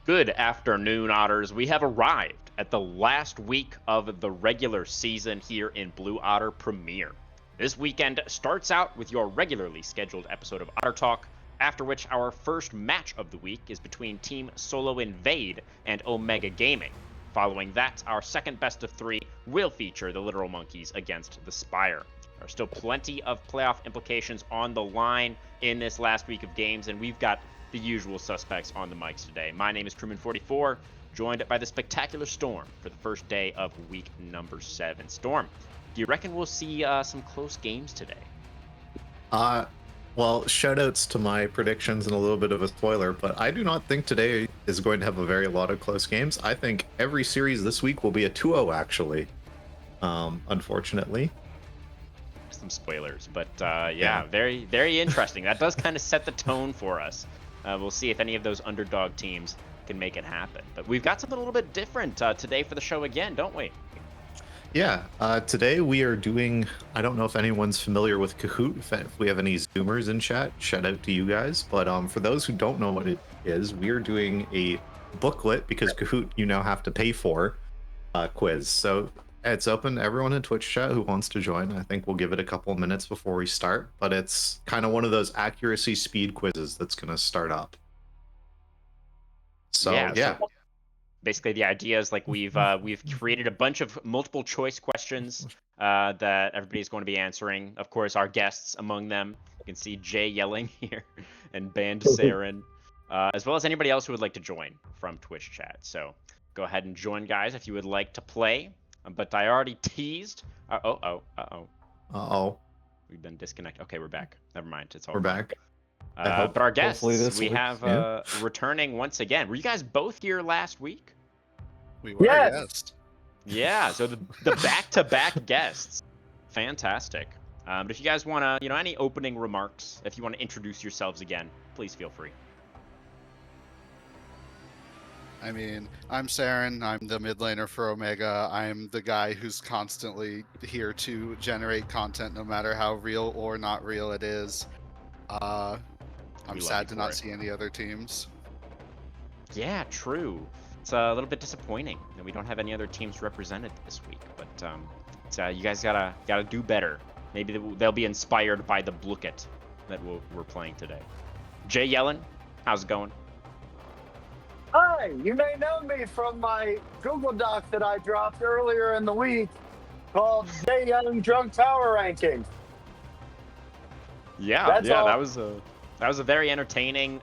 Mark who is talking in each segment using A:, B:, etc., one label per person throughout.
A: Good afternoon, Otters. We have arrived at the last week of the regular season here in Blue Otter Premier. This weekend starts out with your regularly scheduled episode of Otter Talk, after which our first match of the week is between Team Solo Invade and Omega Gaming. Following that, our second best of three will feature the Literal Monkeys against the Spire. There are still plenty of playoff implications on the line in this last week of games, and we've got the usual suspects on the mics today. My name is Crewman44, joined by the spectacular Storm for the first day of week number 7. Storm, do you reckon we'll see some close games today?
B: Well, shoutouts to my predictions and a little bit of a spoiler, but I do not think today is going to have a lot of close games. I think every series this week will be a 2-0 actually, unfortunately.
A: Some spoilers, but yeah, very, very interesting. That does kind of set the tone for us. We'll see if any of those underdog teams can make it happen. But we've got something a little bit different today for the show again, don't we?
B: Yeah, today we are doing, I don't know if anyone's familiar with Kahoot, if we have any Zoomers in chat, shout out to you guys. But for those who don't know what it is, we are doing a booklet, because Kahoot you now have to pay for, quiz. So it's open to everyone in Twitch chat who wants to join. I think we'll give it a couple of minutes before we start, but it's kind of one of those accuracy speed quizzes that's going to start up. So yeah.
A: So basically the idea is like we've created a bunch of multiple choice questions that everybody's going to be answering. Of course, our guests among them. You can see Jay yelling here and Band Saren, as well as anybody else who would like to join from Twitch chat. So go ahead and join, guys, if you would like to play. But I already teased. We've been disconnected. Okay, we're back. Never mind. It's all.
B: We're back.
A: But our guests, we have returning once again. Were you guys both here last week?
C: We were, yes.
A: Yeah, so the back-to-back guests. Fantastic. But if you guys want to, any opening remarks, if you want to introduce yourselves again, please feel free.
C: I mean, I'm Saren. I'm the mid laner for Omega. I'm the guy who's constantly here to generate content, no matter how real or not real it is. I'm sad to not see any other teams. Yeah,
A: true. It's a little bit disappointing that we don't have any other teams represented this week, but you guys gotta do better. Maybe they'll be inspired by the Blooket that we're playing today. Jay Yellen, how's it going?
D: Hi, you may know me from my Google Doc that I dropped earlier in the week called Jay Young Drunk Power Ranking.
A: Yeah, that was a very entertaining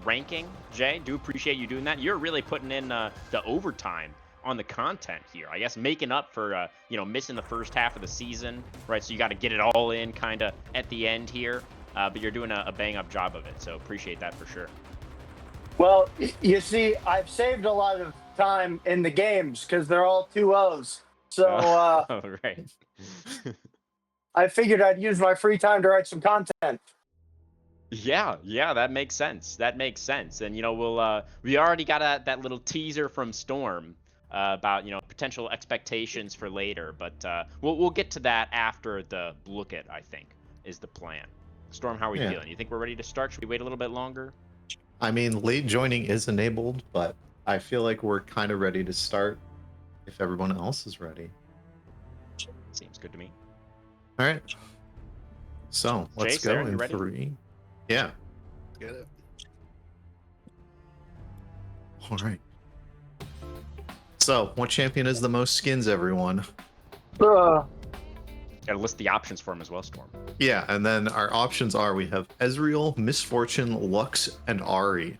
A: ranking, Jay. Do appreciate you doing that. You're really putting in the overtime on the content here. I guess making up for missing the first half of the season, right? So you got to get it all in kind of at the end here, but you're doing a bang up job of it. So appreciate that for sure.
D: Well, you see, I've saved a lot of time in the games because they're all 2-0s. So
A: right.
D: I figured I'd use my free time to write some content.
A: Yeah, that makes sense. And we already got that little teaser from Storm about potential expectations for later, but we'll get to that after the Blooket, I think, is the plan. Storm, how are we feeling? You think we're ready to start? Should we wait a little bit longer?
B: I mean, late joining is enabled, but I feel like we're kind of ready to start if everyone else is ready.
A: Seems good to me.
B: All right. So let's go in 3. Yeah.
C: Get it.
B: All right. So, what champion has the most skins, everyone?
A: Gotta list the options for him as well, Storm.
B: Yeah, and then our options are, we have Ezreal, Misfortune, Lux, and Ahri.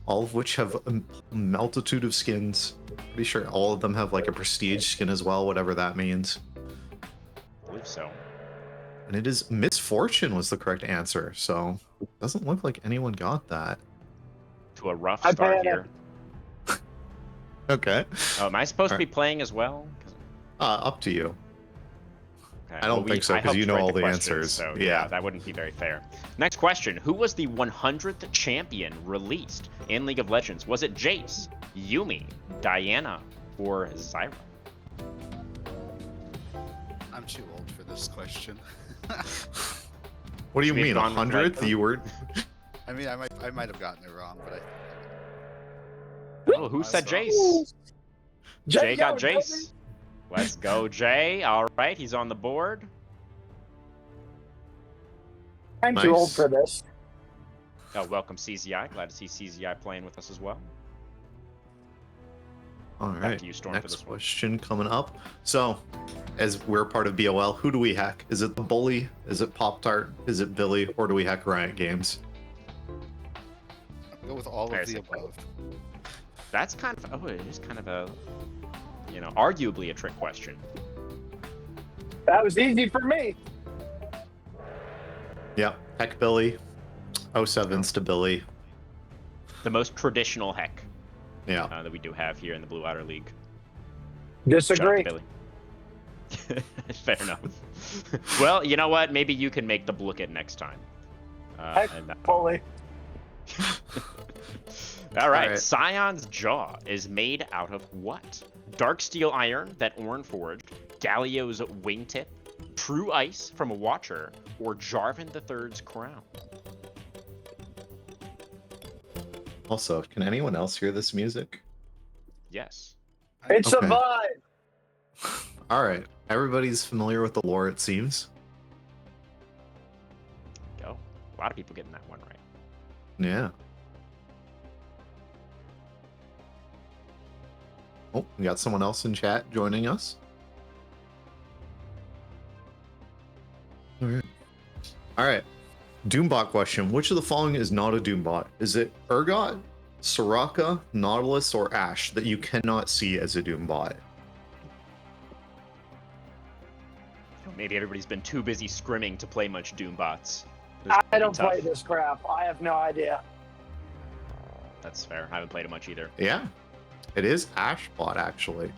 B: All of which have a multitude of skins. Pretty sure all of them have like a prestige skin as well, whatever that means.
A: I believe so.
B: And it is Misfortune was the correct answer, so it doesn't look like anyone got that.
A: To a rough start here.
B: Okay.
A: Oh, am I supposed to be playing as well?
B: Up to you.
A: Okay.
B: I don't think so, because you know all the answers.
A: So yeah, that wouldn't be very fair. Next question. Who was the 100th champion released in League of Legends? Was it Jace, Yuumi, Diana, or Zyra?
C: I'm too old for this question.
B: What do you mean, 100th? You were...
C: I mean, I might have gotten it wrong, but
A: Oh, who said Jace? Jay got
D: Young,
A: Jace. Let's go, Jay. All right, he's on the board.
D: I'm too old
B: Nice.
D: for this.
A: Oh, welcome, CZI. Glad to see CZI playing with us as well.
B: All
A: Back
B: right.
A: to you, Storm, for
B: Next
A: this one.
B: question coming up. So, as we're part of BOL, who do we hack? Is it the Bully? Is it Pop Tart? Is it Billy? Or do we hack Riot Games?
C: Go with all of
A: There's
C: the
A: a-
C: above.
A: That's kind of, oh, it is kind of a, arguably a trick question.
D: That was easy for me.
B: Yeah, heck Billy. 07's to Billy.
A: The most traditional heck
B: Yeah.
A: that we do have here in the Blue Outer League.
D: Disagree.
A: Shout out to Billy. Fair enough. Well, you know what? Maybe you can make the look at next time.
D: Heck,
A: and that-
D: Bully.
A: All right.
B: right.
A: Scion's Jaw is made out of what? Dark steel iron that Orn forged, Galio's wingtip, true ice from a Watcher, or Jarvan III's crown?
B: Also, can anyone else hear this music?
A: Yes.
D: It's
B: Okay.
D: a vibe.
B: All right. Everybody's familiar with the lore, it seems.
A: Go. A lot of people getting that one right.
B: Yeah. Oh, we got someone else in chat joining us. All right. All right. Doombot question. Which of the following is not a Doombot? Is it Urgot, Soraka, Nautilus, or Ash that you cannot see as a Doombot?
A: Maybe everybody's been too busy scrimming to play much Doombots.
D: I don't play this crap. I have no idea.
A: That's fair. I haven't played it much either.
B: Yeah. It is Ashbot, actually.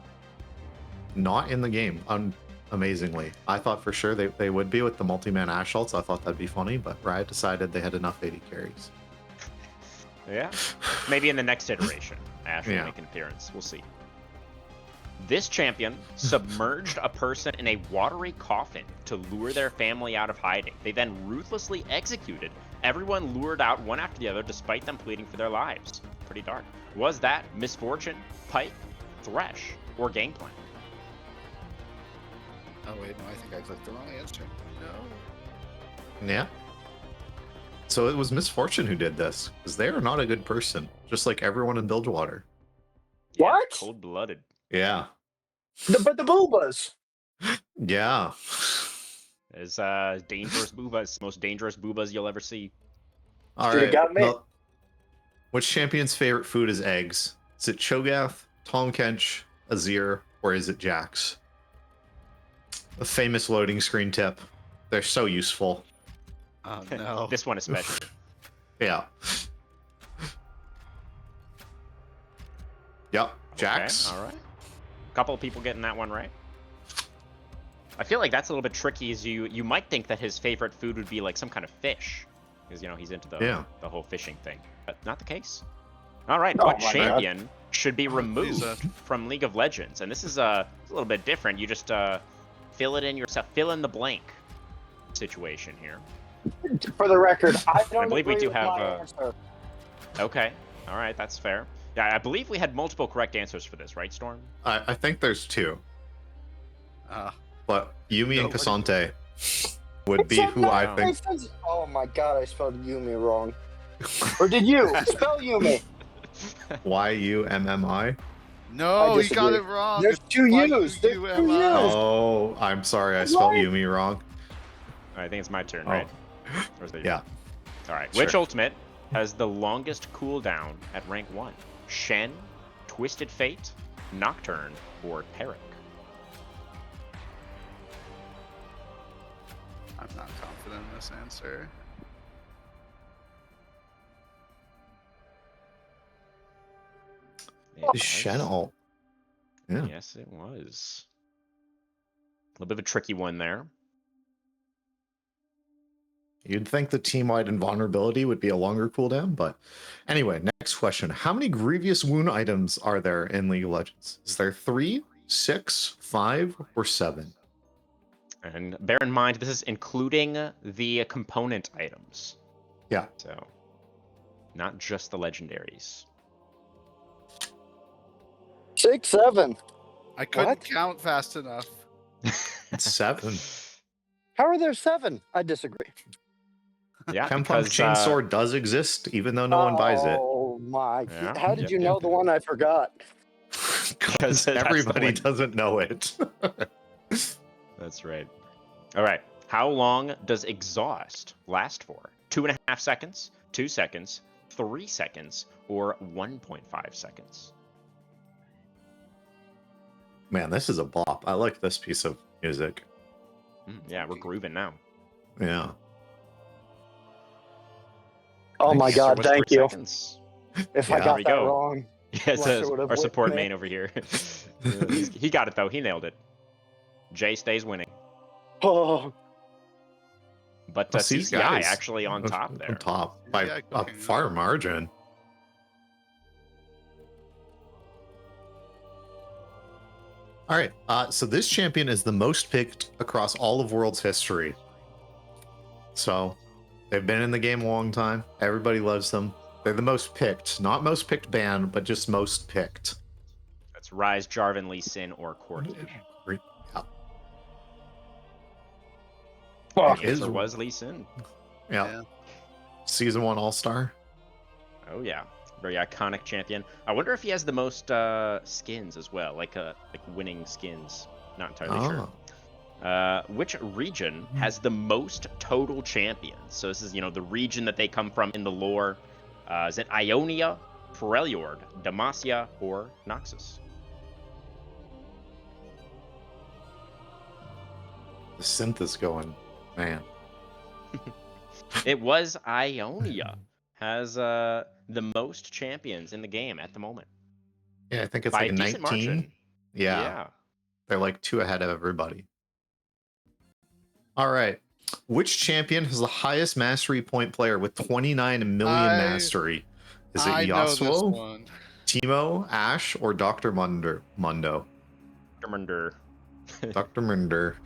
B: Not in the game, amazingly. I thought for sure they would be with the multi-man Ash ults. I thought that'd be funny, but Riot decided they had enough 80 carries.
A: Yeah. Maybe in the next iteration, Ash will
B: Yeah.
A: make an appearance. We'll see. This champion submerged a person in a watery coffin to lure their family out of hiding. They then ruthlessly executed everyone lured out one after the other despite them pleading for their lives. Pretty dark. Was that Misfortune, Pike, Thresh, or Gangplank?
C: Oh wait, no, I think I clicked the wrong answer. No.
B: Yeah. So it was Misfortune who did this, because they are not a good person, just like everyone in Bilgewater.
D: What?
A: Cold-blooded.
B: Yeah.
D: But the boobas.
B: Yeah.
A: Is dangerous boobas, most dangerous boobas you'll ever see.
B: All
D: Should've
B: right.
D: got me.
B: well, which champion's favorite food is eggs? Is it Cho'Gath, Tahm Kench, Azir, or is it Jax? A famous loading screen tip. They're so useful.
C: Oh no.
A: This one especially.
B: Yeah. Yep. Jax.
A: Okay, all right. A couple of people getting that one right. I feel like that's a little bit tricky. As you might think that his favorite food would be like some kind of fish, because he's into the whole fishing thing, but not the case. All right,
D: Oh
A: what
D: my God.
A: champion should be removed
C: He's,
A: from League of Legends? And this is a little bit different. You just fill it in yourself, fill in the blank situation here.
D: For the record, I don't
A: I believe we
D: agree
A: do
D: with
A: have,
D: my answer.
A: Okay, all right, that's fair. Yeah, I believe we had multiple correct answers for this, right, Storm?
B: I think there's two,
C: Uh,
B: but Yumi and
C: No,
B: Cassante would be
D: It's
B: who
D: not-
B: I think.
D: Oh my god, I spelled Yumi wrong. Or did you? Spell Yumi.
B: YUMMI.
C: no,
D: I
C: you got
D: disagree.
C: it wrong.
D: There's
C: It's
D: two U's. There's two
C: Y-U-M-I.
D: U's.
B: Oh, I'm sorry. I spelled
D: What?
B: Yumi wrong.
A: I think it's my turn,
B: Oh.
A: right? Or is it
B: Yeah.
A: All right.
B: Sure.
A: Which ultimate has the longest cooldown at rank 1? Shen, Twisted Fate, Nocturne, or Peric?
C: I'm not confident in this answer.
A: It
B: The
A: was-
B: Shen ult. Yeah.
A: Yes, it was. A little bit of a tricky one there.
B: You'd think the team-wide invulnerability would be a longer cooldown, but anyway, next question. How many grievous wound items are there in League of Legends? Is there 3, 6, 5, or 7?
A: And bear in mind, this is including the component items.
B: Yeah.
A: So, not just the legendaries.
D: 6, 7.
C: I couldn't
D: What?
C: count fast enough.
B: It's 7.
D: How are there 7? I disagree.
A: Yeah,
B: Chem Pump
A: because
B: Chainsaw does exist, even though no one buys it.
D: Oh my!
A: Yeah.
D: How did
A: Yep,
D: you
A: yep.
D: know the one I forgot?
A: Because that's the
B: Everybody
A: one.
B: doesn't know it.
A: That's right. All right. How long does exhaust last for? 2.5 seconds, 2 seconds, 3 seconds, or 1.5 seconds?
B: Man, this is a bop. I like this piece of music.
A: Yeah, we're grooving now.
B: Yeah.
D: Oh my
A: Answer
D: God!
A: was
D: Thank
A: 4
D: you.
A: seconds.
D: If
B: Yeah.
D: I
A: There
D: got
A: we
D: that
A: go.
D: wrong,
A: Yes,
D: Lester would have
A: our support
D: whipped me.
A: main over here. He got it though. He nailed it. Jay stays winning.
D: oh,
A: But
B: Let's see these
A: CCI
B: guys.
A: actually on top there.
B: On top by
C: Yeah,
B: a
C: king.
B: far margin. All right. So this champion is the most picked across all of World's history. So they've been in the game a long time. Everybody loves them. They're the most picked, not most picked band, but just most picked.
A: That's Rise, Jarvan, Lee Sin, or Corki.
B: Yeah.
D: fuck.
A: The answer was Lee Sin.
B: Yeah. Season 1 All-Star.
A: Oh yeah, very iconic champion. I wonder if he has the most skins as well, like winning skins. Not entirely sure. Which region has the most total champions? So this is, the region that they come from in the lore. Is it Ionia, Freljord, Demacia, or Noxus?
B: The synth is going, man.
A: It was Ionia. Has the most champions in the game at the moment.
B: Yeah, I think it's
A: By
B: like
A: a decent
B: 19.
A: margin.
B: Yeah. They're like 2 ahead of everybody. All right. Which champion has the highest mastery point player with 29 million mastery? Is it
C: I know this
B: Yasuo,
C: one.
B: Teemo, Ashe, or Dr. Mundo?
A: Commander.
B: Dr. Munder.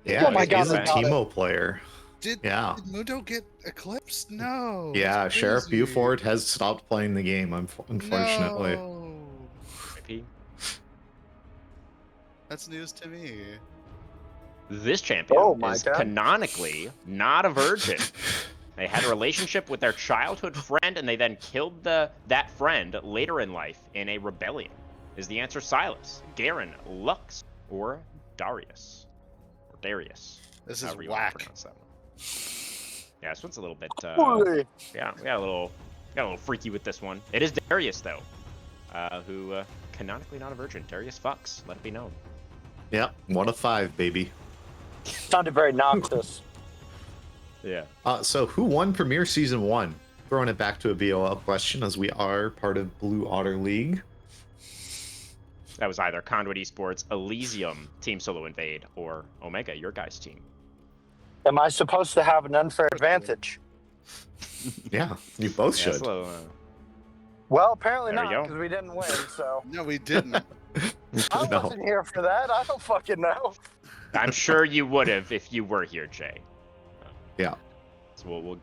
B: Yeah,
D: Oh my
B: it
D: God,
B: is a
A: I got
B: Teemo player.
C: Did
B: Yeah.
C: Mundo get eclipsed? No.
B: Yeah,
C: that's
B: Sheriff
C: crazy.
B: Buford has stopped playing the game, unfortunately.
C: No.
A: IP.
C: That's news to me.
A: This champion
D: Oh my
A: is
D: God.
A: canonically not a virgin. They had a relationship with their childhood friend, and they then killed that friend later in life in a rebellion. Is the answer Silas, Garen, Lux, or Darius? Or Darius?
C: This is
A: however you want to
C: whack.
A: pronounce that one. Yeah, this one's a little bit.
D: Holy.
A: Yeah, we got a little freaky with this one. It is Darius though, who canonically not a virgin. Darius fucks. Let it be known.
B: Yep, 1 of 5, baby.
D: Sounded very noxious.
A: Yeah.
B: So who won Premier Season 1? Throwing it back to a BOL question, as we are part of Blue Otter League.
A: That was either Conduit Esports, Elysium, Team Solo Invade, or Omega, your guys' team.
D: Am I supposed to have an unfair advantage?
B: Yeah, you both
A: Yeah,
B: should.
D: Well, apparently
A: There we
D: not,
A: go.
D: because we didn't win. So
C: No, we didn't.
D: I
B: No.
D: wasn't here for that. I don't fucking know.
A: I'm sure you would have if you were here, Jay.
B: Yeah.
A: So we'll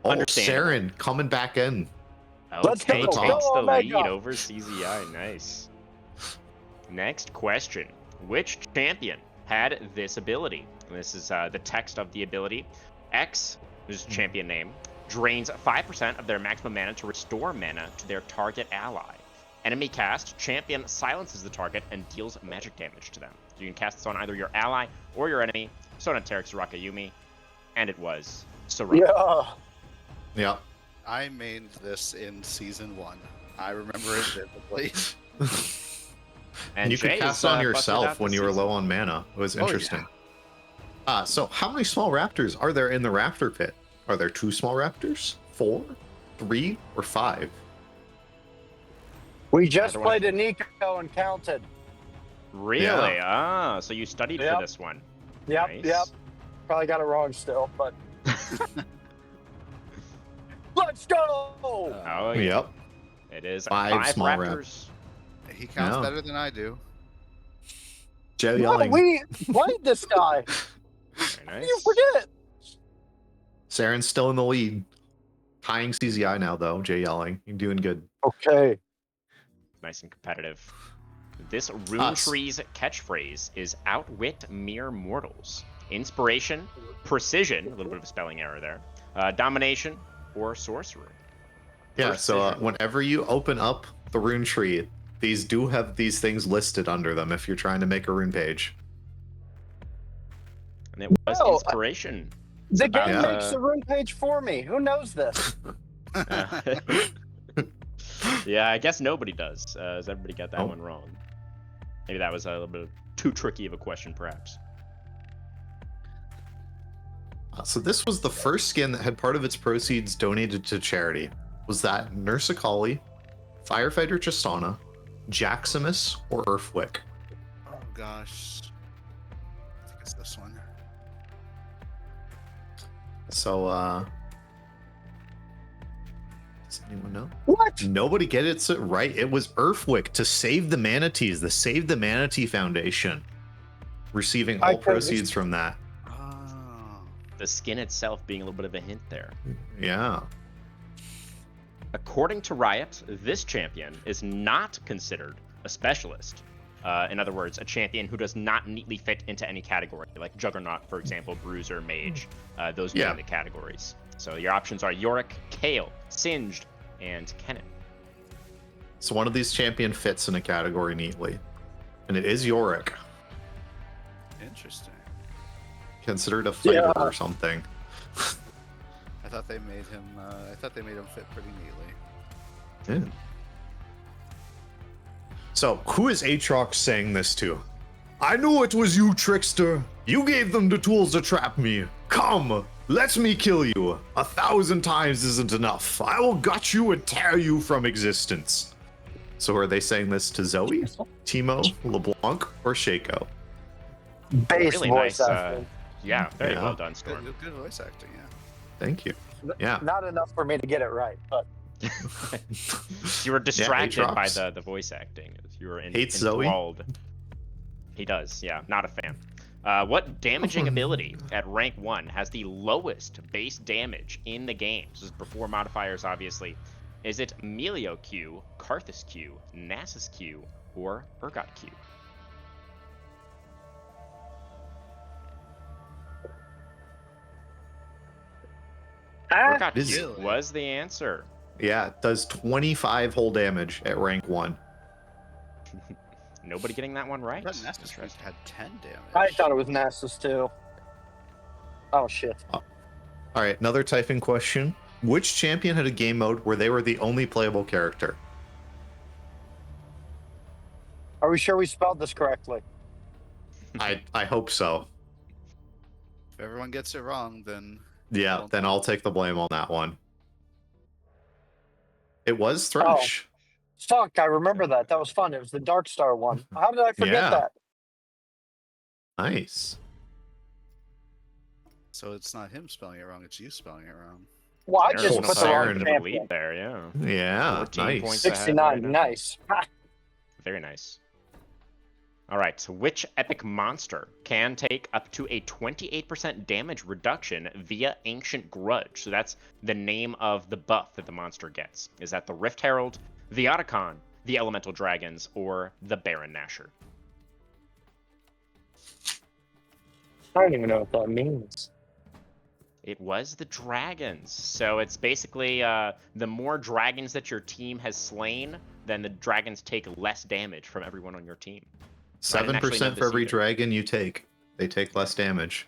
B: Oh,
A: understand.
B: Saren coming back in.
D: Let's
A: Okay,
D: go.
A: takes
B: Go
A: the
D: Omega.
A: lead over CZI. Nice. Next question. Which champion had this ability? And this is the text of the ability. X, this is champion name, drains 5% of their maximum mana to restore mana to their target ally. Enemy cast, champion silences the target and deals magic damage to them. You can cast this on either your ally or your enemy. Sonaterix Rakayumi. And it was Soraka.
D: Yeah.
B: Yeah.
C: I mained this in Season 1. I remember it vividly.
B: And you could
A: Jay
B: cast
A: is,
B: on
A: busted
B: yourself
A: out
B: when
A: this
B: you were
A: season.
B: low on mana. It was
C: Oh, yeah.
B: interesting. So how many small raptors are there in the raptor pit? Are there 2 small raptors? 4? 3? Or 5?
D: We just
A: Either one.
D: played a Nico and counted.
A: Really?
B: Yeah.
A: Ah, so you studied
D: Yep.
A: for this one.
D: Yep,
A: Nice.
D: yep. Probably got it wrong still, but let's go!
A: Oh, yeah.
B: Yep.
A: It is
B: 5
A: 5
B: small
A: Raptors.
C: He counts
B: No.
C: better than I do.
B: Joe
D: No,
B: yelling.
D: we played this guy.
A: Very
D: You
A: nice.
D: forget.
B: Saren's still in the lead. Tying CZI now, though. Jay Yelling. You're doing good.
D: Okay.
A: Nice and competitive. This Rune
B: Us.
A: Tree's catchphrase is outwit mere mortals. Inspiration, precision, a little bit of a spelling error there, domination, or sorcery.
B: Yeah, so
A: Precision.
B: whenever you open up the rune tree, these do have these things listed under them if you're trying to make a rune page.
A: And it was
D: Oh,
A: inspiration. It's
D: The
A: about,
D: game makes the rune page for me. Who knows this?
A: Yeah, I guess nobody does. Has everybody got that
B: Oh.
A: one wrong? Maybe that was a little bit too tricky of a question, perhaps.
B: So this was the first skin that had part of its proceeds donated to charity. Was that Nurse Akali, Firefighter Chistana, Jaximus, or Earthwick?
C: Oh gosh. I think it's this one.
B: So, does anyone know?
D: What?
B: Nobody gets it right. It was Earthwick to save the manatees, the Save the Manatee Foundation, receiving
D: I
B: all
D: could've
B: proceeds from that.
C: Oh.
A: The skin itself being a little bit of a hint there.
B: Yeah.
A: According to Riot, this champion is not considered a specialist. In other words, a champion who does not neatly fit into any category, like Juggernaut, for example, Bruiser, Mage, those being the categories. So your options are Yorick, Kale, Singed, and Kennen.
B: So one of these champion fits in a category neatly, and it is Yorick,
C: Interesting.
B: considered a fighter
D: Yeah.
B: or something.
C: I thought they made him. I thought they made him fit pretty neatly.
B: Yeah. So, who is Aatrox saying this to? I knew it was you, trickster. You gave them the tools to trap me. Come, let me kill you. 1,000 times isn't enough. I will gut you and tear you from existence. So, are they saying this to Zoe, Timo, LeBlanc, or Shaco?
D: Base
A: Really
D: voice
A: nice.
D: acting.
A: Yeah, very
B: Yeah.
A: well done, Storm.
C: Good voice acting. Yeah.
B: Thank you. Yeah.
D: Not enough for me to get it right, but
A: You were distracted by
B: Aatrox.
A: the voice acting. You were
B: Hates Zoe?
A: enthralled. He does, yeah. Not a fan. What damaging ability at rank 1 has the lowest base damage in the game? This is before modifiers, obviously. Is it Melio Q, Karthus Q, Nasus Q, or Urgot Q? Urgot
B: This-
A: Q was the answer.
B: Yeah, it does 25 whole damage at rank 1.
A: Nobody getting that one right.
C: That Nessus
A: Interesting.
C: had 10 damage.
D: I thought it was Nasus too. Oh shit.
B: All right, another typing question. Which champion had a game mode where they were the only playable character?
D: Are we sure we spelled this correctly?
B: I hope so.
C: If everyone gets it wrong, then
B: Yeah,
C: Well,
B: then I'll take the blame on that one. It was Thresh.
D: Fuck, I remember that. That was fun. It was the Dark Star one. How did I forget
B: Yeah.
D: that?
B: Nice.
C: so it's not him spelling it wrong; it's you spelling it wrong.
D: Well, I
A: There's
D: just
B: Cool.
D: put the wrong
B: Saren.
A: the lead
D: champion.
A: there, yeah.
B: Yeah,
A: 14
B: nice.
A: points ahead
D: 69,
A: right now.
D: nice. Ha,
A: Very nice. All right, so which epic monster can take up to a 28% damage reduction via Ancient Grudge? So that's the name of the buff that the monster gets. Is that the Rift Herald, the Otacon, the Elemental Dragons, or the Baron Nashor?
D: I don't even know what that means.
A: It was the dragons. So it's basically the more dragons that your team has slain, then the dragons take less damage from everyone on your team. I didn't actually know
B: 7% for
A: this
B: every
A: either.
B: dragon you take. They take less damage.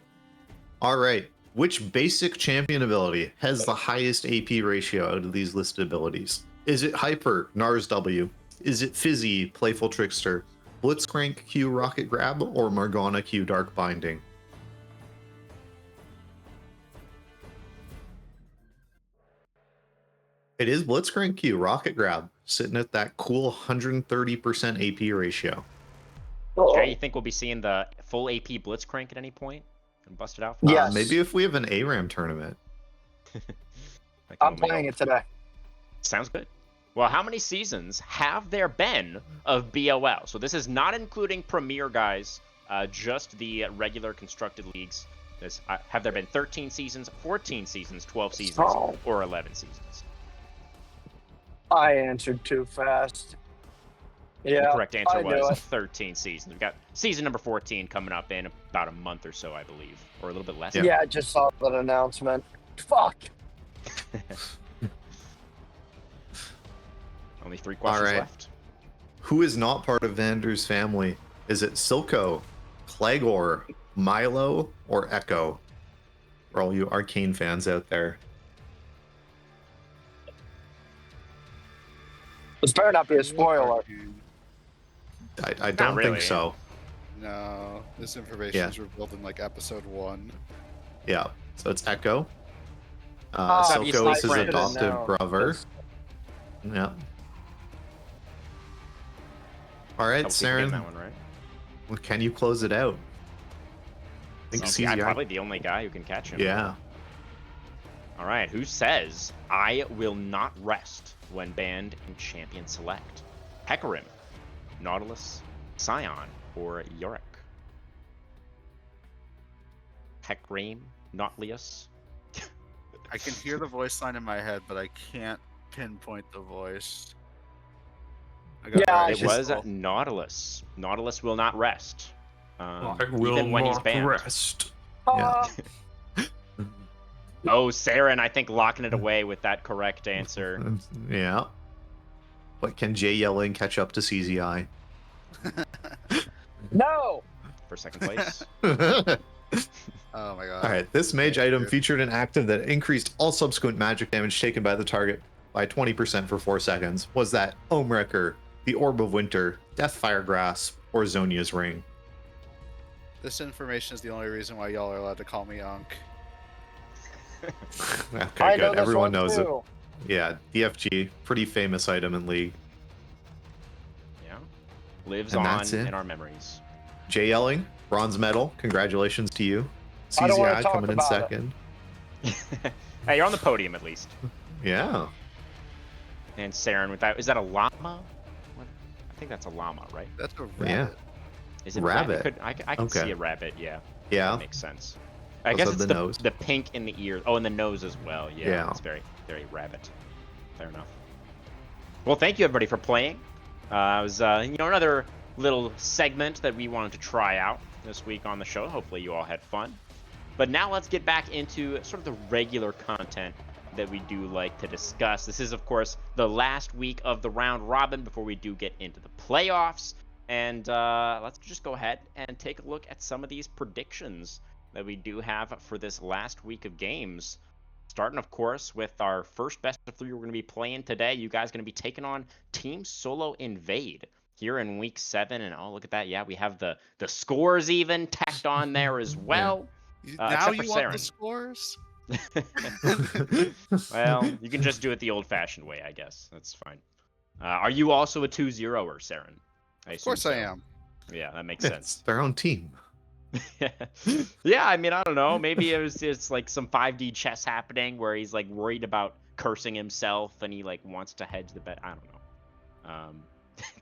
B: All right. Which basic champion ability has the highest AP ratio out of these listed abilities? Is it Hyper, Nars W? Is it Fizzy, Playful Trickster? Blitzcrank Q, Rocket Grab? Or Morgana Q, Dark Binding? It is Blitzcrank Q, Rocket Grab, sitting at that cool 130% AP ratio.
A: Jay, you think we'll be seeing the full AP Blitzcrank at any point and bust it out?
D: Yes.
B: Maybe if we have an ARAM tournament.
A: Like
D: I'm
A: Omega.
D: playing it today.
A: Sounds good. Well, how many seasons have there been of BOL? So this is not including Premier, guys, just the regular constructed leagues. Have there been 13 seasons, 14 seasons, 12 seasons,
D: Oh.
A: or 11 seasons?
D: I answered too fast. Yeah,
A: The correct answer
D: I knew
A: was
D: it.
A: 13 seasons. We've got season number 14 coming up in about a month or so, I believe, or a little bit less.
D: Yeah, I just saw that announcement. Fuck.
A: Only 3 questions
B: right.
A: left.
B: Who is not part of Vander's family? Is it Silco, Clegor, Milo, or Echo? For all you Arcane fans out there.
D: This better not be a spoiler.
B: I don't
A: really.
B: think so.
C: No, this information
B: Yeah.
C: is revealed in like episode 1.
B: Yeah. So it's Echo.
A: Obviously
B: Silco is his
A: friends.
B: adopted
D: No,
B: brother.
D: 'cause
B: Yeah. All right,
A: Couple people getting that
B: Saren.
A: one right.
B: Well, can you close it out? I think
A: So, I'm
B: CZI.
A: probably the only guy who can catch him.
B: Yeah.
A: All right, who says, I will not rest when banned in Champion Select? Hecarim, Nautilus, Scion, or Yorick? Hecarim, Nautilus.
C: I can hear the voice line in my head, but I can't pinpoint the voice.
D: Yeah,
A: It
B: just-
A: was Nautilus. Nautilus will not rest.
B: I will
A: even when he's
B: not
A: banned.
B: rest.
D: Uh,
A: Oh, Saren, I think locking it away with that correct answer.
B: Yeah. But can Jay Yelling catch up to CZI?
D: no.
A: For second place.
C: Oh my god.
B: All right, this mage item featured an active that increased all subsequent magic damage taken by the target by 20% for 4 seconds. Was that Oamwrecker, the Orb of Winter, Deathfire Grasp, or Zonia's Ring?
C: This information is the only reason why y'all are allowed to call me Unk.
B: Okay,
D: I know
B: good.
D: this
B: Everyone
D: one
B: knows
D: too.
B: it. Yeah, DFG, pretty famous item in League.
A: Yeah. Lives
B: And
A: on
B: that's it.
A: in our memories.
B: Jay Yelling, bronze medal. Congratulations to you.
D: I don't wanna
B: CZI
D: talk
B: coming in
D: about it.
B: second.
A: Hey, you're on the podium at least.
B: Yeah.
A: And Saren with that. Is that a llama? What? I think that's a llama, right?
C: That's a
B: Yeah.
C: rabbit.
A: Is it
B: Rabbit.
A: I can
B: Okay.
A: see a rabbit, yeah.
B: Yeah.
A: That makes sense. I
B: Also
A: guess it's
B: the
A: the
B: nose.
A: the pink in the ears. Oh, and the nose as well. Yeah,
B: Yeah.
A: it's very, very rabbit. Fair enough. Well, thank you everybody for playing. It was another little segment that we wanted to try out this week on the show. Hopefully you all had fun. But now let's get back into sort of the regular content that we do like to discuss. This is, of course, the last week of the round robin before we do get into the playoffs. And let's just go ahead and take a look at some of these predictions that we do have for this last week of games. Starting, of course, with our first best of 3 we're going to be playing today. You guys are going to be taking on Team Solo Invade here in week 7. And oh, look at that. Yeah, we have the scores even tacked on there as well.
C: Now
A: except
C: you
A: for
C: want
A: Saren.
C: the scores?
A: Well, you can just do it the old-fashioned way, I guess. That's fine. Are you also a 2-0-er, Saren?
C: Of course I am.
A: Yeah, that makes
B: It's
A: sense.
B: their own team.
A: Yeah, I mean, I don't know. Maybe it's like some 5D chess happening where he's like worried about cursing himself and he like wants to hedge the bet. I don't know.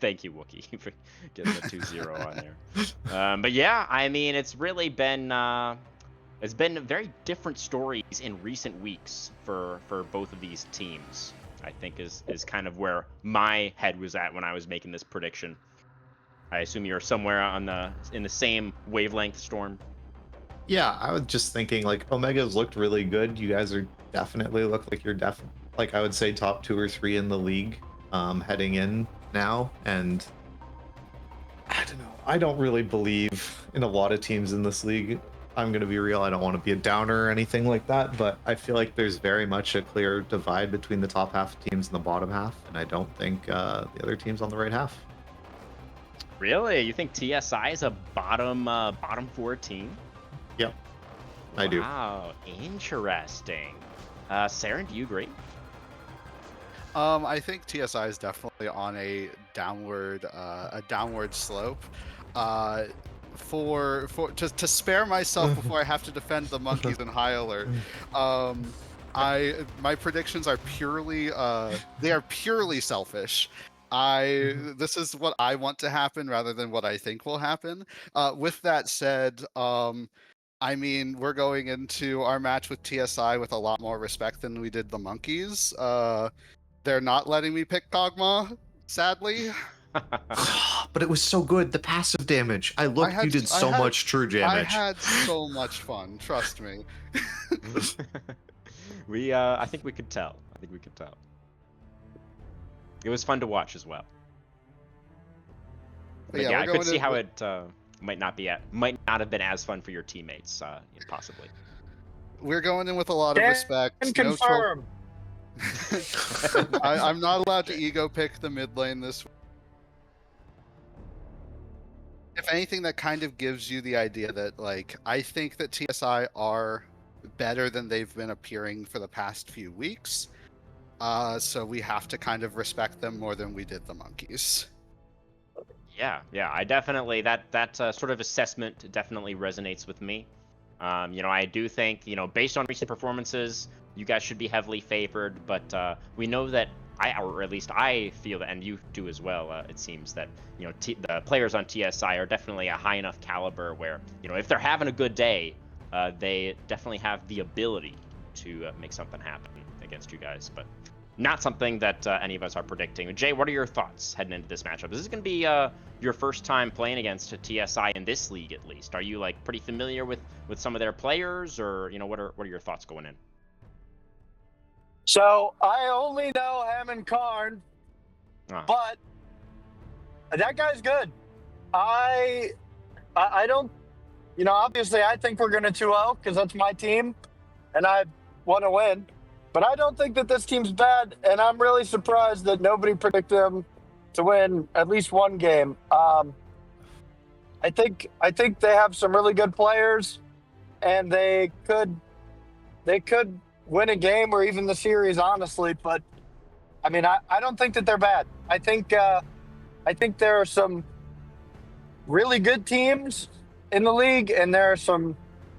A: Thank you, Wookie, for getting the 2-0 on there. But yeah, I mean, it's really been very different stories in recent weeks for both of these teams. I think is kind of where my head was at when I was making this prediction. I assume you're somewhere in the same wavelength, Storm.
B: Yeah, I was just thinking like Omega's looked really good. You guys are definitely look like you're like I would say top 2 or 3 in the league heading in now. And I don't know. I don't really believe in a lot of teams in this league. I'm gonna be real. I don't want to be a downer or anything like that, but I feel like there's very much a clear divide between the top half teams and the bottom half, and I don't think the other teams on the right half.
A: Really? You think TSI is a bottom 4 team?
B: Yep, I do.
A: Wow, interesting. Saren, do you agree?
C: I think TSI is definitely on a downward slope. To spare myself before I have to defend the monkeys in high alert, my predictions are purely selfish. This is what I want to happen rather than what I think will happen. With that said, I mean, we're going into our match with TSI with a lot more respect than we did the Monkeys. They're not letting me pick Kog'Maw, sadly.
B: But it was so good. The passive damage. I looked. You did so much true
C: I
B: damage.
C: had so much fun, trust me.
A: I think we could tell. I think we could tell. It was fun to watch as well. But yeah, I could see how it might not have been as fun for your teammates, possibly.
C: We're going in with a lot of respect.
D: And confirm.
C: I'm not allowed to ego pick the mid lane this week. If anything, that kind of gives you the idea that, like, I think that TSI are better than they've been appearing for the past few weeks. So we have to kind of respect them more than we did the Monkeys.
A: Yeah, I definitely that sort of assessment definitely resonates with me. I do think, based on recent performances, you guys should be heavily favored, but we know that or at least I feel that, and you do as well. It seems that the players on TSI are definitely a high enough caliber where if they're having a good day, they definitely have the ability to make something happen against you guys. But not something that any of us are predicting. Jay, what are your thoughts heading into this matchup? This is going to be your first time playing against TSI in this league, at least. Are you pretty familiar with some of their players, or what are your thoughts going in?
D: So I only know Hammond Karn, but that guy's good. I don't, obviously I think we're going to 2-0 because that's my team, and I want to win. But I don't think that this team's bad, and I'm really surprised that nobody predicted them to win at least one game. I think they have some really good players, and they could win a game or even the series, honestly. But I mean, I don't think that they're bad. I think there are some really good teams in the league, and there are some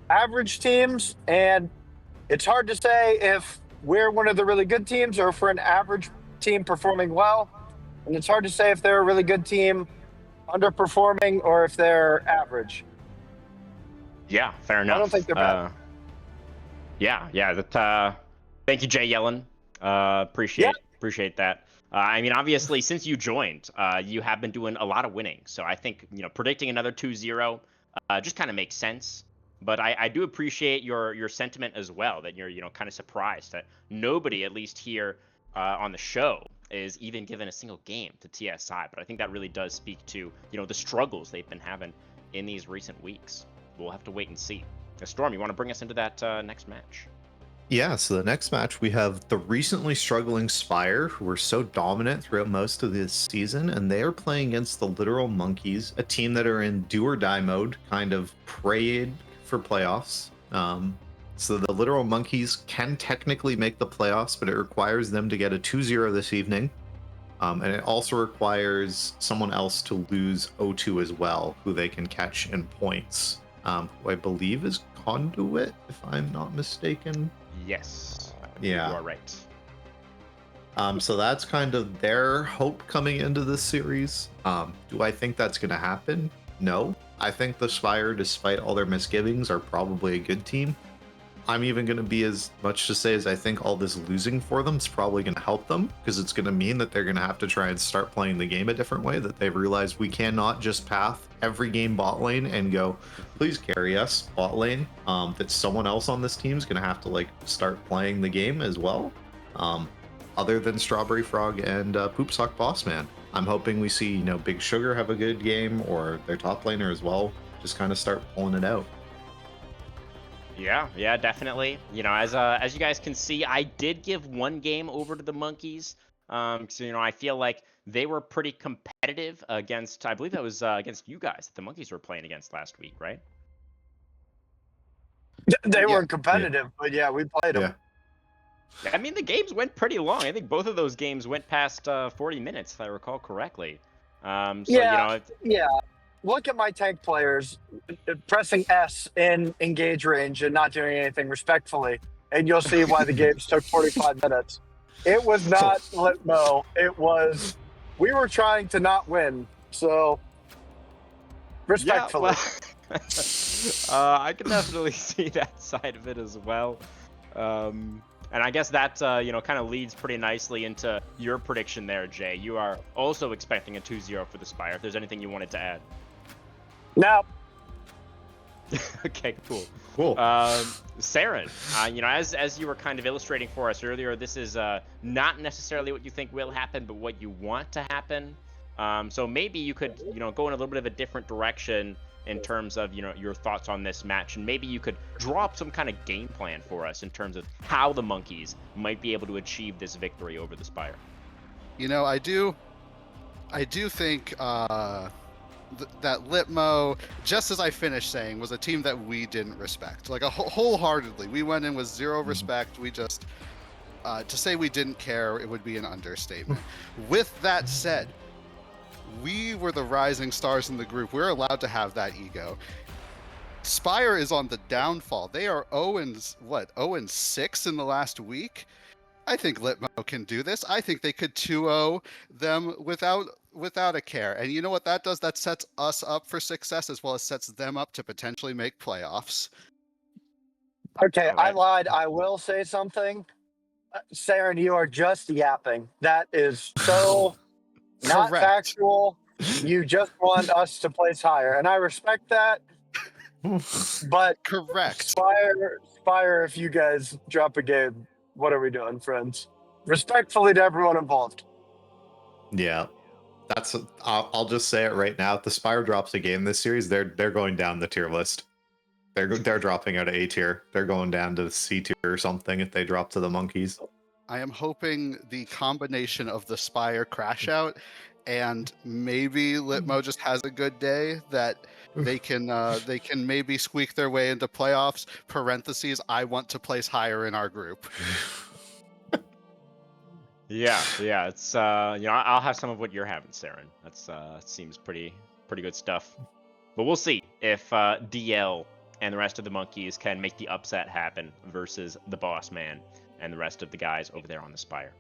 D: average teams, and it's hard to say if we're one of the really good teams or if we're an average team performing well. And it's hard to say if they're a really good team underperforming or if they're average.
A: Yeah, fair enough.
D: I don't think they're bad.
A: Thank you, Jay Yellen. Appreciate that. I mean, obviously, since you joined, you have been doing a lot of winning. So I think predicting another 2-0 just kind of makes sense. But I do appreciate your sentiment as well, that you're kind of surprised that nobody, at least here on the show, is even given a single game to TSI. But I think that really does speak to the struggles they've been having in these recent weeks. We'll have to wait and see. Storm, you want to bring us into that next match?
B: Yeah, so the next match we have the recently struggling Spire, who were so dominant throughout most of this season, and they are playing against the Literal Monkeys, a team that are in do or die mode, kind of prayed for playoffs. So the Literal Monkeys can technically make the playoffs, but it requires them to get a 2-0 this evening. And it also requires someone else to lose 0-2 as well, who they can catch in points. Who I believe is Conduit, if I'm not mistaken.
A: Yes.
B: Yeah.
A: You are right.
B: So that's kind of their hope coming into this series. Do I think that's going to happen? No. I think the Spire, despite all their misgivings, are probably a good team. I'm even going to be as much to say as I think all this losing for them is probably going to help them, because it's going to mean that they're going to have to try and start playing the game a different way, that they've realized we cannot just path every game bot lane and go, please carry us bot lane. That someone else on this team is going to have to start playing the game as well. Other than Strawberry Frog and Poop Sock Boss Man. I'm hoping we see, Big Sugar have a good game, or their top laner as well, just kind of start pulling it out.
A: Yeah, definitely. As you guys can see, I did give one game over to the Monkeys. So I feel like they were pretty competitive against, I believe that was against you guys that the Monkeys were playing against last week, right?
D: They weren't competitive, but yeah, we played them.
A: Yeah. I mean, the games went pretty long. I think both of those games went past 40 minutes, if I recall correctly.
D: Yeah. Look at my tank players pressing S in engage range and not doing anything respectfully, and you'll see why the games took 45 minutes. It was not Litmo. It was, we were trying to not win. So, respectfully.
A: Yeah, I can definitely see that side of it as well. And I guess that, kind of leads pretty nicely into your prediction there, Jay. You are also expecting a 2-0 for the Spire. If there's anything you wanted to add.
D: No.
A: Okay, cool.
B: Cool.
A: Saren, as you were kind of illustrating for us earlier, this is not necessarily what you think will happen, but what you want to happen. So maybe you could, go in a little bit of a different direction in terms of, your thoughts on this match, and maybe you could draw up some kind of game plan for us in terms of how the Monkeys might be able to achieve this victory over the Spire.
C: I do think that Litmo, just as I finished saying, was a team that we didn't respect, like wholeheartedly. We went in with zero respect. We just to say we didn't care, it would be an understatement. With that said, we were the rising stars in the group. We're allowed to have that ego. Spire is on the downfall. They are 0-6 in the last week. I think Litmo can do this. I think they could 2-0 them without a care. And you know what that does? That sets us up for success as well as sets them up to potentially make playoffs.
D: Okay,
A: All right.
D: I lied. I will say something. Saren, you are just yapping. That is so not
C: Correct.
D: factual. You just want us to place higher, and I respect that. But
C: Correct.
D: Spire, if you guys drop a game, what are we doing, friends? Respectfully to everyone involved.
B: Yeah, I'll just say it right now. If the Spire drops a game this series, they're going down the tier list. They're dropping out of A tier. They're going down to the C tier or something if they drop to the Monkeys.
C: I am hoping the combination of the Spire crash out and maybe Litmo just has a good day that they can maybe squeak their way into playoffs. Parentheses, I want to place higher in our group.
A: Yeah, it's I'll have some of what you're having, Saren. That's seems pretty good stuff. But we'll see if DL and the rest of the Monkeys can make the upset happen versus the Boss Man and the rest of the guys over there on the Spire.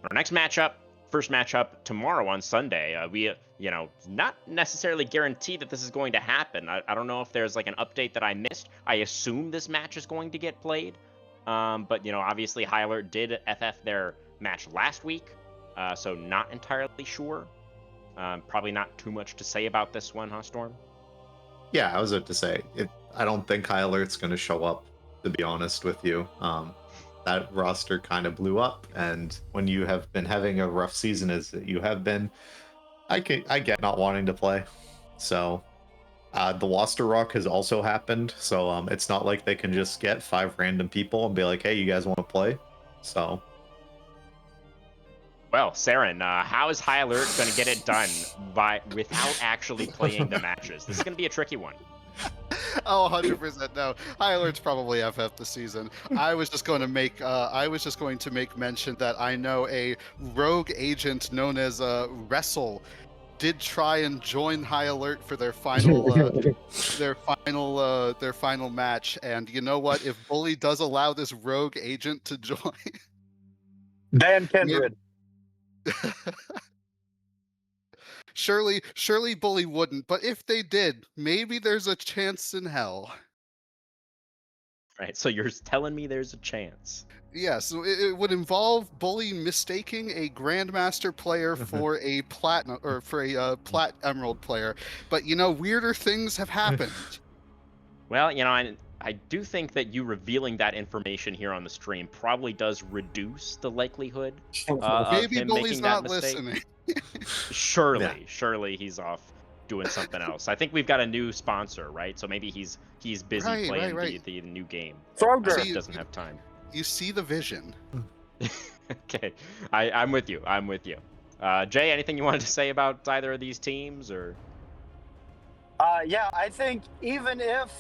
A: Our next matchup, first matchup tomorrow on Sunday. We not necessarily guaranteed that this is going to happen. I don't know if there's like an update that I missed. I assume this match is going to get played. But obviously High Alert did FF their match last week, so not entirely sure. Probably not too much to say about this one, huh, Storm?
B: Yeah, I was about to say, I don't think High Alert's going to show up, to be honest with you. That roster kind of blew up, and when you have been having a rough season as you have been, I get not wanting to play. So the Waster Rock has also happened, so it's not like they can just get 5 random people and be like, hey, you guys want to play? So...
A: Well, Saren, how is High Alert going to get it done without actually playing the matches? This is going to be a tricky one.
C: Oh, 100% no. High Alert's probably FF the season. I was just going to make mention that I know a rogue agent known as Wrestle did try and join High Alert for their final their final match. And you know what? If Bully does allow this rogue agent to join,
D: Dan Kindred.
C: Surely Bully wouldn't, but if they did, maybe there's a chance in hell.
A: Right, so you're telling me there's a chance.
C: Yeah, so it would involve Bully mistaking a Grandmaster player for a Platinum or for a Plat Emerald player, but weirder things have happened.
A: Well, I do think that you revealing that information here on the stream probably does reduce the likelihood of
C: Maybe
A: him
C: Bully's
A: making
C: not
A: that mistake.
C: listening.
A: Surely he's off doing something else. I think we've got a new sponsor, right? So maybe he's busy playing
C: right.
A: The new game.
D: Kroger.
A: He doesn't have time.
C: You see the vision.
A: Okay, I'm with you. Jay, anything you wanted to say about either of these teams, or?
D: Yeah, I think even if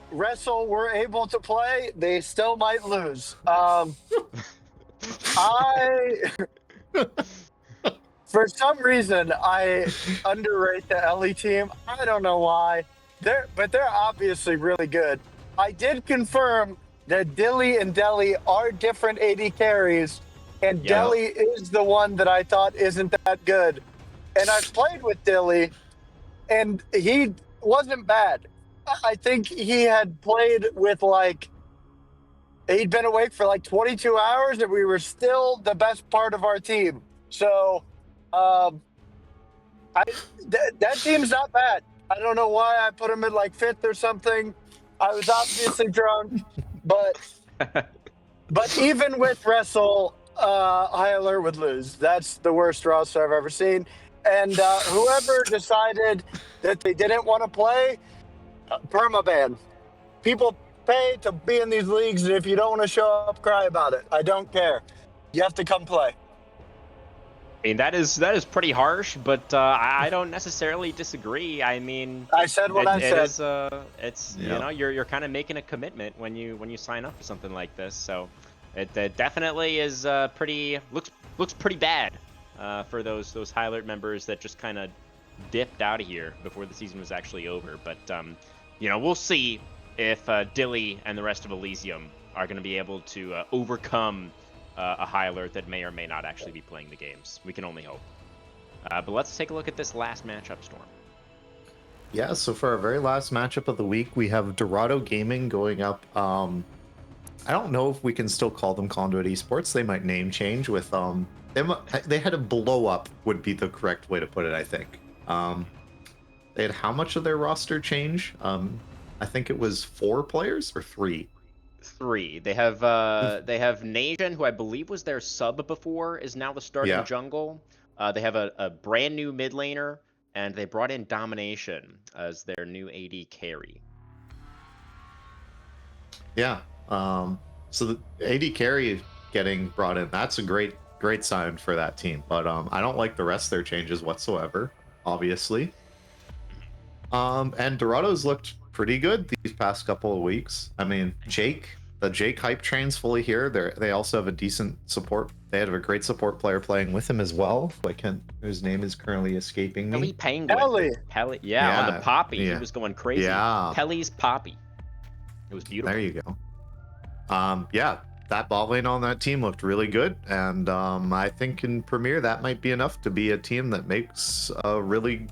D: Wrestle were able to play, they still might lose. For some reason, I underrate the Ellie team. I don't know why. They're obviously really good. I did confirm that Dilly and Deli are different AD carries, and Deli is the one that I thought isn't that good. And I've played with Dilly, and he wasn't bad. I think he had played with he'd been awake for 22 hours, and we were still the best part of our team. So, um, that team's not bad. I don't know why I put him in fifth or something. I was obviously drunk, but even with Wrestle, Heiler would lose. That's the worst roster I've ever seen. And whoever decided that they didn't want to play, permaban. People pay to be in these leagues, and if you don't want to show up, cry about it. I don't care. You have to come play.
A: I mean, that is pretty harsh, but I don't necessarily disagree. I mean,
D: I said what I said.
A: It is, it's you know, you're kind of making a commitment when you sign up for something like this. So it definitely is looks pretty bad for those High Alert members that just kind of dipped out of here before the season was actually over. But you know, we'll see if Dilly and the rest of Elysium are going to be able to overcome a High Alert that may or may not actually be playing the games. We can only hope. But let's take a look at this last matchup, Storm.
B: Yeah, so for our very last matchup of the week, we have Dorado Gaming going up. I don't know if we can still call them Conduit Esports. They might name change with they had a blow up would be the correct way to put it, I think. They had how much of their roster change? I think it was 4 players or 3.
A: 3. They have Nasian, who I believe was their sub before, is now the starting jungle. They have a brand new mid laner, and they brought in Domination as their new AD carry.
B: Yeah. So the AD carry getting brought in, that's a great sign for that team. But I don't like the rest of their changes whatsoever, obviously. And Dorado's looked pretty good these past couple of weeks. I mean, the Jake hype train's fully here. They also have a decent support. They have a great support player playing with him as well. Whose name is currently escaping me.
A: Pelly, yeah, on the Poppy, he was going crazy.
B: Yeah,
A: Pelly's Poppy. It was beautiful.
B: There you go. Yeah, that bot lane on that team looked really good, and I think in Premier that might be enough to be a team that makes a really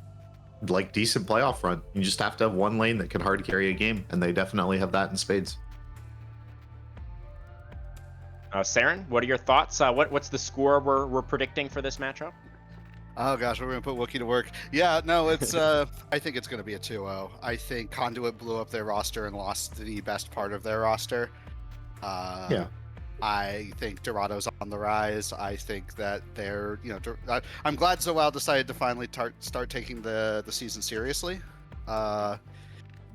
B: decent playoff run. You just have to have one lane that can hard carry a game, and they definitely have that in spades.
A: Saren, what are your thoughts? What's the score we're predicting for this matchup?
C: Oh gosh, we're gonna put Wookie to work. Yeah, no, it's I think it's gonna be a 2-0. I think Conduit blew up their roster and lost the best part of their roster.
B: Yeah.
C: I think Dorado's on the rise. I think that they're, I'm glad Zoal decided to finally start taking the season seriously. Yeah,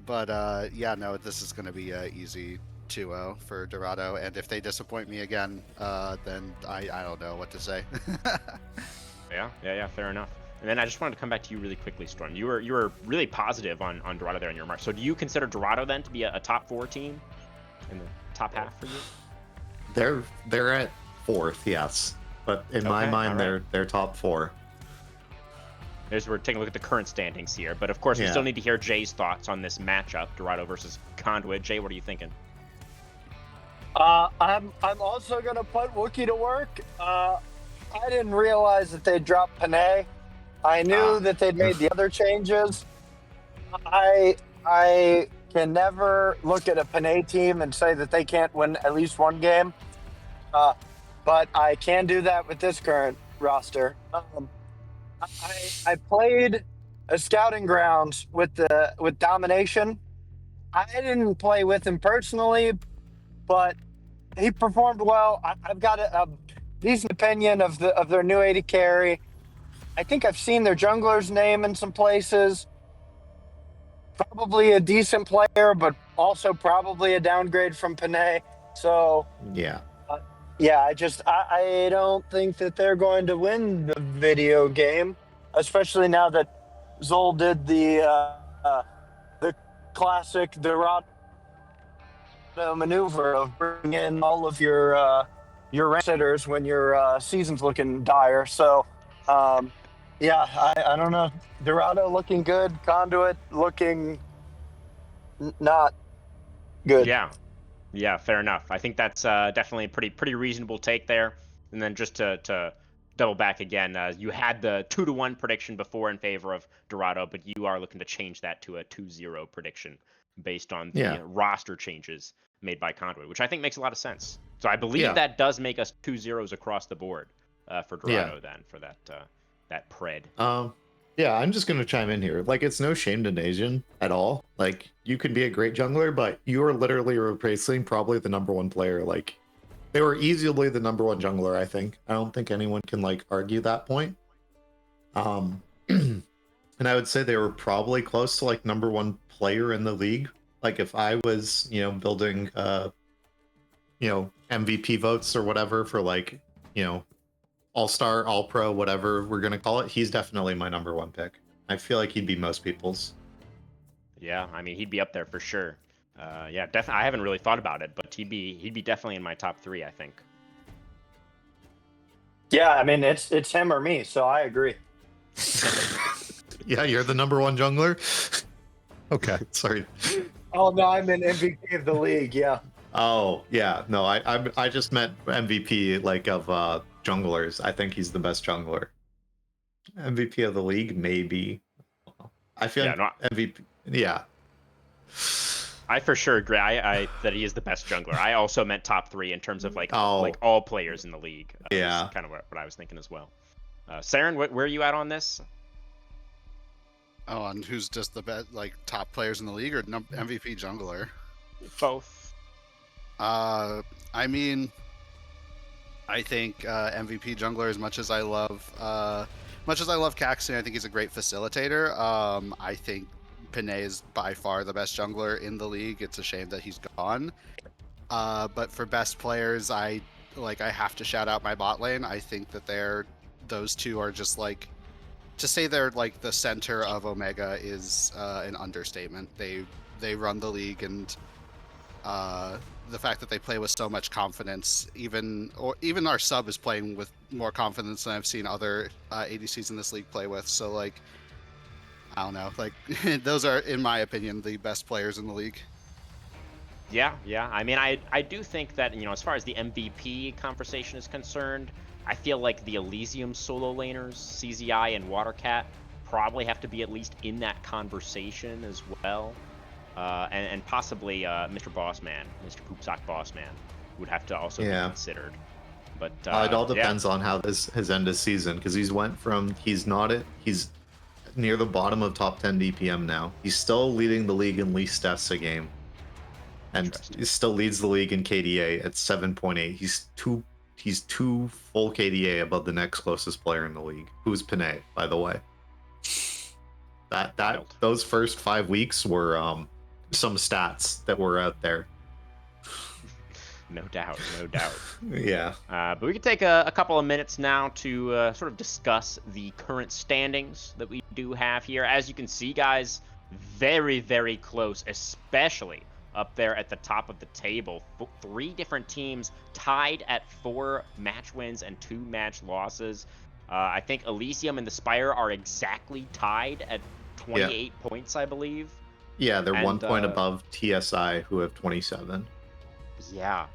C: no, this is going to be an easy 2-0 for Dorado. And if they disappoint me again, then I don't know what to say.
A: Yeah, fair enough. And then I just wanted to come back to you really quickly, Storm. You were really positive on Dorado there in your remarks. So do you consider Dorado then to be a top 4 team in the top half for you?
B: They're at 4th, yes, but in my mind, they're top 4.
A: We're taking a look at the current standings here, but of course we still need to hear Jay's thoughts on this matchup, Dorado versus Conduit. Jay, what are you thinking?
D: I'm also gonna put Wookie to work. I didn't realize that they dropped Panay. I knew that they'd made the other changes. I can never look at a Panay team and say that they can't win at least one game. But I can do that with this current roster. I played a scouting grounds with Domination. I didn't play with him personally, but he performed well. I've got a decent opinion of their new AD carry. I think I've seen their jungler's name in some places. Probably a decent player, but also probably a downgrade from Panay. So
B: yeah,
D: I don't think that they're going to win the video game, especially now that Zol did the classic Dorado maneuver of bringing in all of your sitters when your season's looking dire. So. I don't know. Dorado looking good. Conduit looking not good.
A: Yeah, fair enough. I think that's definitely a pretty reasonable take there. And then just to double back again, you had the 2-1 prediction before in favor of Dorado, but you are looking to change that to a 2-0 prediction based on the roster changes made by Conduit, which I think makes a lot of sense. So I believe that does make us 2-0s across the board for Dorado then for that pred.
B: Yeah, I'm just gonna chime in here. Like, it's no shame to Nasian at all. Like, you can be a great jungler, but you are literally replacing probably the number one player. Like, they were easily the number one jungler, I think. I don't think anyone can like argue that point. And I would say they were probably close to like number one player in the league. Like, if I was, building MVP votes or whatever for like, all-star, all-pro, whatever we're going to call it, he's definitely my number one pick. I feel like he'd be most people's.
A: Yeah, I mean, he'd be up there for sure. Yeah, definitely. I haven't really thought about it, but he'd be definitely in my top 3, I think.
D: Yeah, I mean, it's him or me, so I agree.
B: Yeah, you're the number one jungler? Okay, sorry.
D: Oh, no, I'm an MVP of the league, yeah.
B: Oh, yeah. No, I just meant MVP, like, of junglers. I think he's the best jungler. MVP of the league, maybe. I feel MVP. Yeah.
A: I for sure agree. I that he is the best jungler. I also meant top 3 in terms of like all players in the league.
B: Yeah.
A: Kind of what I was thinking as well. Saren, where are you at on this?
C: Oh, and who's just the best, like, top players in the league or MVP jungler?
A: Both.
C: I mean, I think MVP jungler. As much as I love Caxton, I think he's a great facilitator. I think Panay is by far the best jungler in the league. It's a shame that he's gone. But for best players, I have to shout out my bot lane. I think that those two are just like, to say they're like the center of Omega is an understatement. They run the league, and the fact that they play with so much confidence, even our sub is playing with more confidence than I've seen other ADCs in this league play with. So, like, I don't know, like, those are, in my opinion, the best players in the league.
A: Yeah. I mean, I do think that, as far as the MVP conversation is concerned, I feel like the Elysium solo laners, CZI and Watercat, probably have to be at least in that conversation as well. And possibly Mr. Bossman, Mr. Poopsock Bossman, would have to also be considered. But
B: it all depends on how his end of season, because he's near the bottom of top 10 DPM now. He's still leading the league in least deaths a game, and he still leads the league in KDA at 7.8. He's two full KDA above the next closest player in the league, who's Panay, by the way. Those first 5 weeks were some stats that were out there.
A: No doubt.
B: Yeah.
A: But we could take a couple of minutes now to sort of discuss the current standings that we do have here. As you can see, guys, very, very close, especially up there at the top of the table. 3 different teams tied at 4 match wins and 2 match losses. I think Elysium and the Spire are exactly tied at 28 points, I believe.
B: Yeah, they're 1 point above TSI, who have 27.
A: Yeah.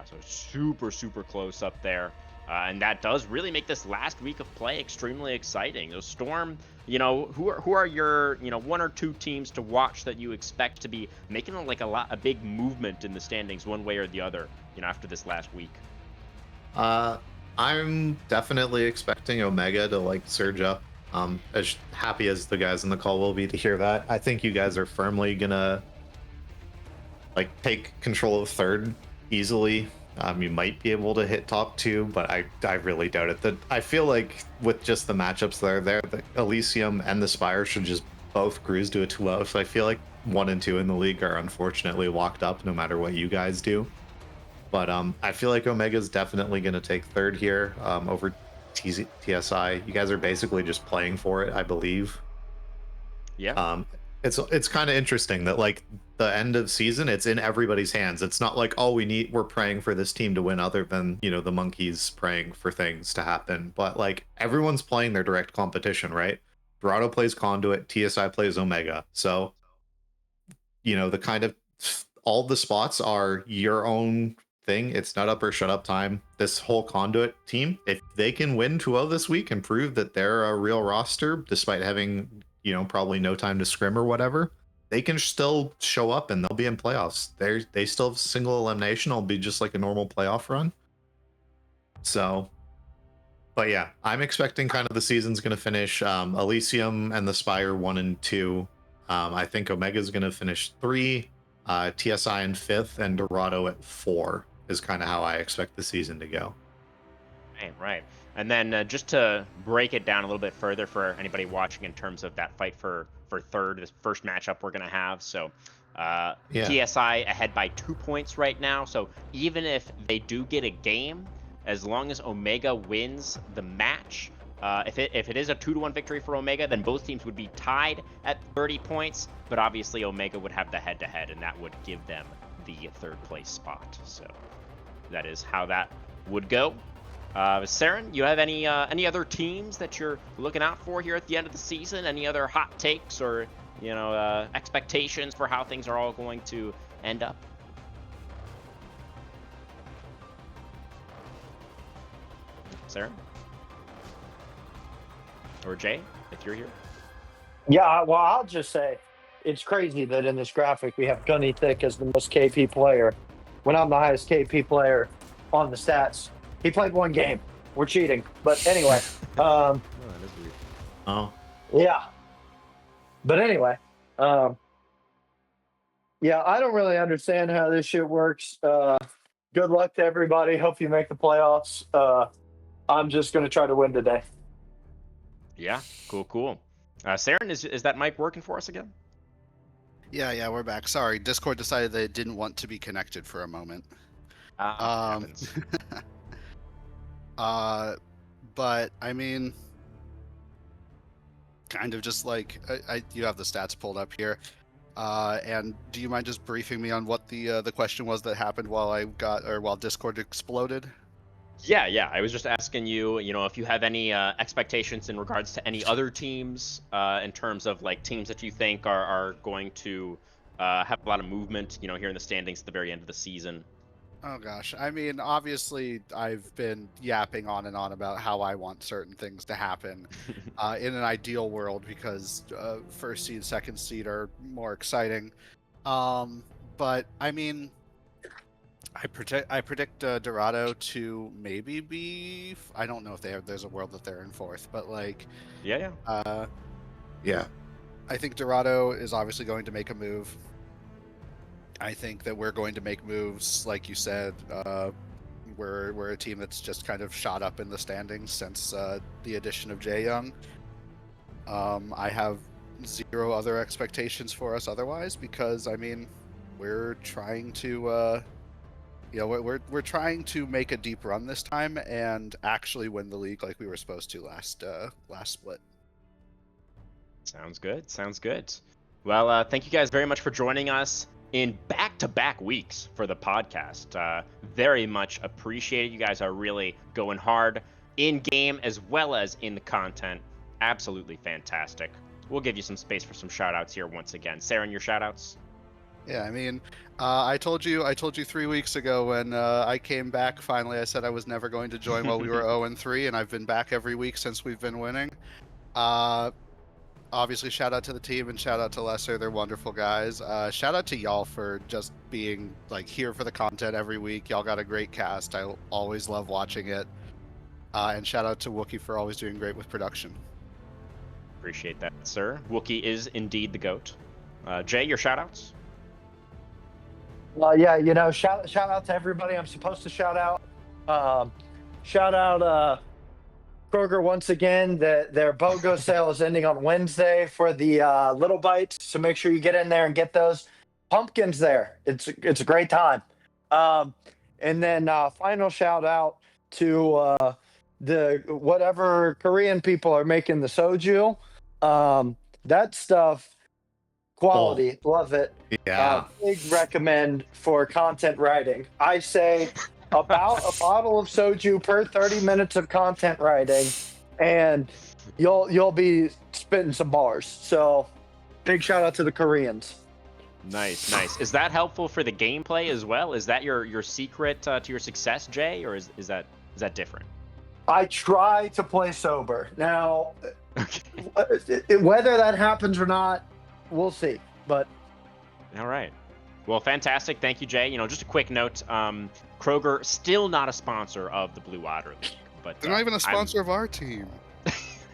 A: So super, super close up there. And that does really make this last week of play extremely exciting. So Storm, who are your, 1 or 2 teams to watch that you expect to be making a big movement in the standings one way or the other, after this last week?
B: I'm definitely expecting Omega to surge up. As happy as the guys in the call will be to hear that, I think you guys are firmly gonna take control of third easily. You might be able to hit top 2, but I really doubt it. I feel like with just the matchups that are there, the Elysium and the Spire should just both cruise to a 2-0. So I feel like 1 and 2 in the league are unfortunately locked up no matter what you guys do. But I feel like Omega's definitely going to take third here over TSI. You guys are basically just playing for it, I believe.
A: Yeah.
B: It's kind of interesting that the end of season, it's in everybody's hands. It's not like, oh, we're praying for this team to win, other than the monkeys praying for things to happen. But everyone's playing their direct competition, right? Dorado plays Conduit, TSI plays Omega. So the kind of all the spots are your own thing. It's not up or shut up time. This whole Conduit team, if they can win 2-0 this week and prove that they're a real roster despite having probably no time to scrim or whatever, they can still show up and they'll be in playoffs. They still have single elimination. It'll be just like a normal playoff run. So, but yeah, I'm expecting kind of the season's going to finish Elysium and the Spire 1 and 2. I think Omega's going to finish 3, TSI in 5th, and Dorado at 4 is kind of how I expect the season to go.
A: Right. And then just to break it down a little bit further for anybody watching in terms of that fight for third, this first matchup we're going to have. So TSI ahead by 2 points right now. So even if they do get a game, as long as Omega wins the match, if it is a 2-1 victory for Omega, then both teams would be tied at 30 points. But obviously Omega would have the head-to-head, and that would give them the third place spot. So that is how that would go. Saren, you have any other teams that you're looking out for here at the end of the season? Any other hot takes or expectations for how things are all going to end up? Saren? Or Jay, if you're here?
D: Yeah, well, I'll just say it's crazy that in this graphic we have Gunny Thick as the most KP player when I'm the highest KP player on the stats. He played 1 game. We're cheating. But anyway.
A: Oh, that is weird.
B: Oh.
D: Yeah. But anyway. Yeah, I don't really understand how this shit works. Good luck to everybody. Hope you make the playoffs. I'm just going to try to win today.
A: Yeah, cool. Saren, is that mic working for us again?
C: Yeah, we're back. Sorry, Discord decided they didn't want to be connected for a moment.
A: Happens.
C: But I mean, kind of just like you have the stats pulled up here, and do you mind just briefing me on what the question was that happened while Discord exploded?
A: Yeah. I was just asking you, if you have any expectations in regards to any other teams, in terms of like teams that you think are going to have a lot of movement, here in the standings at the very end of the season.
C: Oh gosh, I mean, obviously I've been yapping on and on about how I want certain things to happen in an ideal world, because first seed, second seed are more exciting. But I mean, I predict Dorado to maybe be. I don't know if there's a world that they're in 4th, but like.
A: Yeah.
B: Yeah.
C: I think Dorado is obviously going to make a move. I think that we're going to make moves, like you said. We're a team that's just kind of shot up in the standings since the addition of Jae Young. I have 0 other expectations for us otherwise, because I mean, we're trying to, we're trying to make a deep run this time and actually win the league like we were supposed to last split.
A: Sounds good. Well, thank you guys very much for joining us in back-to-back weeks for the podcast. Very much appreciated. You guys are really going hard in game as well as in the content. Absolutely fantastic. We'll give you some space for some shout-outs here once again. Saren, your shout-outs?
C: Yeah, I mean, I told you 3 weeks ago when I came back. Finally, I said I was never going to join while we were 0-3, and I've been back every week since we've been winning. Obviously, shout out to the team and shout out to Lesser. They're wonderful guys. Shout out to y'all for just being like here for the content every week. Y'all got a great cast. I always love watching it. And shout out to Wookie for always doing great with production.
A: Appreciate that, sir. Wookie is indeed the GOAT. Jay, your shout outs?
D: Yeah, shout out to everybody I'm supposed to shout out. Shout out Kroger once again. Their BOGO sale is ending on Wednesday for the Little Bites, so make sure you get in there and get those pumpkins there. It's a great time. And then final shout out to the whatever Korean people are making the soju. That stuff, quality, love it.
B: Yeah.
D: Big recommend for content writing. I say about a bottle of soju per 30 minutes of content writing, and you'll be spitting some bars. So big shout out to the Koreans.
A: Nice. Is that helpful for the gameplay as well? Is that your secret to your success, Jay, or is that different?
D: I try to play sober. Now,
A: Okay.
D: whether that happens or not, we'll see. But
A: All right. Well, fantastic. Thank you, Jay. Just a quick note. Kroger still not a sponsor of the Blue Otter League, but
C: They're not even a sponsor of our team.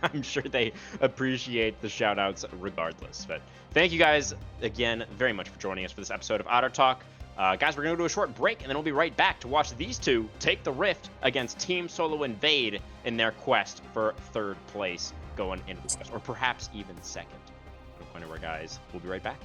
A: I'm sure they appreciate the shout outs regardless. But thank you guys again very much for joining us for this episode of Otter Talk. Guys, we're going to do a short break, and then we'll be right back to watch these two take the Rift against Team Solo Invade in their quest for 3rd place going into the West, or perhaps even 2nd. Don't go anywhere, guys. We'll be right back.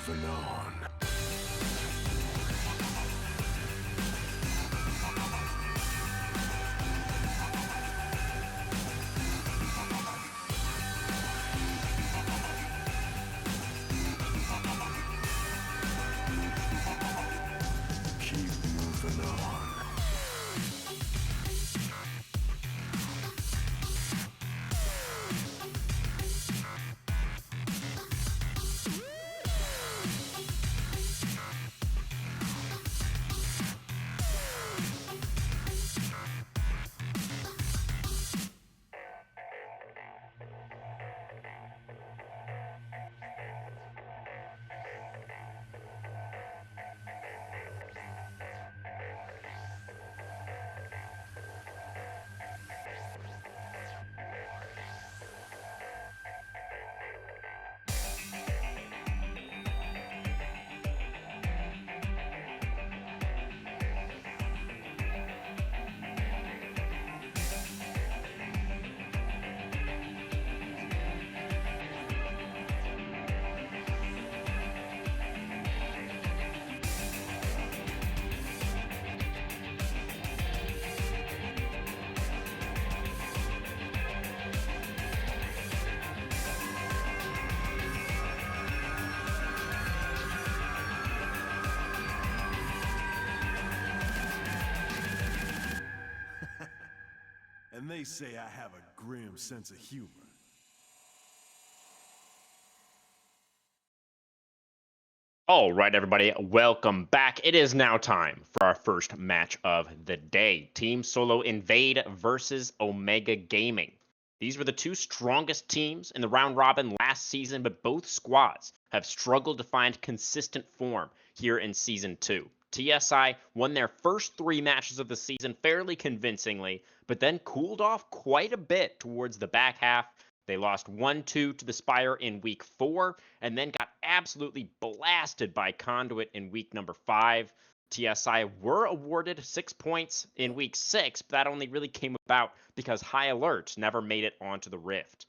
E: moving on. Keep moving on. And they say I have a grim sense of humor.
A: All right, everybody, welcome back. It is now time for our first match of the day. Team Solo Invade versus Omega Gaming. These were the two strongest teams in the round robin last season, but both squads have struggled to find consistent form here in Season 2. TSI won their first 3 matches of the season fairly convincingly, but then cooled off quite a bit towards the back half. They lost 1-2 to the Spire in week 4, and then got absolutely blasted by Conduit in week number 5. TSI were awarded 6 points in week 6, but that only really came about because High Alert never made it onto the Rift.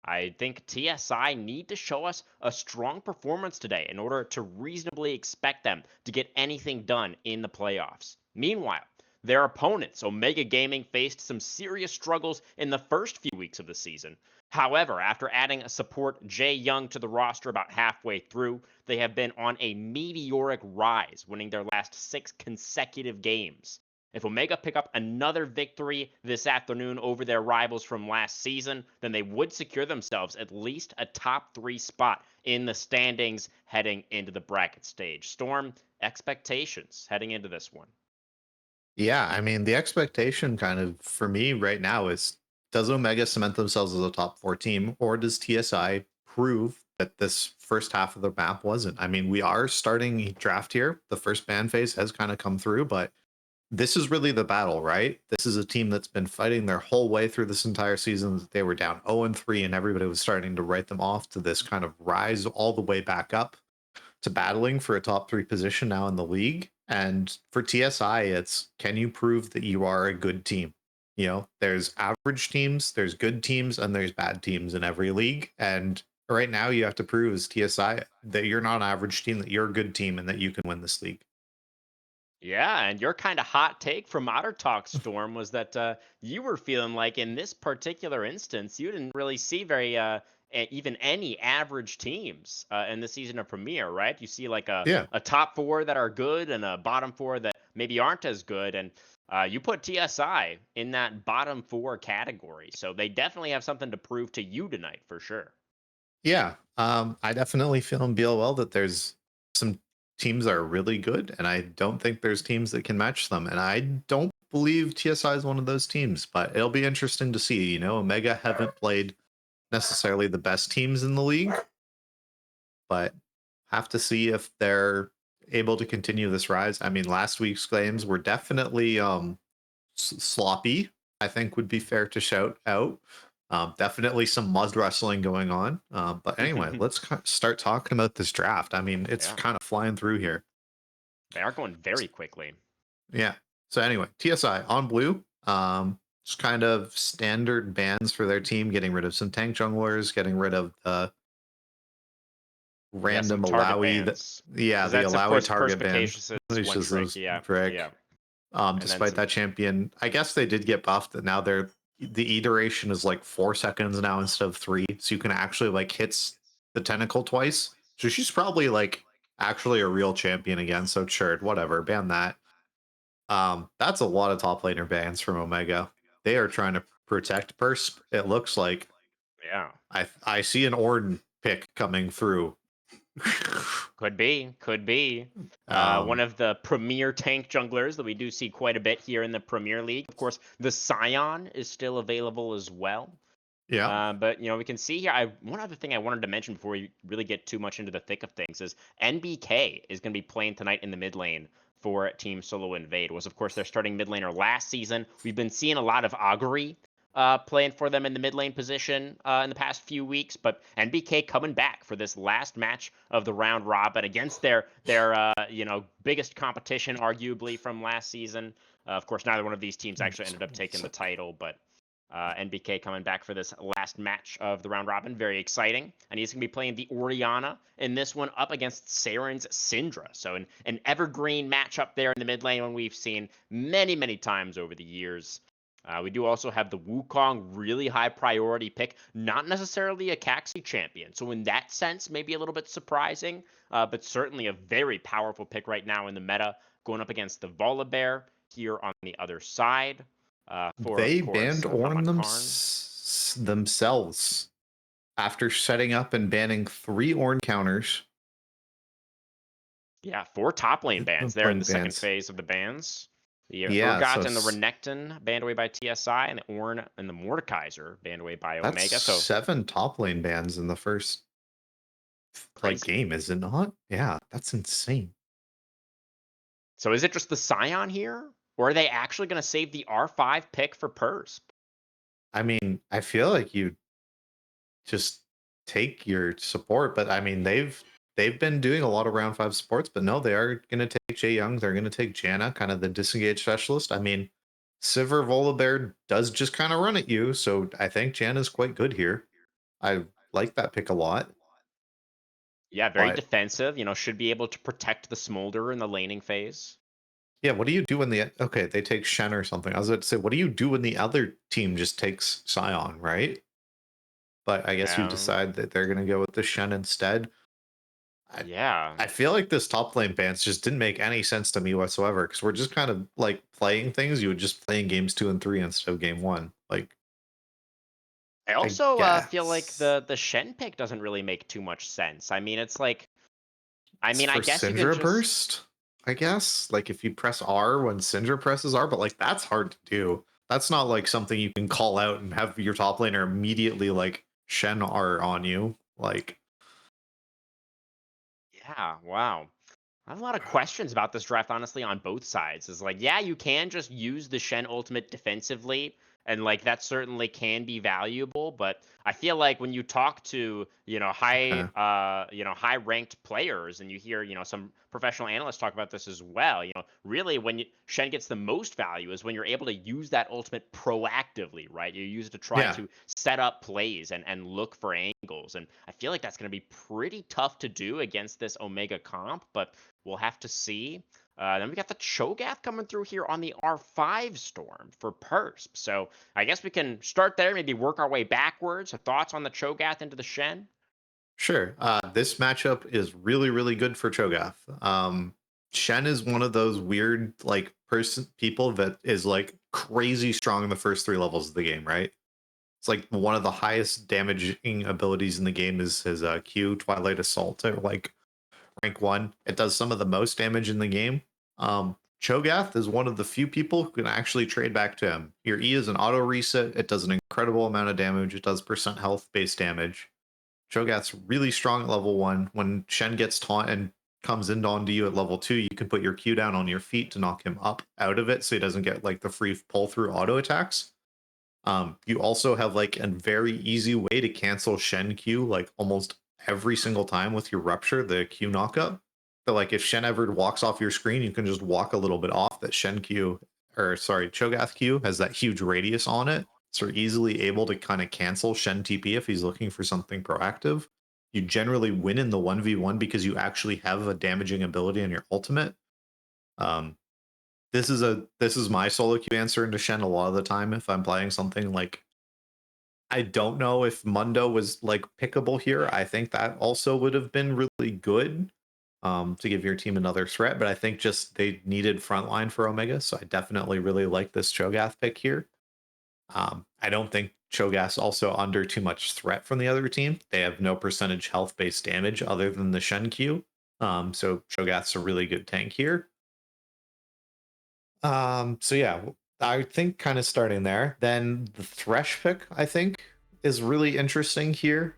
A: I think TSI need to show us a strong performance today in order to reasonably expect them to get anything done in the playoffs. Meanwhile, their opponents, Omega Gaming, faced some serious struggles in the first few weeks of the season. However, after adding a support Jay Young to the roster about halfway through, they have been on a meteoric rise, winning their last 6 consecutive games. If Omega pick up another victory this afternoon over their rivals from last season, then they would secure themselves at least a top 3 spot in the standings heading into the bracket stage. Storm, expectations heading into this one?
B: Yeah, I mean, the expectation kind of for me right now is, does Omega cement themselves as a top 4 team, or does TSI prove that this first half of the map wasn't? I mean, we are starting draft here. The first ban phase has kind of come through, but this is really the battle, right? This is a team that's been fighting their whole way through this entire season. They were down 0-3, and everybody was starting to write them off to this kind of rise all the way back up to battling for a top 3 position now in the league. And for TSI, it's, can you prove that you are a good team? You know, there's average teams, there's good teams, and there's bad teams in every league. And right now you have to prove as TSI that you're not an average team, that you're a good team, and that you can win this league.
A: Yeah, and your kind of hot take from Otter Talk, Storm, was that you were feeling like in this particular instance, you didn't really see very even any average teams in the season of Premier, right? You see like a top 4 that are good and a bottom 4 that maybe aren't as good, and you put TSI in that bottom 4 category, so they definitely have something to prove to you tonight for sure.
B: Yeah, I definitely feel in BOL that there's some teams that are really good, and I don't think there's teams that can match them. And I don't believe TSI is one of those teams, but it'll be interesting to see. You know, Omega haven't played necessarily the best teams in the league, but have to see if they're able to continue this rise. I mean, last week's games were definitely sloppy, I think would be fair to shout out. Definitely some mud wrestling going on. But anyway, let's start talking about this draft. I mean, it's kind of flying through here.
A: They are going very quickly.
B: Yeah. So anyway, TSI on blue. Just kind of standard bans for their team, getting rid of some tank junglers, getting rid of the random
A: some target
B: Alawi.
A: bans.
B: Yeah, the
A: That's of
B: Alawi
A: course
B: target ban.
A: Perspicacious
B: It's
A: one
B: just
A: trick.
B: those
A: Yeah,
B: trick.
A: yeah. And then
B: Despite
A: some,
B: that champion, I guess they did get buffed. And now the iteration is like 4 seconds now instead of 3, so you can actually like hit the tentacle twice. So she's probably like actually a real champion again. So sure, whatever, ban that. That's a lot of top laner bans from Omega. They are trying to protect Persp. It looks like.
A: yeah.
B: I see an Ornn pick coming through.
A: Could be. One of the premier tank junglers that we do see quite a bit here in the Premier League. Of course, the Scion is still available as well.
B: Yeah.
A: But we can see here. One other thing I wanted to mention before we really get too much into the thick of things is NBK is going to be playing tonight in the mid lane for Team Solo Invade. Was of course their starting mid laner last season. We've been seeing a lot of augury playing for them in the mid lane position in the past few weeks, but NBK coming back for this last match of the round robin against their biggest competition arguably from last season. Of course, neither one of these teams actually ended up taking the title, but NBK coming back for this last match of the round robin. Very exciting. And he's going to be playing the Orianna in this one up against Saren's Syndra. So an evergreen matchup there in the mid lane, one we've seen many, many times over the years. We do also have the Wukong really high priority pick, not necessarily a Caxi champion. So in that sense, maybe a little bit surprising, but certainly a very powerful pick right now in the meta, going up against the Volibear here on the other side.
B: They banned Ornn themselves after setting up and banning 3 Ornn counters.
A: Yeah, 4 top lane bans there in the second phase of the bans. The Urgot and the Renekton banned away by TSI, and the Ornn and the Mordekaiser banned away by Omega.
B: That's
A: so
B: 7 top lane bans in the first game, is it not? Yeah, that's insane.
A: So is it just the Scion here? Or are they actually going to save the R5 pick for Persp?
B: I mean, I feel like you just take your support, but I mean, they've been doing a lot of round 5 supports, but no, they are going to take Jae Young. They're going to take Janna, kind of the disengaged specialist. I mean, Sivir Volibear does just kind of run at you, so I think Janna's quite good here. I like that pick a lot.
A: Yeah, very defensive. Should be able to protect the Smolder in the laning phase.
B: Yeah, what do you do when they take Shen or something? I was about to say, what do you do when the other team just takes Scion, right? But I guess you decide that they're going to go with the Shen instead. I feel like this top lane bans just didn't make any sense to me whatsoever, because we're just kind of like playing things you would just play in games 2 and 3 instead of game 1. Like,
A: I also feel like the Shen pick doesn't really make too much sense. I mean, it's like, I guess
B: Syndra
A: you could
B: burst. I guess like if you press R when Syndra presses R, but like that's hard to do. That's not like something you can call out and have your top laner immediately like Shen R on you. Like,
A: yeah, wow. I have a lot of questions about this draft, honestly, on both sides. Is like, yeah, you can just use the Shen ultimate defensively, and like that certainly can be valuable. But I feel like when you talk to high ranked players, and you hear some professional analysts talk about this as well. Really when Shen gets the most value is when you're able to use that ultimate proactively, right? You use it to try to set up plays and look for angles, and I feel like that's going to be pretty tough to do against this Omega comp, but we'll have to see. Then we got the Cho'Gath coming through here on the R5 Storm for Persp. So I guess we can start there, maybe work our way backwards. So thoughts on the Cho'Gath into the Shen?
B: Sure. This matchup is really, really good for Cho'Gath. Shen is one of those weird like people that is like crazy strong in the first 3 levels of the game, right? It's like one of the highest damaging abilities in the game is his Q, Twilight Assault, or like rank 1. It does some of the most damage in the game. Cho'Gath is one of the few people who can actually trade back to him. Your E is an auto reset. It does an incredible amount of damage. It does % health based damage. Cho'Gath's really strong at level 1. When Shen gets taunt and comes in onto you at level 2, you can put your Q down on your feet to knock him up out of it so he doesn't get like the free pull through auto attacks. You also have like a very easy way to cancel Shen Q like almost every single time with your Rupture, the Q knockup. So like if Shen ever walks off your screen, you can just walk a little bit off that Cho'Gath Q has that huge radius on it. So you're easily able to kind of cancel Shen TP if he's looking for something proactive. you generally win in the 1v1 because you actually have a damaging ability in your ultimate. This is my solo queue answer into Shen a lot of the time if I'm playing something like, I don't know if Mundo was like pickable here. I think that also would have been really good to give your team another threat, but I think just they needed frontline for Omega, so I definitely really like this Cho'Gath pick here. I don't think Cho'Gath's also under too much threat from the other team. They have no percentage health based damage other than the Shen Q. So Cho'Gath's a really good tank here. So yeah, I think kind of starting there. Then the Thresh pick, I think, is really interesting here.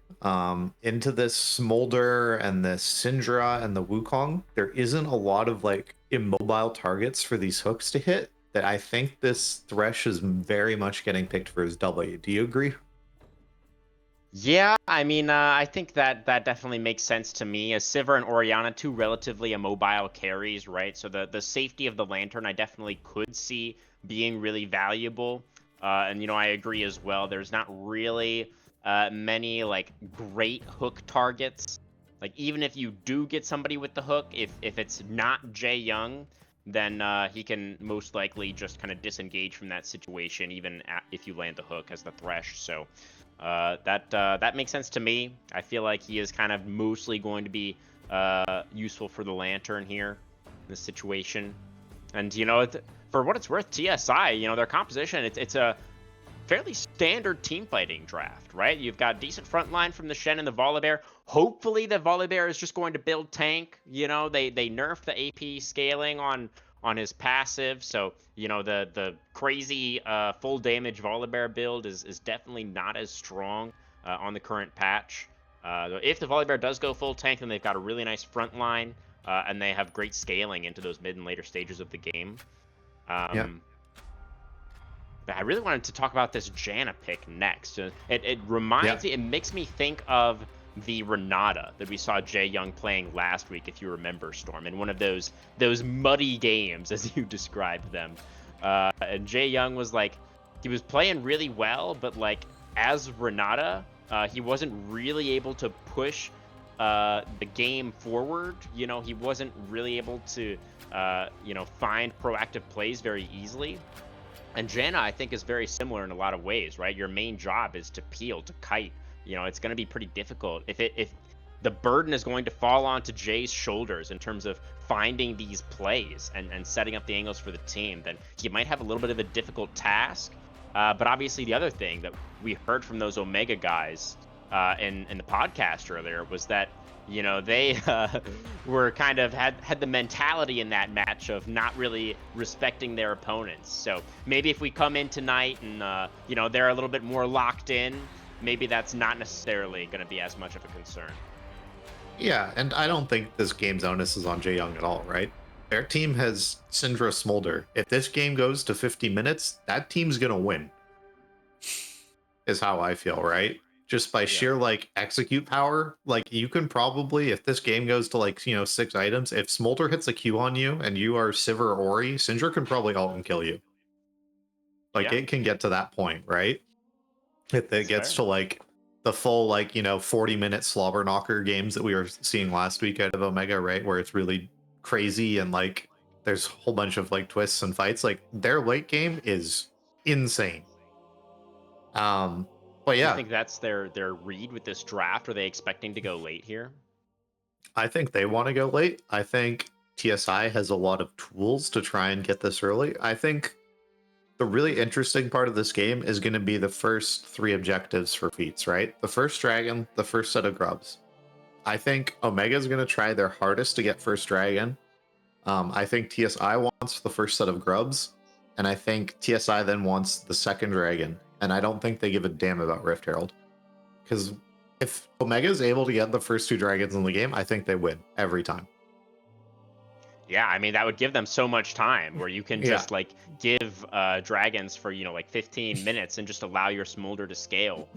B: Into this Smolder and this Syndra and the Wukong, there isn't a lot of like immobile targets for these hooks to hit that I think this Thresh is very much getting picked for his W. Do you agree?
A: Yeah, I mean, I think that definitely makes sense to me. As Sivir and Orianna, two relatively immobile carries, right? So the safety of the Lantern, I definitely could see being really valuable. And you know, I agree as well. There's not really many like great hook targets. Like even if you do get somebody with the hook, if it's not Jae Young, then he can most likely just kind of disengage from that situation, even if you land the hook as the Thresh. So. That makes sense to me. I feel like he is kind of mostly going to be useful for the Lantern here in this situation. And you know, for what it's worth, TSI, you know, their composition, it's a fairly standard team fighting draft, right? You've got decent front line from the Shen and the Volibear. Hopefully the Volibear is just going to build tank. You know, they nerfed the AP scaling on his passive, so you know the crazy full damage Volibear build is definitely not as strong on the current patch. If the Volibear does go full tank, then they've got a really nice front line, and they have great scaling into those mid and later stages of the game. Yeah. But I really wanted to talk about this Janna pick next. It reminds me, it makes me think of the Renata that we saw Jae Young playing last week, if you remember, Storm, in one of those muddy games, as you described them. And Jae Young was like, he was playing really well, but like as Renata, he wasn't really able to push the game forward. You know, he wasn't really able to, you know, find proactive plays very easily. And Janna, I think, is very similar in a lot of ways, right? Your main job is to peel, to kite. You know, it's going to be pretty difficult. If the burden is going to fall onto Jay's shoulders in terms of finding these plays and setting up the angles for the team, then he might have a little bit of a difficult task. But obviously, the other thing that we heard from those Omega guys in the podcast earlier was that, you know, they were kind of had the mentality in that match of not really respecting their opponents. So maybe if we come in tonight and, you know, they're a little bit more locked in, maybe that's not necessarily going to be as much of a concern.
B: Yeah, and I don't think this game's onus is on Jae Young at all, right? Their team has Syndra Smolder. If this game goes to 50 minutes, that team's going to win. Is how I feel, right? Just by sheer like execute power, like you can probably, if this game goes to like, you know, 6 items, if Smolder hits a Q on you and you are Sivir or Ori, Syndra can probably ult and kill you. Like it can get to that point, right? If it gets to like the full like, you know, 40-minute slobber knocker games that we were seeing last week out of Omega, right? Where it's really crazy and like there's a whole bunch of like twists and fights. Like their late game is insane. But yeah,
A: do you think that's their read with this draft? Are they expecting to go late here?
B: I think they want to go late. I think TSI has a lot of tools to try and get this early. I think the really interesting part of this game is going to be the first 3 objectives for feats, right? The first dragon, the first set of grubs. I think Omega is going to try their hardest to get first dragon. I think TSI wants the first set of grubs, and I think TSI then wants the second dragon. And I don't think they give a damn about Rift Herald. Because if Omega is able to get the first 2 dragons in the game, I think they win every time.
A: Yeah, I mean, that would give them so much time where you can just like give dragons for, you know, like 15 minutes and just allow your Smolder to scale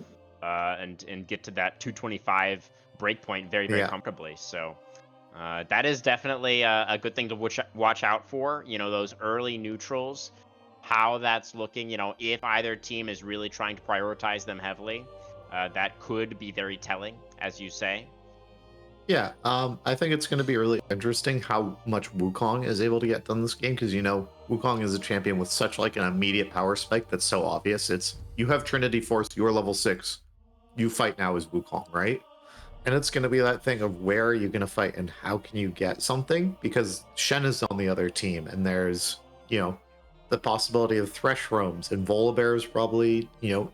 A: and get to that 225 breakpoint very, very comfortably. So that is definitely a good thing to watch out for, you know, those early neutrals, how that's looking, you know, if either team is really trying to prioritize them heavily, that could be very telling, as you say.
B: Yeah, I think it's going to be really interesting how much Wukong is able to get done this game, because Wukong is a champion with such like an immediate power spike that's so obvious. It's you have Trinity Force, you're level 6, you fight now as Wukong, right? And it's going to be that thing of where are you going to fight and how can you get something, because Shen is on the other team, and there's the possibility of Thresh roams, and Volibear is probably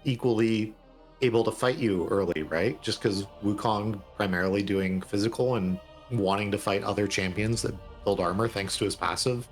B: equally able to fight you early, right? Just because Wukong primarily doing physical and wanting to fight other champions that build armor thanks to his passive,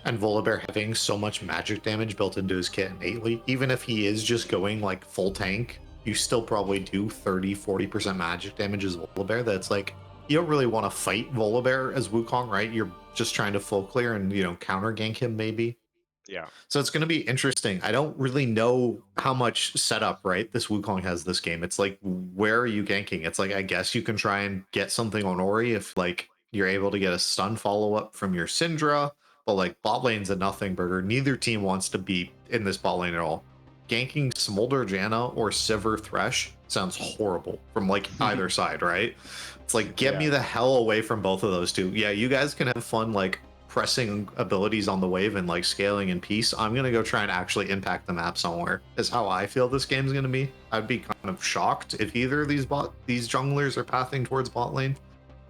B: and Volibear having so much magic damage built into his kit innately. Even if he is just going like full tank, you still probably do 30-40% magic damage as Volibear. That's like, you don't really want to fight Volibear as Wukong, right? You're just trying to full clear and counter gank him maybe.
A: Yeah.
B: So it's going to be interesting. I don't really know how much setup, right, this Wukong has this game. It's like, where are you ganking? It's like, I guess you can try and get something on Ori if, like, you're able to get a stun follow-up from your Syndra, but, like, bot lane's a nothing burger. Neither team wants to be in this bot lane at all. Ganking Smolder Janna or Sivir Thresh sounds horrible from, like, either side, right? It's like, get me the hell away from both of those two. Yeah, you guys can have fun, like, pressing abilities on the wave and like scaling in peace. I'm gonna go try and actually impact the map somewhere, is how I feel this game's gonna be. I'd be kind of shocked if either of these junglers are pathing towards bot lane,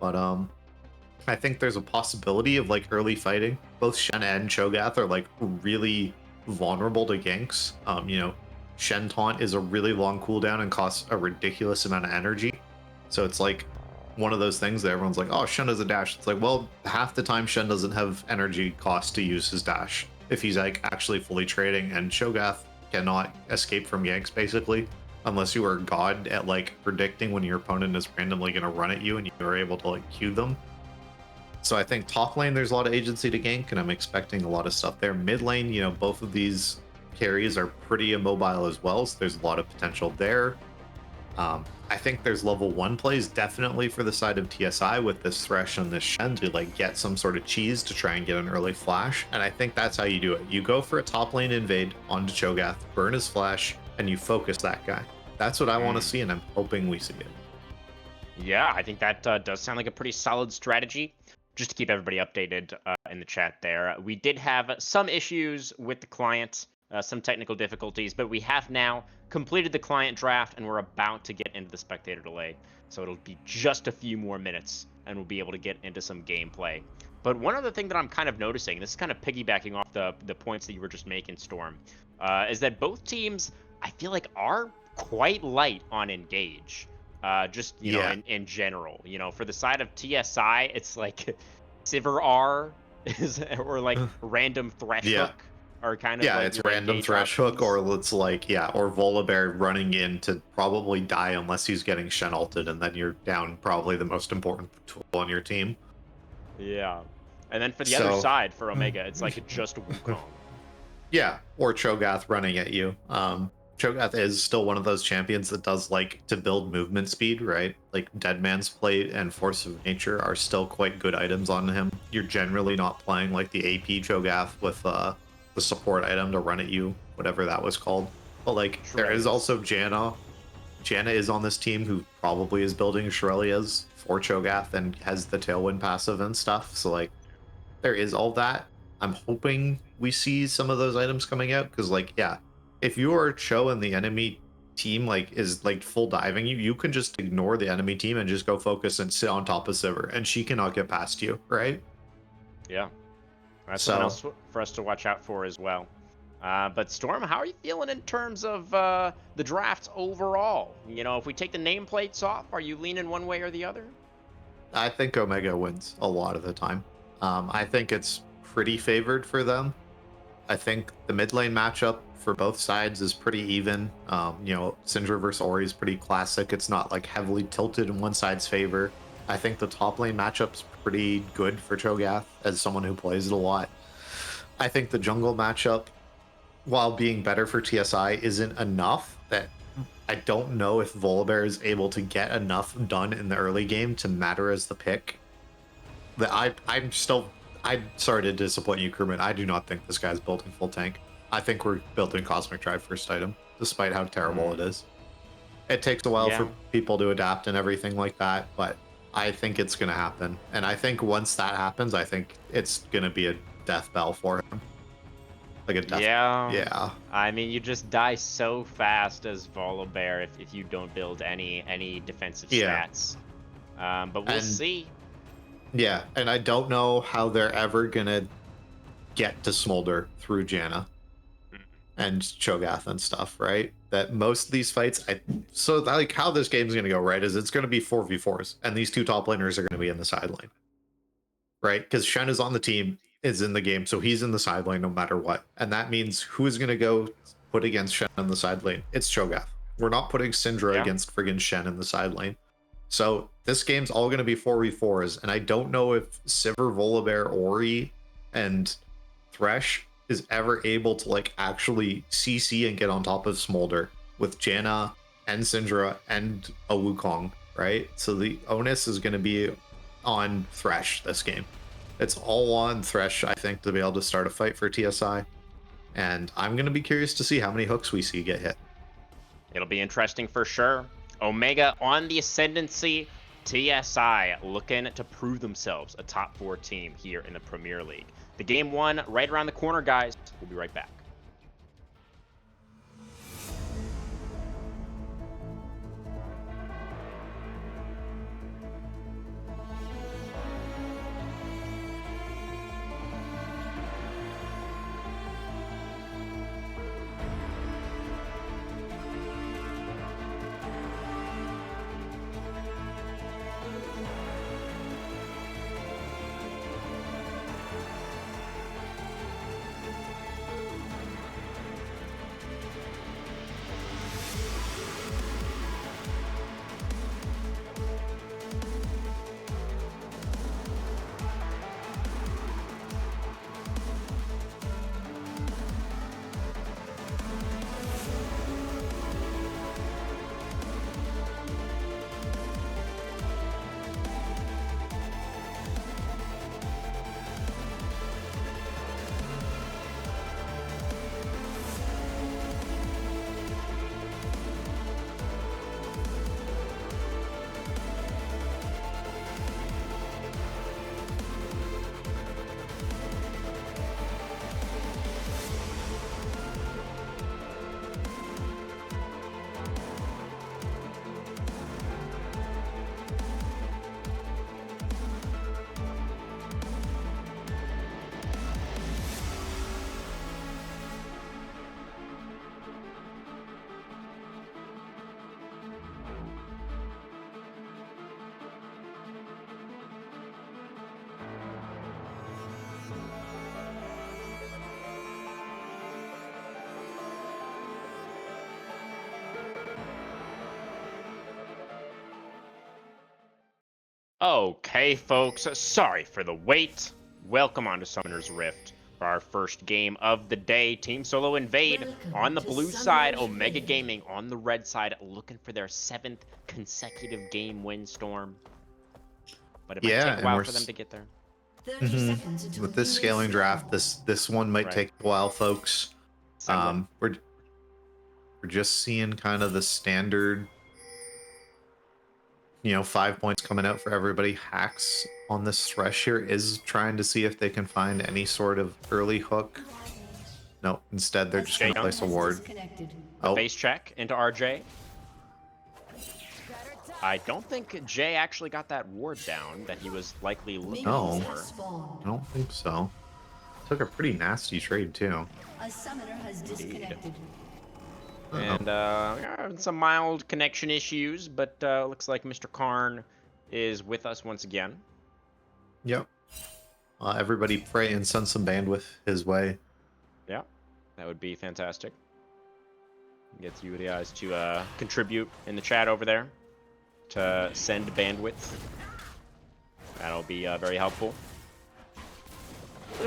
B: but I think there's a possibility of like early fighting. Both Shen and Cho'Gath are like really vulnerable to ganks. Shen taunt is a really long cooldown and costs a ridiculous amount of energy, so it's like one of those things that everyone's like, oh, Shen has a dash. It's like, well, half the time Shen doesn't have energy cost to use his dash if he's like actually fully trading, and Cho'Gath cannot escape from ganks basically unless you are god at like predicting when your opponent is randomly going to run at you and you're able to like cue them. So I think top lane there's a lot of agency to gank, and I'm expecting a lot of stuff there. Mid lane, both of these carries are pretty immobile as well, so there's a lot of potential there. I think there's level 1 plays definitely for the side of TSI with this Thresh and this Shen to like get some sort of cheese to try and get an early flash, and I think that's how you do it. You go for a top lane invade onto Cho'Gath, burn his flash, and you focus that guy. That's what I want to see, and I'm hoping we see it.
A: Yeah, I think that does sound like a pretty solid strategy. Just to keep everybody updated in the chat there, we did have some issues with the client, some technical difficulties, but we have now completed the client draft and we're about to get into the spectator delay. So it'll be just a few more minutes and we'll be able to get into some gameplay. But one other thing that I'm kind of noticing, this is kind of piggybacking off the points that you were just making, Storm, is that both teams, I feel like, are quite light on engage. Just, know, in general, for the side of TSI, it's like Sivir R is, or like random Thresh hook. Or kind of like
B: it's random Thresh hook, or it's like or Volibear running in to probably die unless he's getting Shen ulted, and then you're down probably the most important tool on your team.
A: Yeah, and then for the other side, for Omega, it's like just Wukong.
B: Yeah, or Cho'Gath running at you. Cho'Gath is still one of those champions that does like to build movement speed, right? Like Deadman's Plate and Force of Nature are still quite good items on him. You're generally not playing like the AP Cho'Gath with the support item to run at you, whatever that was called. But like there is also Janna. Janna is on this team who probably is building Shurelya's for Cho'Gath and has the Tailwind passive and stuff. So like there is all that. I'm hoping we see some of those items coming out, because like if you are Cho and the enemy team like is like full diving you can just ignore the enemy team and just go focus and sit on top of Sivir, and she cannot get past you, right?
A: Yeah. That's something else for us to watch out for as well. But Storm, how are you feeling in terms of the drafts overall? If we take the nameplates off, are you leaning one way or the other?
B: I think Omega wins a lot of the time. I think it's pretty favored for them. I think the mid lane matchup for both sides is pretty even. Syndra versus Ori is pretty classic. It's not like heavily tilted in one side's favor. I think the top lane matchup's pretty good for Cho'Gath as someone who plays it a lot. I think the jungle matchup, while being better for TSI, isn't enough. That I don't know if Volibear is able to get enough done in the early game to matter as the pick. I'm sorry to disappoint you, Kermit. I do not think this guy's building full tank. I think we're building Cosmic Drive first item, despite how terrible it is. It takes a while for people to adapt and everything like that, but I think it's gonna happen, and I think once that happens, I think it's gonna be a death bell for him. Like a death.
A: Yeah.
B: Yeah.
A: I mean, you just die so fast as Volibear if you don't build any defensive
B: Yeah.
A: stats. But we'll
B: And-
A: see.
B: Yeah, and I don't know how they're ever gonna get to Smolder through Janna and Cho'Gath and stuff, right? That most of these fights, so like how this game's gonna go, right? Is it's gonna be 4v4s, and these two top laners are gonna be in the side lane, right? Because Shen is on the team, is in the game, so he's in the side lane no matter what, and that means who is gonna go put against Shen in the side lane? It's Cho'Gath. We're not putting Syndra against friggin' Shen in the side lane. So this game's all going to be 4v4s, and I don't know if Sivir, Volibear, Ori, and Thresh is ever able to like actually CC and get on top of Smolder with Janna and Syndra and a Wukong, right? So the onus is going to be on Thresh this game. It's all on Thresh, I think, to be able to start a fight for TSI. And I'm going to be curious to see how many hooks we see get hit.
A: It'll be interesting for sure. Omega on the ascendancy. TSI looking to prove themselves a top 4 team here in the Premier League. The game 1 right around the corner, guys. We'll be right back. Okay, folks, sorry for the wait. Welcome on to Summoner's Rift for our first game of the day. Team Solo Invade on the blue side, Omega Gaming on the red side, looking for their 7th consecutive game win storm. But it might take a while for them to get there.
B: With this scaling draft, this one might take a while, folks. We're just seeing kind of the standard, 5 points coming out for everybody. Hacks on this Thresh here is trying to see if they can find any sort of early hook. No, instead they're just going to place a ward.
A: The base check into RJ. I don't think Jay actually got that ward down that he was likely looking for.
B: I don't think so. Took a pretty nasty trade too.
F: A summoner has disconnected.
A: And some mild connection issues, but looks like Mr. Karn is with us once again.
B: Yep. Everybody pray and send some bandwidth his way.
A: Yeah, that would be fantastic. Get you guys to contribute in the chat over there to send bandwidth. That'll be very helpful.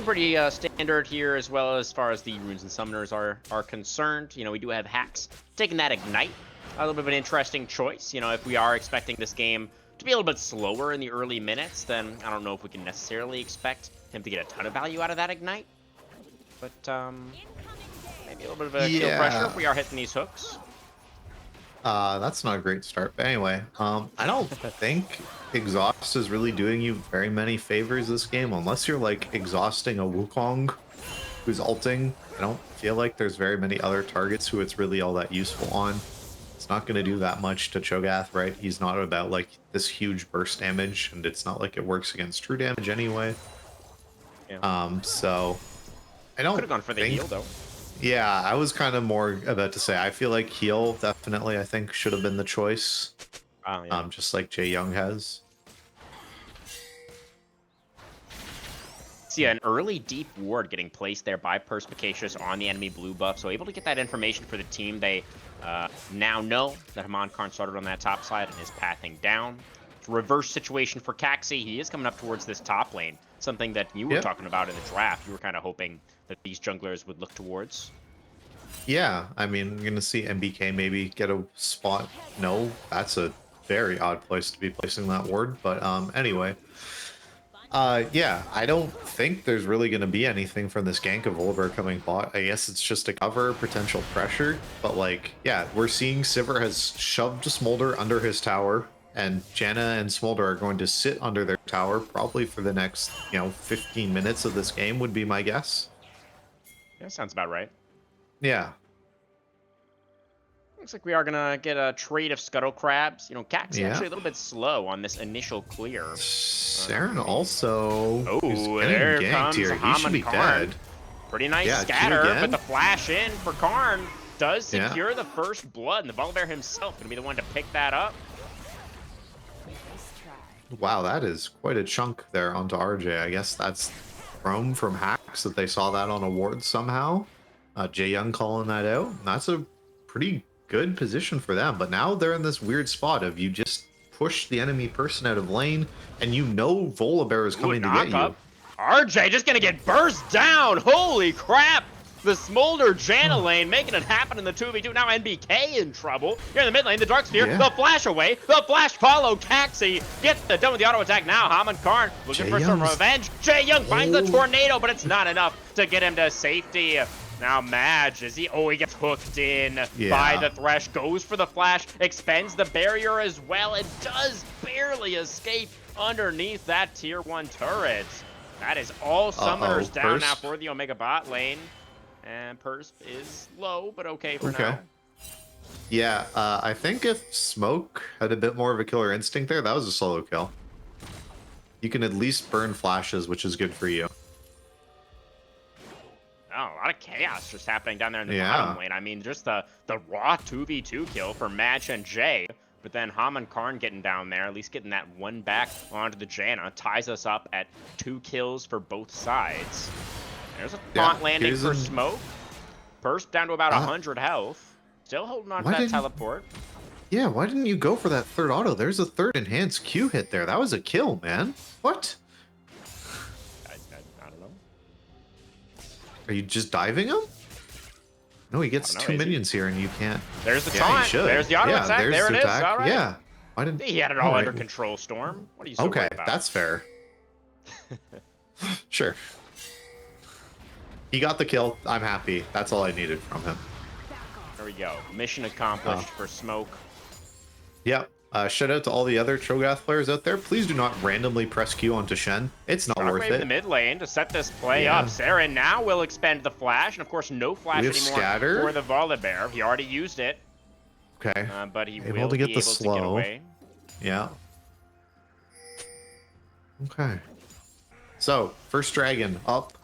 A: Pretty standard here as well as far as the runes and summoners are concerned. We do have hacks taking that ignite. A little bit of an interesting choice. If we are expecting this game to be a little bit slower in the early minutes, then I don't know if we can necessarily expect him to get a ton of value out of that ignite. But maybe a little bit of a kill pressure if we are hitting these hooks.
B: That's not a great start. But anyway, I don't think exhaust is really doing you very many favors this game, unless you're like exhausting a Wukong who's ulting. I don't feel like there's very many other targets who it's really all that useful on. It's not going to do that much to Cho'Gath, right? He's not about like this huge burst damage, and it's not like it works against true damage anyway.
A: Yeah.
B: So I don't
A: could have gone for the heal though.
B: Yeah, I was kind of more about to say I feel like heal definitely I think should have been the choice.
A: Oh, yeah.
B: Just like Jay Young has.
A: See an early deep ward getting placed there by Perspicacious on the enemy blue buff, so able to get that information for the team. They now know that Haman Karn started on that top side and is pathing down. It's a reverse situation for Caxi. He is coming up towards this top lane, something that you were talking about in the draft. You were kind of hoping that these junglers would look towards.
B: Yeah, I mean, we're gonna see MBK maybe get a spot. No, that's a very odd place to be placing that ward. But anyway, yeah, I don't think there's really gonna be anything from this gank of Volibear coming bot. I guess it's just to cover potential pressure. But like, yeah, we're seeing Sivir has shoved Smolder under his tower, and Janna and Smolder are going to sit under their tower probably for the next, 15 minutes of this game would be my guess.
A: Yeah, sounds about right.
B: Yeah.
A: Looks like we are gonna get a trade of Scuttle Crabs. Caxi actually a little bit slow on this initial clear.
B: Saren also is
A: there
B: getting ganked
A: comes
B: here. He should be
A: Karn.
B: dead.
A: Pretty nice scatter, but the flash in for Karn does secure the first blood, and the Volibear himself gonna be the one to pick that up.
B: Wow, that is quite a chunk there onto RJ. I guess that's Chrome from Hacks that they saw that on a ward somehow. Jay Young calling that out. And that's a pretty good position for them. But now they're in this weird spot of you just push the enemy person out of lane, and Volibear is coming to get you.
A: RJ just gonna get burst down. Holy crap! The Smolder Janna lane making it happen in the 2v2. Now NBK in trouble. Here in the mid lane, the Dark Sphere, the flash away, the flash follow. Caxi gets done with the auto attack now. Haman Karn looking for some revenge. Jay Young finds the tornado, but it's not enough to get him to safety. Now Madge, he gets hooked in by the Thresh, goes for the flash, expends the barrier as well, and does barely escape underneath that tier 1 turret. That is all summoners down now for the Omega bot lane. And Persp is low, but okay for now.
B: Yeah, I think if Smoke had a bit more of a killer instinct there, that was a solo kill. You can at least burn flashes, which is good for you.
A: Oh, a lot of chaos just happening down there in the bottom lane. I mean, just the raw 2v2 kill for Match and Jay. But then Haman Karn getting down there, at least getting that one back onto the Janna, ties us up at 2 kills for both sides. There's a taunt landing for Smoke. Persp down to about 100 health. Still holding on to that teleport.
B: Yeah, why didn't you go for that third auto? There's a third enhanced Q hit there. That was a kill, man. What?
A: I don't know.
B: Are you just diving him? No, he gets 2 minions here and you can't.
A: There's the taunt. There's the auto attack. There it is. All right.
B: Yeah. Why didn't...
A: He had it all under control, Storm. What are you so worried about?
B: That's fair. Sure. He got the kill. I'm happy. That's all I needed from him.
A: There we go. Mission accomplished for Smoke.
B: Yep. Shout out to all the other Cho'Gath players out there. Please do not randomly press Q onto Shen. It's not worth it.
A: In the mid lane to set this play up. Saren now will expend the flash, and of course no flash anymore for the Volibear. He already used it.
B: Okay.
A: But he
B: able
A: will
B: to get
A: be
B: the
A: able
B: slow.
A: to get away.
B: Yeah. Okay. So, first dragon up.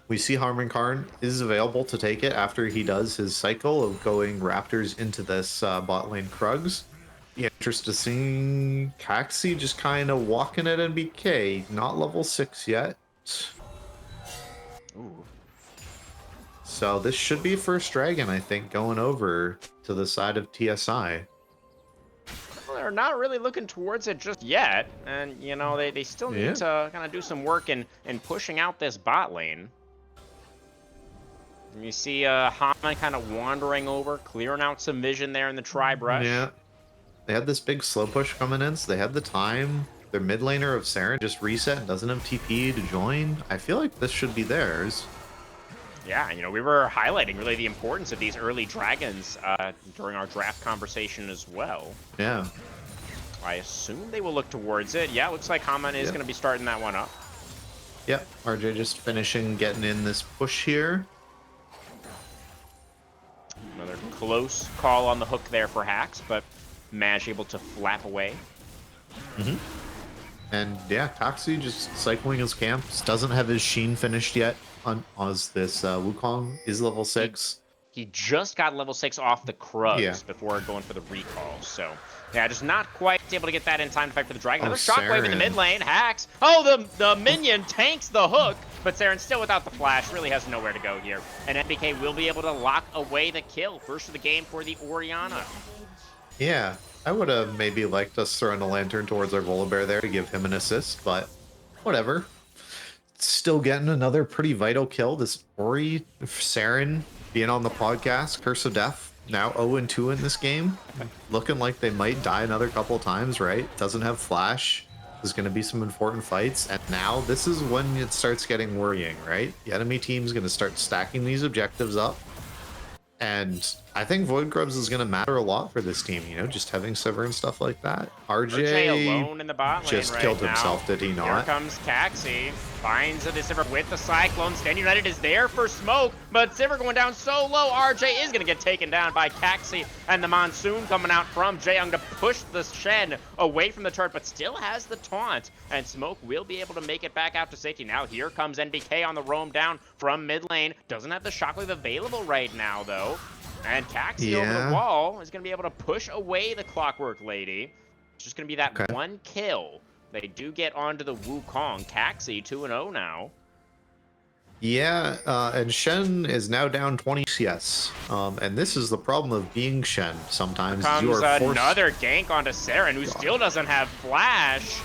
B: We see Haman Karn is available to take it after he does his cycle of going Raptors into this bot lane Krugs. Be interested to see Caxi just kind of walking at NBK. Not level 6 yet.
A: Ooh.
B: So this should be first dragon, I think, going over to the side of TSI.
A: Well, they're not really looking towards it just yet. And, they still need to kind of do some work in pushing out this bot lane. And you see Haman kind of wandering over, clearing out some vision there in the tri-brush.
B: Yeah. They had this big slow push coming in, so they had the time. Their mid laner of Saren just reset and doesn't have TP to join. I feel like this should be theirs.
A: Yeah, you know, we were highlighting really the importance of these early dragons during our draft conversation as well.
B: Yeah.
A: I assume they will look towards it. Yeah, looks like Haman is going to be starting that one up.
B: Yep, RJ just finishing getting in this push here.
A: Another close call on the hook there for Hax, but Maj able to flap away.
B: And yeah, Taxi just cycling his camps. Doesn't have his Sheen finished yet on as this Wukong is level 6.
A: He just got level 6 off the Krugs
B: Yeah.
A: before going for the recall, so yeah, just not quite able to get that in time to fight for the dragon. Another
B: Oh,
A: shockwave in the
B: Saren.
A: mid lane. Hax. Oh, the minion tanks the hook, but Saren still without the flash, really has nowhere to go here. And NBK will be able to lock away the kill. First of the game for the Orianna.
B: Yeah, I would have maybe liked us throwing a lantern towards our Volibear there to give him an assist, but whatever. Still getting another pretty vital kill. This Ori, Saren being on the podcast, Curse of Death, now 0-2 in this game. Looking like they might die another couple times, right? Doesn't have flash. There's going to be some important fights, and now this is when it starts getting worrying, right? The enemy team's going to start stacking these objectives up. And I think Void Grubs is going to matter a lot for this team, you know, just having Sever and stuff like that.
A: RJ alone in the bot lane
B: just
A: right
B: killed
A: now.
B: himself, did he
A: Here
B: not?
A: comes Caxi. Finds the Sivir with the Cyclone. Stand United is there for smoke, but Sivir going down so low. RJ is going to get taken down by Caxi, and the Monsoon coming out from Jaeyoung to push the Shen away from the turret, but still has the taunt, and Smoke will be able to make it back out to safety. Now here comes NBK on the roam down from mid lane. Doesn't have the Shockwave available right now, though. And Caxi over the wall is going to be able to push away the Clockwork Lady. It's just going to be that one kill. They do get onto the Wukong. Caxi 2-0 now.
B: Yeah, and Shen is now down 20 CS. And this is the problem of being Shen. Sometimes you
A: Comes
B: are forced...
A: another gank onto Saren, who still doesn't have flash.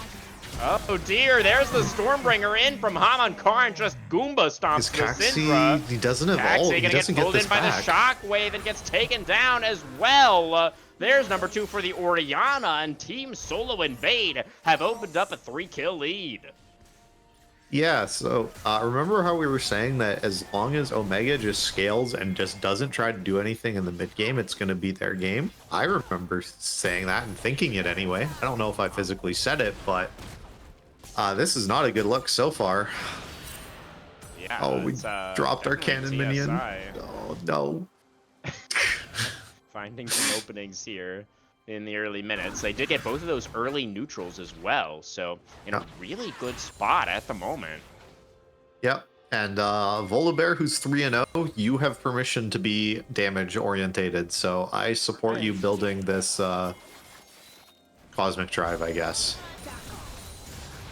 A: Oh dear, there's the Stormbringer in from Haman Karn, just Goomba stomps the Syndra.
B: He doesn't have
A: Caxi
B: all. He
A: gonna
B: doesn't
A: get pulled
B: get this
A: in by
B: back.
A: the Shockwave and gets taken down as well. There's number 2 for the Orianna, and Team Solo Invade have opened up a 3-kill lead.
B: Yeah, so remember how we were saying that as long as Omega just scales and just doesn't try to do anything in the mid game, it's going to be their game? I remember saying that and thinking it anyway. I don't know if I physically said it, but this is not a good look so far.
A: Yeah,
B: Oh, we dropped our cannon
A: TSI.
B: minion. Oh, no.
A: Finding some openings here in the early minutes. They did get both of those early neutrals as well, so in a really good spot at the moment.
B: Yep. And Volibear, who's 3-0, you have permission to be damage orientated, so I support you building this Cosmic Drive, I guess.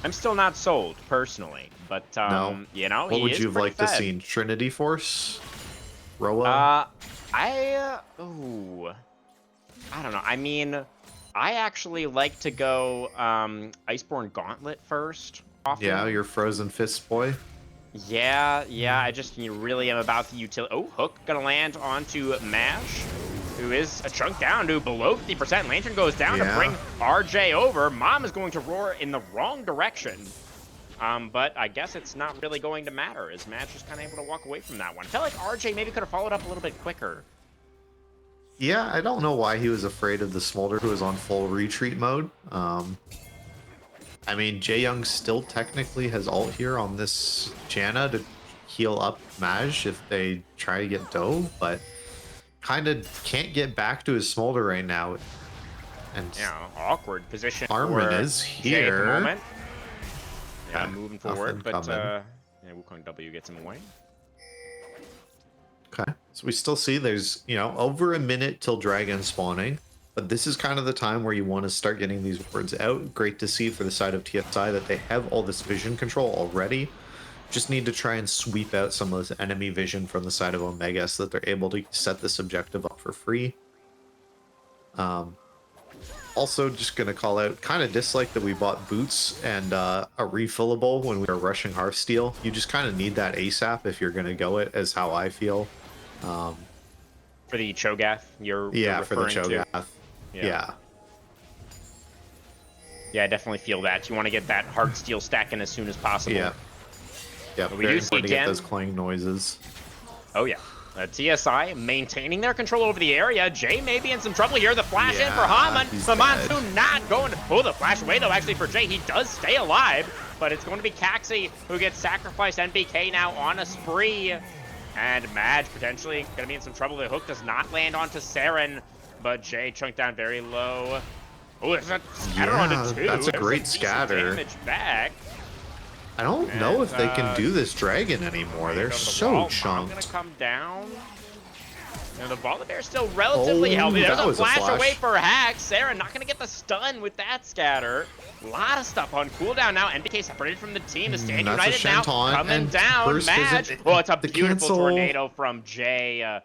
A: I'm still not sold, personally, but,
B: No.
A: you know,
B: What
A: he
B: would
A: is
B: you have
A: pretty
B: liked to
A: fed.
B: see? Trinity Force? Roa?
A: I don't know. I mean, I actually like to go Iceborne Gauntlet first. Often.
B: Yeah, you're Frozen Fist boy.
A: Yeah, I just really am about the utility. Oh, Hook gonna land onto Mash, who is a chunk down to below 50%. Lantern goes down to bring RJ over. Mom is going to roar in the wrong direction. But I guess it's not really going to matter, as Mash is kind of able to walk away from that one. I felt like RJ maybe could have followed up a little bit quicker.
B: Yeah, I don't know why he was afraid of the Smolder, who was on full retreat mode. I mean, Jaeyoung still technically has ult here on this Janna to heal up Maj if they try to get dove, but kind of can't get back to his Smolder right now. And
A: Yeah, awkward position
B: Armin
A: for
B: is
A: Jay at the
B: here.
A: moment. Yeah,
B: Okay,
A: moving
B: nothing
A: forward, but
B: coming.
A: yeah, Wukong W gets him away.
B: Okay, so we still see there's, you know, over a minute till dragon spawning, but this is kind of the time where you want to start getting these words out. Great to see for the side of TSI that they have all this vision control already. Just need to try and sweep out some of this enemy vision from the side of Omega so that they're able to set this objective up for free. Also, just going to call out, kind of dislike that we bought boots and a refillable when we were rushing Hearthsteel. You just kind of need that ASAP if you're going to go it, as how I feel.
A: For the Cho'Gath, you're
B: for the
A: referring to?
B: Cho'Gath. Yeah.
A: Yeah, I definitely feel that. You want to get that hard steel stacking as soon as possible.
B: Yeah. Yeah,
A: But we
B: very
A: do see
B: important to get
A: again-
B: those clang noises.
A: Oh, yeah. TSI maintaining their control over the area. Jay may be in some trouble here. The flash in for Haman. The Monsoon not going to pull the flash away, though, actually, for Jay. He does stay alive, but it's going to be Caxi who gets sacrificed. NBK now on a spree. And Madge potentially going to be in some trouble. The hook does not land onto Saren, but Jay chunked down very low. Oh, there's a scatter onto 2.
B: That's a great scatter.
A: Damage back.
B: I don't know if they can do this dragon anymore. They're so chunked.
A: Gonna come down. And the Volibear's still relatively healthy. There's a flash away for Hack. Sarah not gonna get the stun with that scatter. A lot of stuff on cooldown now. NBK separated from the team. The Stand United now coming down. Madge. Oh, it's a beautiful tornado from Jay.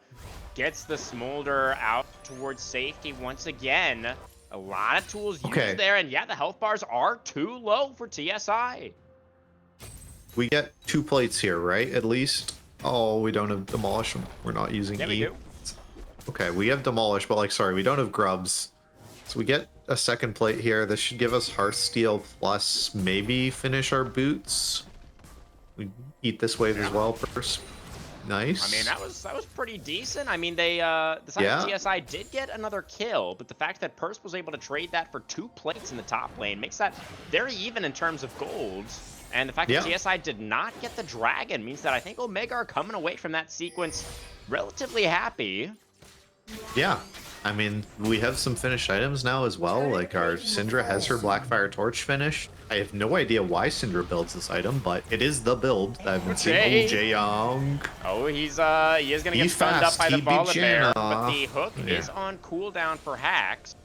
A: Gets the Smolder out towards safety once again. A lot of tools used there. And yeah, the health bars are too low for TSI.
B: We get 2 plates here, right? At least. Oh, we don't have Demolish. We're not using E.
A: We do.
B: Okay, we have Demolish, but like, sorry, we don't have Grubs. So we get a 2nd plate here. This should give us Hearthsteel plus maybe finish our boots. We eat this wave as well first. Nice.
A: I mean, that was pretty decent. I mean, they the side of TSI did get another kill, but the fact that Purse was able to trade that for 2 plates in the top lane makes that very even in terms of golds. And the fact that TSI did not get the dragon means that I think Omega are coming away from that sequence relatively happy.
B: Yeah. I mean, we have some finished items now as well. Like our Syndra has her Blackfire Torch finished. I have no idea why Syndra builds this item, but it is the build that I've been seeing. Oh, Jaeyoung.
A: Oh, he is gonna get stunned up by the Volibear, but the hook is on cooldown for Hacks.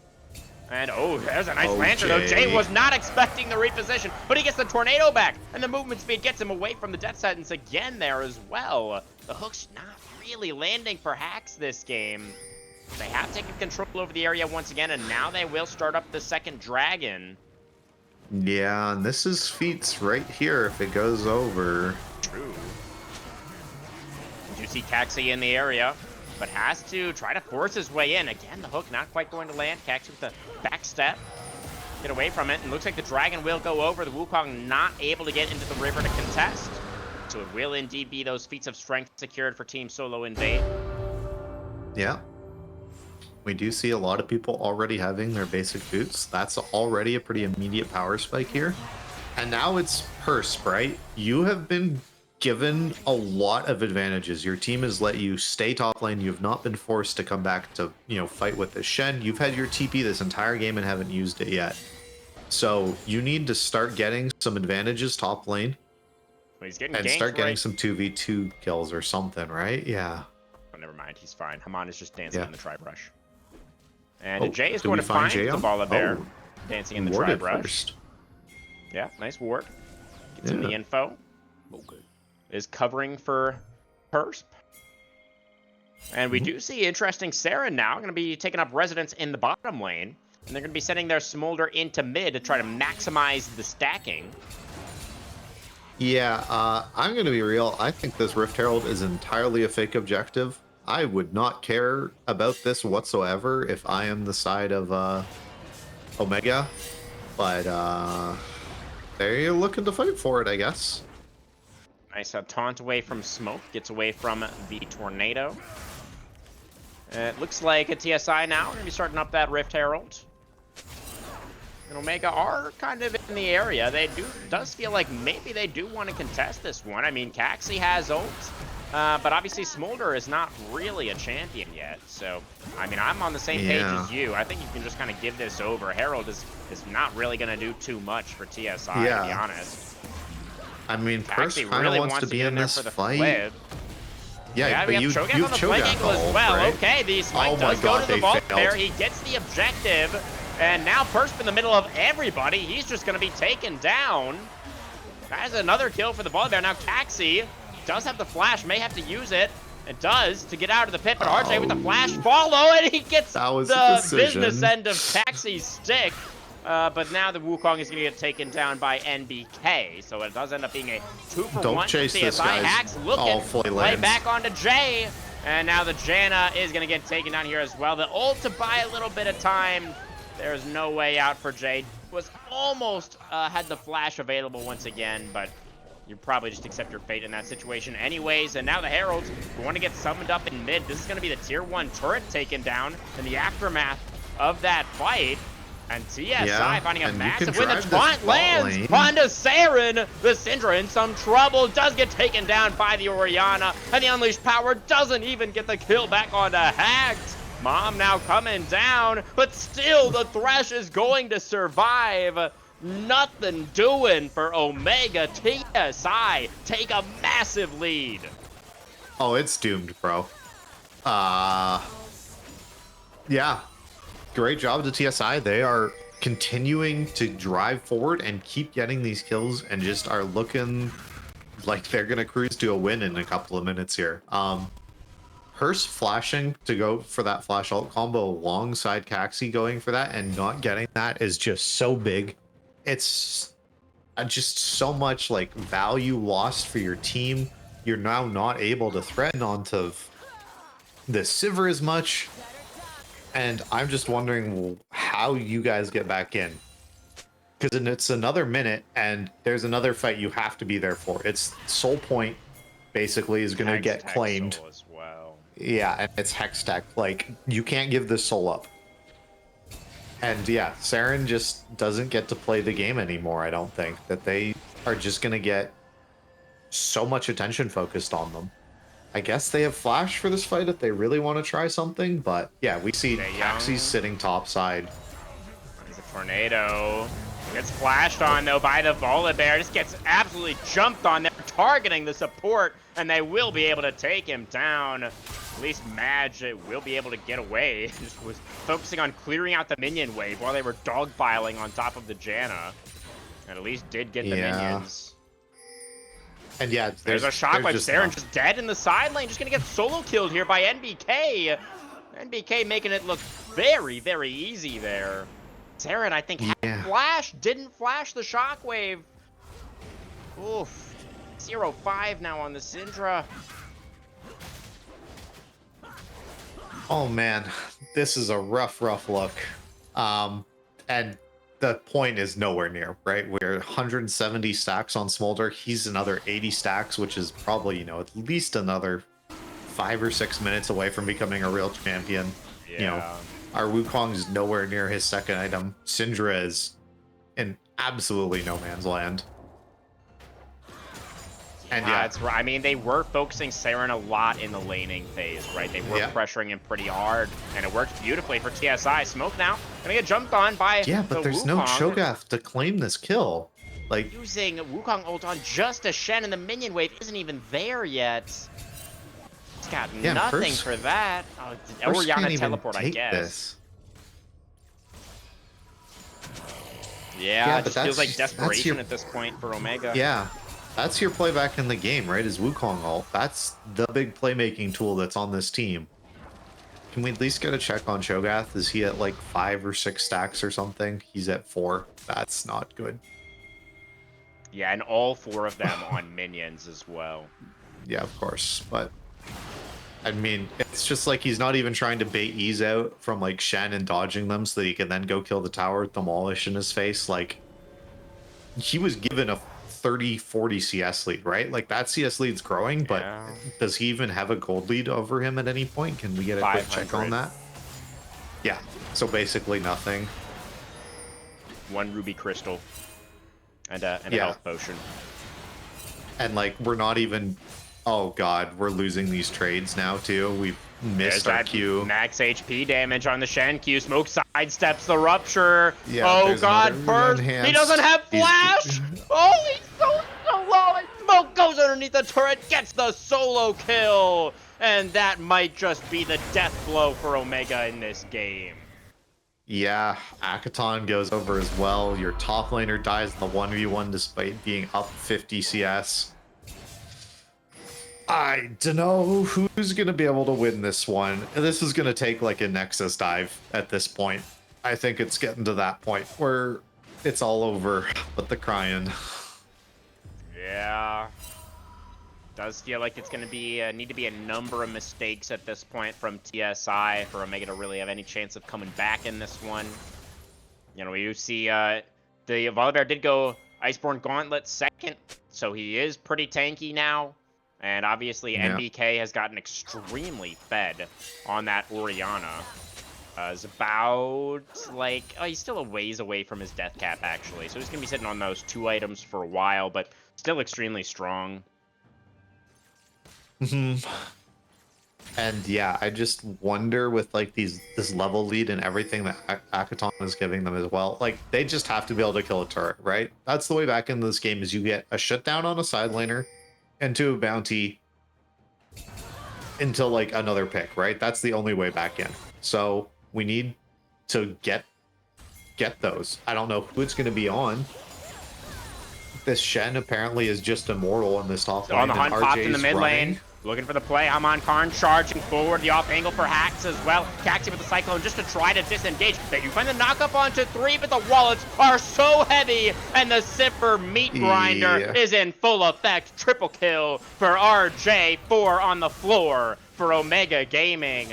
A: And oh, there's a nice Lantern, though. Jay was not expecting the reposition, but he gets the tornado back, and the movement speed gets him away from the death sentence again there as well. The hook's not really landing for Hacks this game. They have taken control over the area once again, and now they will start up the 2nd dragon.
B: Yeah, and this is feats right here if it goes over.
A: True. You see Caxi in the area, but has to try to force his way in. Again, the hook not quite going to land. Caxi with the back step. Get away from it, and looks like the dragon will go over. The Wukong not able to get into the river to contest. So it will indeed be those feats of strength secured for Team Solo Invade.
B: Yeah. We do see a lot of people already having their basic boots. That's already a pretty immediate power spike here. And now it's Purse, right? You have been given a lot of advantages. Your team has let you stay top lane. You've not been forced to come back to, fight with the Shen. You've had your TP this entire game and haven't used it yet. So you need to start getting some advantages top lane.
A: Well, he's getting
B: and start getting some 2v2 kills or something, right? Yeah.
A: Oh, never mind. He's fine. Haman is just dancing in the tri-brush. And Jay is going to find the Volibear dancing in the tri-brush. Yeah, nice ward. Gets him the info. Okay. Is covering for Persp. And we do see interesting Saren now going to be taking up residence in the bottom lane. And they're going to be sending their Smolder into mid to try to maximize the stacking.
B: Yeah, I'm going to be real. I think this Rift Herald is entirely a fake objective. I would not care about this whatsoever if I am the side of Omega. But they're looking to fight for it, I guess.
A: Nice taunt away from Smoke. Gets away from the Tornado. It looks like a TSI now. We're going to be starting up that Rift Herald. And Omega are kind of in the area. Does feel like maybe they do want to contest this one. I mean, Caxi has ult. But obviously Smolder is not really a champion yet. So, I mean, I'm on the same page as you. I think you can just kind of give this over. Herald is not really going to do too much for TSI, to be honest.
B: I mean, Purse kind of wants to be in this fight.
A: Flip.
B: Yeah, but you've
A: on the flank angle as well.
B: Right?
A: Okay, the smite does go to the Volibear. He gets the objective. And now Persp in the middle of everybody. He's just going to be taken down. That's another kill for the Volibear. Now Caxi does have the flash, may have to use it. It does to get out of the pit, but RJ with the flash follow, and he gets the business end of Caxi's stick. But now the Wukong is going to get taken down by NBK, so it does end up being a 2-for-1.
B: Don't chase this, guys.
A: Hacks looking, play back onto Jay, and now the Janna is going to get taken down here as well. The ult to buy a little bit of time. There's no way out for Jay. Was almost had the flash available once again, but you probably just accept your fate in that situation anyways. And now the Heralds want to get summoned up in mid. This is going to be the tier 1 turret taken down in the aftermath of that fight. And TSI finding a massive win. The taunt lands onto Saren. The Syndra in some trouble. Does get taken down by the Orianna. And the Unleashed Power doesn't even get the kill back onto Hags. Mom now coming down. But still, the Thresh is going to survive. Nothing doing for Omega. TSI take a massive lead.
B: Oh, it's doomed, bro. Yeah. Great job to TSI. They are continuing to drive forward and keep getting these kills and just are looking like they're going to cruise to a win in a couple of minutes here. Hearst flashing to go for that flash ult combo alongside Caxi going for that and not getting that is just so big. It's just so much like value lost for your team. You're now not able to threaten onto the Sivir as much. And I'm just wondering how you guys get back in. Because it's another minute, and there's another fight you have to be there for. It's Soul Point, basically, is going to get claimed.
A: As well.
B: Yeah, and it's Hextech. Like, you can't give this soul up. And yeah, Saren just doesn't get to play the game anymore, I don't think. That they are just going to get so much attention focused on them. I guess they have flash for this fight if they really want to try something, but yeah, we see Caxi sitting topside.
A: There's a tornado. Gets flashed on though by the Volibear. Just gets absolutely jumped on there, targeting the support, and they will be able to take him down. At least Madge will be able to get away. Just was focusing on clearing out the minion wave while they were dogpiling on top of the Janna. And at least did get the minions.
B: And yeah,
A: there's a Shockwave. Saren just dead in the side lane. Just gonna get solo killed here by NBK. NBK making it look very, very easy there. Saren, I think, had flash. Didn't flash the Shockwave. Oof. 0-5 now on the Syndra.
B: Oh man, this is a rough look. And the point is nowhere near, right? We're 170 stacks on Smolder. He's another 80 stacks, which is probably, you know, at least another 5 or 6 minutes away from becoming a real champion.
A: Yeah.
B: You know, our Wukong's nowhere near his second item. Syndra is in absolutely no man's land. And yeah,
A: that's right. I mean, they were focusing Saren a lot in the laning phase, right? They were pressuring him pretty hard, and it worked beautifully for TSI. Smoke now gonna get jumped on by
B: but there's
A: Wukong.
B: no Cho'Gath to claim this kill. Like,
A: using Wukong ult on just a Shen, and the minion wave isn't even there yet. He's got nothing for that. Oh, Orianna teleport, I guess.
B: This.
A: Yeah, it just feels like desperation at this point for Omega.
B: Yeah. That's your playback in the game, right? Is Wukong ult. That's the big playmaking tool that's on this team. Can we at least get a check on Cho'Gath? Is he at like 5 or 6 stacks or something? He's at 4. That's not good.
A: Yeah, and all 4 of them on minions as well.
B: Yeah, of course. But I mean, it's just like he's not even trying to bait ease out from like Shen and dodging them so that he can then go kill the tower, demolish in his face. Like, he was given a 30-40 CS lead, right? Like, that CS lead's growing, but does he even have a gold lead over him at any point? Can we get a quick check on that? Yeah, so basically nothing.
A: 1 ruby crystal and a health potion.
B: And like, we're not even, oh god, we're losing these trades now too. We've missed our Q.
A: Max HP damage on the Shen Q. Smoke sidesteps the rupture.
B: Yeah,
A: oh god, first he doesn't have flash. Oh, he's so low. And Smoke goes underneath the turret, gets the solo kill, and that might just be the death blow for Omega in this game.
B: Yeah, Akaton goes over as well. Your top laner dies in the 1v1 despite being up 50 CS. I don't know who's going to be able to win this one. This is going to take like a Nexus dive at this point. I think it's getting to that point where it's all over but the crying.
A: Yeah. Does feel like it's going to be need to be a number of mistakes at this point from TSI for Omega to really have any chance of coming back in this one. You know, you see the Volibear did go Iceborne Gauntlet second, so he is pretty tanky now. And obviously,
B: Yeah.
A: NBK has gotten extremely fed on that Orianna. Is about, like, oh, he's still a ways away from his death cap, actually. So he's going to be sitting on those 2 items for a while, but still extremely strong.
B: And yeah, I just wonder with like this level lead and everything that Akaton is giving them as well. Like they just have to be able to kill a turret, right? That's the way back into this game is you get a shutdown on a side laner into a bounty into like another pick, right? That's the only way back in. So we need to get those. I don't know who it's going to be on. This Shen apparently is just immortal in this top
A: So
B: lane.
A: on the hunt, popped in the mid
B: running.
A: lane. Looking for the play. I'm on Karn, charging forward. The off angle for Hacks as well. Caxi with the Cyclone just to try to disengage. They do find the knockup onto 3, but the wallets are so heavy. And the Zipper Meat Grinder is in full effect. Triple kill for RJ. 4 on the floor for Omega Gaming.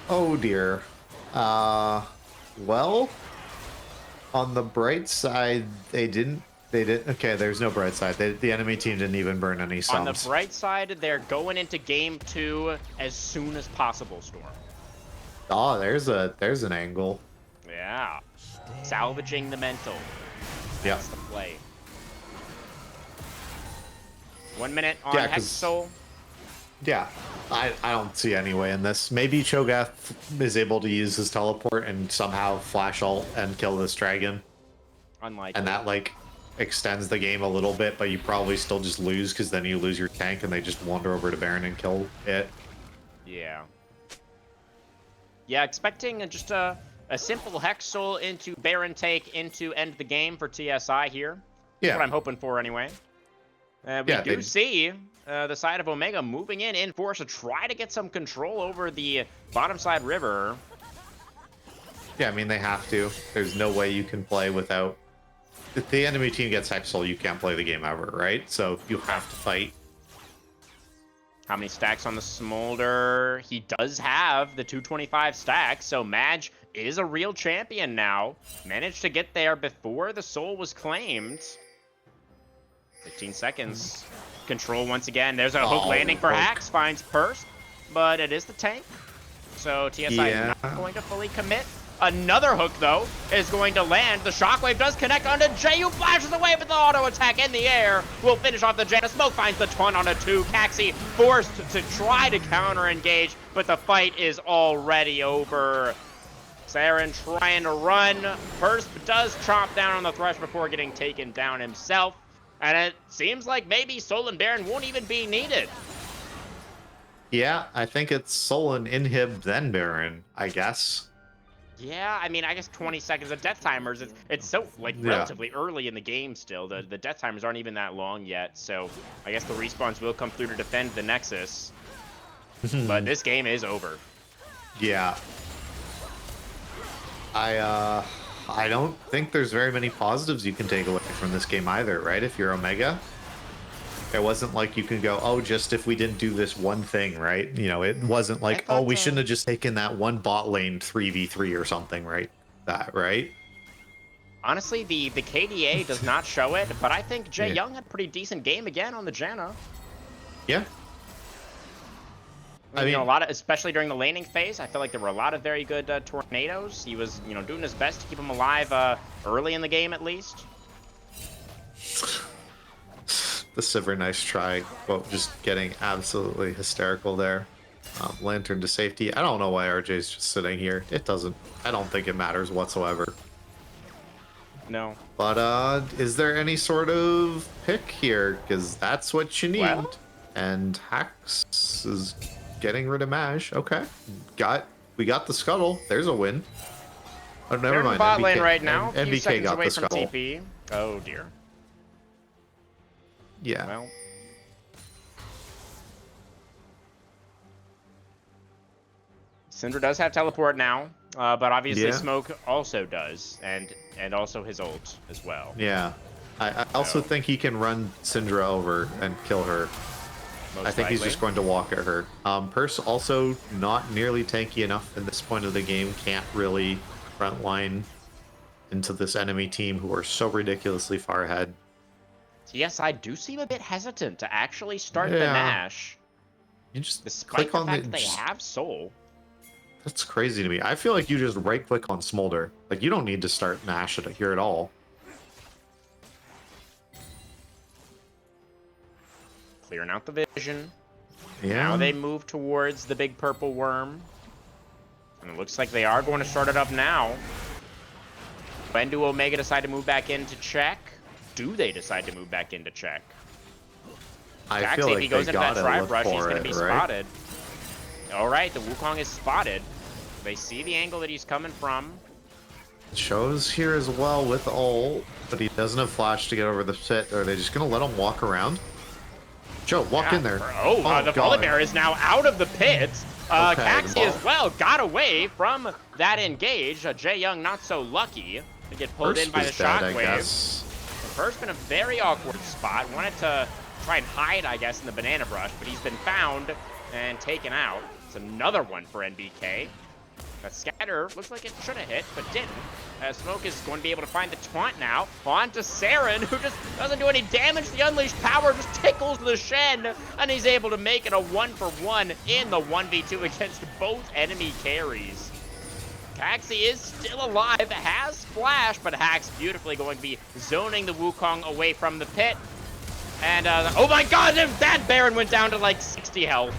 B: Oh dear. Well, on the bright side, they didn't. Okay, there's no bright side. The enemy team didn't even burn any sums.
A: On the bright side, they're going into game 2 as soon as possible, Storm.
B: Oh, there's an angle.
A: Yeah. Salvaging the mental.
B: Yeah.
A: That's the play. 1 minute on
B: Yeah,
A: Hex Soul.
B: Yeah, I don't see any way in this. Maybe Cho'Gath is able to use his teleport and somehow flash ult and kill this dragon.
A: Unlikely.
B: And that like extends the game a little bit, but you probably still just lose because then you lose your tank and they just wander over to Baron and kill it.
A: Yeah. Yeah, expecting just a simple Hex Soul into Baron take into end the game for TSI here.
B: Yeah.
A: That's what I'm hoping for anyway. We do see the side of Omega moving in force to try to get some control over the bottom side river.
B: Yeah, I mean, they have to. There's no way you can play without... If the enemy team gets Hexal, you can't play the game ever, right? So you have to fight.
A: How many stacks on the Smolder? He does have the 225 stacks, so Madge is a real champion now. Managed to get there before the soul was claimed. 15 seconds. Control once again. There's a hook landing for Hacks. Finds Purse, but it is the tank. So TSI not going to fully commit. Another hook, though, is going to land. The Shockwave does connect onto Jay, who flashes away, but the auto attack in the air will finish off the Janna. Smoke finds the ton on a 2. Caxi forced to try to counter-engage, but the fight is already over. Saren trying to run. Purse does chomp down on the Thresh before getting taken down himself. And it seems like maybe Sol and Baron won't even be needed.
B: Yeah, I think it's Solon, Inhib, then Baron, I guess.
A: Yeah, I mean, I guess 20 seconds of death timers. It's so, like, relatively early in the game still. The death timers aren't even that long yet. So I guess the respawns will come through to defend the Nexus. But this game is over.
B: Yeah. I don't think there's very many positives you can take away from this game either, right? If you're Omega. It wasn't like you can go, oh, just if we didn't do this one thing, right? You know, it wasn't like, oh, we shouldn't have just taken that one bot lane 3v3 or something, right? That, right?
A: Honestly, the KDA does not show it, but I think Jay Young had a pretty decent game again on the Janna.
B: Yeah.
A: I mean, you know, a lot of, especially during the laning phase, I feel like there were a lot of very good tornadoes. He was, you know, doing his best to keep him alive early in the game, at least.
B: The Sivir, nice try. Well, just getting absolutely hysterical there. Lantern to safety. I don't know why RJ's just sitting here. It doesn't. I don't think it matters whatsoever.
A: No.
B: But is there any sort of pick here? Because that's what you need. Well, and Hax is getting rid of Maj. Okay. We got the scuttle. There's a win. Oh, never mind.
A: Bot lane right now.
B: NBK got the scuttle.
A: TP. Oh dear.
B: Yeah.
A: Well. Syndra does have teleport now, but obviously Smoke also does, and also his ult as well.
B: Yeah. I also think he can run Syndra over and kill her. I think he's just going to walk at her. Purse also not nearly tanky enough at this point of the game. Can't really frontline into this enemy team who are so ridiculously far ahead.
A: Yes, I do seem a bit hesitant to actually start the
B: Yeah.
A: Nash,
B: You just
A: despite
B: click
A: the
B: on
A: fact
B: the.
A: that they
B: Just,
A: have Soul.
B: that's crazy to me. I feel like you just right click on Smolder. Like you don't need to start Nash here at all.
A: Clearing out the vision.
B: Yeah.
A: Now they move towards the big purple worm. And it looks like they are going to start it up now. When do Omega decide to move back in to check? Do they decide to move back in to check?
B: I feel
A: if
B: like
A: he goes
B: they
A: into that
B: gotta
A: Tribe
B: look
A: Rush, he's
B: for
A: going to
B: it,
A: be
B: right?
A: spotted. All right, the Wukong is spotted. They see the angle that he's coming from.
B: Shows here as well with ult, but he doesn't have flash to get over the pit. Are they just gonna let him walk around? Joe, walk in there.
A: The
B: God.
A: Volibear is now out of the pit.
B: Okay,
A: Caxi
B: well.
A: as well got away from that engage. Jay Young not so lucky to get pulled in by the
B: dead, I
A: shockwave.
B: guess.
A: First been a very awkward spot. Wanted to try and hide, I guess, in the banana brush, but he's been found and taken out. It's another one for NBK. That scatter looks like it should have hit, but didn't. Smoke is going to be able to find the taunt now. On to Saren, who just doesn't do any damage. The unleashed power just tickles the Shen, and he's able to make it a 1-for-1 in the 1v2 against both enemy carries. Caxi is still alive, has flash, but Hack's beautifully going to be zoning the Wukong away from the pit. And, oh my god, that Baron went down to like 60 health.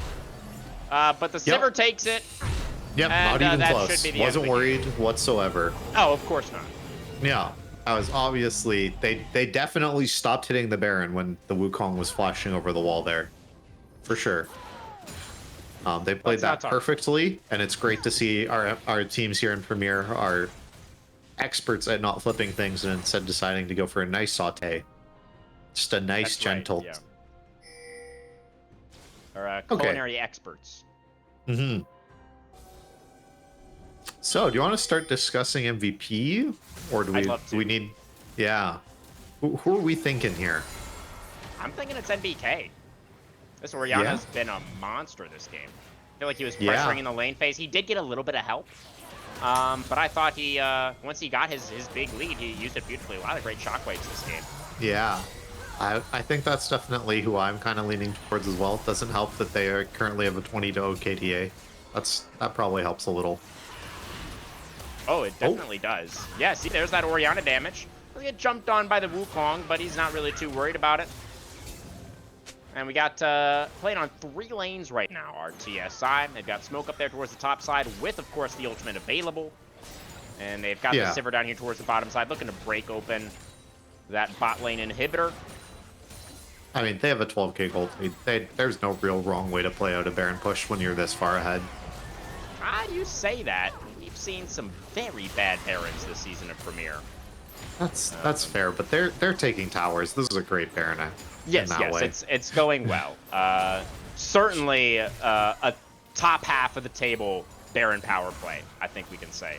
A: But the Sivir takes it.
B: Yep,
A: And,
B: not even
A: that
B: close.
A: should be the
B: Wasn't
A: end of the
B: worried whatsoever.
A: Oh, of course not.
B: Yeah, I was obviously they definitely stopped hitting the Baron when the Wukong was flashing over the wall there, for sure. They played that perfectly, and it's great to see our teams here in Premier are experts at not flipping things and instead deciding to go for a nice saute, just a nice gentle.
A: Right, yeah. Or culinary experts.
B: Mm-hmm. So, do you want to start discussing MVP, or do we need? Yeah, who are we thinking here?
A: I'm thinking it's NBK. This Oriana's been a monster this game. I feel like he was pressuring in the lane phase. He did get a little bit of help, but I thought he once he got his big lead, he used it beautifully. A lot of great shockwaves this game.
B: Yeah, I think that's definitely who I'm kind of leaning towards as well. It doesn't help that they currently have a 20-0 KTA. That probably helps a little.
A: Oh, it definitely does. Yeah, see, there's that Oriana damage. He'll get jumped on by the Wukong, but he's not really too worried about it. And we got playing on 3 lanes right now, our TSI. They've got Smoke up there towards the top side with, of course, the ultimate available. And they've got the Sivir down here towards the bottom side, looking to break open that bot lane inhibitor.
B: I mean, they have a 12k gold lead. There's no real wrong way to play out a Baron push when you're this far ahead.
A: Ah, you say that. We've seen some very bad Barons this season of Premier.
B: That's fair, but they're taking towers. This is a great Baron.
A: Yes, it's going well. Certainly a top half of the table Baron power play, I think we can say.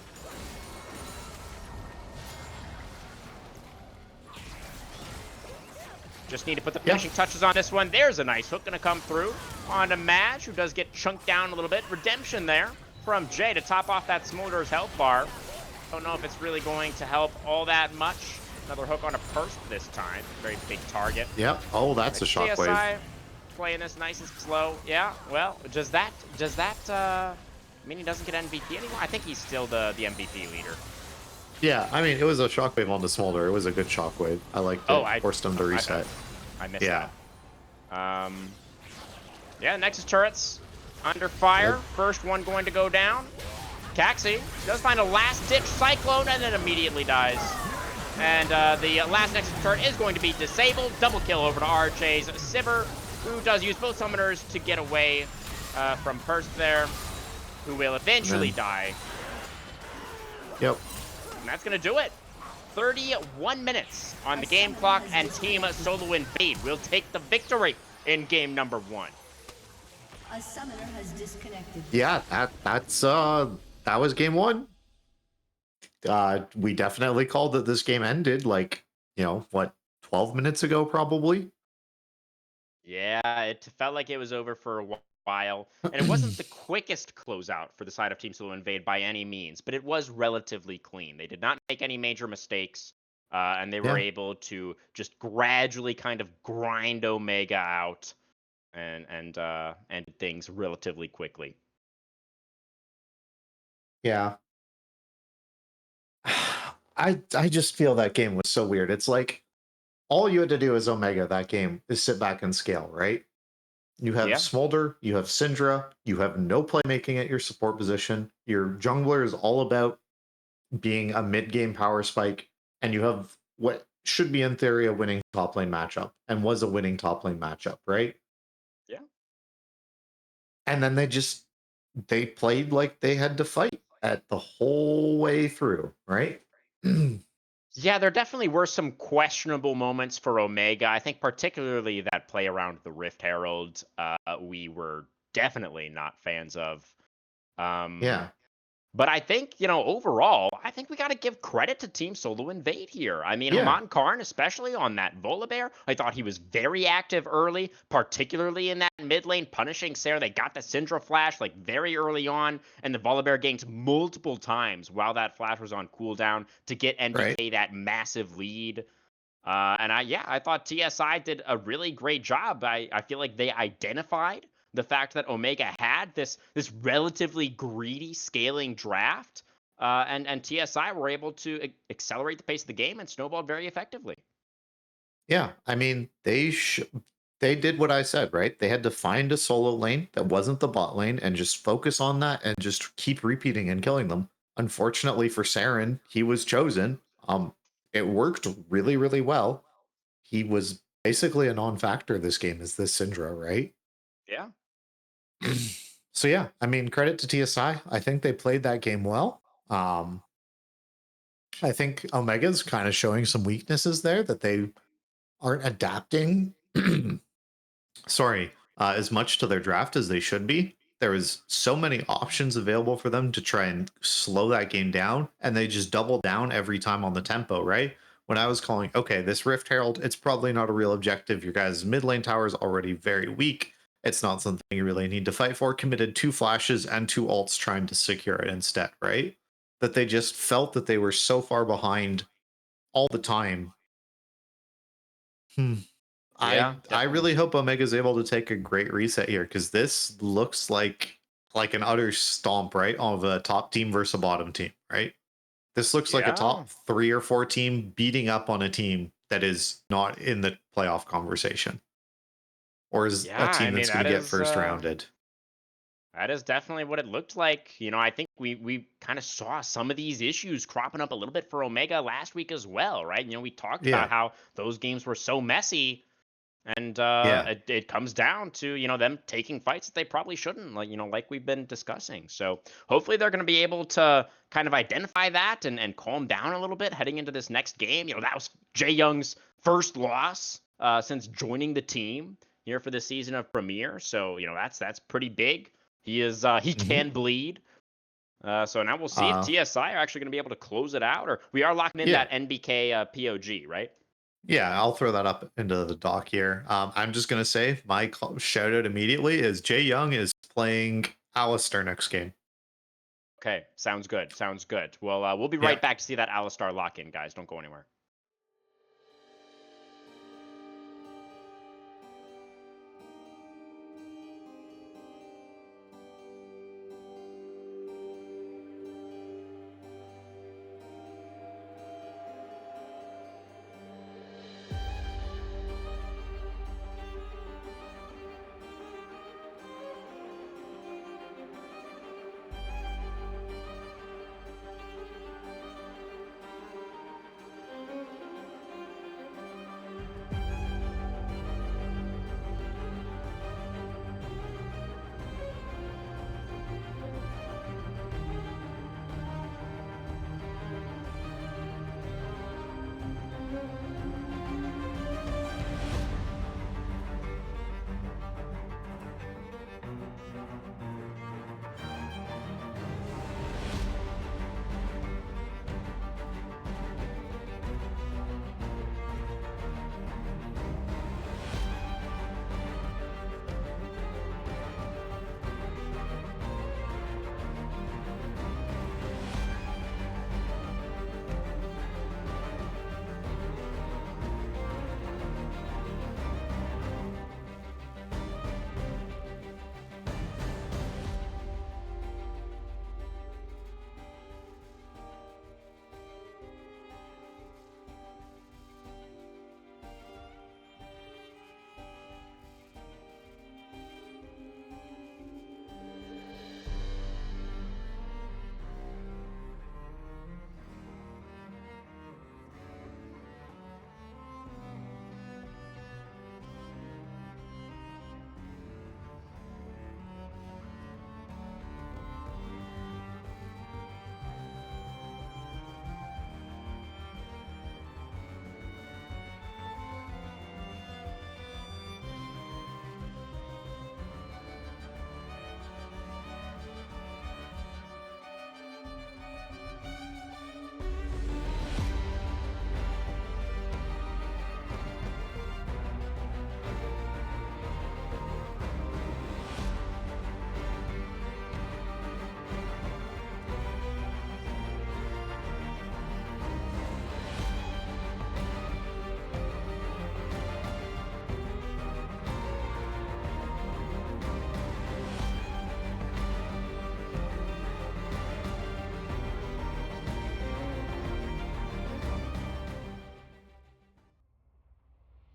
A: Just need to put the finishing touches on this one. There's a nice hook gonna come through on to Madge, who does get chunked down a little bit. Redemption there from Jay to top off that Smolder's health bar. Don't know if it's really going to help all that much. Another hook on a Purse this time. Very big target.
B: Yep. Oh, that's a shockwave.
A: CSI playing this nice and slow. Yeah, well, does that mean he doesn't get MVP anymore? I think he's still the MVP leader.
B: Yeah, I mean, it was a shockwave on the Smolder. It was a good shockwave. I liked it. I forced him to reset.
A: I missed that. Yeah, Nexus turrets under fire. First one going to go down. Caxi does find a last-ditch Cyclone and then immediately dies. And the last Nexus turret is going to be disabled. Double kill over to RJ's Sivir, who does use both summoners to get away from Purse there, who will eventually die.
B: Yep.
A: And that's going to do it. 31 minutes on the game clock, and Team Solo Invade will take the victory in game number 1.
F: A summoner has disconnected.
B: Yeah, that was game 1. We definitely called that this game ended like, 12 minutes ago probably.
A: Yeah, it felt like it was over for a while, and it wasn't the quickest closeout for the side of Team Solo Invade by any means, but it was relatively clean. They did not make any major mistakes, and they were
B: Yeah.
A: able to just gradually kind of grind Omega out and end things relatively quickly.
B: Yeah. I just feel that game was so weird. It's like all you had to do as Omega that game is sit back and scale, right? You have
A: Yeah.
B: Smolder, you have Syndra, you have no playmaking at your support position. Your jungler is all about being a mid-game power spike, and you have what should be in theory a winning top lane matchup, and was a winning top lane matchup, right?
A: Yeah.
B: And then they played like they had to fight at the whole way through, right?
A: Yeah, there definitely were some questionable moments for Omega. I think particularly that play around the Rift Herald, we were definitely not fans of.
B: Yeah,
A: But I think, overall, I think we got to give credit to Team Solo Invade here. I mean,
B: yeah,
A: Haman Karn, especially on that Volibear, I thought he was very active early, particularly in that mid lane, punishing Sarah. They got the Syndra flash like very early on, and the Volibear ganked multiple times while that flash was on cooldown to get
B: right.
A: NBK that massive lead. I thought TSI did a really great job. I feel like they identified the fact that Omega had this relatively greedy scaling draft, and TSI were able to accelerate the pace of the game and snowballed very effectively.
B: Yeah, I mean, they did what I said, right? They had to find a solo lane that wasn't the bot lane and just focus on that and just keep repeating and killing them. Unfortunately for Saren, he was chosen. It worked really, really well. He was basically a non-factor this game as this Syndra, right?
A: Yeah.
B: So yeah, I mean, credit to TSI. I think they played that game well. I think Omega's kind of showing some weaknesses there that they aren't adapting as much to their draft as they should be. There was so many options available for them to try and slow that game down, and they just double down every time on the tempo, right? When I was calling, okay, this Rift Herald, it's probably not a real objective. Your guys' mid lane tower is already very weak. It's not something you really need to fight for. Committed 2 flashes and 2 ults trying to secure it instead, right? That they just felt that they were so far behind all the time.
A: Yeah,
B: I
A: definitely.
B: really hope Omega's able to take a great reset here because this looks like an utter stomp, right? Of a top team versus a bottom team, right? This looks like a
A: Yeah.
B: top 3 or 4 team beating up on a team that is not in the playoff conversation, or is
A: Yeah,
B: a
A: I
B: team
A: mean
B: that's going to
A: that
B: get
A: is
B: first rounded.
A: that is definitely what it looked like. I think we kind of saw some of these issues cropping up a little bit for Omega last week as well, right? We talked about
B: Yeah,
A: how those games were so messy, and
B: yeah,
A: it comes down to them taking fights that they probably shouldn't, like we've been discussing. So hopefully they're going to be able to kind of identify that and calm down a little bit heading into this next game. That was Jay Young's first loss since joining the team here for the season of Premier. So that's pretty big. He
B: hmm
A: can bleed. So now we'll see if
B: uh,
A: TSI are actually going to be able to close it out, or we are locking in
B: yeah,
A: that NBK POG, right?
B: yeah. I'll throw that up into the doc here. I'm just gonna say my shout out immediately is Jay Young is playing Alistair next game.
A: Okay, sounds good. Sounds good. Well, we'll be
B: Yeah.
A: right back to see that Alistar lock in, guys. Don't go anywhere.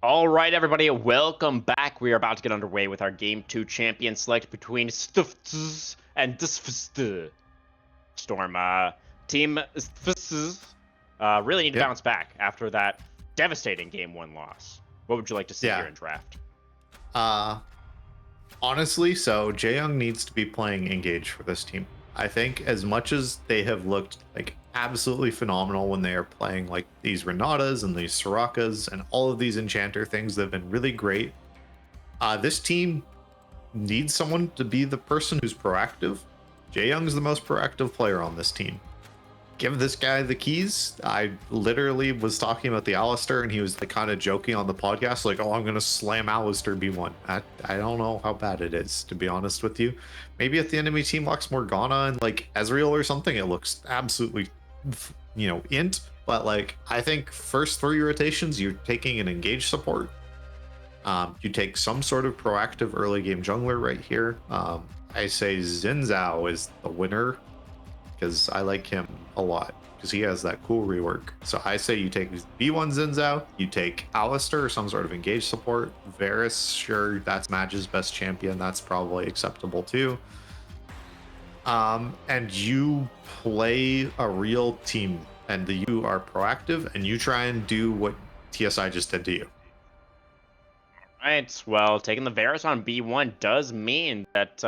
A: All right, everybody, welcome back. We are about to get underway with our Game 2 champion select between Stufts and Disfst. Storm. Team Stufts really need to bounce back after that devastating Game 1 loss. What would you like to see here in draft?
B: Honestly, so Jaeyoung needs to be playing Engage for this team. I think as much as they have looked like absolutely phenomenal when they are playing like these Renatas and these Sorakas and all of these Enchanter things that have been really great, this team needs someone to be the person who's proactive. Jaeyoung's the most proactive player on this team. Give this guy the keys. I literally was talking about the Alistair and he was like kind of joking on the podcast, like, oh, I'm gonna slam Alistair B1. I don't know how bad it is, to be honest with you. Maybe if the enemy team locks Morgana and like Ezreal or something, it looks absolutely, int. But like, I think first 3 rotations, you're taking an engaged support. You take some sort of proactive early game jungler right here. I say Xin Zhao is the winner, because I like him a lot, because he has that cool rework. So I say you take B1 Xin Zhao, you take Alistair or some sort of engaged support. Varus, sure, that's Match's best champion. That's probably acceptable too. And you play a real team, and you are proactive, and you try and do what TSI just did to you.
A: Right, well, taking the Varus on B1 does mean that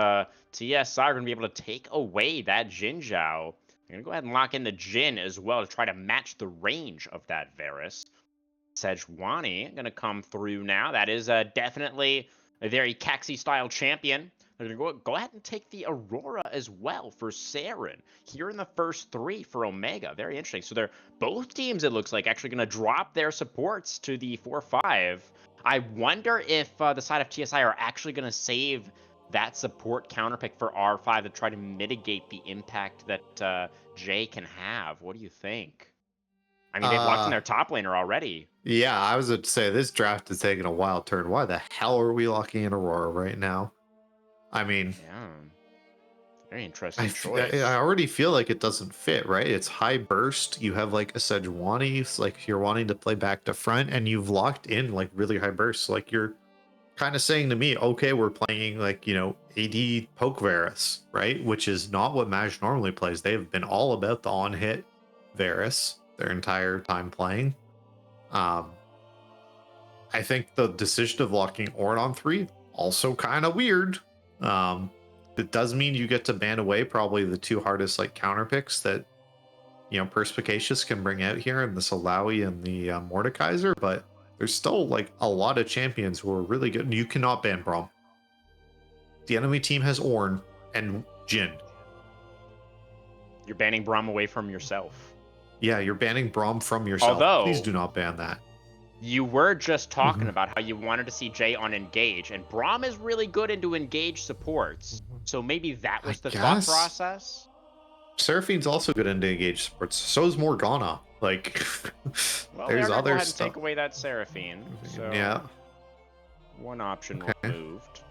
A: TSI are going to be able to take away that Jin Zhao. I'm going to go ahead and lock in the Jin as well to try to match the range of that Varus. Sejuani going to come through now. That is definitely a very Caxi-style champion. They're going to go ahead and take the Aurora as well for Saren here in the first 3 for Omega. Very interesting. So they're both teams, it looks like, actually going to drop their supports to the 4-5. I wonder if the side of TSI are actually going to save that support counterpick for R5 to try to mitigate the impact that Jay can have. What do you think? I mean, they've locked in their top laner already.
B: Yeah, I was about to say, this draft is taking a wild turn. Why the hell are we locking in Aurora right now? I mean...
A: Yeah. Very interesting choice.
B: I already feel like it doesn't fit, right? It's high burst. You have like a Sejuani, it's like you're wanting to play back to front, and you've locked in like really high bursts. Like you're kind of saying to me, okay, we're playing like, AD Poke Varus, right? Which is not what Maj normally plays. They've been all about the on-hit Varus their entire time playing. I think the decision of locking Ornn on 3, also kind of weird. It does mean you get to ban away probably the 2 hardest like counter picks that Perspicacious can bring out here, and the Salawi and the Mordekaiser, but there's still like a lot of champions who are really good. You cannot ban Braum. The enemy team has Ornn and Jhin.
A: You're banning Braum away from yourself.
B: Yeah, you're banning Braum from yourself.
A: Although,
B: please do not ban that.
A: You were just talking about how you wanted to see Jay on Engage, and Braum is really good into Engage supports. So maybe that was the thought process?
B: Seraphine's also good into Engage supports. So is Morgana. Like,
A: well,
B: there's
A: other
B: other
A: stuff.
B: stuff.
A: Take away that Seraphine. So
B: yeah.
A: One option removed.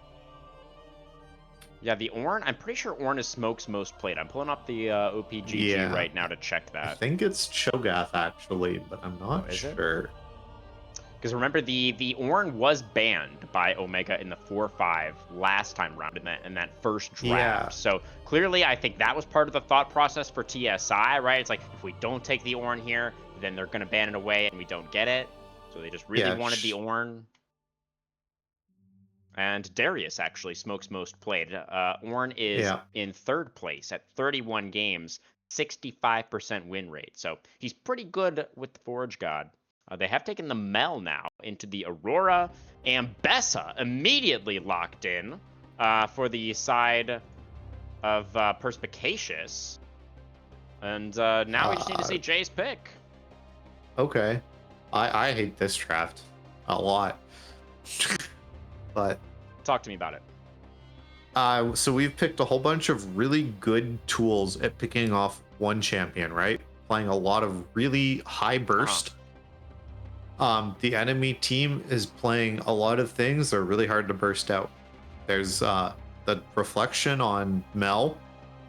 A: Yeah, the Ornn, I'm pretty sure Ornn is Smoke's most played. I'm pulling up the OPGG right now to check that.
B: I think it's Cho'Gath actually, but I'm not sure.
A: Because remember, the Ornn was banned by Omega in the 4-5 last time round in that first draft.
B: Yeah.
A: So clearly, I think that was part of the thought process for TSI, right? It's like, if we don't take the Ornn here, then they're going to ban it away and we don't get it. So they just really wanted the Ornn. And Darius, actually, Smoke's most played. Ornn is in 3rd place at 31 games, 65% win rate. So he's pretty good with the Forge God. They have taken the Mel now into the Aurora, and Bessa immediately locked in for the side of Perspicacious. And now we just need to see Jay's pick.
B: Okay. I hate this draft a lot. But
A: talk to me about
B: it. So we've picked a whole bunch of really good tools at picking off one champion, right? Playing a lot of really high burst. The enemy team is playing a lot of things that are really hard to burst out. There's the reflection on Mel.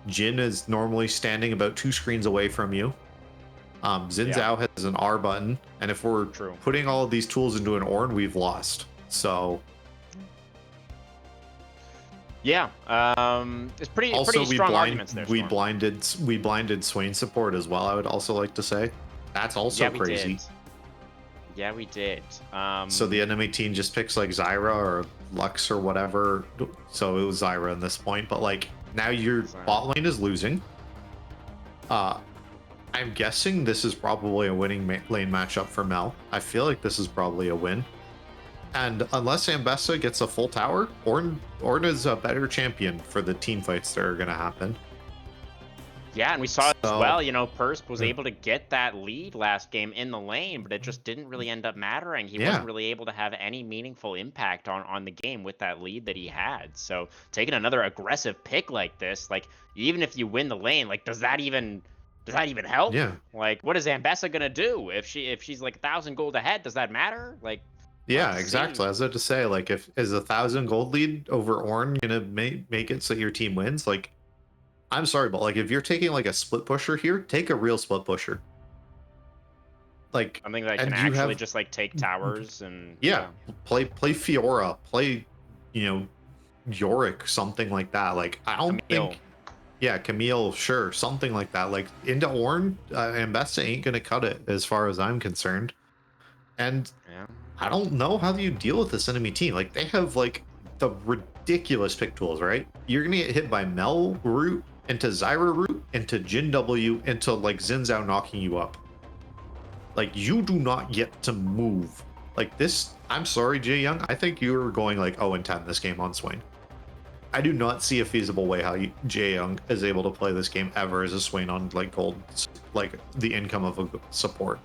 B: Jhin is normally standing about 2 screens away from you. Xin Zhao has an R button, and if we're putting all of these tools into an Ornn, we've lost. So
A: yeah, it's pretty
B: also
A: strong arguments there.
B: We blinded Swain support as well. I would also like to say that's also crazy.
A: Yeah, we did.
B: So the enemy team just picks like Zyra or Lux or whatever. So it was Zyra in this point, but like now your bot lane is losing. I'm guessing this is probably a winning lane matchup for Mel. I feel like this is probably a win. And unless Ambessa gets a full tower, Ornn is a better champion for the team fights that are going to happen.
A: Yeah, and we saw as well, you know, Persp was able to get that lead last game in the lane, but it just didn't really end up mattering. He wasn't really able to have any meaningful impact on the game with that lead that he had. So taking another aggressive pick like this, like even if you win the lane, like does that even help?
B: Yeah.
A: Like what is Ambessa gonna do if she's like 1,000 gold ahead? Does that matter? Like
B: yeah, exactly. I was about to say, like, if is 1,000 gold lead over Ornn gonna make it so your team wins? Like, I'm sorry, but like, if you're taking like a split pusher here, take a real split pusher. Like,
A: something that can actually just like take towers and
B: play Fiora, play, you know, Yorick, something like that. Like, I don't think. Yeah, Camille, sure, something like that. Like into Ornn, Ambessa ain't gonna cut it as far as I'm concerned. And I don't know how you deal with this enemy team. Like they have like the ridiculous pick tools, right? You're gonna get hit by Mel root into Zyra root into Jin W into like Xin Zhao knocking you up. Like you do not get to move. Like this, I'm sorry, Jay Young. I think you were going like 0-10 this game on Swain. I do not see a feasible way how Jay Young is able to play this game ever as a Swain on like gold, like the income of a support.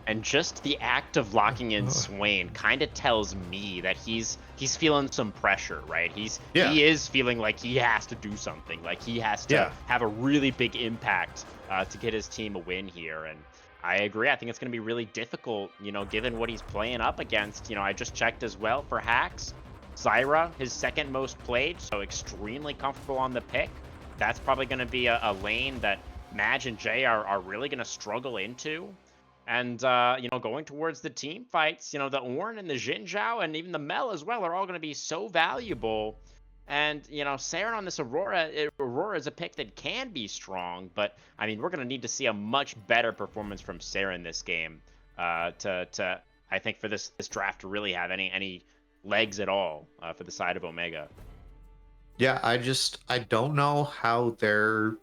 A: And just the act of locking in Swain kind of tells me that he's feeling some pressure, right? He is feeling like he has to do something, like he has to have a really big impact to get his team a win here. And I agree. I think it's going to be really difficult, you know, given what he's playing up against. You know, I just checked as well for hacks. Zyra, his second most played, so extremely comfortable on the pick. That's probably going to be a lane that Madge and Jay are really going to struggle into. And, you know, going towards the team fights, you know, the Ornn and the Xin Zhao and even the Mel as well are all going to be so valuable. And, you know, Saren on this Aurora is a pick that can be strong, but, I mean, we're going to need to see a much better performance from Saren this game to I think, for this draft to really have any legs at all for the side of Omega.
B: Yeah, I don't know how they're,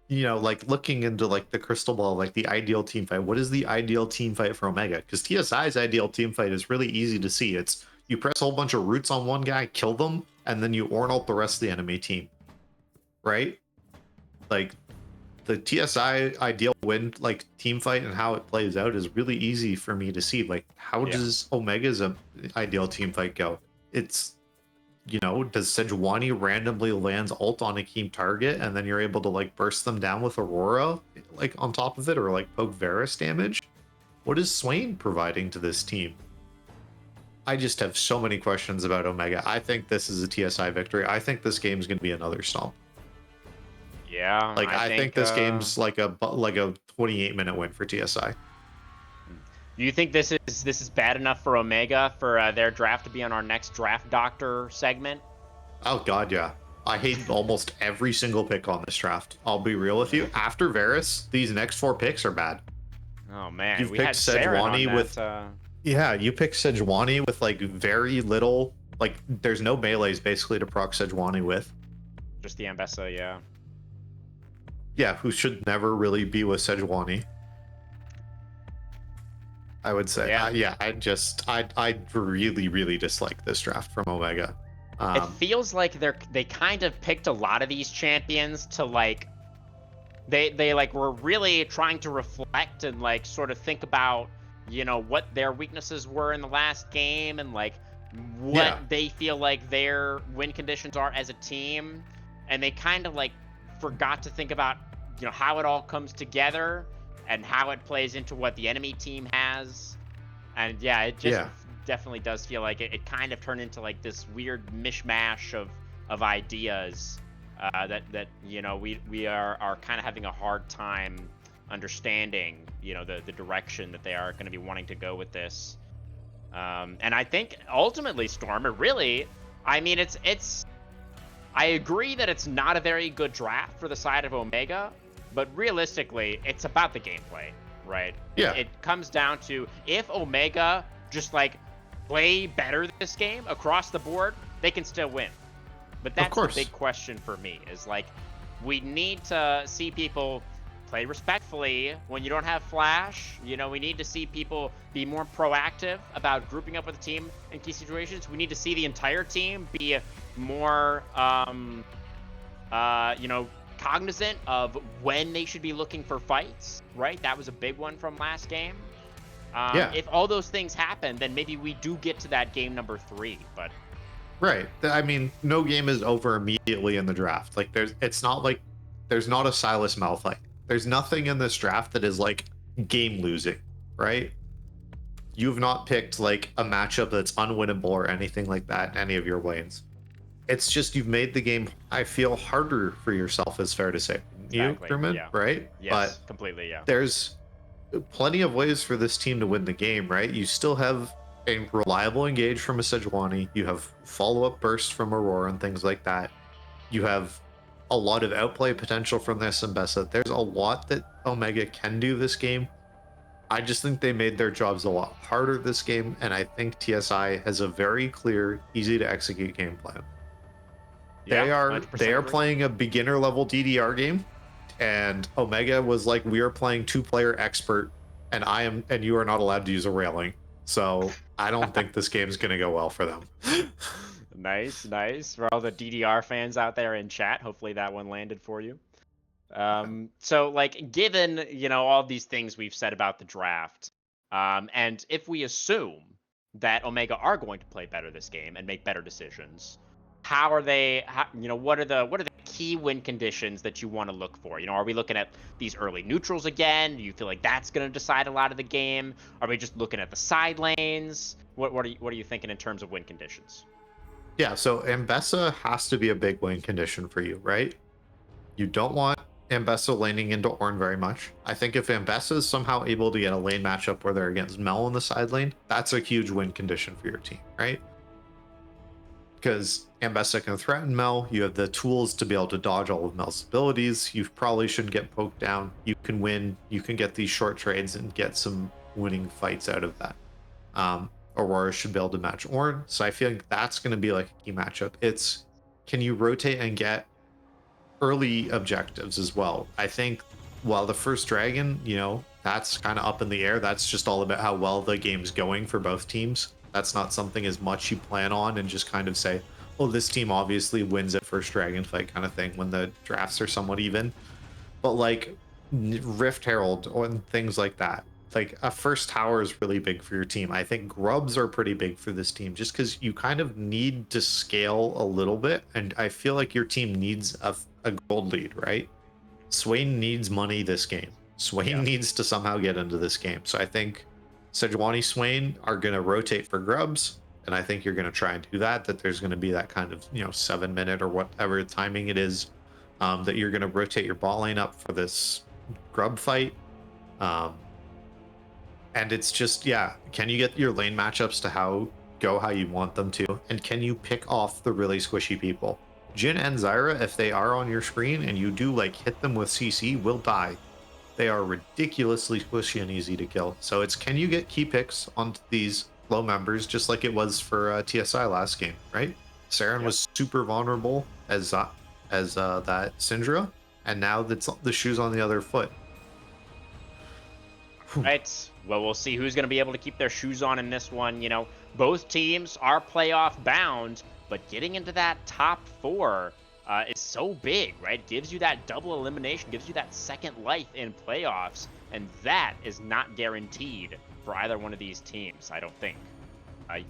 B: you know, like looking into like the crystal ball, like the ideal team fight. What is the ideal team fight for Omega? Because TSI's ideal team fight is really easy to see. It's you press a whole bunch of roots on one guy, kill them, and then you Ornn ult the rest of the enemy team. Right? Like the TSI ideal win like team fight and how it plays out is really easy for me to see. Like how does Omega's ideal team fight go? It's, you know, does Sejuani randomly lands ult on a team target and then you're able to like burst them down with Aurora like on top of it, or like poke Varus damage? What is Swain providing to this team? I just have so many questions about Omega. I think this is a TSI victory. I think this game is going to be another stomp.
A: Yeah,
B: like I think this game's like a 28-minute win for TSI.
A: Do you think this is bad enough for Omega for their draft to be on our next draft doctor segment?
B: Oh god, yeah. I hate almost every single pick on this draft. I'll be real with you. After Varus, these next 4 picks are bad.
A: Oh man,
B: you've picked Sejuani with yeah, you picked Sejuani with like very little, like there's no melees basically to proc Sejuani with.
A: Just the Ambessa, yeah.
B: Yeah, who should never really be with Sejuani. I would say.
A: Yeah.
B: I really dislike this draft from Omega.
A: It feels like they kind of picked a lot of these champions to like they like were really trying to reflect and like sort of think about, you know, what their weaknesses were in the last game and like what they feel like their win conditions are as a team, and they kind of like forgot to think about, you know, how it all comes together and how it plays into what the enemy team has. And yeah, it just definitely does feel like it kind of turned into like this weird mishmash of ideas that you know we are kind of having a hard time understanding, the direction that they are going to be wanting to go with this. And I think ultimately, Storm, I agree that it's not a very good draft for the side of Omega, but realistically, it's about the gameplay, right?
B: Yeah.
A: It comes down to if Omega just play better this game across the board, they can still win. But that's the big question for me is we need to see people play respectfully when you don't have flash. We need to see people be more proactive about grouping up with a team in key situations. We need to see the entire team be more, cognizant of when they should be looking for fights, right? That was a big one from last game. If all those things happen, then maybe we do get to that game number 3, but...
B: Right. I mean, no game is over immediately in the draft. It's not like there's not a Silas Mal fight. There's nothing in this draft that is game losing, right? You've not picked a matchup that's unwinnable or anything like that in any of your lanes. It's just you've made the game, I feel, harder for yourself, is fair to say.
A: Exactly.
B: Truman, right?
A: Yes, but completely, yeah.
B: There's plenty of ways for this team to win the game, right? You still have a reliable engage from a Sejuani. You have follow-up bursts from Aurora and things like that. You have a lot of outplay potential from this Mbessa. There's a lot that Omega can do this game. I just think they made their jobs a lot harder this game, and I think TSI has a very clear, easy to execute game plan.
A: Yeah,
B: they are playing a beginner level DDR game, and Omega was we are playing 2-player expert, and you are not allowed to use a railing. So I don't think this game's gonna go well for them.
A: Nice. For all the DDR fans out there in chat, hopefully that one landed for you. So given, all these things we've said about the draft, and if we assume that Omega are going to play better this game and make better decisions, what are the key win conditions that you want to look for? Are we looking at these early neutrals again? Do you feel like that's going to decide a lot of the game? Are we just looking at the side lanes? What are you thinking in terms of win conditions?
B: Yeah, so Mbessa has to be a big win condition for you, right? You don't want Mbessa laning into Ornn very much. I think if Mbessa is somehow able to get a lane matchup where they're against Mel in the side lane, that's a huge win condition for your team, right? Because Mbessa can threaten Mel, you have the tools to be able to dodge all of Mel's abilities, you probably shouldn't get poked down, you can win, you can get these short trades and get some winning fights out of that. Aurora should be able to match Ornn, so I feel like that's going to be a key matchup. It's, can you rotate and get early objectives as well? I think while the first dragon, that's kind of up in the air, that's just all about how well the game's going for both teams. That's not something as much you plan on and just kind of say, oh, this team obviously wins at first dragon fight kind of thing when the drafts are somewhat even. But Rift Herald and things like that, a first tower is really big for your team. I think grubs are pretty big for this team just because you kind of need to scale a little bit, and I feel like your team needs a gold lead, right? Swain needs money this game. Swain needs to somehow get into this game. So I think Sejuani, Swain are going to rotate for grubs, and I think you're going to try and do that there's going to be that kind of 7-minute or whatever timing it is, that you're going to rotate your bot lane up for this grub fight. And it's just, can you get your lane matchups to go how you want them to? And can you pick off the really squishy people? Jhin and Zyra, if they are on your screen and you do hit them with CC, will die. They are ridiculously squishy and easy to kill. So it's, can you get key picks onto these low members just like it was for TSI last game, right? Saren was super vulnerable as that Syndra, and now that's the shoe's on the other foot.
A: Right. Well, we'll see who's going to be able to keep their shoes on in this one. Both teams are playoff bound, but getting into that top 4 is so big, right? Gives you that double elimination, gives you that second life in playoffs, and that is not guaranteed for either one of these teams, I don't think.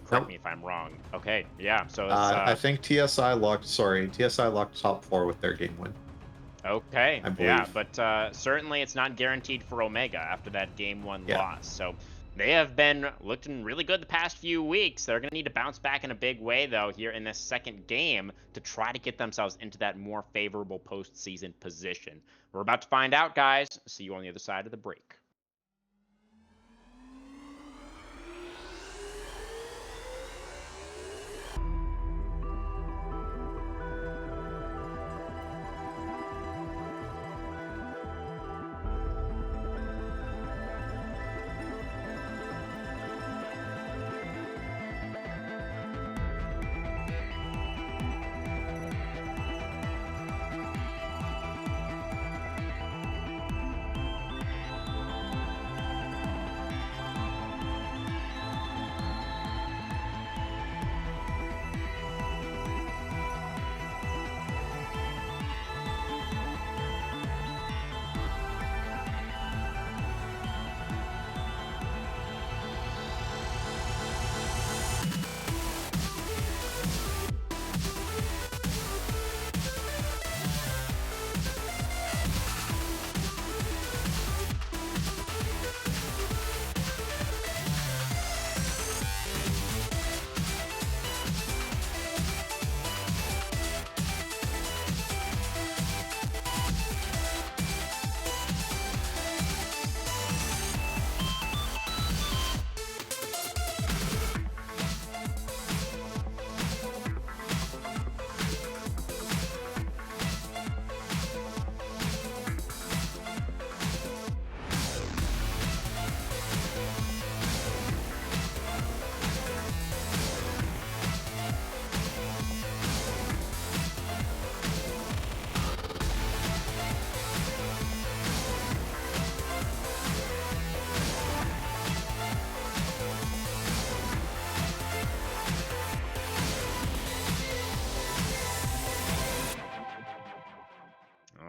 A: Correct me if I'm wrong. Okay, yeah. So it's,
B: I think TSI locked top 4 with their game win.
A: Okay, yeah, but certainly it's not guaranteed for Omega after that game 1 loss. So They have been looking really good the past few weeks. They're going to need to bounce back in a big way, though, here in this second game to try to get themselves into that more favorable postseason position. We're about to find out, guys. See you on the other side of the break.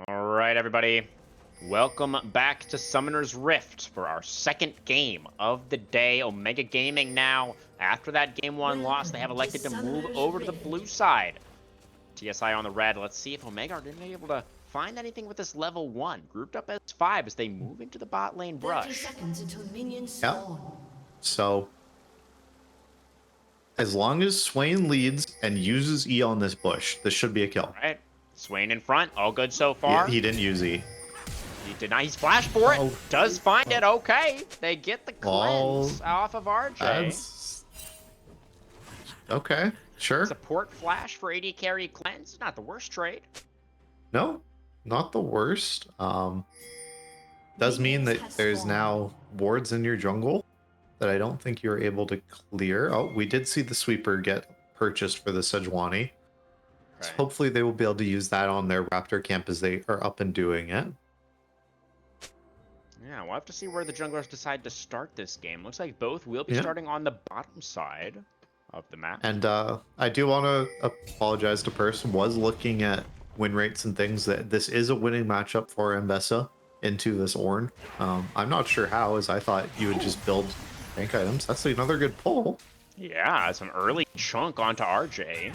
A: Alright, everybody. Welcome back to Summoner's Rift for our second game of the day. Omega Gaming now, after that Game 1 loss, they have elected to move over to the blue side. TSI on the red. Let's see if Omega are going to be able to find anything with this level 1. Grouped up as 5 as they move into the bot lane brush.
B: Yeah. So, as long as Swain leads and uses E on this bush, this should be a kill.
A: Alright. Swain in front. All good so far.
B: He didn't use E.
A: He did not. He's flashed for it.
B: Oh.
A: Does find it. Okay. They get the cleanse off of RJ.
B: That's... Okay, sure.
A: Support flash for AD carry cleanse. Not the worst trade.
B: No, not the worst. Does mean that there's now wards in your jungle that I don't think you're able to clear. Oh, we did see the sweeper get purchased for the Sejuani. So hopefully they will be able to use that on their Raptor camp as they are up and doing it.
A: Yeah, we'll have to see where the junglers decide to start this game. Looks like both will be starting on the bottom side of the map.
B: And I do want to apologize to Person. Was looking at win rates and things that this is a winning matchup for Mbessa into this Ornn. I'm not sure how, as I thought you would just build tank items. That's another good pull.
A: Yeah, it's an early chunk onto RJ.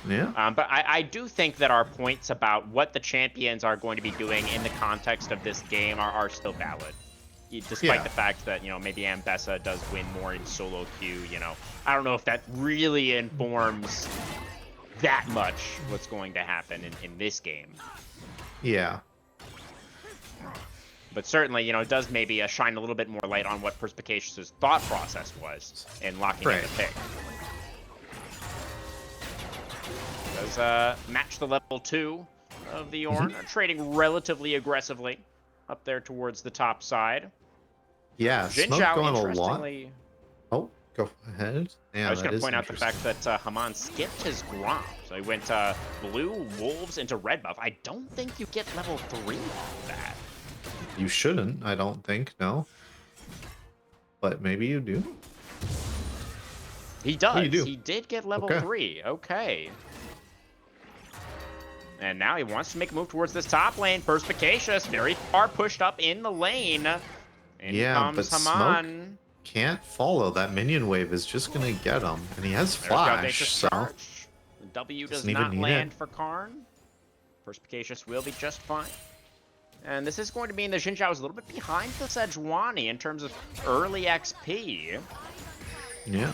B: Yeah.
A: But I do think that our points about what the champions are going to be doing in the context of this game are still valid. Despite the fact that, maybe Mbessa does win more in solo queue, I don't know if that really informs that much what's going to happen in this game.
B: Yeah.
A: But certainly, it does maybe shine a little bit more light on what Perspicacious's thought process was in locking in the pick. Does match the level 2 of the Ornn, trading relatively aggressively up there towards the top side.
B: Yeah, Smoke going a lot. Oh, go ahead. Yeah,
A: I was going to point out the fact that Haman skipped his Gromp. So he went blue wolves into red buff. I don't think you get level 3 off that.
B: You shouldn't, I don't think, no. But maybe you do.
A: He does.
B: Oh, you do.
A: He did get level 3. Okay. And now he wants to make a move towards this top lane. Perspicacious, very far pushed up in the lane. And
B: yeah, but
A: Haman.
B: Smoke can't follow. That minion wave is just going to get him. And he has flash, so...
A: The W does not land for Karn. Perspicacious will be just fine. And this is going to mean that Xin Zhao is a little bit behind the Sejuani in terms of early XP.
B: Yeah.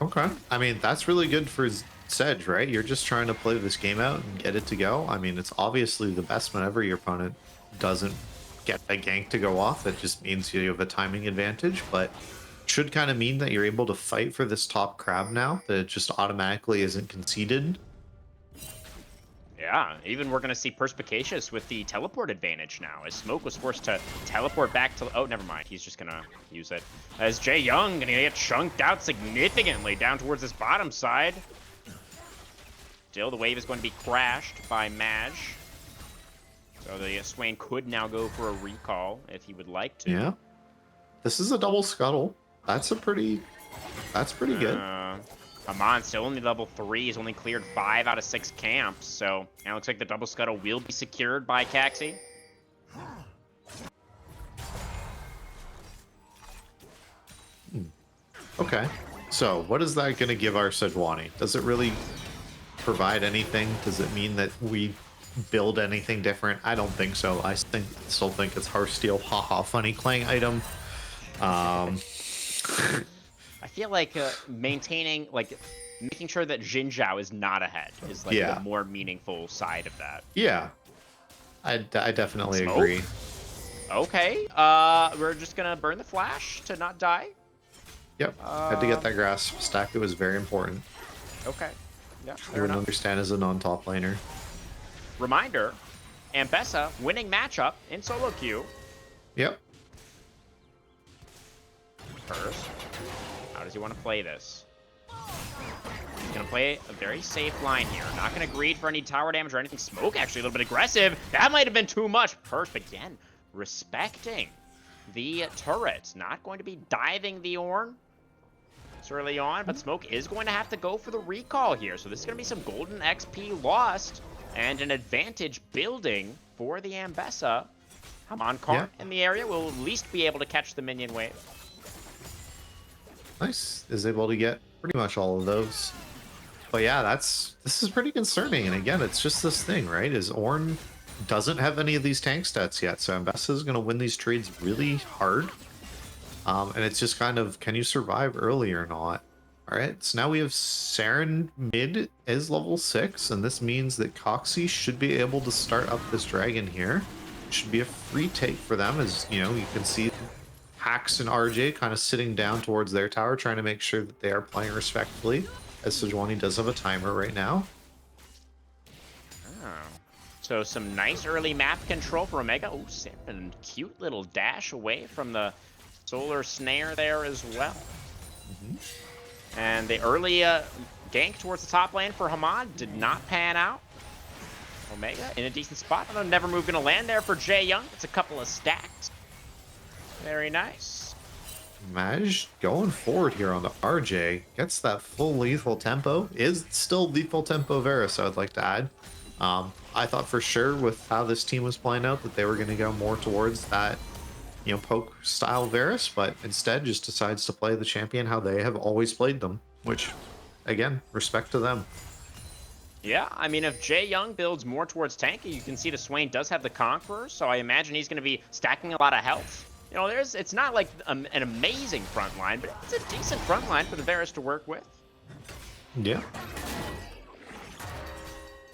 B: Okay. I mean, that's really good for Sedge, right? You're just trying to play this game out and get it to go. I mean, it's obviously the best whenever your opponent doesn't get a gank to go off. That just means you have a timing advantage, but should kind of mean that you're able to fight for this top crab now, that it just automatically isn't conceded.
A: Yeah, even we're going to see Perspicacious with the teleport advantage now, as Smoke was forced to teleport back to... Oh, never mind. He's just going to use it. As Jae Young going to get chunked out significantly down towards this bottom side. Still, the wave is going to be crashed by Maj. So the Swain could now go for a recall if he would like to.
B: Yeah. This is a double scuttle. That's pretty good.
A: Haman still only level 3. He's only cleared 5 out of 6 camps. So now it looks like the double scuttle will be secured by Caxi.
B: Okay. So what is that going to give our Sejuani? Does it really provide anything? Does it mean that we build anything different? I don't think so. I still think it's Heartsteel. Haha, funny Clang item.
A: I feel like maintaining, like, making sure that Xin Zhao is not ahead is, like, the more meaningful side of that.
B: Yeah. I definitely
A: Smoke?
B: agree.
A: Okay. We're just going to burn the flash to not die.
B: Yep. Had to get that grasp stack. It was very important.
A: Okay. Yeah,
B: I
A: fair
B: would
A: enough.
B: understand as a non-top laner.
A: Reminder, Ambessa winning matchup in solo queue.
B: Yep.
A: First, how does he want to play this? He's going to play a very safe line here. Not going to greed for any tower damage or anything. Smoke actually a little bit aggressive. That might have been too much. Perf again, respecting the turret. Not going to be diving the Ornn early on, but Smoke is going to have to go for the recall here. So this is going to be some golden XP lost and an advantage building for the Ambessa. Haman Karn in the area will at least be able to catch the minion wave.
B: Nice. Is able to get pretty much all of those. But yeah, this is pretty concerning. And again, it's just this thing, right? Is Ornn doesn't have any of these tank stats yet. So Ambessa is going to win these trades really hard. And it's just kind of, can you survive early or not? All right, so now we have Saren mid is level 6, and this means that Coxie should be able to start up this dragon here. Should be a free take for them, as you know, you can see Hax and RJ kind of sitting down towards their tower, trying to make sure that they are playing respectfully, as Sejuani does have a timer right now.
A: Oh. So some nice early map control for Omega. Oh, Saren, cute little dash away from the solar snare there as well. And the early gank towards the top lane for Haman did not pan out. Omega in a decent spot. Although Never Move going to land there for Jae Young. It's a couple of stacks. Very nice.
B: Maj going forward here on the RJ. Gets that full lethal tempo. Is still lethal tempo Varus, I would like to add. I thought for sure with how this team was playing out that they were going to go more towards that, you know, poke style Varus, but instead just decides to play the champion how they have always played them, which, again, respect to them.
A: Yeah, I mean, if Jae Young builds more towards tanky, you can see the Swain does have the Conqueror, so I imagine he's going to be stacking a lot of health. You know, it's not like an amazing front line, but it's a decent front line for the Varus to work with.
B: Yeah.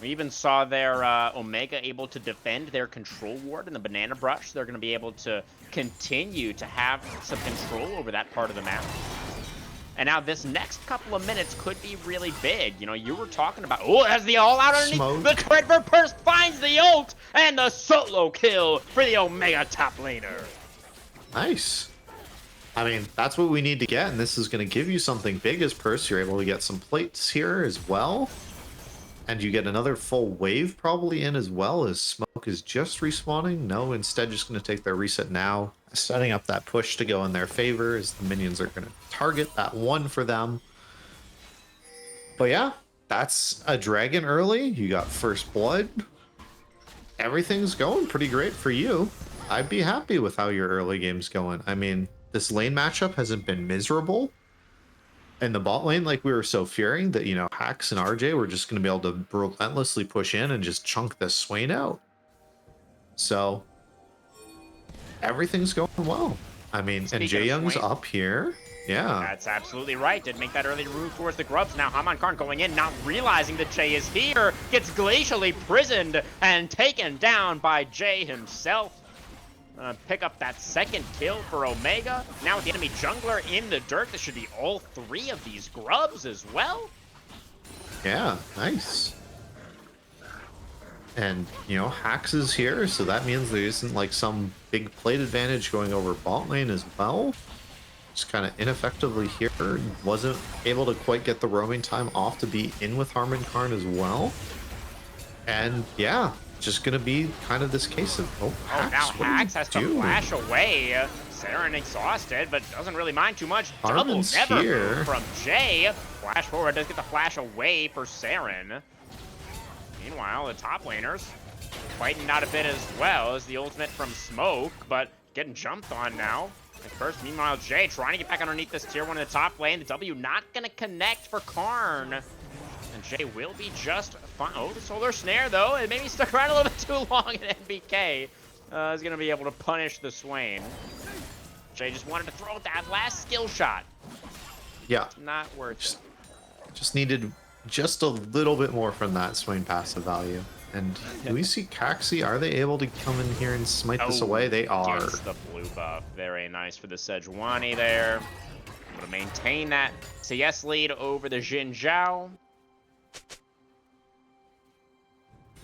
A: We even saw their Omega able to defend their control ward in the Banana Brush. They're going to be able to continue to have some control over that part of the map. And now this next couple of minutes could be really big. You know, you were talking about, oh, it has the all-out underneath.
B: Smoke.
A: The Treadford Purse finds the ult, and the solo kill for the Omega top laner.
B: Nice. I mean, that's what we need to get, and this is going to give you something big as Purse. You're able to get some plates here as well. And you get another full wave probably in as well, as Smoke is just respawning. No, instead just going to take their reset now, setting up that push to go in their favor as the minions are going to target that one for them. But yeah, that's a dragon early. You got first blood. Everything's going pretty great for you. I'd be happy with how your early game's going. I mean, this lane matchup hasn't been miserable. in the bot lane, like we were so fearing that, you know, Hax and RJ were just going to be able to relentlessly push in and just chunk this Swain out. So everything's going well. I mean, and Jae Young's up here. Yeah.
A: That's absolutely right. Did make that early move towards the grubs. Now Haman Karn going in, not realizing that Jae is here, gets glacially prisoned and taken down by Jae himself. Pick up that second kill for Omega. Now with the enemy jungler in the dirt, this should be all 3 of these grubs as well.
B: Yeah, nice. And, you know, Hax is here, so that means there isn't like some big plate advantage going over bot lane as well. Just kind of ineffectively here. Wasn't able to quite get the roaming time off to be in with Harman Karn as well. And yeah, just going to be kind of this case of, Hax,
A: now Hax has to flash away. Saren exhausted, but doesn't really mind too much.
B: Harman's
A: Double never
B: here.
A: move from Jae. Flash forward, does get the flash away for Saren. Meanwhile, the top laners fighting out a bit as well as the ultimate from Smoke, but getting jumped on now. At first, meanwhile, Jae trying to get back underneath this tier 1 in the top lane. The W not going to connect for Karn. And Jae will be just fine. Oh, the solar snare, though. It maybe stuck around a little bit too long, and NBK is going to be able to punish the Swain. Jae just wanted to throw that last skill shot.
B: Yeah.
A: It's not worth it.
B: Just needed just a little bit more from that Swain passive value. And do we see Caxi? Are they able to come in here and smite this away? They are.
A: Gets the blue buff. Very nice for the Sejuani there. Able to maintain that CS lead over the Jin Zhao.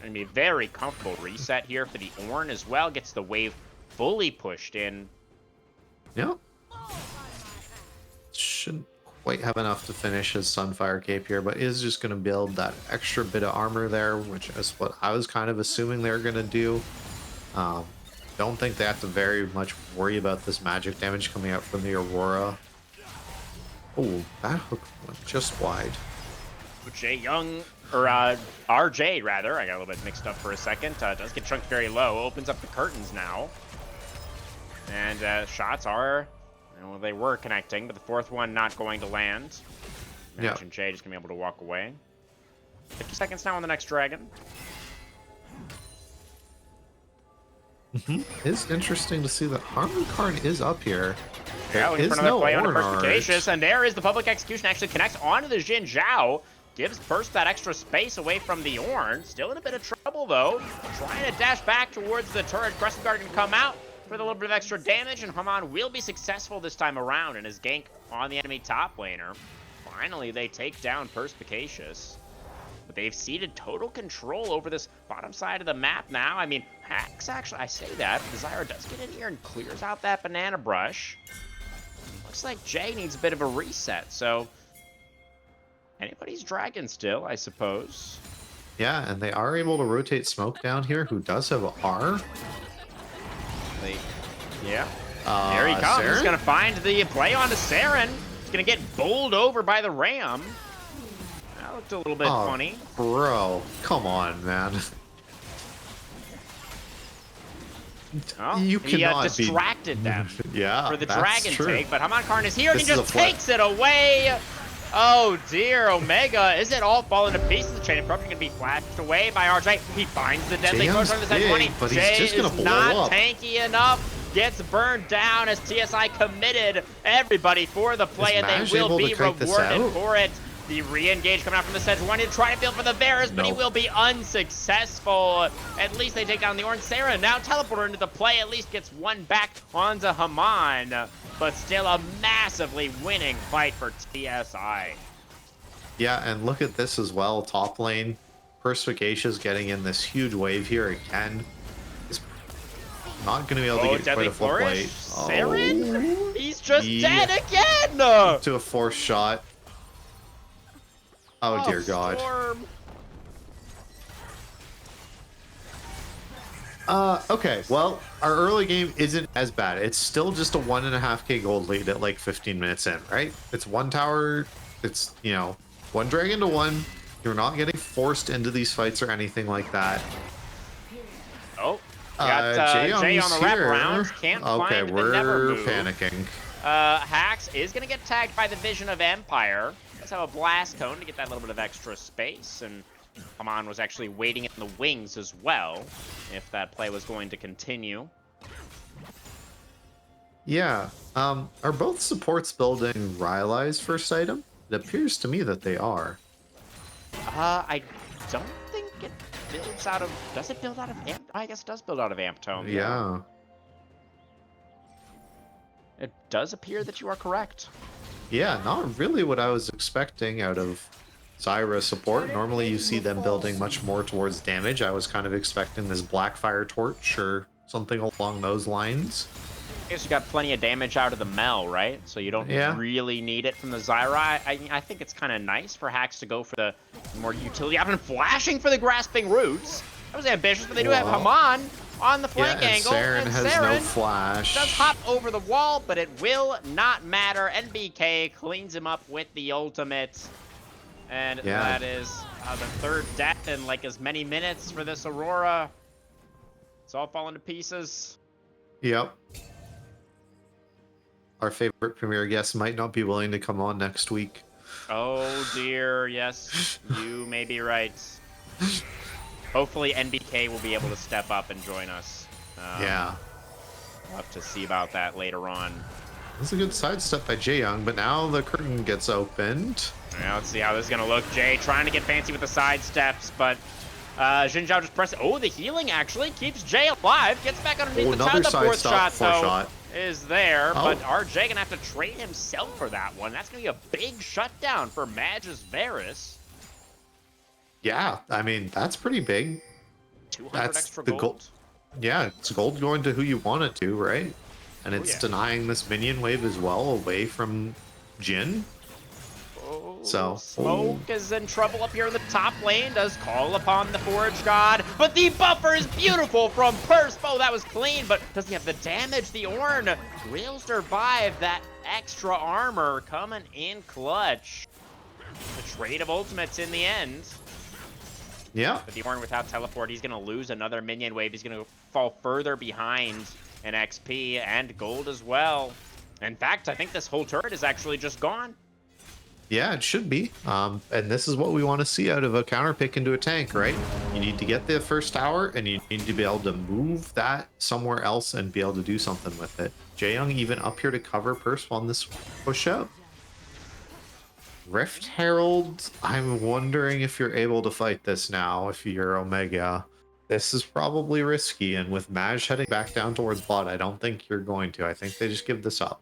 A: Gonna be a very comfortable reset here for the Ornn as well. Gets the wave fully pushed in.
B: Yeah. Shouldn't quite have enough to finish his Sunfire Cape here, but is just going to build that extra bit of armor there, which is what I was kind of assuming they're going to do. Don't think they have to very much worry about this magic damage coming out from the Aurora. Oh, that hook went just wide.
A: Jae Young, or RJ rather, I got a little bit mixed up for a second, does get chunked very low, opens up the curtains now. And shots are, well, they were connecting, but the 4th one not going to land.
B: Yeah.
A: And Jae just gonna be able to walk away. 50 seconds now on the next dragon.
B: It's interesting to see that Harman Karn is up here.
A: Yeah, looking for another play on
B: Ornn
A: Perspicacious, and there is the public execution. Actually connects onto the Jin Zhao. Gives Burst that extra space away from the Ornn. Still in a bit of trouble, though. Trying to dash back towards the turret. Crescent Guard can come out for a little bit of extra damage, and Haman will be successful this time around in his gank on the enemy top laner. Finally, they take down Perspicacious. But they've ceded total control over this bottom side of the map now. I mean, Hax actually, I say that, but Desire does get in here and clears out that banana brush. Looks like Jae needs a bit of a reset, so anybody's dragon still, I suppose.
B: Yeah, and they are able to rotate Smoke down here, who does have R.
A: Yeah. There he comes.
B: Saren?
A: He's going to find the play onto Saren. He's going to get bowled over by the Ram. That looked a little bit funny.
B: Bro, come on, man.
A: Oh,
B: You
A: he
B: cannot
A: distracted them
B: Yeah,
A: for the
B: that's
A: dragon
B: true.
A: take, but Haman Karn is here and he
B: This is
A: just
B: a flip.
A: takes it away. Oh dear, Omega, is it all falling to pieces? The chain of corruption going to be flashed away by RJ. He finds the deadly
B: Jaehyung's
A: close on the
B: big,
A: 20.
B: but he's
A: Jae
B: just gonna
A: is
B: blow
A: not
B: up.
A: tanky enough. Gets burned down as TSI committed everybody for the play,
B: Is
A: and they
B: Maj
A: will
B: able to
A: be
B: kite this
A: rewarded
B: out?
A: for it. The re-engage coming out from the Sedge. Wanted to try to feel for the Varus, but he
B: Nope.
A: will be unsuccessful. At least they take down the Ornn. Sarah now teleporter into the play. At least gets one back onto Haman, but still a massively winning fight for TSI.
B: Yeah, and look at this as well. Top lane, Perspicacious getting in this huge wave here again. Is not going to be able to get
A: Deadly
B: quite a full
A: Flourish.
B: plate.
A: Saren? He's just
B: Yeah.
A: dead again!
B: To a forced shot. Oh dear God.
A: Storm.
B: Okay, well, our early game isn't as bad. It's still just a 1.5k gold lead at like 15 minutes in, right? It's one tower, it's, you know, one dragon to one. You're not getting forced into these fights or anything like that.
A: Oh, got Jae on the
B: here.
A: wraparound. Can't
B: Okay,
A: find the never
B: we're
A: move.
B: panicking.
A: Hax is going to get tagged by the Vision of Empire. Let's have a Blast Cone to get that little bit of extra space. And Haman was actually waiting in the wings as well, if that play was going to continue.
B: Yeah. Are both supports building Rylai's first item? It appears to me that they are.
A: I don't think it builds out of... Does it build out of Amp? I guess it does build out of Amp Tome.
B: Yeah.
A: It does appear that you are correct.
B: Yeah, not really what I was expecting out of Zyra support. Normally you see them building much more towards damage. I was kind of expecting this Blackfire Torch or something along those lines.
A: I guess you got plenty of damage out of the Mel, right? So you don't really need it from the Zyra. I think it's kind of nice for Hax to go for the more utility. I've been flashing for the Grasping Roots. That was ambitious, but they do have Haman on the flank angle.
B: And Saren has no flash.
A: Does hop over the wall, but it will not matter. NBK cleans him up with the ultimate. And that is the third death in like as many minutes for this Aurora. It's all falling to pieces.
B: Yep. Our favorite premiere guest might not be willing to come on next week.
A: Oh dear, yes, you may be right. Hopefully NBK will be able to step up and join us.
B: Yeah.
A: We'll have to see about that later on.
B: That's a good sidestep by Jaeyoung, but now the curtain gets opened.
A: Now let's see how this is going to look. Jay trying to get fancy with the sidesteps, but Xin Zhao just pressing. Oh, the healing actually keeps Jay alive. Gets back underneath the tower. The fourth shot, though, is there, but RJ going to have to trade himself for that one. That's going to be a big shutdown for Magus Varus.
B: Yeah, I mean, that's pretty big.
A: 200 extra gold.
B: Yeah, it's gold going to who you want it to, right? And it's denying this minion wave as well away from Jhin. So
A: Smoke is in trouble up here in the top lane. Does call upon the Forge God, but the buffer is beautiful from Persp. Oh, that was clean, but does he have the damage? The Ornn will survive that extra armor coming in clutch. The trade of ultimates in the end.
B: Yeah.
A: But the Ornn without teleport, he's going to lose another minion wave. He's going to fall further behind in XP and gold as well. In fact, I think this whole turret is actually just gone.
B: Yeah, it should be. And this is what we want to see out of a counter pick into a tank, right? You need to get the first tower, and you need to be able to move that somewhere else and be able to do something with it. Jaeyoung even up here to cover Persp on this push up. Rift Herald, I'm wondering if you're able to fight this now, if you're Omega. This is probably risky, and with Maj heading back down towards bot, I don't think you're going to. I think they just give this up.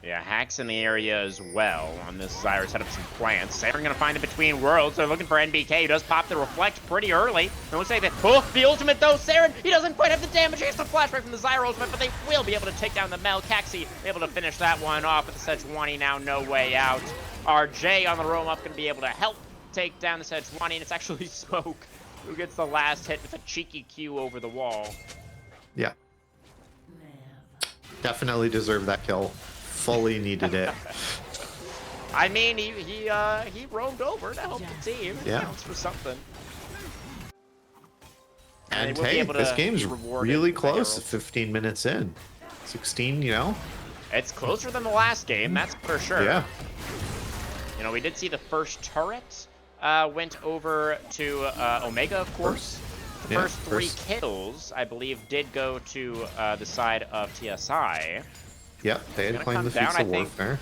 A: Yeah, Hax in the area as well on this Zyra set up some plants. They're going to find it between worlds. They're looking for NBK, who does pop the Reflect pretty early. It looks like that. Oh, the ultimate though, Saren, he doesn't quite have the damage. He has the flashback from the Zyra ultimate, but they will be able to take down the Mel. Caxi able to finish that one off with the Sejuani now, no way out. RJ on the roam up going to be able to help take down the Sejuani, and it's actually Smoke who gets the last hit with a cheeky Q over the wall.
B: Yeah. Definitely deserved that kill. Fully needed it.
A: I mean, he roamed over to help the team. It counts for something.
B: And hey, this game's really close. 15 minutes in. 16, you know?
A: It's closer than the last game, that's for sure.
B: Yeah.
A: You know, we did see the first turret went over to Omega, of course. The first three kills, I believe, did go to the side of TSI.
B: Yep, they had claimed the feats of warfare.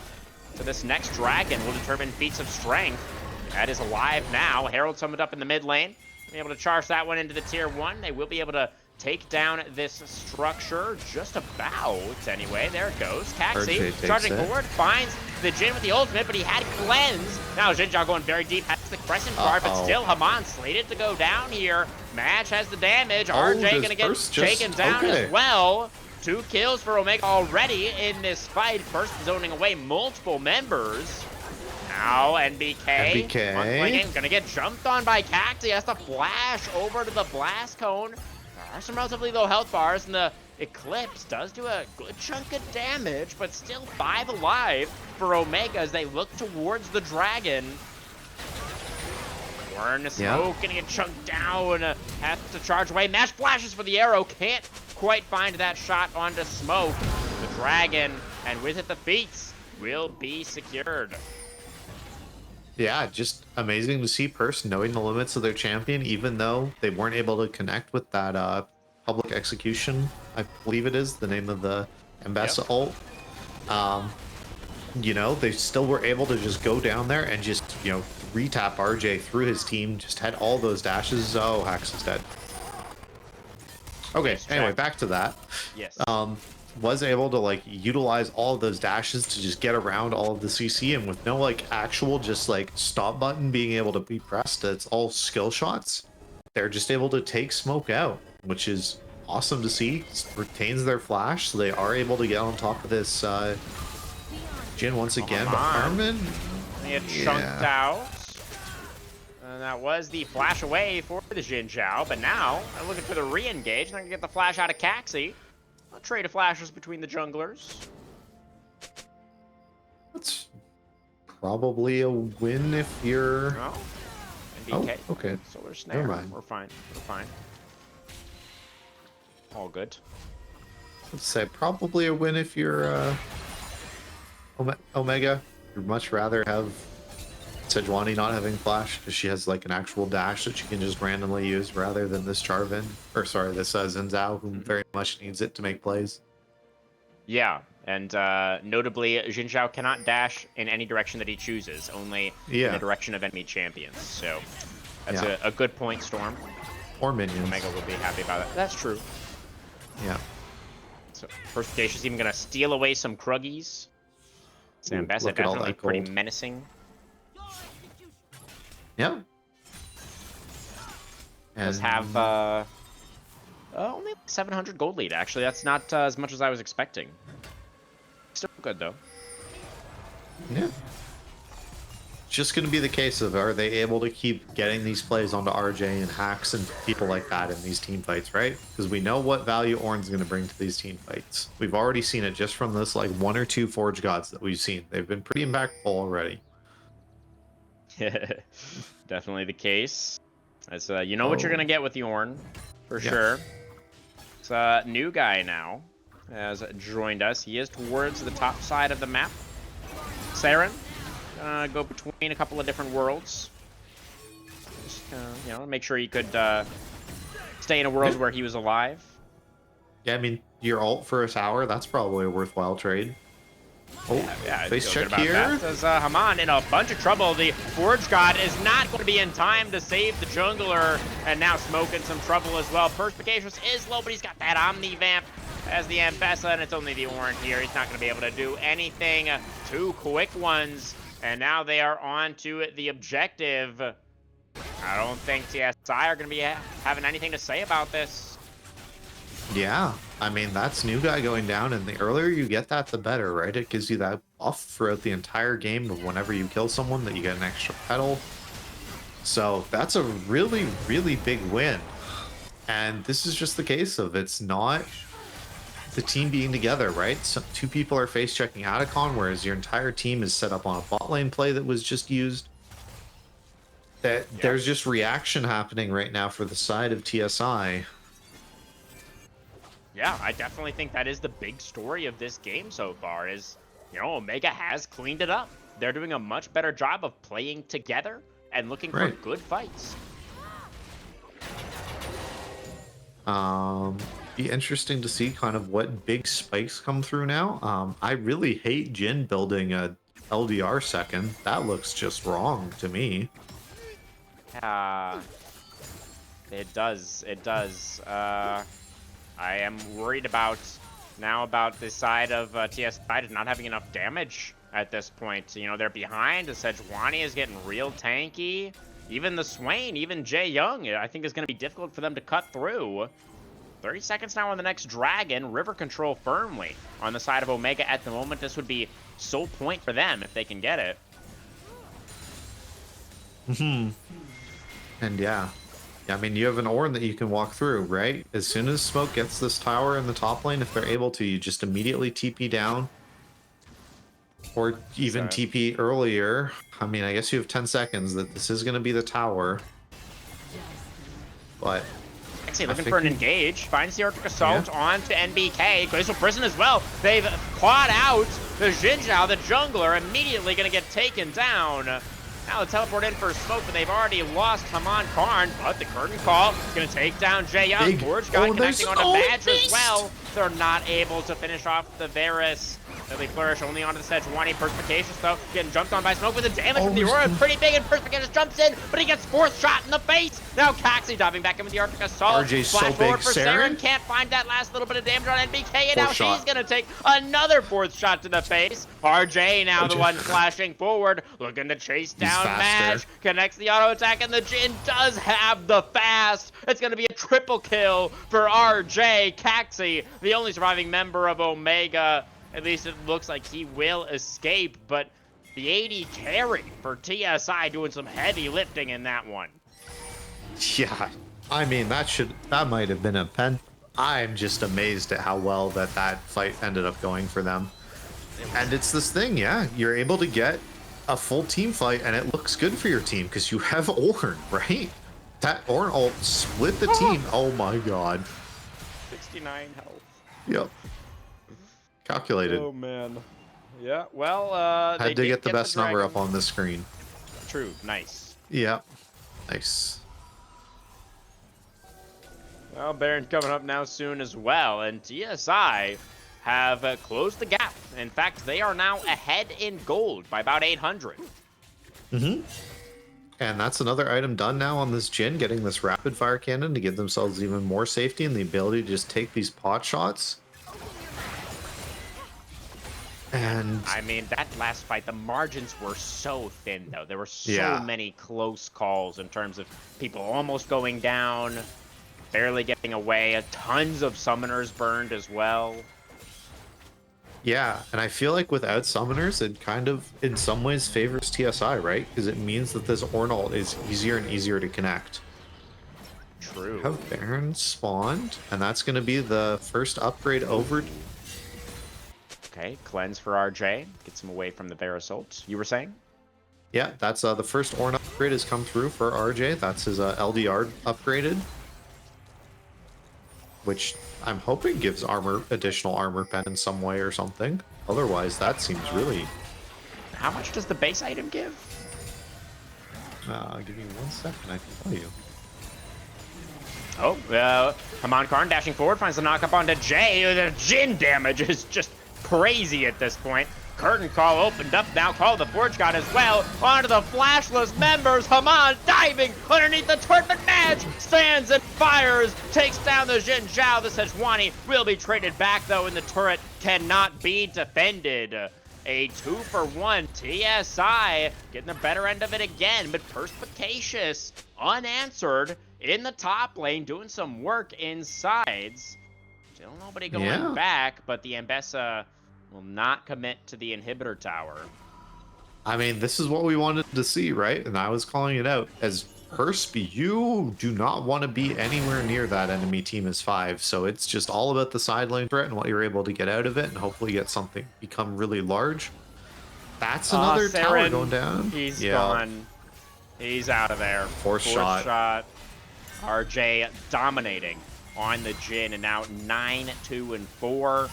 A: So this next dragon will determine feats of strength. That is alive now. Herald summoned up in the mid lane. Be able to charge that one into the tier 1. They will be able to take down this structure just about anyway. There it goes. Caxi charging forward, finds the Jhin with the ultimate, but he had cleanse. Now Xin Zhao going very deep, has the crescent guard, but still Haman slated to go down here. Match has the damage. RJ gonna get taken down as well. 2 kills for Omega already in this fight. First zoning away multiple members. Now NBK gonna get jumped on by Caxi. He has to flash over to the blast cone. There are some relatively low health bars, and the Eclipse does do a good chunk of damage, but still 5 alive for Omega as they look towards the dragon. Ornn Smoke gonna get chunked down. Has to charge away. Mash flashes for the arrow. Can't quite find that shot onto Smoke. The dragon And with it, the feats will be secured.
B: Yeah, just amazing to see Purse knowing the limits of their champion, even though they weren't able to connect with that public execution, I believe it is the name of the Ambessa ult. You know, they still were able to just go down there and just, you know, retap RJ through his team, just had all those dashes. Oh, Hax is dead. Okay, anyway, back to that.
A: Yes.
B: Was able to like utilize all of those dashes to just get around all of the CC, and with no like actual just like stop button being able to be pressed, it's all skill shots. They're just able to take smoke out, which is awesome to see. Retains their flash, so they are able to get on top of this Jin once again. But Armin,
A: they had chunked out. And that was the flash away for the Jin Zhao, but now I'm looking for the re-engage, and I can get the flash out of Caxi. A trade of flashes between the junglers.
B: That's probably a win if you're...
A: No. NBK.
B: Oh, okay.
A: Solar Snare.
B: Never mind.
A: We're fine. We're fine. All good.
B: Let's say probably a win if you're Omega. You'd much rather have Sejuani not having flash because she has like an actual dash that she can just randomly use rather than this Charvin, or sorry, this Xin Zhao, who very much needs it to make plays.
A: Yeah, and notably, Jin Zhao cannot dash in any direction that he chooses, only in the direction of enemy champions. So that's a good point, Storm.
B: Or minions.
A: Omega will be happy about that. That's true.
B: Yeah.
A: So Perspicacious even gonna steal away some Kruggies. Ambessa definitely pretty menacing.
B: Yeah.
A: Does have only 700 gold lead, actually. That's not as much as I was expecting. Still good, though.
B: Yeah. It's just going to be the case of, are they able to keep getting these plays onto RJ and Hacks and people like that in these team fights, right? Because we know what value Ornn's going to bring to these team fights. We've already seen it just from this, like, 1 or 2 Forge Gods that we've seen. They've been pretty impactful already.
A: Definitely the case. As you know what you're gonna get with the Ornn, for sure. It's a new guy now has joined us. He is towards the top side of the map. Saren, gonna go between a couple of different worlds. Just you know, make sure he could stay in a world where he was alive.
B: Yeah, I mean, your ult for a tower, that's probably a worthwhile trade. Oh,
A: yeah,
B: face check here.
A: As Haman in a bunch of trouble. The Forge God is not going to be in time to save the jungler, and now Smoke in some trouble as well. Perspicacious is low, but he's got that Omni Vamp as the Ambessa, and it's only the Ornn here. He's not going to be able to do anything. 2 quick ones, and now they are on to the objective. I don't think TSI are going to be having anything to say about this.
B: Yeah, I mean, that's new guy going down, and the earlier you get that, the better, right? It gives you that buff throughout the entire game of whenever you kill someone that you get an extra petal. So that's a really, really big win. And this is just the case of it's not the team being together, right? So 2 people are face checking Atacon, whereas your entire team is set up on a bot lane play that was just used. There's just reaction happening right now for the side of TSI.
A: Yeah, I definitely think that is the big story of this game so far is, you know, Omega has cleaned it up. They're doing a much better job of playing together and looking for good fights.
B: Be interesting to see kind of what big spikes come through now. I really hate Jin building a LDR second. That looks just wrong to me.
A: It does. It does. I am worried about the side of TSI not having enough damage at this point. You know, they're behind. The Sejuani is getting real tanky. Even the Swain, even Jay Young, I think is going to be difficult for them to cut through. 30 seconds now on the next Dragon. River control firmly on the side of Omega at the moment. This would be sole point for them if they can get it.
B: And yeah, I mean, you have an Ornn that you can walk through, right? As soon as Smoke gets this tower in the top lane, if they're able to, you just immediately TP down. Or even TP earlier. I mean, I guess you have 10 seconds that this is going to be the tower. But
A: Kaxi looking for an engage. Finds the Arctic Assault onto NBK. Glacial Prison as well. They've clawed out the Jinzhao, the jungler, immediately going to get taken down. Now the teleport in for a smoke, but they've already lost Haman Karn. But the curtain call is going to take down Jae Young. Forge God connecting onto Madge as well. They're not able to finish off the Varus. Deadly Flourish only onto the Sejuani. Perspicacious, though, getting jumped on by smoke with the damage from the Aurora. Pretty big, and Perspicacious jumps in, but he gets fourth shot in the face. Now Kaxi diving back in with the Arctic Assault.
B: RJ's
A: Flash
B: so
A: forward
B: big,
A: for
B: Saren.
A: Can't find that last little bit of damage on NBK, and now
B: Fourth shot.
A: she's going to take another fourth shot to the face. RJ now the one flashing forward, looking to chase down Madge. Connects the auto attack, and the Jhin does have the fast. It's going to be a triple kill for RJ. Kaxi, the only surviving member of Omega. At least it looks like he will escape, but the AD carry for TSI doing some heavy lifting in that one.
B: Yeah, I mean, that might have been a pen. I'm just amazed at how well that fight ended up going for them. And it's this thing, yeah, you're able to get a full team fight, and it looks good for your team because you have Ornn, right? That Ornn ult split the team. Oh my god.
A: 69 health.
B: Yep. Calculated.
A: Oh man. Yeah, well,
B: had to get the best number up on the screen.
A: True, nice.
B: Yeah, nice.
A: Well, Baron's coming up now soon as well, and TSI have closed the gap. In fact, they are now ahead in gold by about 800.
B: Mm-hmm. And that's another item done now on this Jhin, getting this rapid fire cannon to give themselves even more safety and the ability to just take these pot shots. And
A: I mean, that last fight, the margins were so thin, though. There were so many close calls in terms of people almost going down, barely getting away, tons of summoners burned as well.
B: yeah, and I feel like without summoners, it kind of, in some ways, favors TSI, right? Because it means that this Ornn ult is easier and easier to connect.
A: True.
B: Have Baron spawned, and that's going to be the first upgrade over.
A: Okay, cleanse for RJ. Gets him away from the Varus ult. You were saying?
B: Yeah, that's the first Ornn upgrade has come through for RJ. That's his LDR upgraded, which I'm hoping gives additional armor pen in some way or something. Otherwise, that seems really.
A: How much does the base item give?
B: Give me 1 second, I can tell you.
A: Oh, Haman Karn dashing forward, finds the knock up onto Jay. The Jhin damage is just crazy at this point. Curtain call opened up now, call the Forge God as well. Onto the flashless members. Haman diving underneath the turret, but Madge stands and fires. Takes down the Jin Zhao. The Sejuani will be traded back though, and the turret cannot be defended. A 2-for-1 TSI getting the better end of it again, but Perspicacious unanswered in the top lane, doing some work inside. Still nobody going back, but the Ambessa will not commit to the inhibitor tower.
B: I mean, this is what we wanted to see, right? And I was calling it out as Persp, you do not want to be anywhere near that enemy team as 5. So it's just all about the side lane threat and what you're able to get out of it, and hopefully get something become really large. That's another tower going down.
A: He's gone. He's out of there.
B: Fourth shot.
A: RJ dominating on the Jhin, and now 9-2-4.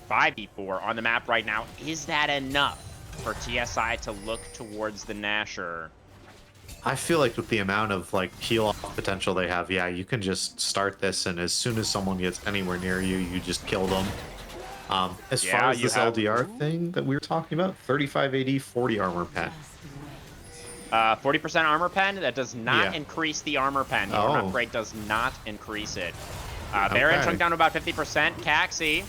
A: 5v4 on the map right now. Is that enough for TSI to look towards the Nasher?
B: I feel like with the amount of like peel off potential they have, yeah, you can just start this, and as soon as someone gets anywhere near you, you just kill them. As far as this LDR thing that we were talking about, 35 AD, 40 armor pen.
A: 40% armor pen, that does not increase the armor pen. The armor upgrade does not increase it. Baron chunk down to about 50%. Kaxi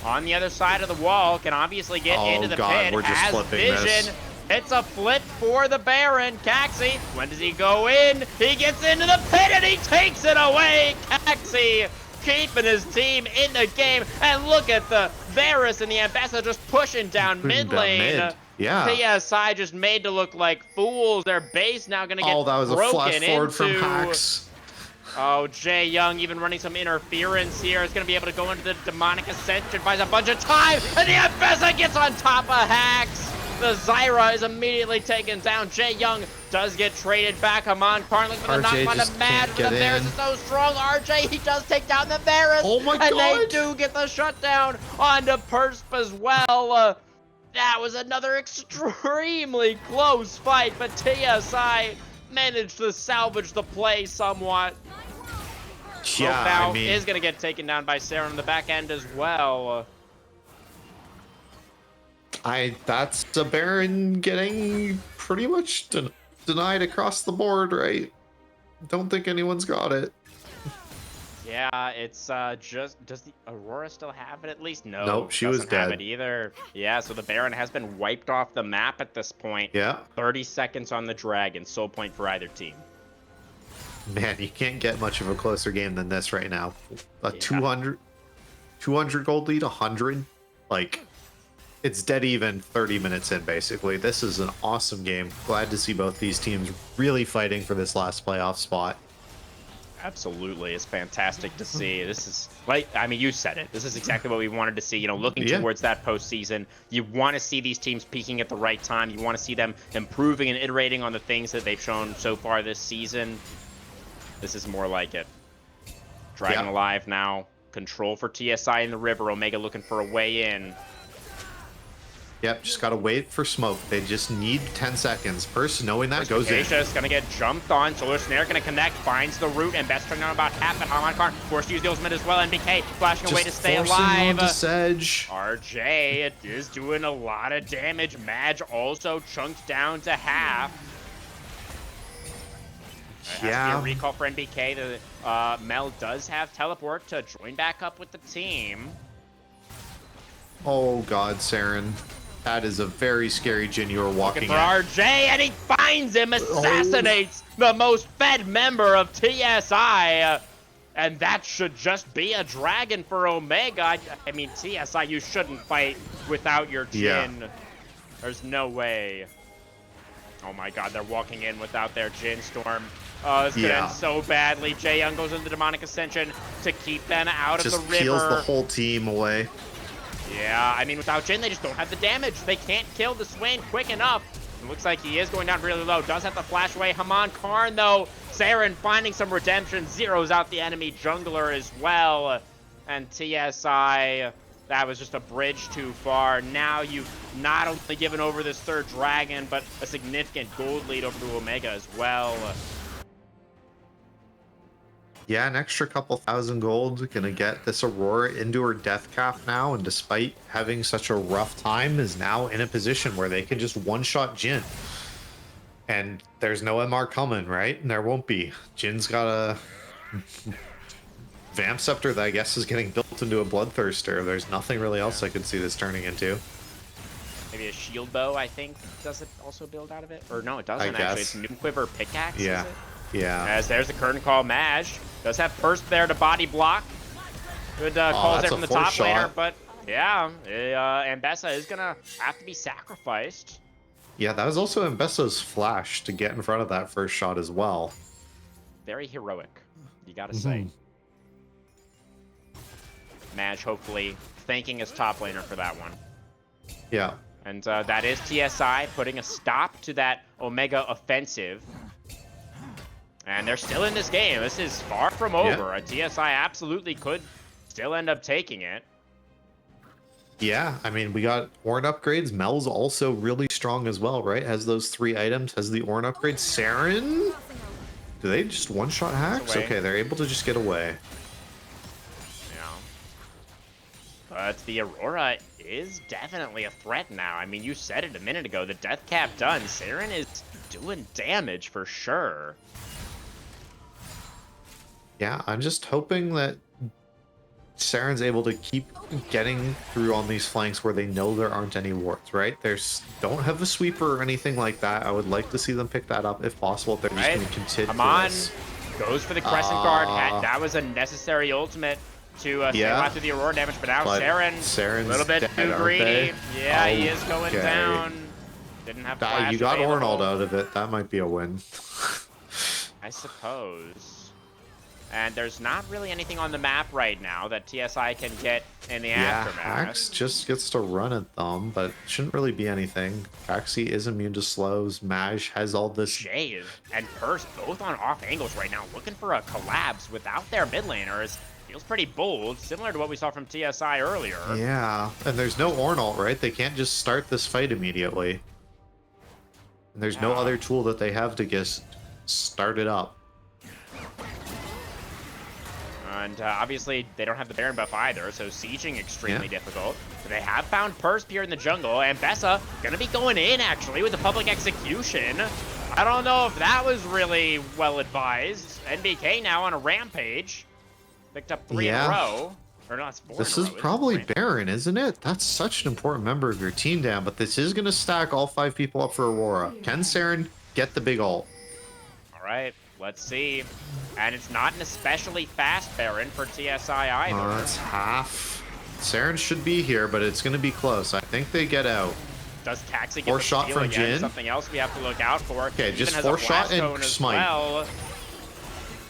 A: on the other side of the wall can obviously get into the pit.
B: We're just
A: has vision.
B: This.
A: It's a flip for the Baron. Kaxi, when does he go in? He gets into the pit and he takes it away. Kaxi keeping his team in the game. And look at the Varus and the Ambassador just pushing down mid lane.
B: Yeah.
A: TSI just made to look like fools. Their base now going to get broken
B: that was a flash forward from Hacks.
A: Oh, Jae Young even running some interference here. Is going to be able to go into the Demonic Ascension, buys a bunch of time, and the Ambessa gets on top of Hacks. The Zyra is immediately taken down. Jae Young does get traded back. Amon Karn looking for the knock on the Mad, but the Varus is so strong. RJ, he does take down the Varus.
B: Oh my
A: and
B: God.
A: they do get the shutdown onto Persp as well. That was another extremely close fight, but TSI managed to salvage the play somewhat.
B: Yeah,
A: Now
B: I mean,
A: is going to get taken down by Sarah on the back end as well.
B: that's a Baron getting pretty much denied across the board, right? Don't think anyone's got it.
A: Yeah, it's just, does the Aurora still have it at least? No,
B: Nope, she was
A: doesn't have
B: dead.
A: it either. Yeah, so the Baron has been wiped off the map at this point.
B: Yeah.
A: 30 seconds on the Dragon, soul point for either team.
B: Man, you can't get much of a closer game than this right now. A
A: Yeah.
B: 200 gold lead, 100. Like, it's dead even 30 minutes in, basically. This is an awesome game. Glad to see both these teams really fighting for this last playoff spot.
A: Absolutely, it's fantastic to see. This is, like, I mean, you said it. This is exactly what we wanted to see. You know, looking towards that postseason, you want to see these teams peaking at the right time. You want to see them improving and iterating on the things that they've shown so far this season. This is more like it. Dragon alive now. Control for TSI in the river. Omega looking for a way in.
B: Yep, just gotta wait for smoke. They just need 10 seconds. First, knowing that goes in.
A: Is gonna get jumped on. Solar Snare gonna connect, finds the root, and Best turning on about half at Haman Karn. Forced to use the ultimate as well. NBK flashing away to stay alive.
B: Onto Sedge.
A: RJ is doing a lot of damage. Madge also chunked down to half.
B: Yeah.
A: A recall for NBK. The Mel does have teleport to join back up with the team.
B: Oh God, Saren. That is a very scary Jin you are walking
A: For
B: at.
A: RJ, and he finds him, assassinates the most fed member of TSI. And that should just be a dragon for Omega. I mean, TSI, you shouldn't fight without your Jin.
B: Yeah.
A: There's no way. Oh my God, they're walking in without their Jin Storm. Oh, this could end so badly. Jae Young goes into Demonic Ascension to keep them out of the river.
B: Just peels the whole team away.
A: Yeah, I mean, without Jin, they just don't have the damage. They can't kill the Swain quick enough. It looks like he is going down really low. Does have to flash away. Haman Karn, though. Saren finding some redemption. Zeroes out the enemy jungler as well. And TSI, that was just a bridge too far. Now you've not only given over this third dragon, but a significant gold lead over to Omega as well.
B: Yeah, an extra couple thousand gold. Gonna get this Aurora into her death cap now, and despite having such a rough time, is now in a position where they can just one-shot Jin. And there's no MR coming, right? And there won't be. Jin's got a Vamp Scepter that I guess is getting built into a Bloodthirster. There's nothing really else I could see this turning into.
A: Maybe a shield bow, I think. Does it also build out of it? Or no, it doesn't
B: I
A: actually.
B: guess.
A: It's Noon Quiver Pickaxe,
B: Yeah.
A: is it?
B: Yeah.
A: As there's the curtain call, Maj does have first there to body block. Good calls there
B: that's
A: from
B: a
A: the top
B: full
A: laner,
B: shot.
A: but yeah, Ambessa is gonna have to be sacrificed.
B: Yeah, that was also Mbessa's flash to get in front of that first shot as well.
A: Very heroic, you gotta say. Maj hopefully thanking his top laner for that one.
B: Yeah.
A: And that is TSI putting a stop to that Omega offensive. And they're still in this game. This is far from over. TSI absolutely could still end up taking it.
B: Yeah, I mean, we got Ornn upgrades. Mel's also really strong as well, right? Has those 3 items, has the Ornn upgrade. Saren? Do they just one-shot hacks? Okay, they're able to just get away.
A: Yeah. But the Aurora is definitely a threat now. I mean, you said it a minute ago. The death cap done. Saren is doing damage for sure.
B: Yeah, I'm just hoping that Saren's able to keep getting through on these flanks where they know there aren't any wards, right? Don't have a sweeper or anything like that. I would like to see them pick that up if possible. If they're just going to continue.
A: Amon goes for the Crescent Guard. That was a necessary ultimate to save out through the Aurora damage, but now Saren's a little bit too greedy. Yeah, he is going down. Didn't have flash
B: you got
A: available.
B: Ornn out of it. That might be a win.
A: I suppose. And there's not really anything on the map right now that TSI can get in the
B: Yeah,
A: aftermath.
B: Hax just gets to run at them, but shouldn't really be anything. Taxi is immune to slows. Maj has all this.
A: Jay and Purse both on off angles right now, looking for a collapse without their mid laners. Feels pretty bold, similar to what we saw from TSI earlier.
B: Yeah, and there's no Ornalt, right? They can't just start this fight immediately. And there's no other tool that they have to just start it up.
A: And obviously, they don't have the Baron buff either, so sieging extremely difficult. But they have found Purse here in the jungle, and Bessa gonna be going in, actually, with the public execution. I don't know if that was really well advised. NBK now on a rampage. Picked up 3 in a row. Or not, it's 4
B: This
A: in a
B: is
A: row,
B: probably
A: isn't it?
B: Baron, isn't it? That's such an important member of your team, Dan, but this is going to stack all 5 people up for Aurora. Can Saren get the big ult?
A: All right, let's see. And it's not an especially fast Baron for TSI either.
B: That's half. Saren should be here, but it's going to be close. I think they get out.
A: Does Taxi get
B: 4
A: the
B: shot
A: steal
B: from
A: again?
B: Jin.
A: Something else we have to look out for.
B: Okay,
A: Even
B: just
A: has a
B: 4 shot
A: blast
B: and
A: cone as
B: smite.
A: well.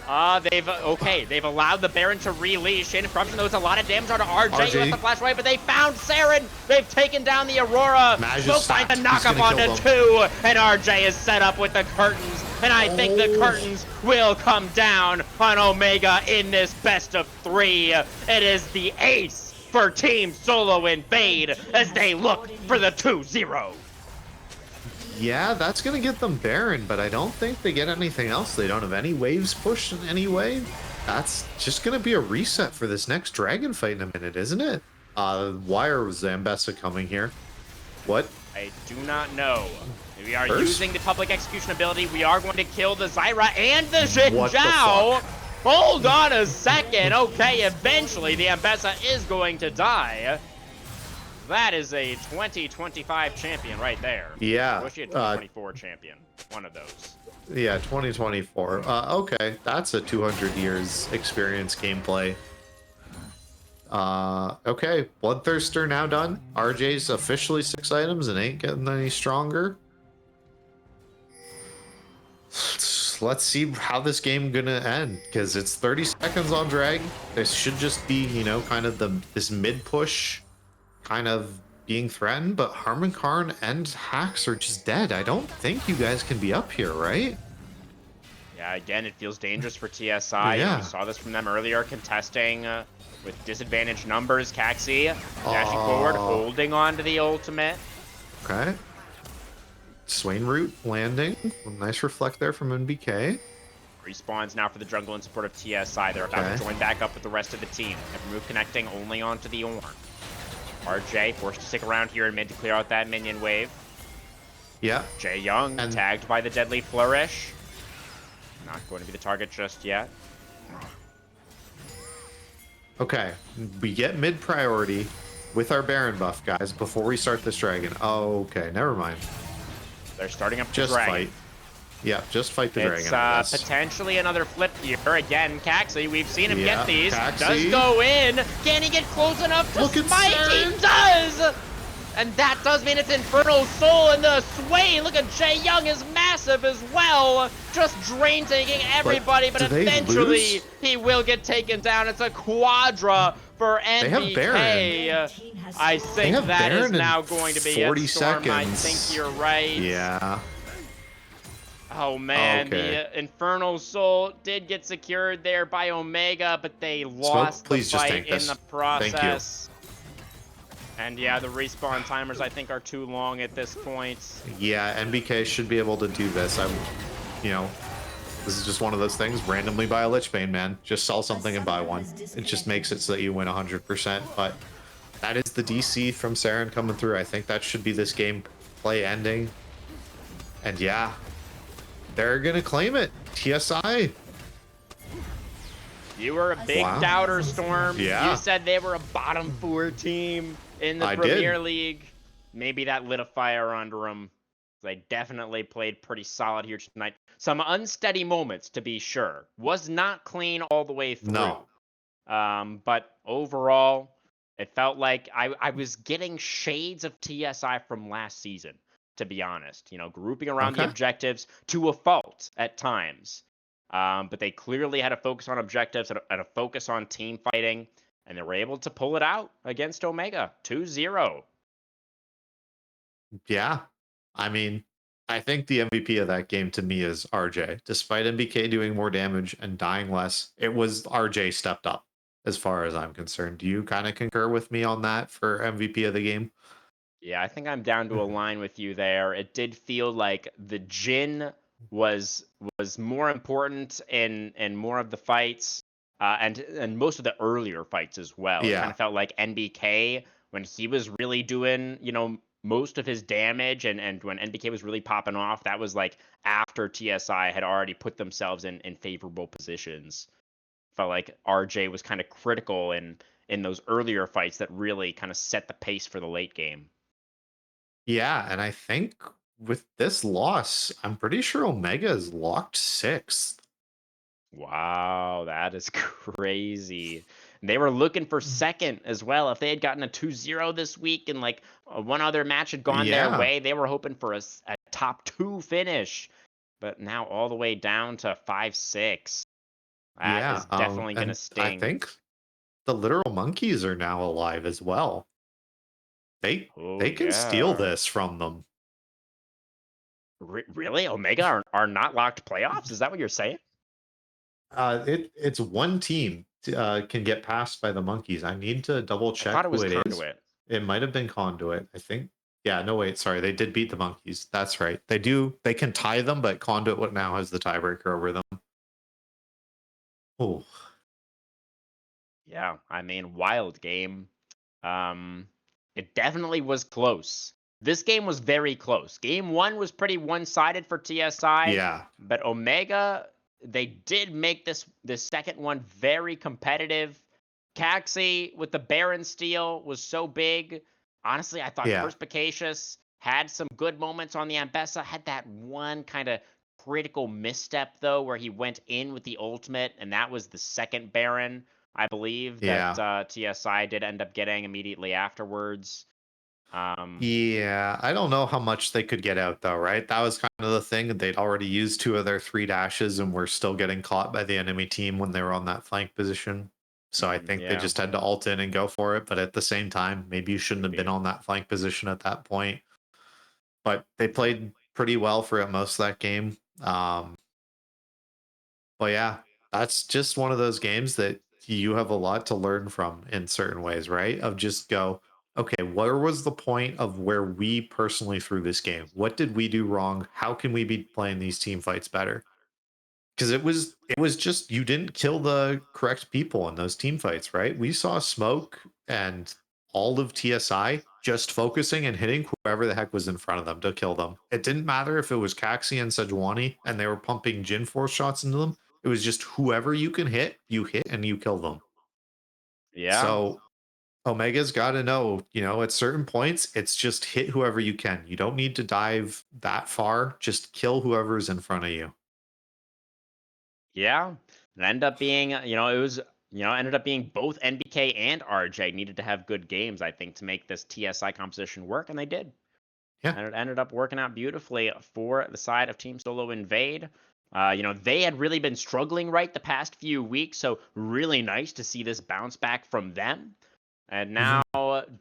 A: They've allowed the Baron to releash. Chain of Corruption, though, it's a lot of damage onto RJ. He left the flash right, but they found Saren. They've taken down the Aurora. Smoke finds a knockup onto 2, and RJ is set up with the curtains. And I think the curtains will come down on Omega in this best of 3. It is the ace for Team Solo Invade as they look for the 2-0.
B: Yeah, that's going to get them Baron, but I don't think they get anything else. They don't have any waves pushed in any way. That's just going to be a reset for this next dragon fight in a minute, isn't it? Why are Zambessa coming here? What?
A: I do not know. We are
B: First?
A: using the public execution ability. We are going to kill the Zyra and the Xin
B: What the
A: Zhao.
B: fuck?
A: Hold on a second. Okay, eventually the Ambessa is going to die. That is a 2025 champion right there.
B: Yeah.
A: Or was she a 2024 champion? One of those.
B: Yeah, 2024. Okay, that's a 200 years experience gameplay. Okay, Bloodthirster now done. RJ's officially 6 items and ain't getting any stronger. Let's see how this game gonna end, because it's 30 seconds on Drag. This should just be, you know, kind of this mid push kind of being threatened, but Harman Karn and Hax are just dead. I don't think you guys can be up here, right?
A: Yeah, again, it feels dangerous for TSI.
B: Yeah.
A: We saw this from them earlier, contesting with disadvantaged numbers. Caxi dashing forward, holding on to the ultimate.
B: Okay. Swain Root landing. Nice reflect there from NBK.
A: Respawns now for the jungle in support of TSI. They're about to join back up with the rest of the team. Have move connecting only onto the Ornn. RJ forced to stick around here in mid to clear out that minion wave.
B: Yeah.
A: Jay Young tagged by the Deadly Flourish. Not going to be the target just yet.
B: Okay. We get mid priority with our Baron buff, guys, before we start this dragon. Okay, never mind.
A: They're starting up the
B: Just
A: dragon.
B: fight. Yeah, just fight the
A: It's
B: dragon.
A: potentially another flip here. Again, Caxi, we've seen him get these.
B: Caxi.
A: Does go in. Can he get close enough to
B: Look at
A: smite? He
B: Saren.
A: does! And that does mean it's Infernal Soul in the sway. Look at Jay Young is massive as well. Just drain taking everybody, but
B: do they
A: eventually
B: lose?
A: he will get taken down. It's a quadra for NBK.
B: They have Baron.
A: I think
B: have
A: that is
B: Baron in
A: now going to be
B: 40
A: it, Storm. I
B: seconds.
A: think you're right.
B: Yeah.
A: Oh man,
B: Okay.
A: the Infernal Soul did get secured there by Omega, but they lost
B: please
A: the
B: just
A: fight
B: tank
A: in
B: this.
A: the
B: Thank you.
A: process. And yeah, the respawn timers I think are too long at this point.
B: Yeah, NBK should be able to do this. You know, this is just one of those things. Randomly buy a Lich Bane, man. Just sell something and buy one. It just makes it so that you win 100%. But that is the DC from Saren coming through. I think that should be this game play ending. And yeah, they're gonna claim it. TSI.
A: You were a big doubter, Storm.
B: Yeah.
A: You said they were a bottom 4 team in the
B: I
A: Premier
B: did.
A: League. Maybe that lit a fire under them. They definitely played pretty solid here tonight. Some unsteady moments, to be sure. Was not clean all the way through.
B: No.
A: But overall, it felt like I was getting shades of TSI from last season, to be honest. You know, grouping around the
B: Okay.
A: objectives to a fault at times. But they clearly had a focus on objectives and a focus on team fighting, and they were able to pull it out against Omega 2-0.
B: Yeah. I mean, I think the MVP of that game to me is RJ. Despite MBK doing more damage and dying less, it was RJ stepped up as far as I'm concerned. Do you kind of concur with me on that for MVP of the game?
A: Yeah, I think I'm down to align with you there. It did feel like the Jin was more important in more of the fights, and most of the earlier fights as well. It kind
B: Yeah.
A: of felt like NBK when he was really doing, most of his damage, and when NBK was really popping off, that was like after TSI had already put themselves in favorable positions. Felt like RJ was kind of critical in those earlier fights that really kind of set the pace for the late game.
B: Yeah. And I think with this loss, I'm pretty sure Omega is locked sixth.
A: Wow, that is crazy. And they were looking for second as well. If they had gotten a 2-0 this week and like one other match had gone their
B: Yeah.
A: way, they were hoping for a top 2 finish. But now all the way down to 5-6. That
B: Yeah.
A: is definitely going to
B: And I
A: sting.
B: think the literal monkeys are now alive as well. They
A: Oh,
B: they can steal
A: yeah.
B: this from them.
A: Really? Omega are not locked playoffs? Is that what you're saying?
B: It's one team can get passed by the monkeys. I need to double
A: I thought
B: check
A: it
B: who
A: was
B: it is.
A: Conduit.
B: It might have been Conduit. I think. Yeah, no wait, sorry. They did beat the monkeys. That's right. They can tie them, but Conduit now has the tiebreaker over them. Oh.
A: Yeah, I mean, wild game. It definitely was close. This game was very close. Game 1 was pretty one-sided for TSI,
B: Yeah.
A: but Omega, they did make this second one very competitive. Caxi with the Baron steal was so big. Honestly, I thought
B: Yeah.
A: Perspicacious had some good moments on the Ambessa, had that one kind of critical misstep though where he went in with the ultimate, and that was the second Baron, I believe, that TSI did end up getting immediately afterwards.
B: Yeah, I don't know how much they could get out though, right? That was kind of the thing. They'd already used 2 of their 3 dashes and were still getting caught by the enemy team when they were on that flank position. So I think they
A: Yeah,
B: just had to ult in and go for it. But at the same time, maybe you shouldn't have been
A: maybe.
B: on that flank position at that point. But they played pretty well for it most of that game. But yeah, that's just one of those games that you have a lot to learn from in certain ways, right? Of just go, okay, where was the point of where we personally threw this game? What did we do wrong? How can we be playing these team fights better? Because it was just you didn't kill the correct people in those team fights, right? We saw Smoke and all of TSI just focusing and hitting whoever the heck was in front of them to kill them. It didn't matter if it was Caxi and Sejuani and they were pumping Jin Force shots into them. It was just whoever you can hit, you hit and you kill them.
A: Yeah.
B: So Omega's got to know, at certain points, it's just hit whoever you can. You don't need to dive that far. Just kill whoever's in front of you.
A: Yeah. It ended up being, it was, ended up being both NBK and RJ needed to have good games, I think, to make this TSI composition work, and they did.
B: Yeah.
A: And it ended up working out beautifully for the side of Team Solo Invade. They had really been struggling right the past few weeks, so really nice to see this bounce back from them. And now,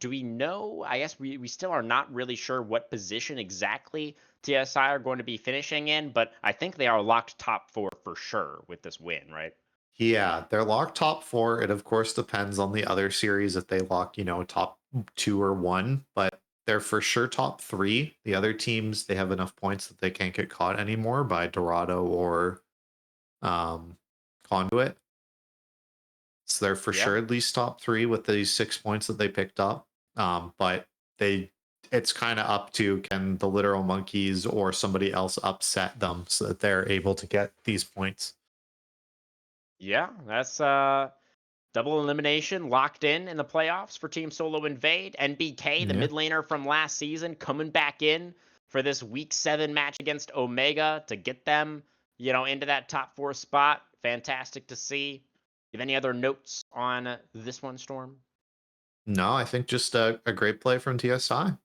A: do we know? I guess we still are not really sure what position exactly TSI are going to be finishing in, but I think they are locked top 4 for sure with this win, right?
B: Yeah, they're locked top 4. It of course depends on the other series if they lock, top 2 or 1, but they're for sure top 3. The other teams, they have enough points that they can't get caught anymore by Dorado or Conduit. So they're for
A: Yeah.
B: sure at least top 3 with these 6 points that they picked up. But it's kind of up to can the literal monkeys or somebody else upset them so that they're able to get these points.
A: Yeah, that's double elimination locked in the playoffs for Team Solo Invade. NBK, the
B: Yeah.
A: mid laner from last season, coming back in for this week 7 match against Omega to get them, into that top 4 spot. Fantastic to see. You have any other notes on this one, Storm?
B: No, I think just a great play from TSI.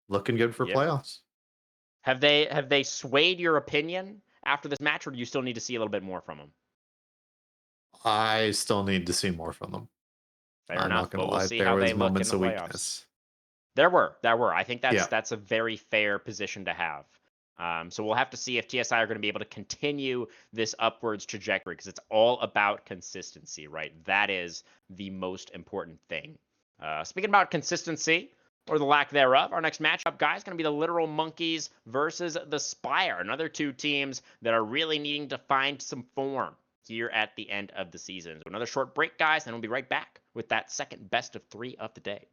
B: Looking good for
A: Yeah.
B: playoffs.
A: Have they swayed your opinion after this match, or do you still need to see a little bit more from him?
B: I still need to see more from them.
A: Fair
B: I'm
A: enough.
B: not gonna
A: But we'll
B: lie.
A: see
B: There
A: how they
B: was
A: look in
B: moments
A: the
B: of
A: playoffs.
B: weakness.
A: There were. I think
B: Yeah.
A: that's a very fair position to have. So we'll have to see if TSI are going to be able to continue this upwards trajectory, because it's all about consistency, right? That is the most important thing. Speaking about consistency, or the lack thereof, our next matchup, guys, is going to be the Literal Monkeys versus the Spire. Another two teams that are really needing to find some form here at the end of the season. So another short break, guys, and we'll be right back with that second best of 3 of the day.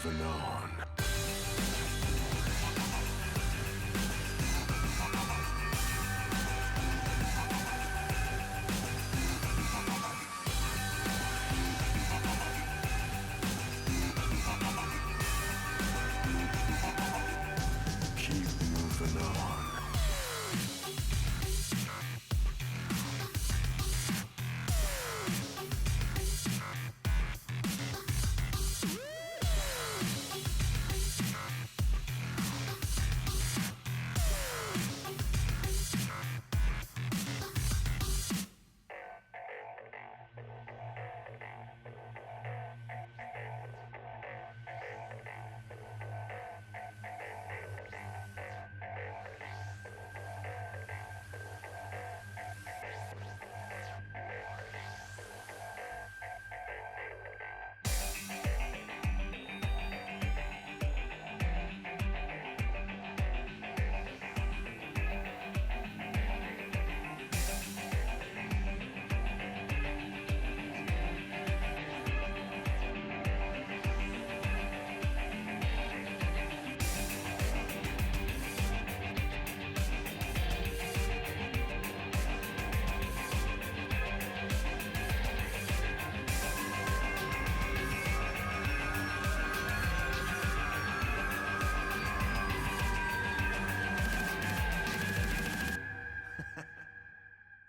E: moving on. Keep moving on.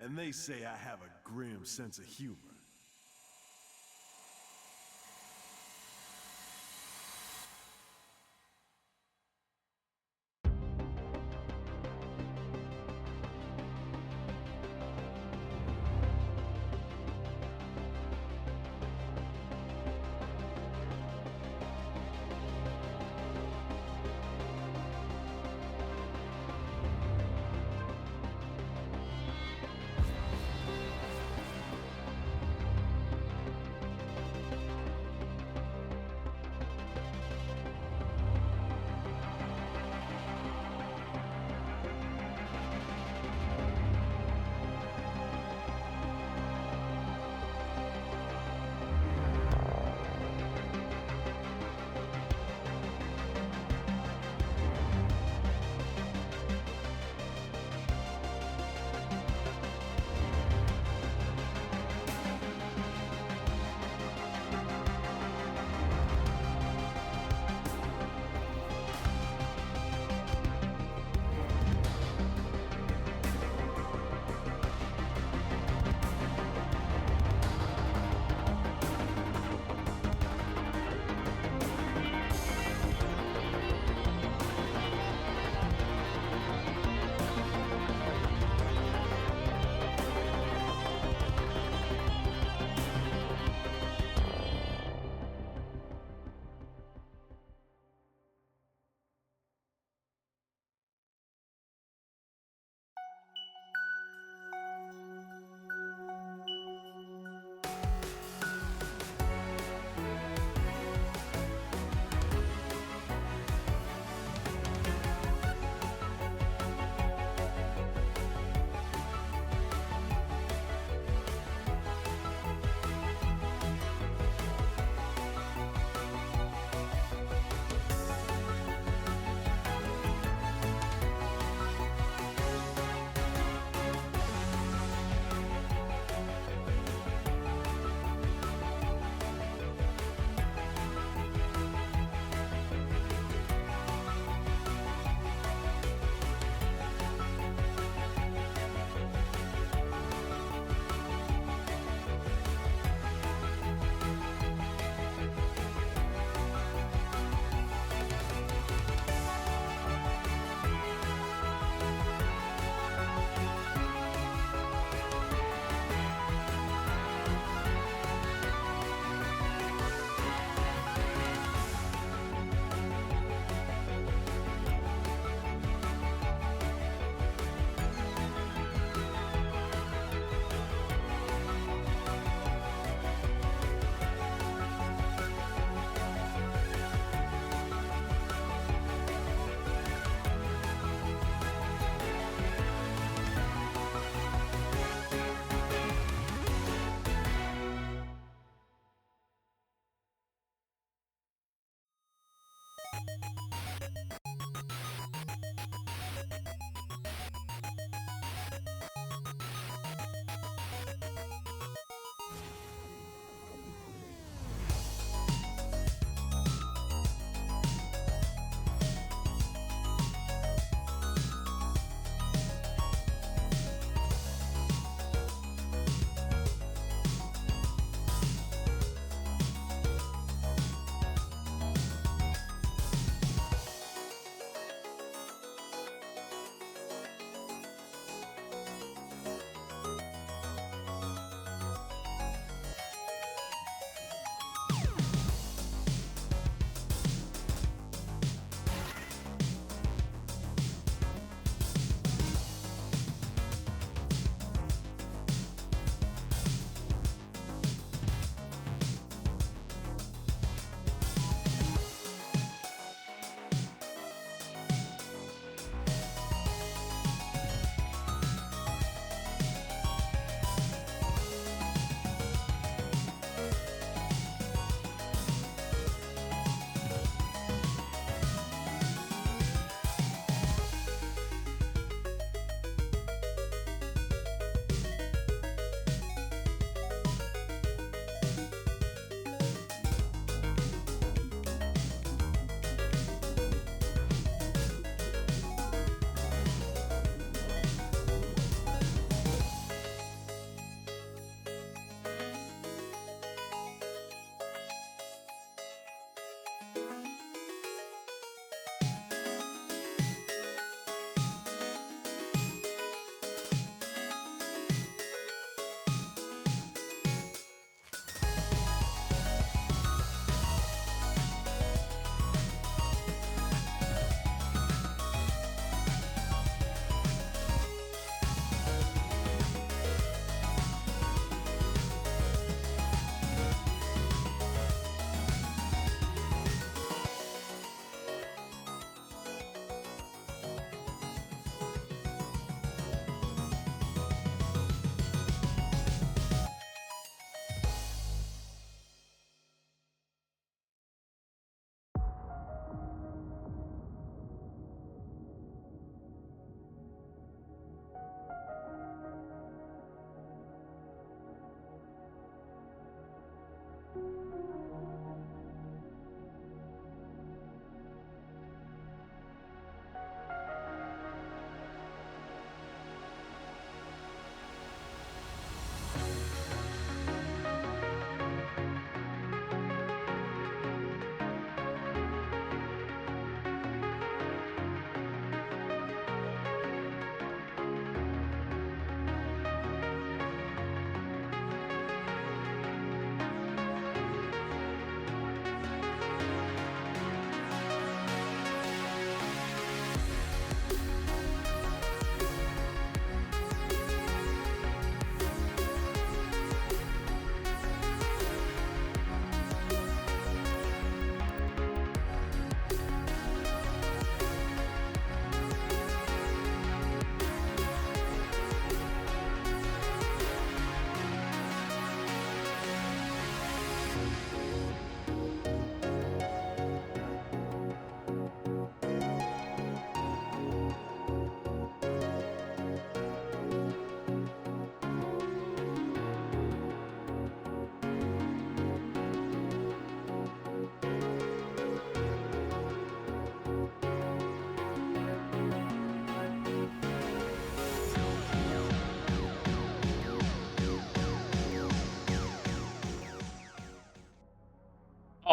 E: And they say I have a grim sense of humor.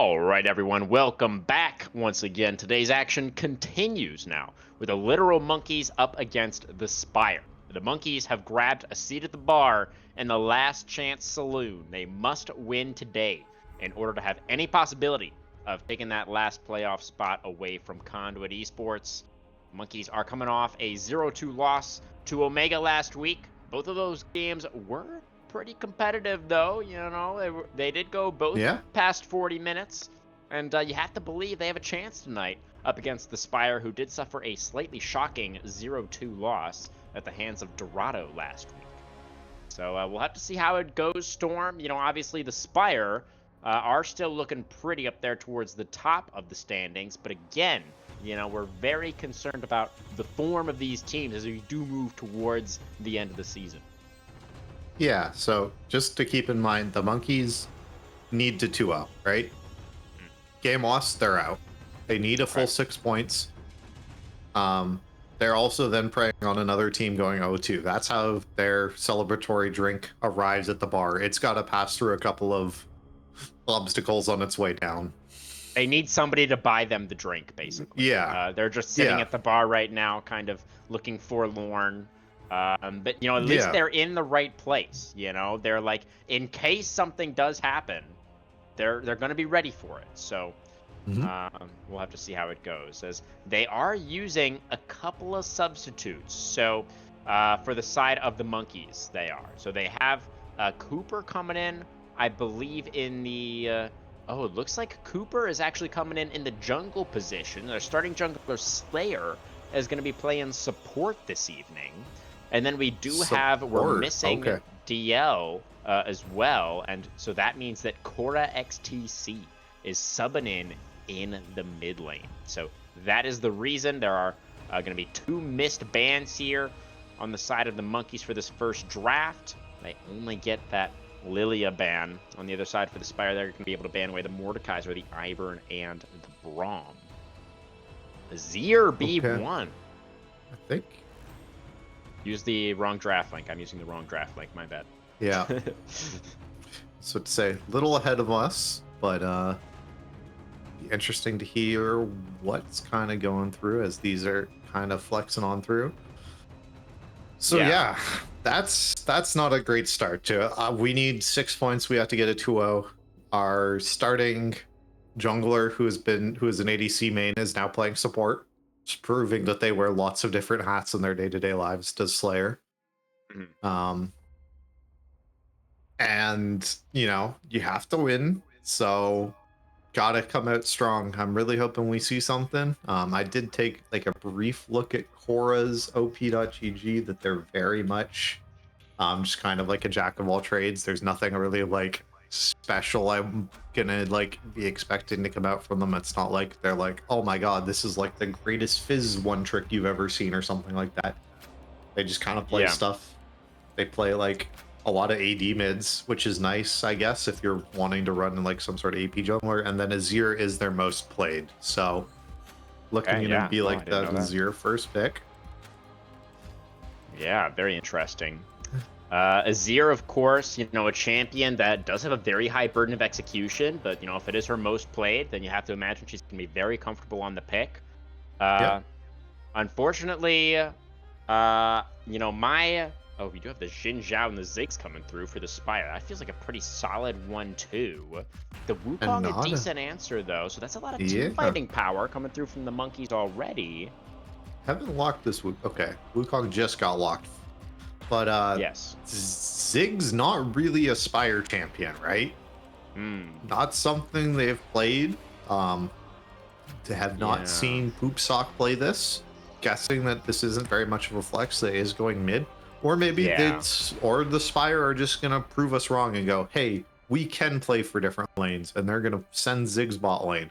A: All right, everyone, welcome back once again. Today's action continues now with the literal monkeys up against the Spire. The monkeys have grabbed a seat at the bar in the last chance saloon. They must win today in order to have any possibility of taking that last playoff spot away from Conduit Esports. Monkeys are coming off a 0-2 loss to Omega last week. Both of those games were pretty competitive, though. You know, they did go both past 40 minutes, and you have to believe they have a chance tonight up against the Spire, who did suffer a slightly shocking 0-2 loss at the hands of Dorado last week. So we'll have to see how it goes, Storm. You know, obviously the Spire are still looking pretty up there towards the top of the standings, but again, you know, we're very concerned about the form of these teams as we do move towards the end of the season.
B: Yeah, so just to keep in mind, the monkeys need to 2-0, right? Game lost, they're out. They need a full 6 points. They're also then preying on another team going 0-2. That's how their celebratory drink arrives at the bar. It's got to pass through a couple of obstacles on its way down.
A: They need somebody to buy them the drink, basically.
B: Yeah.
A: They're just sitting at the bar right now, kind of looking forlorn. But, you know, at least they're in the right place. You know, they're like, in case something does happen, they're going to be ready for it. So we'll have to see how it goes, as they are using a couple of substitutes. So for the side of the monkeys, they are. So they have Cooper coming in, I believe, in the... oh, it looks like Cooper is actually coming in the jungle position. Their starting jungler, Slayer, is going to be playing support this evening. And then we do have... We're missing DL as well. And so that means that Korra XTC is subbing in the mid lane. So that is the reason. There are going to be 2 missed bans here on the side of the monkeys for this first draft. They only get that Lilia ban. On the other side for the Spire, they're going to be able to ban away the Mordekaiser, the Ivern, and the Braum. Azir B1.
B: I think.
A: Use the wrong draft link. I'm using the wrong draft link. My bad.
B: Yeah. So to say, little ahead of us, but interesting to hear what's kind of going through as these are kind of flexing on through. So yeah, that's not a great start to it. We need 6 points. We have to get a 2-0. Our starting jungler, who is an ADC main, is now playing support, just proving that they wear lots of different hats in their day-to-day lives. Does Slayer. And you know, you have to win, so gotta come out strong. I'm really hoping we see something. I did take like a brief look at Korra's op.gg, that they're very much just kind of like a jack of all trades. There's nothing really like special I'm gonna like be expecting to come out from them. It's not like they're like, oh my god, this is like the greatest Fizz one trick you've ever seen or something like that. They just kind of play stuff. They play like a lot of AD mids, which is nice, I guess, if you're wanting to run like some sort of AP jungler. And then Azir is their most played, so looking to be like the Azir first pick.
A: Yeah, very interesting. Azir, of course, you know, a champion that does have a very high burden of execution, but, you know, if it is her most played, then you have to imagine she's going to be very comfortable on the pick. Unfortunately, you know, oh, we do have the Xin Zhao and the Ziggs coming through for the Spire. That feels like a pretty solid 1-2. The Wukong, a decent answer, though, so that's a lot of team fighting power coming through from the monkeys already.
B: Haven't locked this Okay, Wukong just got locked. But
A: yes,
B: Ziggs not really a Spire champion, right? Not something they've played. To have not seen Poopsock play this, guessing that this isn't very much of a flex, that is going mid. Or maybe the Spire are just gonna prove us wrong and go, hey, we can play for different lanes, and they're gonna send Ziggs bot lane.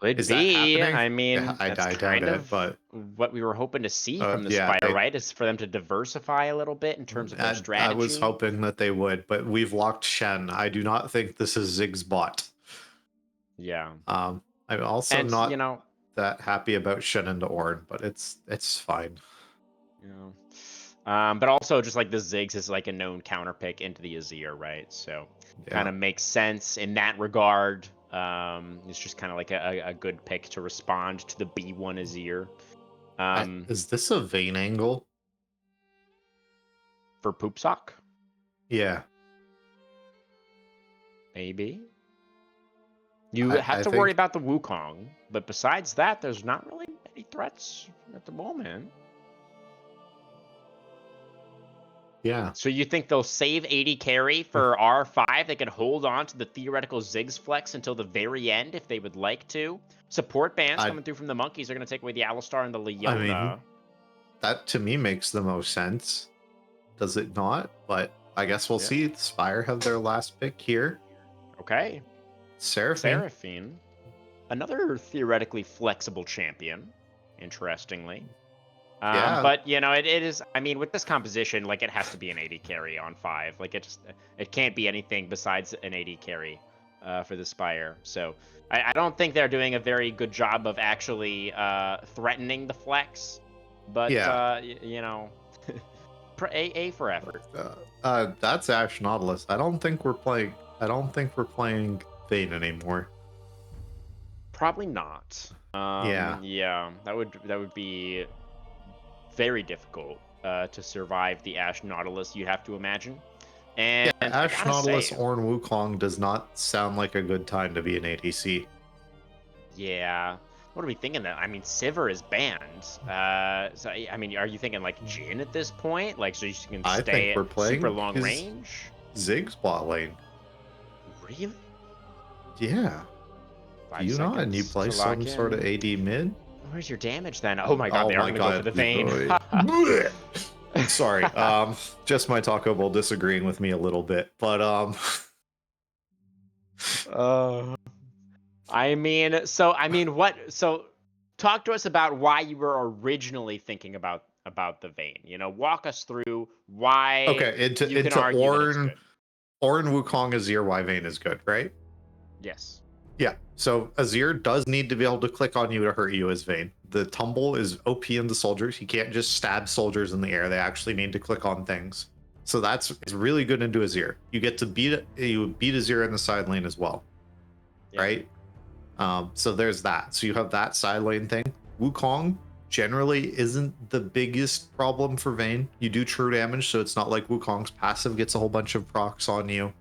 A: Could be. I mean,
B: I
A: that's kind of but what we were hoping to see from the Spire, right? Is for them to diversify a little bit in terms of their strategy.
B: I was hoping that they would, but we've locked Shen. I do not think this is Ziggs bot.
A: Yeah.
B: I'm also not that happy about Shen into Ornn, but it's fine.
A: You know, But also just like the Ziggs is like a known counter pick into the Azir, right? So kind of makes sense in that regard. It's just kind of like a good pick to respond to the B1 Azir.
B: Is this a Vayne angle?
A: For Poop Sock?
B: Yeah.
A: Maybe. You have to worry about the Wukong, but besides that, there's not really any threats at the moment.
B: Yeah.
A: So you think they'll save 80 carry for R5? They could hold on to the theoretical Ziggs flex until the very end if they would like to. Support bans coming through from the Monkeys are going to take away the Alistar and the Leona.
B: I mean, that to me makes the most sense. Does it not? But I guess we'll see. Spire have their last pick here.
A: Okay. Seraphine. Another theoretically flexible champion, interestingly. But, you know, it is, I mean, with this composition, like, it has to be an 80 carry on 5. Like, it can't be anything besides an 80 carry for the Spire. So, I don't think they're doing a very good job of actually threatening the flex. But, you know, A for effort.
B: That's Ash Nautilus. I don't think we're playing Vayne anymore.
A: Probably not. Yeah, that would be very difficult to survive the Ash Nautilus, you have to imagine. And
B: Ash Nautilus or Wukong does not sound like a good time to be an ADC.
A: Yeah. What are we thinking then? I mean, Sivir is banned. So, I mean, are you thinking like Jhin at this point? Like, so you can stay at super long range?
B: Ziggs bot lane.
A: Really?
B: Yeah. Do you not? And you play some sort of AD mid?
A: Where's your damage then? Oh my god, they are going to go for the Vayne.
B: Sorry. Just my Taco Bowl disagreeing with me a little bit. But,
A: I mean, what? So, talk to us about why you were originally thinking about the Vayne. You know, walk us through why.
B: Okay, into Ornn Wukong Azir, why Vayne is good, right?
A: Yes.
B: Yeah. So Azir does need to be able to click on you to hurt you as Vayne. The tumble is OP in the soldiers. He can't just stab soldiers in the air. They actually need to click on things. So it's really good into Azir. You get to beat Azir in the side lane as well, right? So there's that. So you have that side lane thing. Wukong generally isn't the biggest problem for Vayne. You do true damage, so it's not like Wukong's passive gets a whole bunch of procs on you.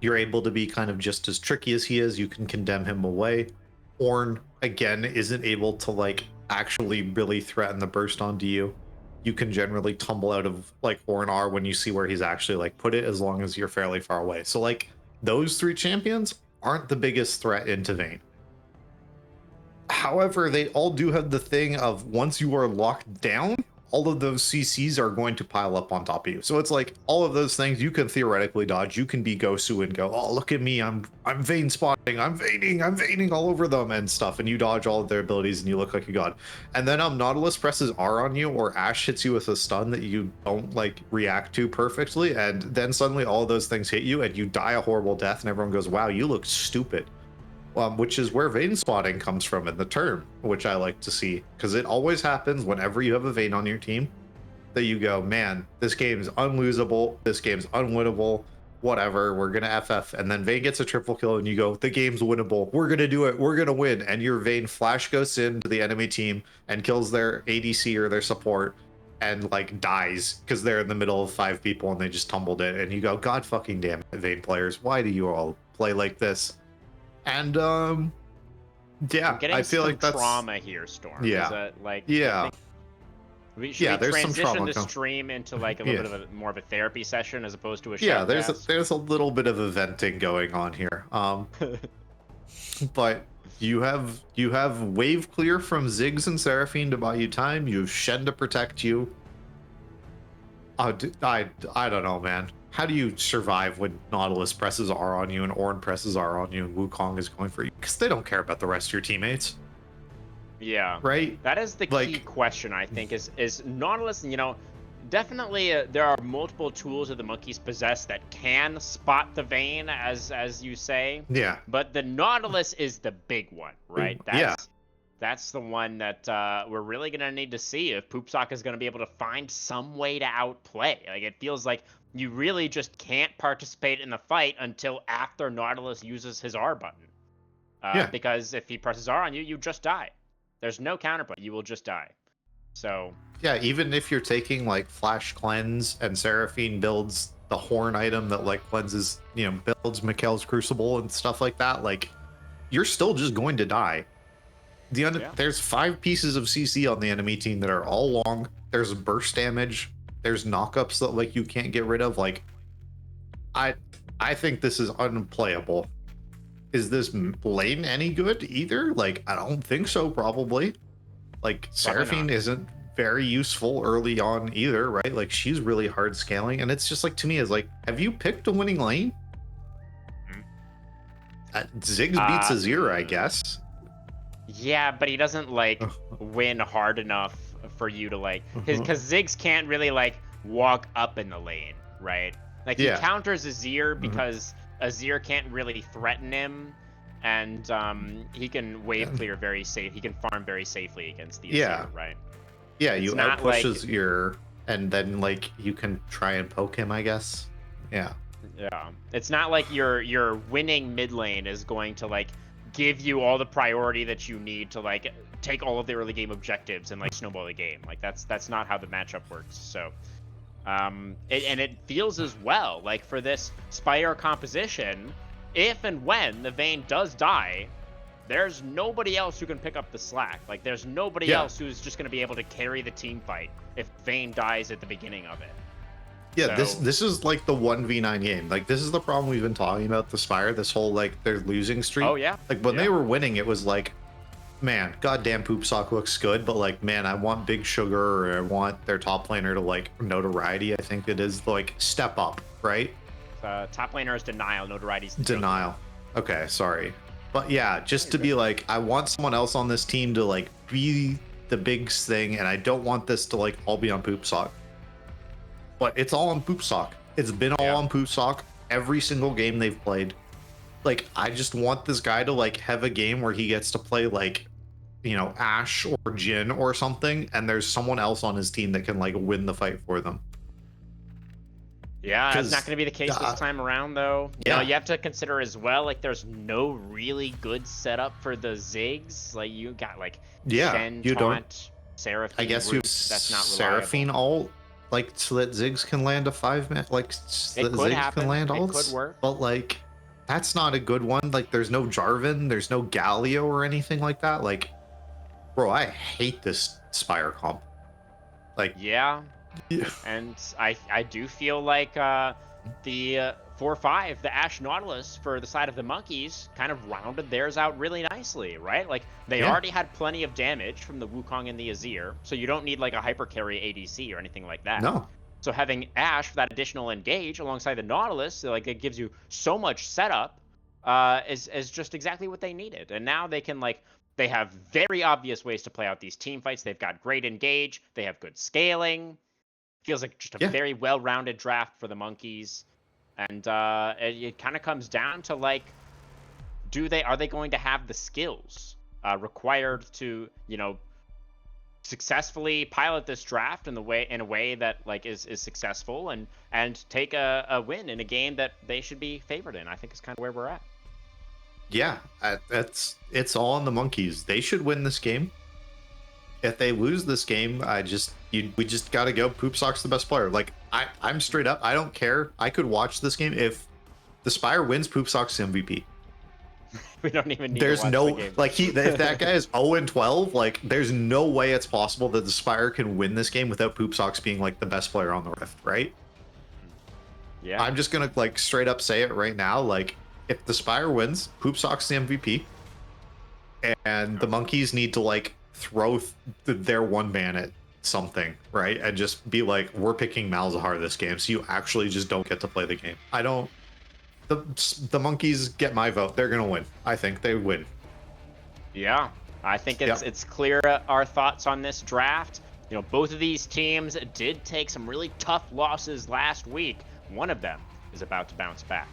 B: You're able to be kind of just as tricky as he is. You can condemn him away. Ornn, again, isn't able to like actually really threaten the burst onto you. You can generally tumble out of like Ornn R when you see where he's actually like put it, as long as you're fairly far away. So like those three champions aren't the biggest threat into Vayne. However, they all do have the thing of once you are locked down, all of those CCs are going to pile up on top of you. So it's like all of those things you can theoretically dodge. You can be Gosu and go, oh, look at me, I'm Vayne spotting, I'm Vayning all over them and stuff. And you dodge all of their abilities and you look like a god. And then Nautilus presses R on you, or Ashe hits you with a stun that you don't like react to perfectly. And then suddenly all of those things hit you and you die a horrible death and everyone goes, wow, you look stupid. Which is where Vayne spotting comes from in the term, which I like to see, because it always happens whenever you have a Vayne on your team that you go, man, this game's unlosable, this game's unwinnable, whatever, we're gonna FF, and then Vayne gets a triple kill and you go, the game's winnable, we're gonna do it, we're gonna win, and your Vayne flash goes into the enemy team and kills their ADC or their support and like dies because they're in the middle of 5 people and they just tumbled it, and you go, god fucking damn it, Vayne players, why do you all play like this? And yeah, I feel like that's
A: trauma here, Storm.
B: Yeah,
A: Should
B: yeah,
A: we
B: there's
A: transition
B: some trauma.
A: The stream into like a little bit of more of a therapy session as opposed to a show.
B: Yeah, there's a little bit of venting going on here. But you have wave clear from Ziggs and Seraphine to buy you time. You have Shen to protect you. I don't know, man. How do you survive when Nautilus presses R on you and Ornn presses R on you and Wukong is going for you? Because they don't care about the rest of your teammates.
A: Yeah.
B: Right?
A: That is the key question, I think, is Nautilus, you know, definitely there are multiple tools that the Monkeys possess that can spot the Vayne, as you say.
B: Yeah.
A: But the Nautilus is the big one, right? That's the one that we're really going to need to see if Poopsock is going to be able to find some way to outplay. Like, it feels like you really just can't participate in the fight until after Nautilus uses his R button. Because if he presses R on you, you just die. There's no counterplay. You will just die. So...
B: Yeah, even if you're taking, like, Flash Cleanse and Seraphine builds the Horn item that, like, cleanses, you know, builds Mikhail's Crucible and stuff like that, like, you're still just going to die. There's 5 pieces of CC on the enemy team that are all long. There's burst damage. There's knockups that, like, you can't get rid of. Like, I think this is unplayable. Is this lane any good either? Like, I don't think so, probably. Like, Seraphine isn't very useful early on either, right? Like, she's really hard scaling, and it's just like, to me, is like, have you picked a winning lane? Ziggs beats Azir, I guess.
A: Yeah, but he doesn't, like, win hard enough for you to, like... Because Ziggs can't really, like, walk up in the lane, right? Like, he counters Azir because Azir can't really threaten him, and he can wave clear very safe. He can farm very safely against the Azir, right?
B: Yeah, you outpush Azir, and then, like, you can try and poke him, I guess. Yeah.
A: Yeah. It's not like your winning mid lane is going to, like, give you all the priority that you need to, like, take all of the early game objectives and, like, snowball the game. Like, that's not how the matchup works. So and it feels as well like for this Spire composition, if and when the Vayne does die, there's nobody else who can pick up the slack. Like, there's nobody else who's just going to be able to carry the team fight if Vayne dies at the beginning of it.
B: Yeah, so, this is like the 1v9 game. Like, this is the problem we've been talking about the Spire, this whole, like, their losing streak.
A: Oh, yeah.
B: Like, when they were winning, it was like, man, goddamn Poopsock looks good, but, like, man, I want Big Sugar, or I want their top laner to, like, notoriety, I think it is, like, step up, right?
A: Top laner is Denial, notoriety's
B: Denial. Okay, sorry. But yeah, just to be like, I want someone else on this team to, like, be the big thing, and I don't want this to, like, all be on Poopsock. But it's all on Poopsock. It's been all on Poopsock every single game they've played. Like, I just want this guy to, like, have a game where he gets to play, like, you know, Ashe or Jhin or something, and there's someone else on his team that can, like, win the fight for them.
A: Yeah, it's not going to be the case this time around, though. You know, you have to consider as well, like, there's no really good setup for the Ziggs. Like, you got, like, Shen, Taunt, Seraphine.
B: I guess you
A: that's not
B: Seraphine ult, like, so that Ziggs can land a 5-man, like, so that Ziggs can land ults.
A: It could work.
B: But, like, that's not a good one. Like, there's no Jarvan, there's no Galio or anything like that. Like, bro, I hate this Spire comp. Like,
A: yeah. And I do feel like the 4-5, the Ashe Nautilus for the side of the Monkeys, kind of rounded theirs out really nicely, right? Like, they already had plenty of damage from the Wukong and the Azir, so you don't need, like, a hyper carry ADC or anything like that.
B: No.
A: So having Ashe for that additional engage alongside the Nautilus, like, it gives you so much setup, is just exactly what they needed. And now they can, like, they have very obvious ways to play out these team fights. They've got great engage. They have good scaling. Feels like just a very well-rounded draft for the Monkeys. And it kind of comes down to, like, are they going to have the skills required to, you know, successfully pilot this draft in a way that, like, is successful and take a win in a game that they should be favored in. I think is kind of where we're at.
B: Yeah, it's all on the Monkeys. They should win this game. If they lose this game, we just gotta go. Poopsock's the best player. Like, I'm straight up. I don't care. I could watch this game if the Spire wins. Poopsock's MVP.
A: We don't even need
B: there's
A: to watch
B: no
A: the game.
B: Like, if that guy is 0-12, like, there's no way it's possible that the Spire can win this game without Poopsocks being, like, the best player on the Rift, right?
A: Yeah.
B: I'm just gonna, like, straight up say it right now. Like, if the Spire wins, Poopsock's the MVP, and the Monkeys need to, like, throw their one man at something, right? And just be like, we're picking Malzahar this game, so you actually just don't get to play the game. The Monkeys get my vote. They're gonna win. I think they win.
A: Yeah, I think it's clear our thoughts on this draft. You know, both of these teams did take some really tough losses last week. One of them is about to bounce back.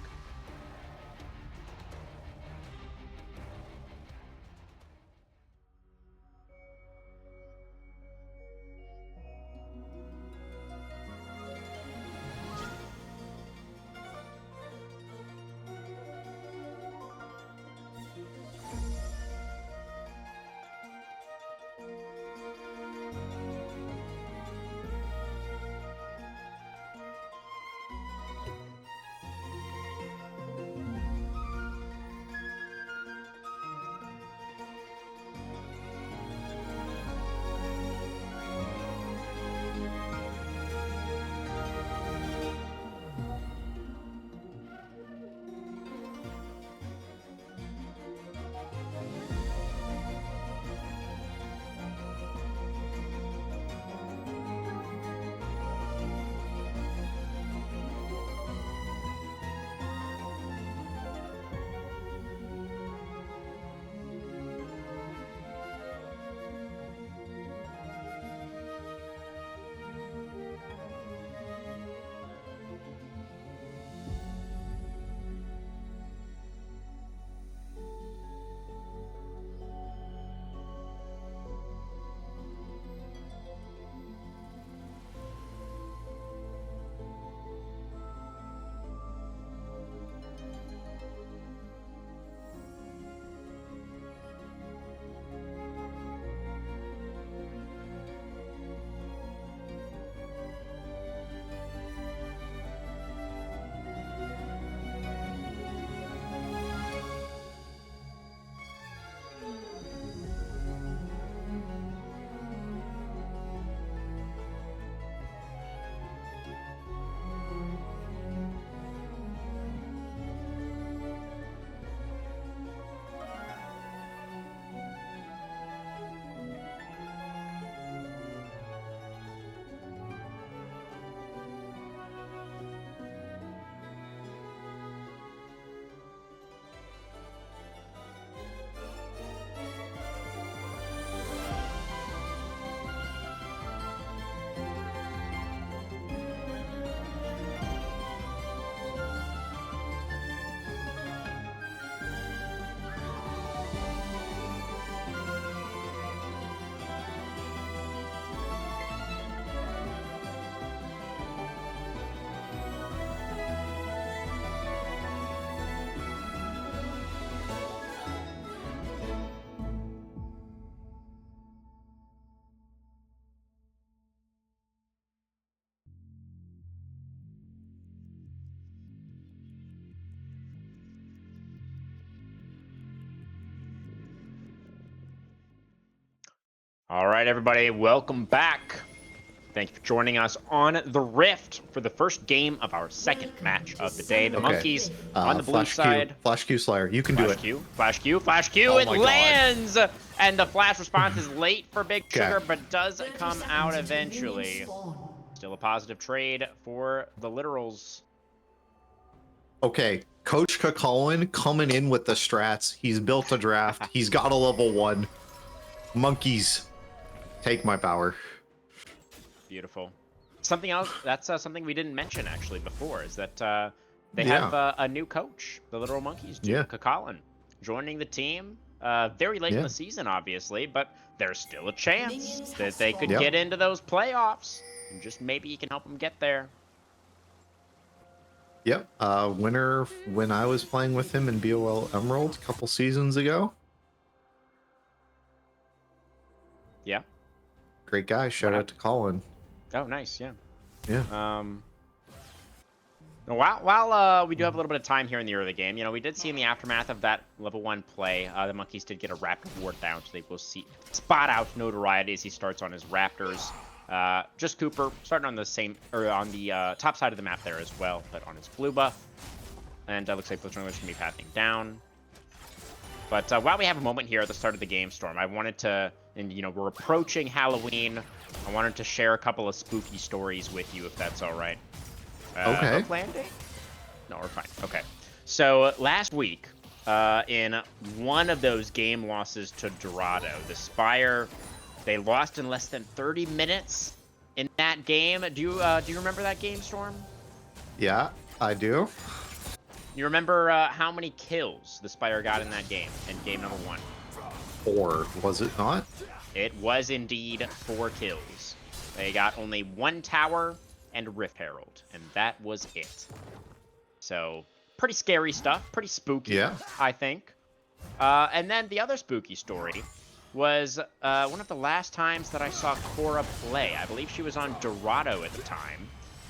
A: All right, everybody, welcome back. Thank you for joining us on the Rift for the first game of our second match of the day. The
B: Okay.
A: Monkeys on the blue side.
B: Flash Q Slayer, you can do it.
A: Flash Q,
B: Oh
A: it
B: my God.
A: lands! And the flash response is late for Big
B: Okay.
A: Sugar, but does come out eventually. Still a positive trade for the Literals.
B: Okay, Coach Kakalin coming in with the strats. He's built a draft. He's got a level 1. Monkeys, take my power.
A: Beautiful. Something else, that's something we didn't mention actually before, is that they
B: Yeah.
A: have a new coach, the Literal Monkeys do,
B: Yeah.
A: Kakalin, joining the team very late in
B: Yeah.
A: the season, obviously, but there's still a chance
F: Minions
A: that
F: have
A: they could
B: spawned.
A: get into those playoffs, and just maybe you can help them get there.
B: Yep. Winner when I was playing with him in BOL Emerald a couple seasons ago.
A: Yeah.
B: Great guy. Shout out to Colin.
A: Oh, nice. Yeah.
B: Yeah.
A: While we do have a little bit of time here in the early game, you know, we did see in the aftermath of that level 1 play, the Monkeys did get a Raptor ward down, so they will spot out Notoriety as he starts on his Raptors. Just Cooper starting on the same, or on the top side of the map there as well, but on his blue buff. And looks like Blitzer's going to be pathing down. But while we have a moment here at the start of the game, Storm, I wanted to, and you know, we're approaching Halloween. I wanted to share a couple of spooky stories with you, if that's all right.
B: Okay.
A: Hook landing? No, we're fine. Okay. So last week, in one of those game losses to Dorado, the Spire, they lost in less than 30 minutes in that game. Do you remember that game, Storm?
B: Yeah, I do.
A: You remember how many kills the Spire got in that game, in game number 1?
B: 4, was it not?
A: It was indeed 4 kills. They got only 1 tower and a Rift Herald, and that was it. So, pretty scary stuff, pretty spooky,
B: Yeah.
A: I think. And then the other spooky story was one of the last times that I saw Cora play. I believe she was on Dorado at the time,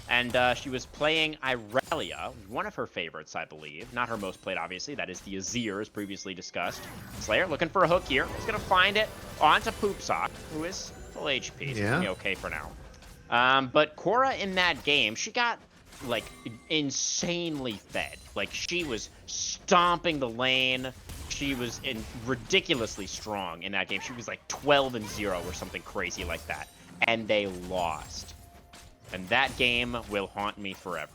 A: and she was playing Irelia, one of her favorites, I believe. Not her most played, obviously. That is the Azir, as previously discussed. Slayer looking for a hook here. He's going to find it onto Poopsock, who is full HP, so
B: Yeah.
A: be okay for now. But Cora in that game, she got, like, insanely fed. Like, she was stomping the lane. She was ridiculously strong in that game. She was like 12-0 or something crazy like that. And they lost. And that game will haunt me forever.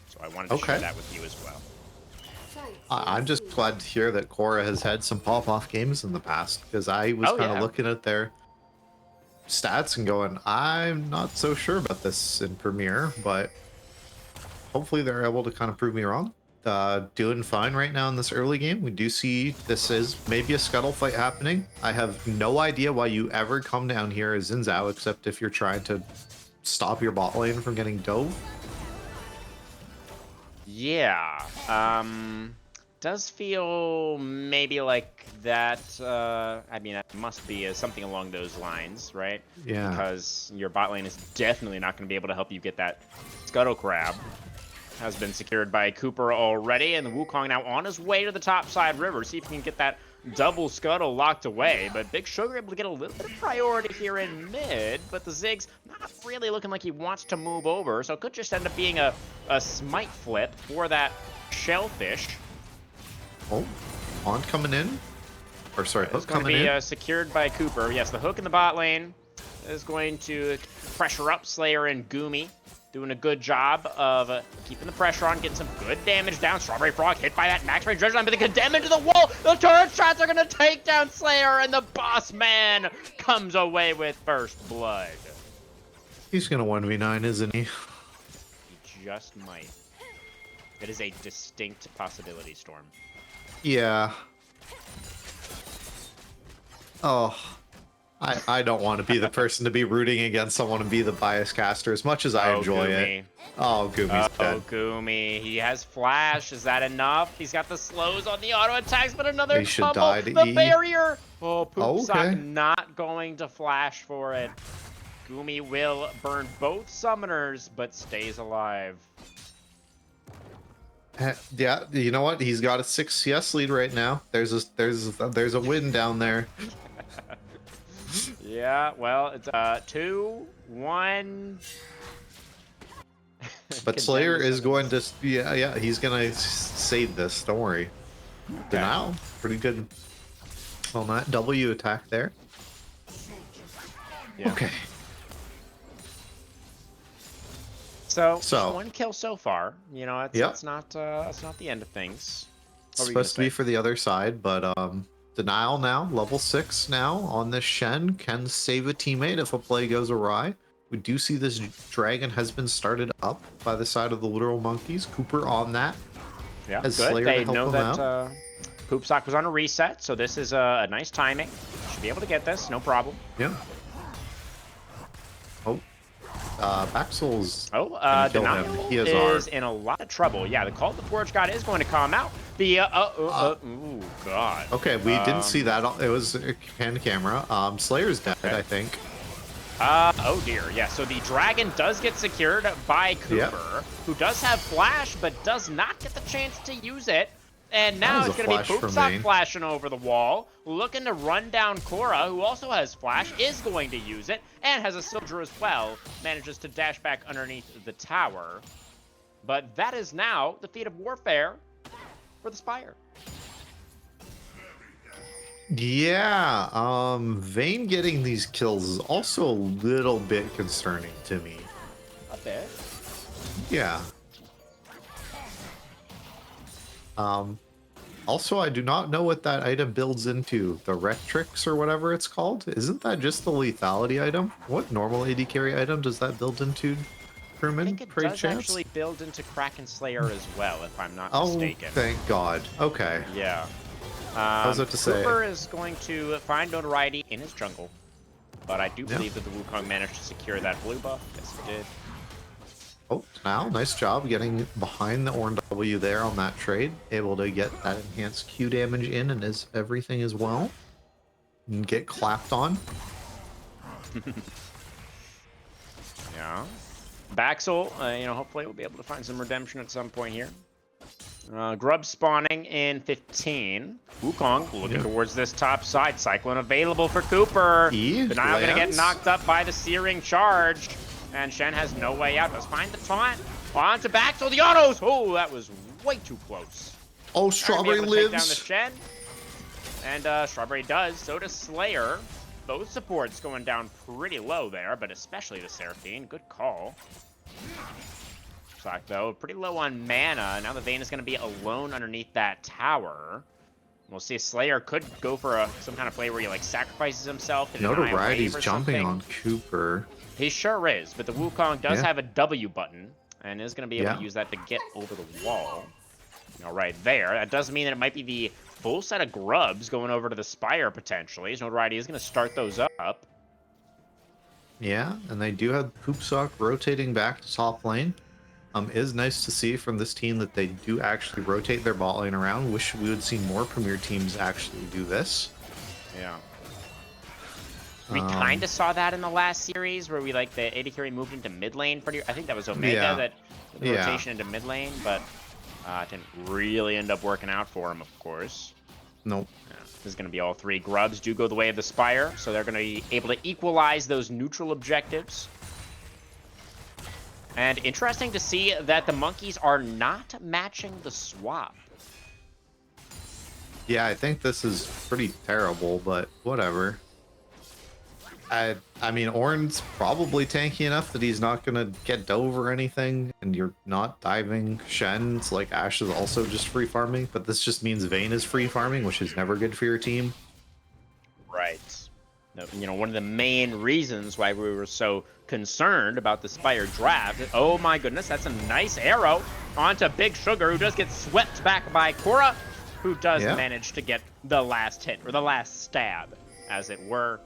A: So I wanted to share that with you as well.
B: I'm just glad to hear that Cora has had some pop-off games in the past, because I was kind of looking at their stats and going, I'm not so sure about this in Premiere, but hopefully they're able to kind of prove me wrong. Doing fine right now in this early game. We do see this is maybe a scuttle fight happening. I have no idea why you ever come down here as Xin Zhao, except if you're trying to stop your bot lane from getting dove.
A: Yeah. Does feel maybe like that. I mean, it must be something along those lines, right?
B: Yeah.
A: Because your bot lane is definitely not going to be able to help you get that Scuttle Crab. Has been secured by Cooper already, and the Wukong now on his way to the top side river. See if he can get that double Scuttle locked away. But Big Sugar able to get a little bit of priority here in mid, but the Ziggs not really looking like he wants to move over, so it could just end up being a smite flip for that Shellfish.
B: Oh, on coming in. Or sorry,
A: It's
B: hook
A: going to
B: coming
A: be
B: in.
A: secured by Cooper. Yes, the hook in the bot lane is going to pressure up Slayer and Goomy. Doing a good job of keeping the pressure on, getting some good damage down. Strawberry Frog hit by that max range Dredge, but they condemn into the wall. The turret shots are going to take down Slayer, and the boss man comes away with first blood.
B: He's gonna 1v9, isn't he?
A: He just might. It is a distinct possibility, Storm.
B: Yeah. Oh, I don't want to be the person to be rooting against someone and be the bias caster as much as I enjoy it. Oh, Goomy's dead.
A: Goomy. He has flash. Is that enough? He's got the slows on the auto attacks, but another
B: He should
A: couple.
B: die to
A: The
B: E.
A: barrier. Oh, Poopsock
B: Okay.
A: not going to flash for it. Goomy will burn both summoners, but stays alive.
B: Yeah, you know what? He's got a 6 CS lead right now. There's a win down there.
A: Yeah, well, it's 2, 1.
B: But Slayer is going to, yeah, he's gonna save this. Don't worry. Denial, pretty good on that W attack there.
A: Yeah.
B: Okay.
A: So
B: So
A: 1 kill so far. You know, it's not the end of things.
B: It's supposed to be for the other side, but Denial now, level 6 now on this Shen, can save a teammate if a play goes awry. We do see this dragon has been started up by the side of the literal monkeys. Cooper on that.
A: Yeah,
B: As
A: good.
B: Slayer
A: They
B: to help
A: know
B: him
A: that
B: out.
A: Poopsock was on a reset, so this is a nice timing. Should be able to get this, no problem.
B: Yeah. Oh. Baxel's kill him.
A: Denial
B: He has
A: is
B: R.
A: in a lot of trouble. Yeah, the Call of the Forge God is going to come out. The, ooh, God.
B: Okay, we didn't see that. It was a camera. Slayer's dead, I think.
A: Oh dear, yeah, so the dragon does get secured by Cooper, who does have flash, but does not get the chance to use it. And now it's going to be Poopsock flashing over the wall, looking to run down Korra, who also has flash, is going to use it, and has a Sildra as well, manages to dash back underneath the tower. But that is now the feat of warfare for the Spire.
B: Yeah, Vayne getting these kills is also a little bit concerning to me.
A: A bit.
B: Yeah. Also, I do not know what that item builds into. The Rectrix or whatever it's called? Isn't that just the lethality item? What normal AD carry item does that build into, Crewman?
A: I think it does actually build into Kraken Slayer as well, if I'm not mistaken.
B: Oh, thank God. Okay.
A: Yeah.
B: I was about to say.
A: Cooper is going to find notoriety in his jungle, but I do believe that the Wukong managed to secure that blue buff. Yes, he did.
B: Oh, now, nice job getting behind the Orn W there on that trade. Able to get that enhanced Q damage in and is everything as well. And get clapped on.
A: Yeah. Baxel, hopefully we'll be able to find some redemption at some point here. Grub spawning in 15. Wukong looking towards this top side. Cyclone available for Cooper. Denial going to get knocked up by the Searing Charge. And Shen has no way out. Let's find the taunt. On to Baxel. The autos. Oh, that was way too close.
B: Oh, Strawberry lives.
A: Take down the Shen. And Strawberry does. So does Slayer. Both supports going down pretty low there, but especially the Seraphine. Good call. Sock, though, pretty low on mana. Now the Vayne is going to be alone underneath that tower. We'll see. Slayer could go for some kind of play where he sacrifices himself.
B: Notoriety's jumping on Cooper.
A: He sure is, but the Wukong does have a W button and is going to be able to use that to get over the wall. Right there. That does mean that it might be the full set of grubs going over to the Spire potentially. Notoriety is going to start those up.
B: Yeah, and they do have Poopsock rotating back to top lane. Is nice to see from this team that they do actually rotate their bot lane around. Wish we would see more Premier teams actually do this.
A: Yeah. We kind of saw that in the last series where the AD carry moved into mid lane pretty. I think that was Omega that the rotation into mid lane, but didn't really end up working out for him, of course.
B: Nope.
A: Yeah, this is going to be all 3 grubs do go the way of the Spire, so they're going to be able to equalize those neutral objectives. And interesting to see that the monkeys are not matching the swap.
B: Yeah, I think this is pretty terrible, but whatever. I mean, Orn's probably tanky enough that he's not going to get dove or anything, and you're not diving Shen. It's like Ashe is also just free farming, but this just means Vayne is free farming, which is never good for your team.
A: Right. One of the main reasons why we were so concerned about the Spire draft. Oh my goodness, that's a nice arrow onto Big Sugar, who does get swept back by Korra, who does manage to get the last hit, or the last stab, as it were.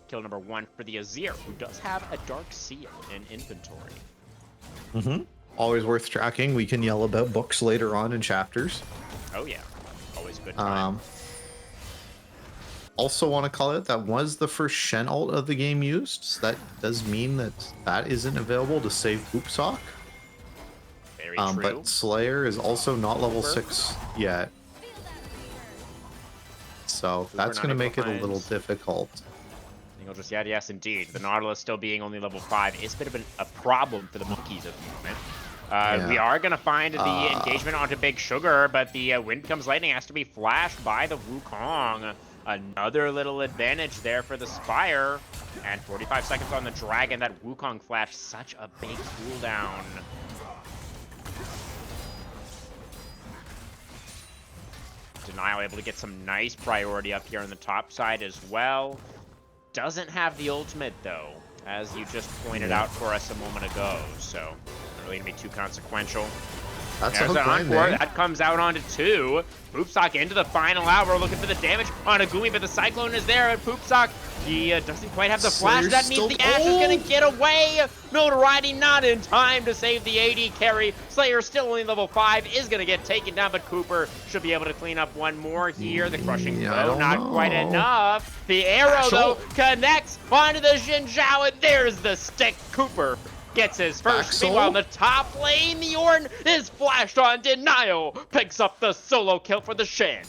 A: Kill number 1 for the Azir, who does have a Dark Seal in inventory.
B: Always worth tracking. We can yell about books later on in chapters.
A: Oh yeah, always good time.
B: Also want to call it that was the first Shen ult of the game used. So that does mean that isn't available to save Poopsock.
A: Very true.
B: But Slayer is also not level 6 yet. So that's going to make it a little difficult.
A: You'll just, yeah, yes, indeed. The Nautilus still being only level 5 is a bit of a problem for the monkeys at the moment. We are going to find the engagement onto Big Sugar, but the Wind Becomes Lightning has to be flashed by the Wukong. Another little advantage there for the Spire. And 45 seconds on the Dragon. That Wukong flash, such a big cooldown. Denial able to get some nice priority up here on the top side as well. Doesn't have the ultimate, though, as you just pointed out for us a moment ago. So, not really going to be too consequential.
B: That's
A: There's
B: a
A: an
B: hook
A: encore.
B: line there.
A: That comes out onto 2. Poopsock into the final hour, looking for the damage on Agumi, but the Cyclone is there, and Poopsock, he doesn't quite have the flash.
B: Slayer's
A: That means
B: still-
A: the Ash is going to get away. Notoriety not in time to save the AD carry. Slayer still only level 5, is going to get taken down, but Cooper should be able to clean up one more here. The crushing
B: Yeah, I
A: blow,
B: don't
A: not quite
B: know.
A: enough. The arrow, though, connects onto the Xin Zhao, and there's the stick. Cooper gets his first.
B: Back
A: Meanwhile, in
B: soul?
A: the top lane, the Ornn is flashed on. Denial picks up the solo kill for the Shen.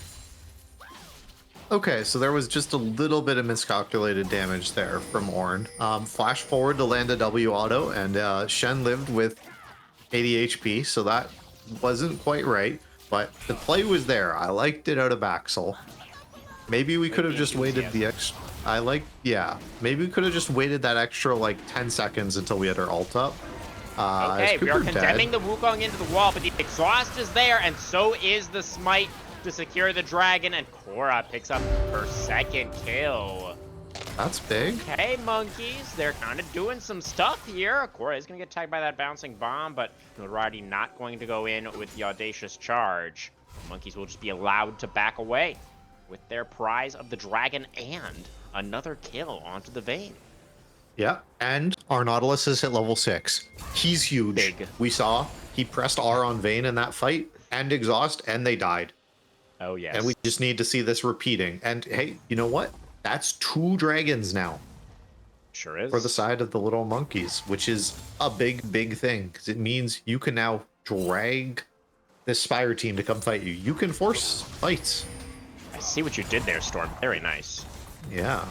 B: Okay, so there was just a little bit of miscalculated damage there from Ornn. Flash forward to land a W auto, and Shen lived with 80 HP, so that wasn't quite right. But the play was there. I liked it out of Baxel. Maybe we could have just waited the extra. Maybe we could have just waited that extra like 10 seconds until we had our ult up.
A: Okay,
B: Is
A: we are
B: Cooper
A: condemning
B: dead?
A: the Wukong into the wall, but the exhaust is there, and so is the smite to secure the dragon, and Korra picks up her second kill.
B: That's big.
A: Okay, monkeys, they're kind of doing some stuff here. Korra is going to get tagged by that bouncing bomb, but Notoriety not going to go in with the audacious charge. The monkeys will just be allowed to back away with their prize of the dragon and another kill onto the Vayne.
B: Yeah, and our Nautilus is at level 6. He's huge.
A: Big.
B: We saw he pressed R on Vayne in that fight, and exhaust, and they died.
A: Oh, yes.
B: And we just need to see this repeating. And hey, you know what? That's 2 dragons now
A: Sure is.
B: for the side of the little monkeys, which is a big, big thing, because it means you can now drag this Spire team to come fight you. You can force fights.
A: I see what you did there, Storm. Very nice.
B: Yeah.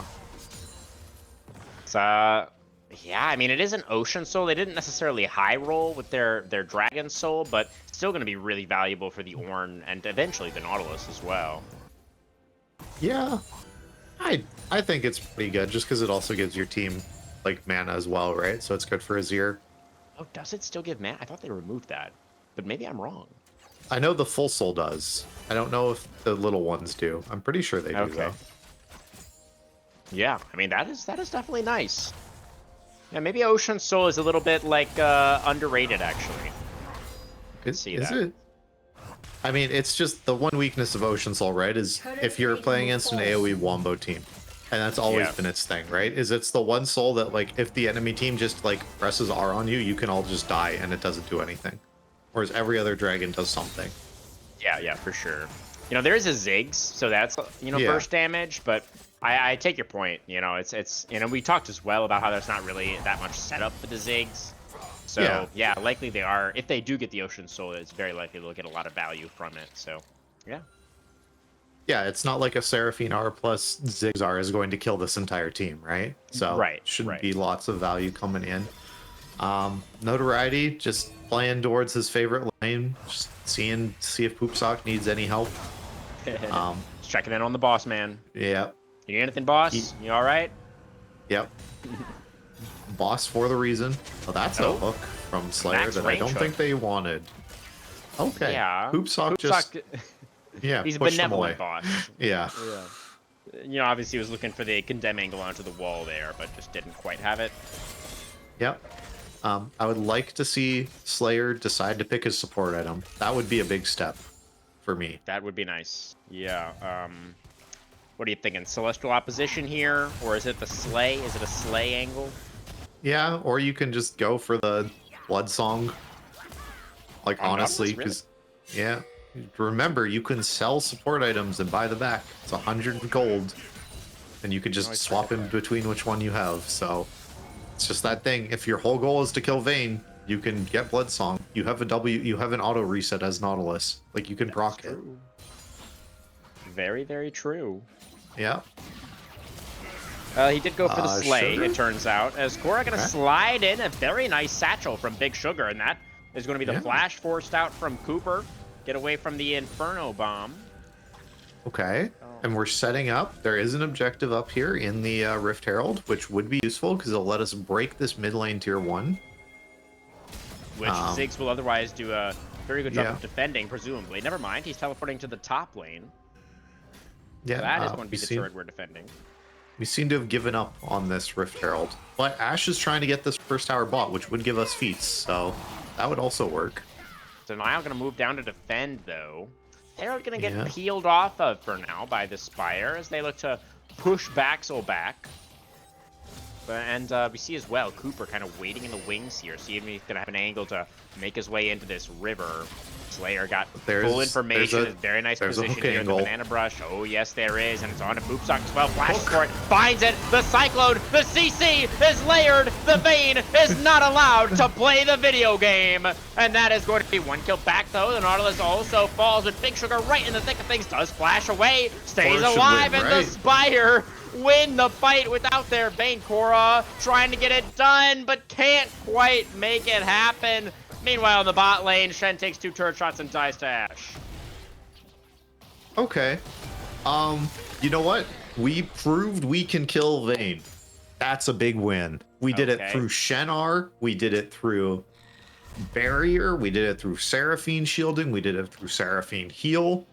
A: It's, yeah, I mean, it is an Ocean Soul. They didn't necessarily high roll with their Dragon Soul, but still going to be really valuable for the Ornn and eventually the Nautilus as well.
B: Yeah. I think it's pretty good, just because it also gives your team, like, mana as well, right? So it's good for Azir.
A: Oh, does it still give mana? I thought they removed that, but maybe I'm wrong.
B: I know the full soul does. I don't know if the little ones do. I'm pretty sure they do,
A: Okay.
B: though.
A: Yeah, I mean, that is definitely nice. Yeah, maybe Ocean Soul is a little bit, like, underrated, actually.
B: Is
A: see
B: is
A: that.
B: it? I mean, it's just the one weakness of Ocean Soul, right? Is if you're playing against an AoE wombo team. And that's always
A: Yeah.
B: been its thing, right? Is it's the one soul that, like, if the enemy team just, like, presses R on you, you can all just die and it doesn't do anything. Whereas every other dragon does something.
A: Yeah, for sure. You know, there is a Ziggs, so that's, you know,
B: Yeah.
A: burst damage, but I take your point. You know, it's you know, we talked as well about how there's not really that much setup for the Ziggs. So, yeah, likely they are. If they do get the Ocean Soul, it's very likely they'll get a lot of value from it. So, yeah.
B: Yeah, it's not like a Seraphine R plus Ziggs R is going to kill this entire team, right? So
A: Right,
B: should
A: right.
B: be lots of value coming in. Notoriety, just playing towards his favorite lane, just see if Poopsock needs any help.
A: Just checking in on the boss, man.
B: Yeah,
A: You need anything, boss? You all right?
B: yep. Boss for the reason. Oh, that's
A: Oh.
B: a hook from Slayer
A: Max
B: that I
A: range
B: don't
A: hook.
B: think they wanted. Okay.
A: Yeah.
B: Poopsock just yeah
A: he's a
B: pushed him away.
A: benevolent boss.
B: Yeah.
A: You know, obviously he was looking for the condemn angle onto the wall there, but just didn't quite have it.
B: Yep. I would like to see Slayer decide to pick his support item. That would be a big step for me.
A: That would be nice. Yeah. What are you thinking? Celestial Opposition here? Or is it the Slay? Is it a Slay angle?
B: Yeah, or you can just go for the Blood Song. Like,
A: On
B: honestly,
A: Nautilus,
B: because, yeah. Remember, you can sell support items and buy the back. It's 100 gold. And you can just
A: Always
B: swap in between which one you have. So, it's just that thing. If your whole goal is to kill Vayne, you can get Blood Song. You have you have an auto reset as Nautilus. Like, you can proc it.
A: Very, very true.
B: Yeah.
A: He did go for the Slay,
B: Sugar?
A: it turns out. As Korra going to slide in a very nice satchel from Big Sugar, and that is going to be the flash forced out from Cooper. Get away from the Inferno Bomb.
B: Okay, and we're setting up. There is an objective up here in the Rift Herald, which would be useful because it'll let us break this mid lane tier 1.
A: Which Ziggs will otherwise do a very good job of defending, presumably. Never mind, he's teleporting to the top lane.
B: Yeah,
A: So that is going to be the turret we're defending.
B: We seem to have given up on this Rift Herald. But Ashe is trying to get this first tower bot, which would give us feats, so that would also work.
A: Denial going to move down to defend, though. Herald going to get peeled off of for now by the Spire as they look to push Baxel back. And we see as well Cooper kind of waiting in the wings here, see if he's going to have an angle to make his way into this river. Slayer got full information, is very nice position here in the banana brush. Oh yes, there is, and it's on to Boopsock as well. Flashes for it, finds it, the Cyclone, the CC is layered, the Vayne is not allowed to play the video game. And that is going to be one kill back though. The Nautilus also falls with Big Sugar right in the thick of things, does flash away, stays alive, and the Spire win the fight without their Vayne. Korra trying to get it done, but can't quite make it happen. Meanwhile, in the bot lane, Shen takes 2 turret shots and dies to Ashe.
B: Okay. You know what? We proved we can kill Vayne. That's a big win. We did it through Shenar. We did it through Barrier. We did it through Seraphine shielding. We did it through Seraphine heal.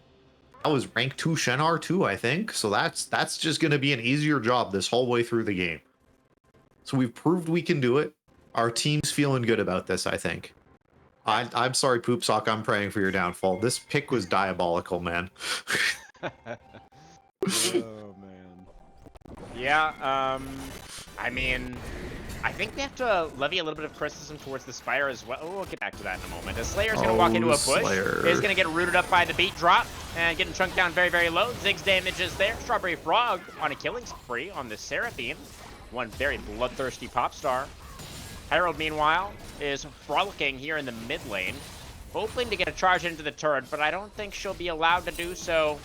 B: That was rank 2 Shenar too, I think. So that's just going to be an easier job this whole way through the game. So we've proved we can do it. Our team's feeling good about this, I think. I'm sorry, Poopsock. I'm praying for your downfall. This pick was diabolical, man.
A: Oh, man. Yeah, I mean, I think we have to levy a little bit of criticism towards the Spire as well. Oh, we'll get back to that in a moment. The Slayer's going to walk into a bush. Is going to get rooted up by the beat drop and getting chunked down very, very low. Ziggs damage is there. Strawberry Frog on a killing spree on the Seraphine. One very bloodthirsty pop star. Herald, meanwhile, is frolicking here in the mid lane, hoping to get a charge into the turret, but I don't think she'll be allowed to do so.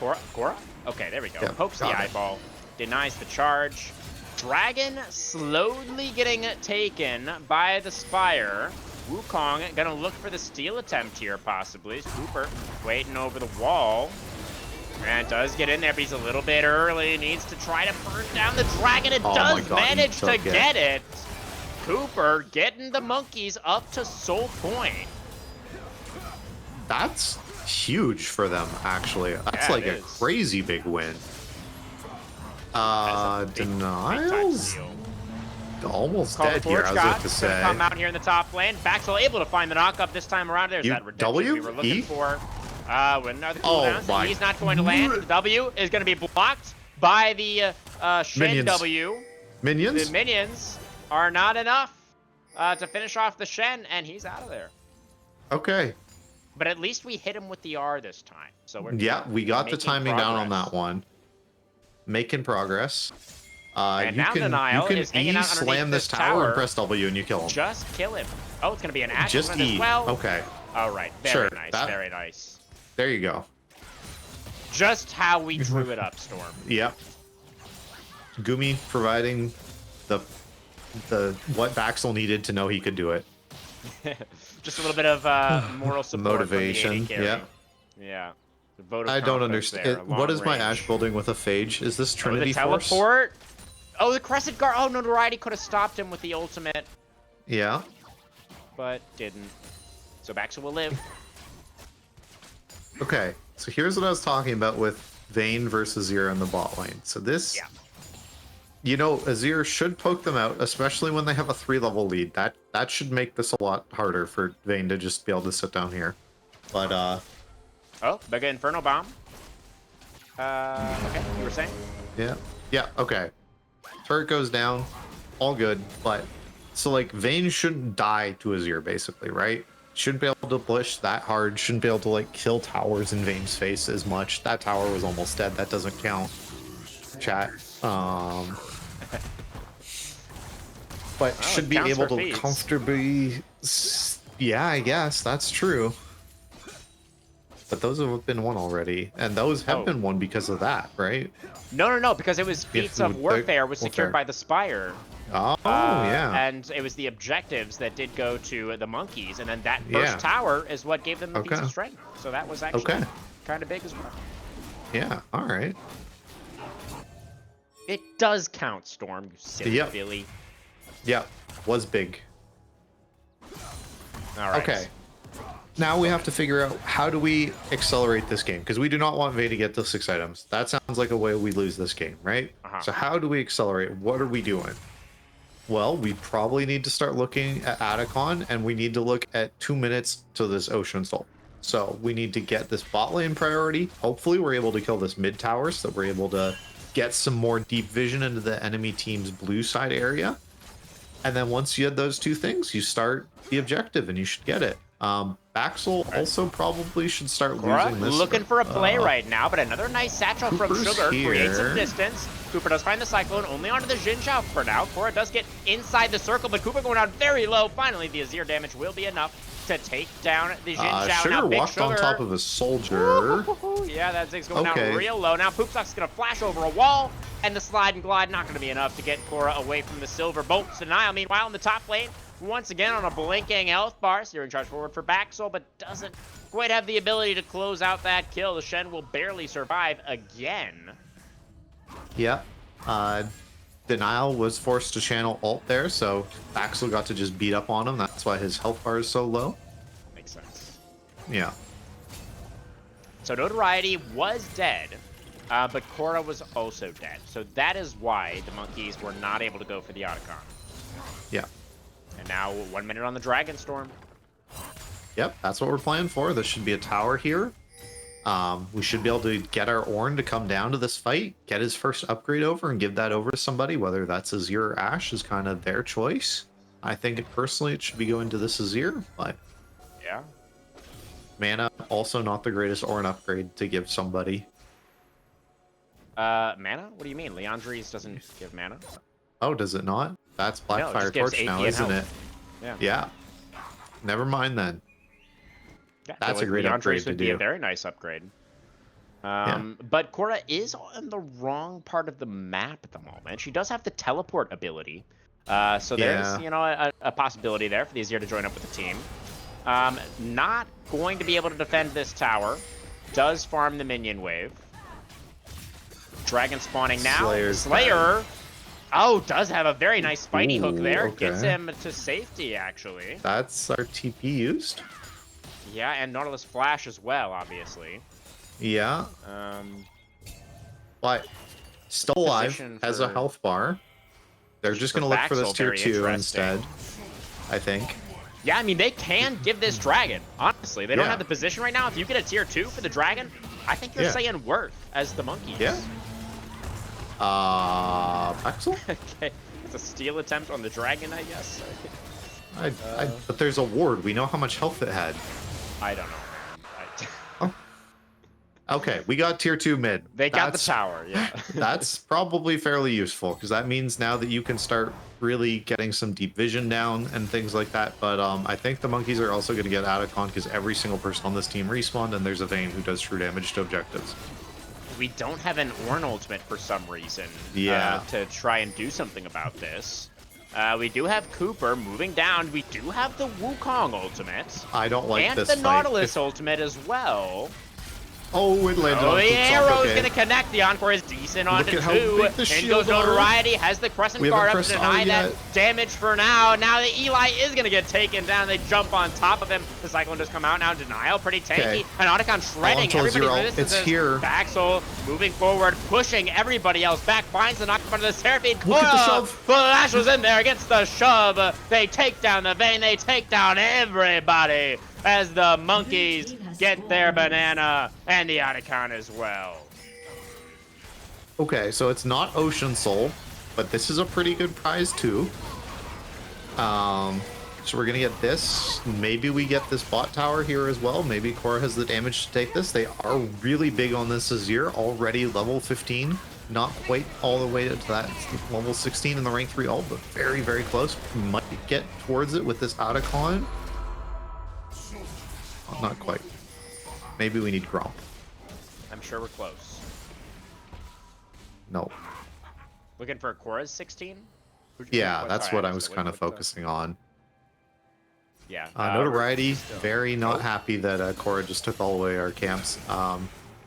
A: Korra? Okay, there we go. Pokes the eyeball, denies the charge. Dragon slowly getting taken by the Spire. Wukong gonna look for the steal attempt here, possibly. Cooper waiting over the wall. And does get in there, but he's a little bit early. Needs to try to burn down the dragon. It does manage to get it. Cooper getting the monkeys up to soul point.
B: That's huge for them, actually. That's like a crazy big win. Denials? Almost dead here, I was about to say.
A: Come out here in the top lane. Baxel able to find the knock-up this time around. There's that redemption we were looking for. When are the cooldowns? He's not going to land. The W is going to be blocked by the Shen W.
B: Minions?
A: The minions are not enough to finish off the Shen, and he's out of there.
B: Okay.
A: But at least we hit him with the R this time. So we're
B: we got the timing down on that one. Making progress.
A: And now Denial is hanging out underneath
B: slam this tower and press W and you kill him.
A: Just kill him. Oh, it's going to be an action
B: Just
A: as well.
B: Okay.
A: All right. Very nice. Very nice.
B: There you go.
A: Just how we drew it up, Storm.
B: Yep. Gumi providing the what Baxel needed to know he could do it.
A: Just a little bit of moral support.
B: Motivation.
A: Yeah. Yeah.
B: I don't understand. What is my Ashe building with a phage? Is this Trinity Force?
A: Teleport? Oh, the Crescent Guard. Oh, Notoriety could have stopped him with the ultimate.
B: Yeah.
A: But didn't. So Baxel will live.
B: Okay, so here's what I was talking about with Vayne versus Azir in the bot lane. So this, you know, Azir should poke them out, especially when they have a 3-level lead. That should make this a lot harder for Vayne to just be able to sit down here. But
A: oh, Mega Inferno Bomb. Okay, you were saying?
B: Yeah, okay. Turret goes down, all good, but so like Vayne shouldn't die to Azir basically, right? Shouldn't be able to push that hard, shouldn't be able to like kill towers in Vayne's face as much. That tower was almost dead, that doesn't count. Chat. But should be able to comfortably, yeah, I guess that's true. but those have been won already, and those have
A: Oh.
B: been won because of that, right?
A: No, because it was feats of warfare was secured
B: warfare.
A: by the Spire.
B: Oh, yeah.
A: And it was the objectives that did go to the monkeys, and then that first
B: Yeah.
A: tower is what gave them the feats
B: Okay.
A: of strength. So that was actually
B: Okay.
A: kind of big as well.
B: Yeah, all right.
A: It does count, Storm, you silly
B: Yep.
A: Billy.
B: Yeah, was big.
A: All right.
B: Okay. Now we have to figure out how do we accelerate this game, because we do not want Vay to get the 6 items. That sounds like a way we lose this game, right?
A: Uh-huh.
B: So how do we accelerate? What are we doing? Well, we probably need to start looking at Atacon, and we need to look at 2 minutes to this Ocean Soul. So we need to get this bot lane priority. Hopefully we're able to kill this mid tower so that we're able to get some more deep vision into the enemy team's blue side area. And then once you had those 2 things, you start the objective and you should get it. Baxel also probably should start losing this.
A: Looking for a play right now, but another nice satchel from
B: Cooper's
A: Sugar creates some
B: here.
A: distance. Cooper does find the Cyclone, only onto the Jin Zhao for now. Cora does get inside the circle, but Cooper going down very low. Finally, the Azir damage will be enough to take down the Jin Zhao.
B: Sugar
A: Now, Big
B: walked on
A: Sugar.
B: top of a soldier.
A: Yeah, that Zig's going
B: Okay.
A: down real low. Now Poopsock's going to flash over a wall, and the slide and glide not going to be enough to get Cora away from the Silver Bolts. Denial, meanwhile, in the top lane, once again on a blinking health bar. Steering charge forward for Baxel, but doesn't quite have the ability to close out that kill. The Shen will barely survive again.
B: Yeah. Denial was forced to channel ult there, so Baxel got to just beat up on him. That's why his health bar is so low.
A: Makes sense.
B: Yeah.
A: So Notoriety was dead, but Cora was also dead. So that is why the monkeys were not able to go for the Otacon.
B: Yeah.
A: And now 1 minute on the Dragon Storm.
B: Yep, that's what we're playing for. There should be a tower here. We should be able to get our Ornn to come down to this fight, get his first upgrade over, and give that over to somebody, whether that's Azir or Ashe is kind of their choice. I think personally it should be going to this Azir, but
A: Yeah.
B: mana also not the greatest Ornn upgrade to give somebody.
A: Mana? What do you mean? Leandri's doesn't give mana?
B: Oh, does it not? That's
A: No, it
B: Blackfire
A: just gives
B: Torch now,
A: AP and
B: isn't it?
A: health. Yeah.
B: Yeah. Never mind then.
A: Yeah,
B: That's
A: so
B: a great
A: Leandri's
B: upgrade to
A: would be a
B: do.
A: very nice upgrade. But Cora is on the wrong part of the map at the moment. She does have the teleport ability. So there's,
B: Yeah.
A: you know, a possibility there for the Azir to join up with the team. Not going to be able to defend this tower. Does farm the minion wave. Dragon spawning now.
B: Slayer's
A: Slayer. Oh, does have a very nice Spidey hook
B: Ooh,
A: there.
B: okay.
A: Gets him to safety, actually.
B: That's our TP used.
A: Yeah, and Nautilus Flash as well, obviously.
B: Yeah.
A: Um,
B: But still alive,
A: Position
B: has a
A: for-
B: health bar. They're just
A: for
B: going to look for this
A: Baxel,
B: tier
A: very
B: 2
A: interesting.
B: instead, I think.
A: Yeah, I mean, they can give this dragon, honestly. They don't
B: Yeah.
A: have the position right now. If you get a tier 2 for the dragon, I think you're
B: Yeah.
A: saying worth as the monkeys.
B: Yeah. Axel?
A: Okay, it's a steal attempt on the dragon, I guess.
B: But there's a ward. We know how much health it had.
A: I don't know, man.
B: Okay, we got tier 2 mid.
A: They got the
B: That's-
A: tower, yeah.
B: That's probably fairly useful, because that means now that you can start really getting some deep vision down and things like that. But I think the monkeys are also going to get Atacon, because every single person on this team respawned, and there's a Vayne who does true damage to objectives.
A: We don't have an Ornn ultimate for some reason.
B: Yeah.
A: To try and do something about this. We do have Cooper moving down. We do have the Wukong ultimate.
B: I don't like
A: and
B: this
A: the
B: fight.
A: Nautilus ultimate as well.
B: Oh, it landed
A: Oh,
B: on
A: the
B: Poopsock,
A: arrow is
B: okay.
A: going to connect. The Encore is decent
B: Look
A: onto
B: at how
A: 2.
B: big the
A: In
B: shields
A: goes
B: are.
A: Notoriety. Has the Crescent
B: We haven't
A: Guard up to
B: pressed
A: deny
B: R
A: that
B: yet.
A: damage for now. Now the Eli is going to get taken down. They jump on top of him. The Cyclone does come out now. Denial, pretty tanky.
B: Okay.
A: And Otacon shredding
B: Until
A: everybody.
B: Zero.
A: Resistance
B: It's here.
A: Baxel moving forward, pushing everybody else back. Finds the knock front of the Seraphine.
B: Look at the
A: Cora
B: shove.
A: flashes in there against the shove. They take down the Vayne. They take down everybody as the monkeys get their banana and the Otacon as well.
B: Okay, so it's not Ocean Soul, but this is a pretty good prize too. So we're gonna get this. Maybe we get this bot tower here as well. Maybe Cora has the damage to take this. They are really big on this Azir, already level 15. Not quite all the way to that level 16 in the rank 3 ult, but very, very close. We might get towards it with this Otacon. Oh, not quite. Maybe we need Gromp.
A: I'm sure we're close.
B: No.
A: Looking for Cora's 16?
B: Yeah, that's what I was kind of focusing on.
A: Yeah.
B: Notoriety, very not happy that Cora just took all away our camps. We're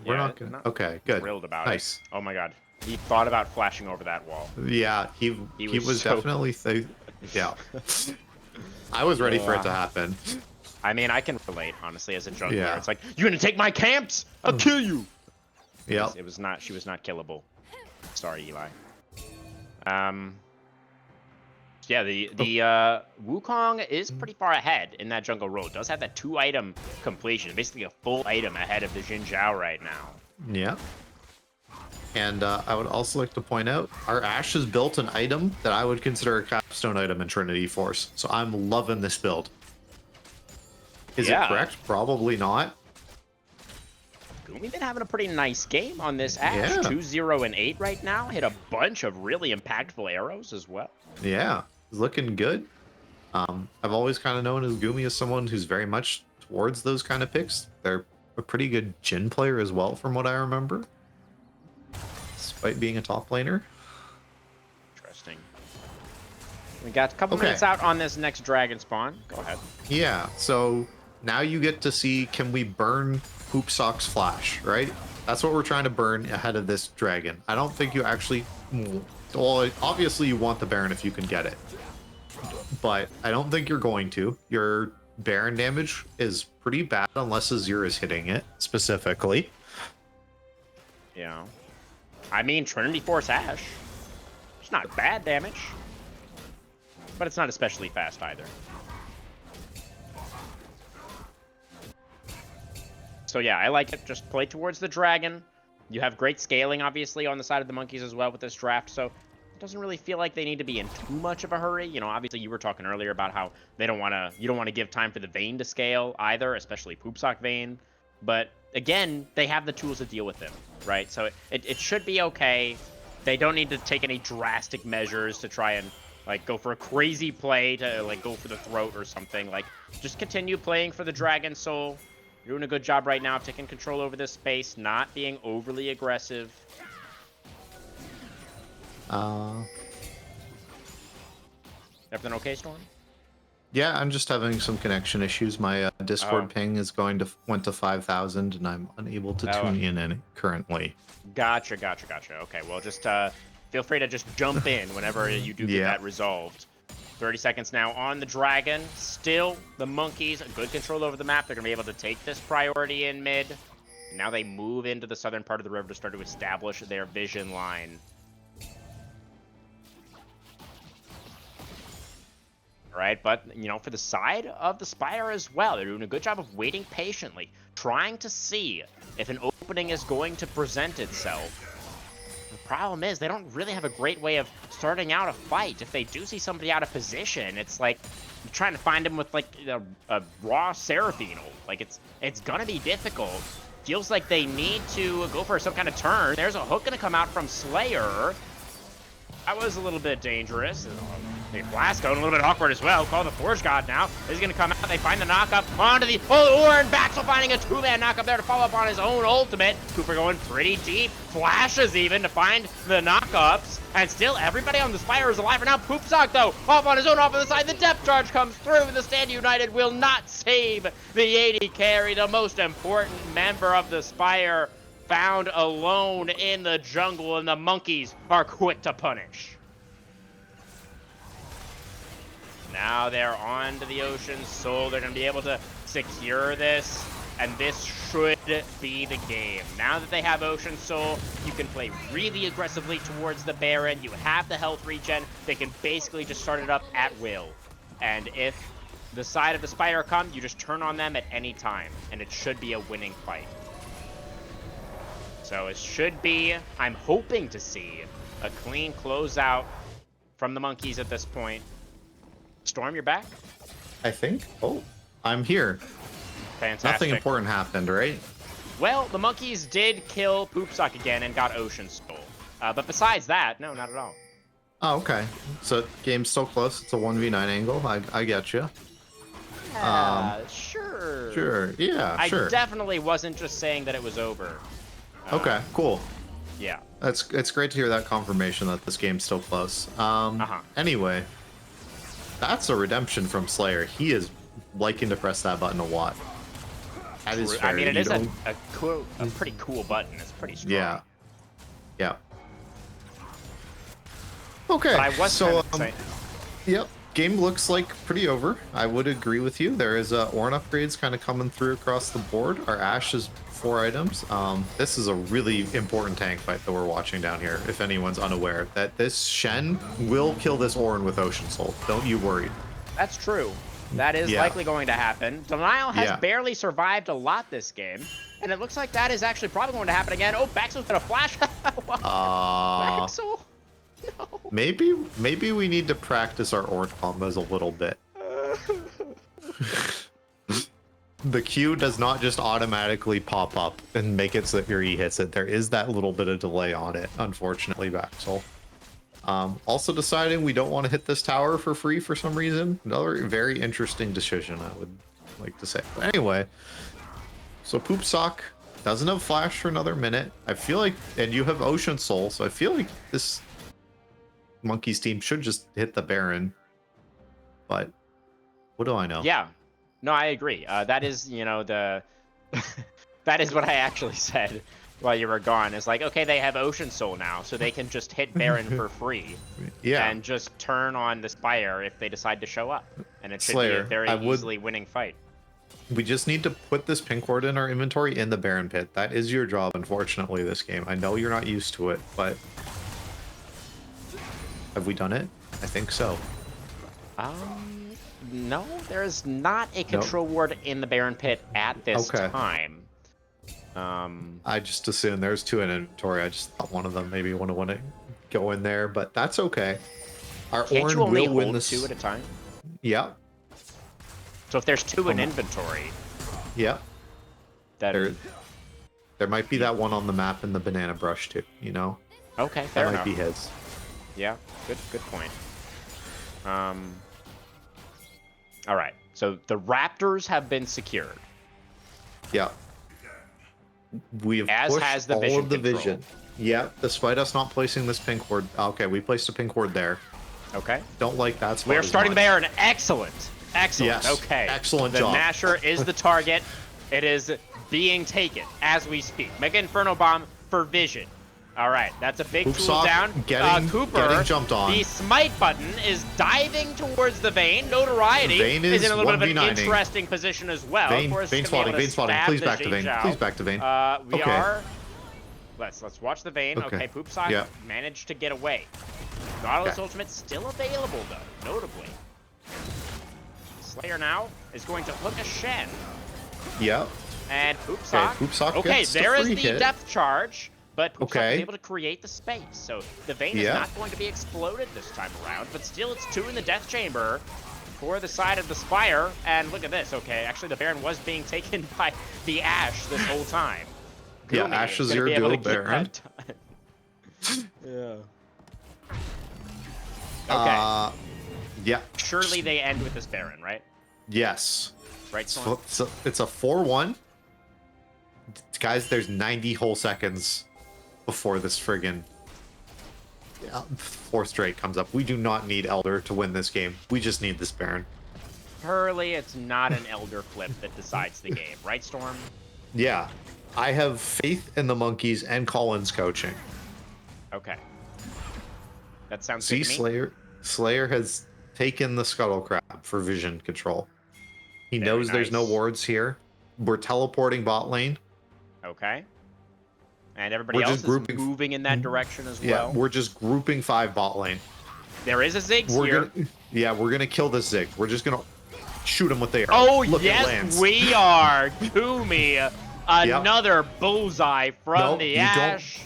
A: Yeah,
B: not gonna. Okay, good.
A: Thrilled about
B: Nice.
A: it. Oh my god. He thought about flashing over that wall.
B: Yeah, he was
A: so
B: definitely. Yeah. I was ready for it to happen.
A: I mean, I can relate, honestly, as a jungler.
B: Yeah.
A: It's like, you're gonna take my camps? I'll kill you!
B: Yeah.
A: It was not, she was not killable. Sorry, Eli. Yeah, the Wukong is pretty far ahead in that jungle role. It does have that 2-item completion, basically a full item ahead of the Xin Zhao right now.
B: Yeah. And I would also like to point out, our Ashe has built an item that I would consider a capstone item in Trinity Force. So I'm loving this build. Is it correct? Probably not.
A: We've been having a pretty nice game on this Ashe.
B: Yeah.
A: 2-0 and 8 right now. Hit a bunch of really impactful arrows as well.
B: Yeah, it's looking good. I've always kind of known as Gumi as someone who's very much towards those kind of picks. They're a pretty good Jhin player as well, from what I remember, despite being a top laner.
A: Interesting. We got a couple minutes out on this next dragon spawn. Go ahead.
B: Yeah, so now you get to see, can we burn Hoopsock's flash, right? That's what we're trying to burn ahead of this dragon. I don't think you actually... Well, obviously you want the Baron if you can get it. But I don't think you're going to. Your Baron damage is pretty bad unless Azir is hitting it, specifically.
A: Yeah. I mean, Trinity Force Ashe. It's not bad damage. But it's not especially fast either. So yeah, I like it. Just play towards the dragon. You have great scaling, obviously, on the side of the monkeys as well with this draft, so it doesn't really feel like they need to be in too much of a hurry. You know, obviously you were talking earlier about how they don't want to, you don't want to give time for the Vayne to scale either, especially Poopsock Vayne. But again, they have the tools to deal with them, right? So it should be okay. They don't need to take any drastic measures to try and like go for a crazy play to like go for the throat or something. Like just continue playing for the Dragon Soul. You're doing a good job right now of taking control over this space, not being overly aggressive. Everything okay, Storm?
B: Yeah, I'm just having some connection issues. My Discord ping is went to 5,000, and I'm unable to tune in currently.
A: Gotcha. Okay, well, just feel free to just jump in whenever you do get that resolved. 30 seconds now on the dragon. Still, the monkeys, good control over the map. They're going to be able to take this priority in mid. Now they move into the southern part of the river to start to establish their vision line. All right, but, you know, for the side of the Spire as well, they're doing a good job of waiting patiently, trying to see if an opening is going to present itself. The problem is they don't really have a great way of starting out a fight. If they do see somebody out of position, it's like trying to find him with like a raw Seraphine ult. Like it's gonna be difficult. Feels like they need to go for some kind of turn. There's a hook gonna come out from Slayer. That was a little bit dangerous. Blasco, a little bit awkward as well. Call the Forge God now. This is going to come out. They find the knockup onto the... Oh, Orin Baxel finding a 2-man knockup there to follow up on his own ultimate. Cooper going pretty deep. Flashes even to find the knockups. And still, everybody on the Spire is alive for now. Poopsock, though, off on his own, off on the side. The depth charge comes through. The Stand United will not save the AD carry, the most important member of the Spire, found alone in the jungle, and the monkeys are quick to punish. Now they're on to the Ocean Soul. They're going to be able to secure this, and this should be the game. Now that they have Ocean Soul, you can play really aggressively towards the Baron. You have the health regen. They can basically just start it up at will. And if the side of the Spire come, you just turn on them at any time, and it should be a winning fight. So it should be, I'm hoping to see, a clean closeout from the monkeys at this point. Storm, you're back?
B: I think. Oh, I'm here.
A: Fantastic.
B: Nothing important happened, right?
A: Well, the monkeys did kill Poopsock again and got Ocean Soul. But besides that, no, not at all.
B: Oh, okay. So game's still close. It's a 1v9 angle. I get you.
A: Sure.
B: Sure. Yeah.
A: I
B: Sure.
A: definitely wasn't just saying that it was over.
B: Okay. Cool.
A: Yeah.
B: It's great to hear that confirmation that this game's still close. Anyway, that's a redemption from Slayer. He is liking to press that button a lot. That is fair.
A: I mean, it
B: You
A: is
B: don't-
A: a pretty cool button. It's pretty strong.
B: Yeah. Yeah. Okay.
A: But I was
B: so,
A: kind of saying.
B: Yep. Game looks like pretty over. I would agree with you. There is Ornn upgrades kind of coming through across the board. Our Ashe is 4 items. This is a really important tank fight that we're watching down here, if anyone's unaware. That this Shen will kill this Ornn with Ocean Soul. Don't you worry.
A: That's true. That is likely going to happen. Denial has barely survived a lot this game. And it looks like that is actually probably going to happen again. Oh, Baxel's going to flash. Baxel? No.
B: Maybe we need to practice our Ornn combos a little bit. The Q does not just automatically pop up and make it so that your E hits it. There is that little bit of delay on it, unfortunately, Baxel. Also deciding we don't want to hit this tower for free for some reason. Another very interesting decision, I would like to say. But anyway, so Poop Sock doesn't have Flash for another minute. I feel like, and you have Ocean Soul, so I feel like this Monkey's team should just hit the Baron. But what do I know?
A: Yeah. No, I agree. That is, the... that is what I actually said while you were gone. It's like, okay, they have Ocean Soul now, so they can just hit Baron for free.
B: Yeah.
A: And just turn on the Spire if they decide to show up. And it should
B: Slayer,
A: be a very easily winning fight.
B: We just need to put this pink ward in our inventory in the Baron pit. That is your job, unfortunately, this game. I know you're not used to it, but... Have we done it? I think so.
A: No, there is not a control ward in the Baron pit at this time.
B: I just assumed there's 2 in inventory. I just thought one of them maybe want to go in there, but that's okay. Our
A: Can't
B: Ornn
A: you only
B: will win
A: hold
B: this
A: 2 at a time?
B: Yeah.
A: So if there's 2 in inventory,
B: Yeah.
A: that
B: There might be that one on the map in the banana brush too, you know?
A: okay, fair
B: That
A: enough.
B: might be his.
A: Yeah, good point. All right, so the Raptors have been secured.
B: Yeah. We have
A: As
B: pushed
A: has the
B: all
A: vision
B: of the
A: control.
B: vision. Yeah, despite us not placing this pink ward. Okay, we placed a pink ward there.
A: Okay.
B: Don't like that spot.
A: We're
B: as
A: starting the
B: much.
A: Baron. Excellent. Excellent.
B: Yes.
A: Okay.
B: Excellent
A: the
B: job.
A: Nasher is the target. It is being taken as we speak. Mega Inferno Bomb for vision. All right, that's a big tool
B: Hoopsock
A: down.
B: getting
A: Cooper,
B: jumped on.
A: the smite button is diving towards the Vayne. Notoriety
B: Vayne
A: is
B: is
A: in a little bit of an
B: 1v9ing.
A: interesting position as well.
B: Vayne,
A: Of course,
B: Vayne
A: it's gonna
B: spotting,
A: be able
B: Vayne
A: to
B: spotting.
A: stab
B: Please
A: the
B: back to Vayne.
A: Xin Zhao.
B: Please back to Vayne.
A: We
B: Okay.
A: are. Let's watch the Vayne. Okay, Poopsock
B: Yeah.
A: managed to get away. Nautilus Ultimate still available though, notably. Slayer now is going to look at Shen.
B: Yeah.
A: And Poopsock.
B: Okay, Poopsock
A: Okay,
B: gets the
A: there is
B: free
A: the
B: hit.
A: depth charge, but Poopsock
B: Okay.
A: is able to create the space. So the Vayne is not going to be exploded this time around, but still it's 2 in the Death Chamber for the side of the Spire. And look at this. Okay, actually the Baron was being taken by the Ashe this whole time.
B: Yeah,
A: Gumi
B: Ashe is
A: gonna
B: your
A: be able
B: dual
A: to get
B: Baron.
A: that done. Yeah. Okay.
B: Yeah.
A: Surely they end with this Baron, right?
B: Yes.
A: Right, Storm?
B: It's a 4-1. Guys, there's 90 whole seconds before this friggin' 4th straight comes up. We do not need Elder to win this game. We just need this Baron.
A: Hurley, it's not an Elder flip that decides the game, right, Storm?
B: Yeah. I have faith in the Monkeys and Colin's coaching.
A: Okay. That sounds
B: See,
A: good to me.
B: Slayer has taken the Scuttle Crab for vision control. He
A: Very
B: knows there's no
A: nice.
B: wards here. We're teleporting bot lane.
A: Okay. And everybody
B: We're
A: else
B: just
A: is
B: grouping-
A: moving in that direction as
B: Yeah,
A: well.
B: we're just grouping 5 bot lane.
A: There is a Ziggs here.
B: We're gonna kill this Zig. We're just gonna shoot him with the arrow.
A: Oh,
B: Look, it
A: yes,
B: lands.
A: we are. Gumi. Another bullseye from
B: Nope,
A: the
B: you don't-
A: Ashe.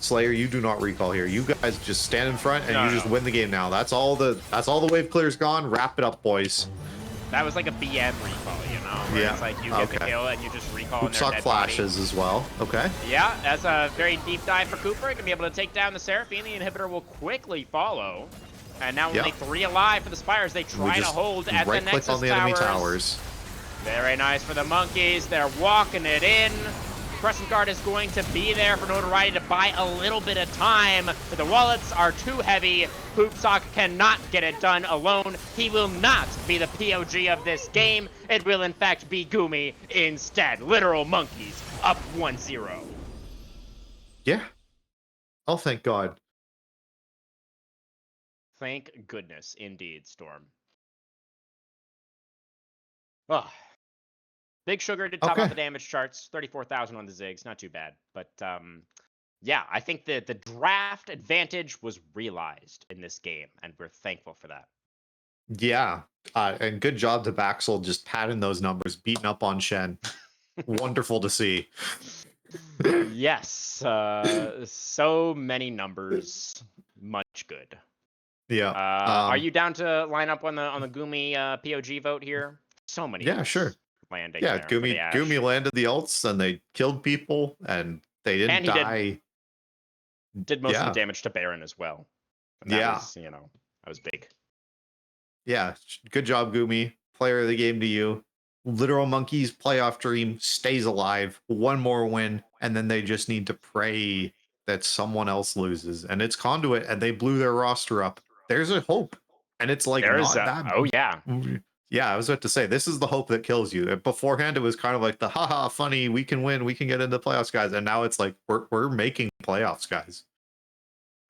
B: Slayer, you do not recall here. You guys just stand in front and
A: No,
B: you just
A: no.
B: win the game now. That's all the wave clear's gone. Wrap it up, boys.
A: That was like a BM recall, you know? Where
B: Yeah,
A: It's like you get the
B: okay.
A: kill and you just recall in their
B: Hoopsock
A: dead
B: flashes as well. Okay.
A: body. Yeah, that's a very deep dive for Cooper. He's going to be able to take down the Seraphine. The inhibitor will quickly follow. And now only 3 alive for the Spires. They try to
B: just
A: hold at the
B: right-click
A: Nexus
B: on the enemy towers.
A: Very nice for the monkeys. They're walking it in. Crescent Guard is going to be there for notoriety to buy a little bit of time, but the wallets are too heavy. Poopsock cannot get it done alone. He will not be the POG of this game. It will, in fact, be Gumi instead. Literal monkeys up 1-0.
B: Yeah. Oh, thank God.
A: Thank goodness, indeed, Storm. Oh. Big Sugar did top out the damage charts, 34,000 on the Ziggs, not too bad. But yeah, I think the draft advantage was realized in this game, and we're thankful for that.
B: Yeah, and good job to Baxel just padding those numbers, beating up on Shen. Wonderful to see.
A: Yes, so many numbers, much good.
B: Yeah.
A: Are you down to line up on the Gumi POG vote here? So many.
B: Yeah, sure.
A: Landing
B: Yeah,
A: there for the Ashe.
B: Gumi landed the ults and they killed people and they didn't
A: And he
B: die.
A: Did most of the damage to Baron as well. And that was, that was big.
B: Yeah, good job, Gumi. Player of the game to you. Literal Monkeys playoff dream stays alive. One more win, and then they just need to pray that someone else loses. And it's Conduit, and they blew their roster up. There's a hope. And it's like that.
A: Oh, yeah.
B: Yeah, I was about to say, this is the hope that kills you. Beforehand, it was kind of like the haha, funny, we can win, we can get into playoffs, guys. And now it's like, we're making playoffs, guys.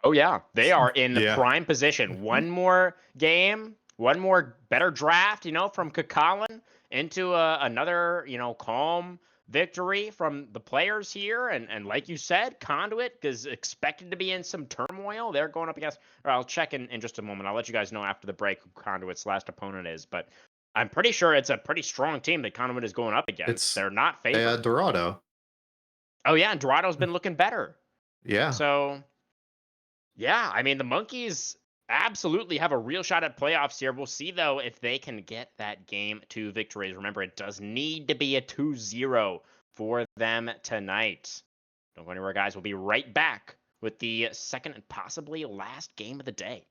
A: Oh, yeah. They are in the prime position. One more game, one more better draft, from Kakalin into another, calm victory from the players here. And like you said, Conduit is expected to be in some turmoil. They're going up against, or I'll check in just a moment. I'll let you guys know after the break who Conduit's last opponent is. But I'm pretty sure it's a pretty strong team that Conduit is going up against. They're not favored.
B: Dorado.
A: Oh, yeah. And Dorado's been looking better.
B: Yeah.
A: So, yeah, I mean, the Monkeys absolutely have a real shot at playoffs here. We'll see, though, if they can get that game to victories. Remember, it does need to be a 2-0 for them tonight. Don't go anywhere, guys. We'll be right back with the second and possibly last game of the day.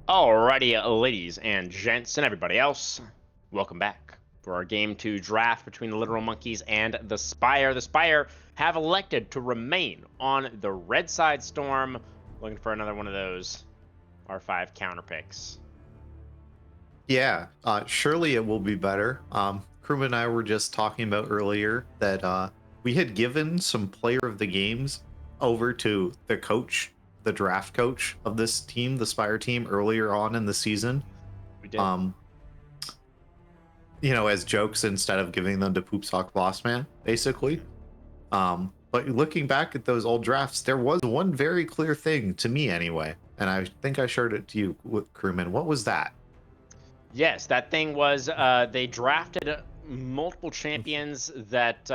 A: Alrighty, ladies and gents and everybody else, welcome back for our Game 2 draft between the Literal Monkeys and the Spire. The Spire have elected to remain on the red side storm, looking for another one of those R5 counter picks.
B: Yeah, surely it will be better. Kruma and I were just talking about earlier that we had given some player of the games over to the coach, the draft coach of this team, the Spire team, earlier on in the season.
A: We did.
B: As jokes instead of giving them to Poop Sock Boss Man, basically. But looking back at those old drafts, there was one very clear thing to me anyway, and I think I shared it to you, Crewman. What was that?
A: Yes, that thing was they drafted multiple champions that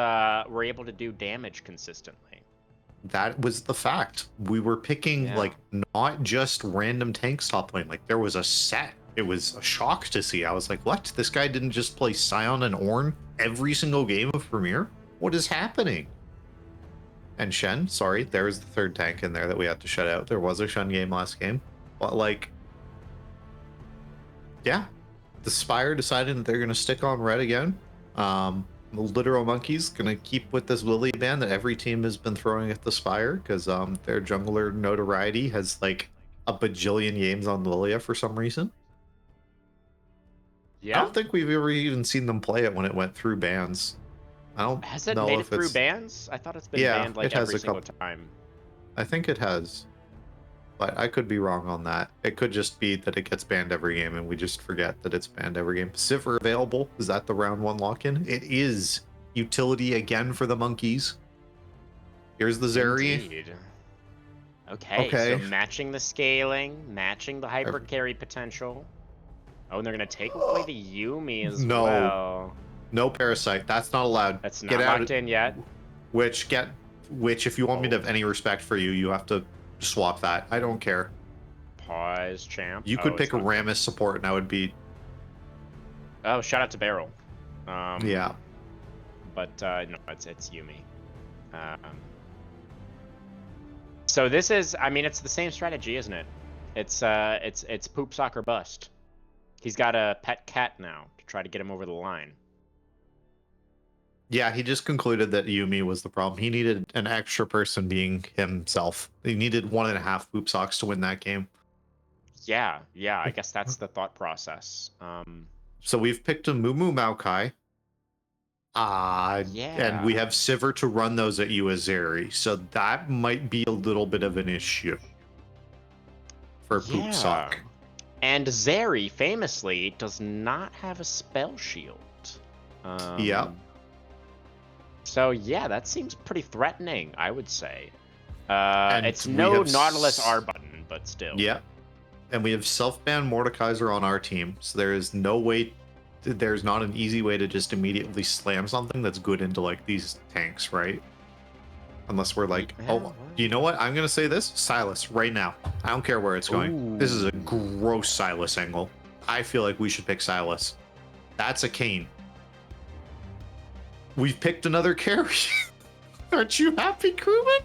A: were able to do damage consistently.
B: That was the fact. We were picking like not just random tanks top lane. Like there was a set. It was a shock to see. I was like, what? This guy didn't just play Scion and Ornn every single game of Premier? What is happening? And Shen, sorry, there was the third tank in there that we had to shut out. There was a Shen game last game. But like, yeah. The Spire decided that they're going to stick on red again. The Literal Monkeys going to keep with this Lily ban that every team has been throwing at the Spire because their jungler notoriety has like a bajillion games on Lilia for some reason.
A: Yeah.
B: I don't think we've ever even seen them play it when it went through bans. I don't
A: Has it
B: know
A: made it
B: if
A: through
B: it's...
A: bans? I thought it's been
B: Yeah,
A: banned like
B: it has
A: every
B: a
A: single
B: couple.
A: time.
B: I think it has. But I could be wrong on that. It could just be that it gets banned every game and we just forget that it's banned every game. Sivir available? Is that the round 1 lock-in? It is. Utility again for the monkeys. Here's the Zeri.
A: Indeed. Okay, so matching the scaling, matching the hyper carry potential. Oh, and they're going to take away the Yuumi as well.
B: No Parasite. That's not allowed.
A: That's not locked in yet.
B: Which, if you want me to have any respect for you, you have to swap that. I don't care.
A: Pause, champ.
B: You could pick a Rammus support and I would be...
A: Oh, shout out to Beryl.
B: Yeah.
A: But no, it's Yuumi. So this is, I mean, it's the same strategy, isn't it? It's poop soccer bust. He's got a pet cat now to try to get him over the line.
B: Yeah, he just concluded that Yuumi was the problem. He needed an extra person being himself. He needed 1.5 poop socks to win that game.
A: Yeah, I guess that's the thought process.
B: So we've picked a Mumu Maokai. And we have Sivir to run those at you as Zeri. So that might be a little bit of an issue for poop sock.
A: And Zeri famously does not have a spell shield.
B: Yeah.
A: So yeah, that seems pretty threatening, I would say. It's no Nautilus R button, but still.
B: Yeah. And we have self-ban Mordekaiser on our team, so there is no way, there's not an easy way to just immediately slam something that's good into like these tanks, right? Unless we're like, you know what? I'm gonna say this, Silas, right now. I don't care where it's going. This is a gross Silas angle. I feel like we should pick Silas. That's a Kayn. We've picked another carry. Aren't you happy, crewman?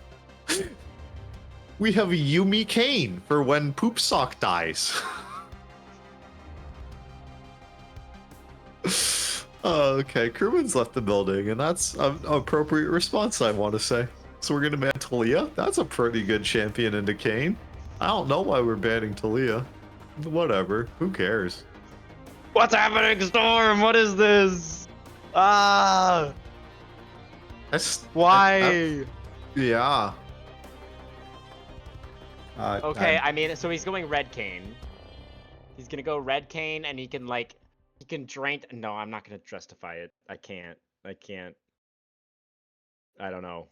B: We have a Yuumi Kayn for when Poop Sock dies. Okay, crewman's left the building, and that's an appropriate response, I want to say. So we're gonna ban Talia. That's a pretty good champion into Kayn. I don't know why we're banning Talia. Whatever. Who cares?
A: What's happening, Storm? What is this? Ah! Why?
B: Yeah.
A: Okay, I mean, so he's going Red Kayn. He's gonna go Red Kayn, and he can drain. No, I'm not gonna justify it. I can't. I don't know.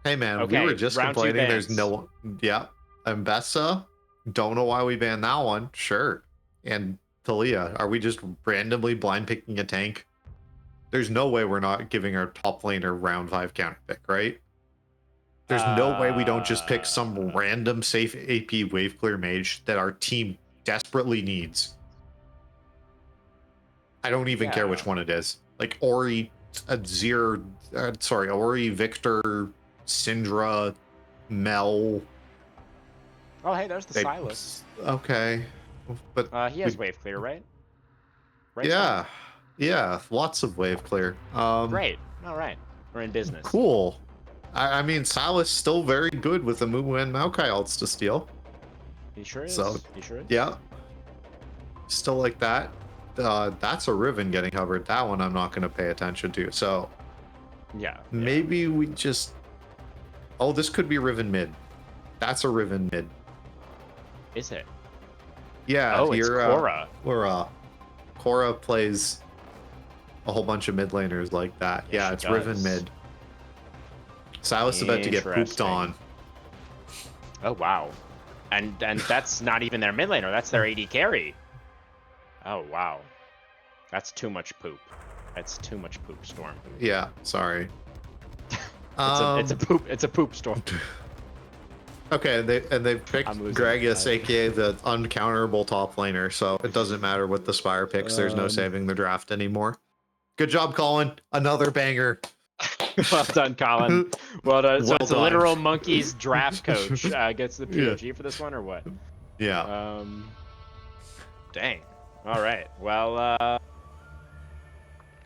B: Hey man, we were just complaining there's no... Yeah. Mbessa, don't know why we banned that one. Sure. And Talia, are we just randomly blind picking a tank? There's no way we're not giving our top laner round 5 counter pick, right? There's no way we don't just pick some random safe AP wave clear mage that our team desperately needs. I don't even care which one it is. Like Ori, Ori, Victor, Syndra, Mel.
A: Oh, hey, there's the Silas.
B: Okay. But
A: He has wave clear, right? Right.
B: yeah, yeah, lots of wave clear.
A: Great. All right. We're in business.
B: Cool. I mean, Silas still very good with the Moo and Maokai ults to steal.
A: He sure is.
B: So,
A: He sure is.
B: yeah. Still like that. That's a Riven getting hovered. That one I'm not going to pay attention to. So,
A: Yeah.
B: maybe we just... Oh, this could be Riven mid. That's a Riven mid.
A: Is it?
B: Yeah.
A: Oh, it's Korra.
B: Where Korra plays a whole bunch of mid laners like that. Yeah, it's Riven mid. Silas about to get pooped on.
A: Oh wow. And that's not even their mid laner, that's their AD carry. Oh wow. That's too much poop. That's too much poop, Storm.
B: Yeah, sorry.
A: It's a poop storm.
B: Okay, they picked Gragas, aka the uncounterable top laner, so it doesn't matter what the Spire picks. There's no saving the draft anymore. Good job, Colin. Another banger.
A: Well done, Colin. Well done. So
B: Well
A: it's a
B: done.
A: literal Monkeys draft coach gets the POG for this one, or what?
B: Yeah.
A: Dang. All right. Well,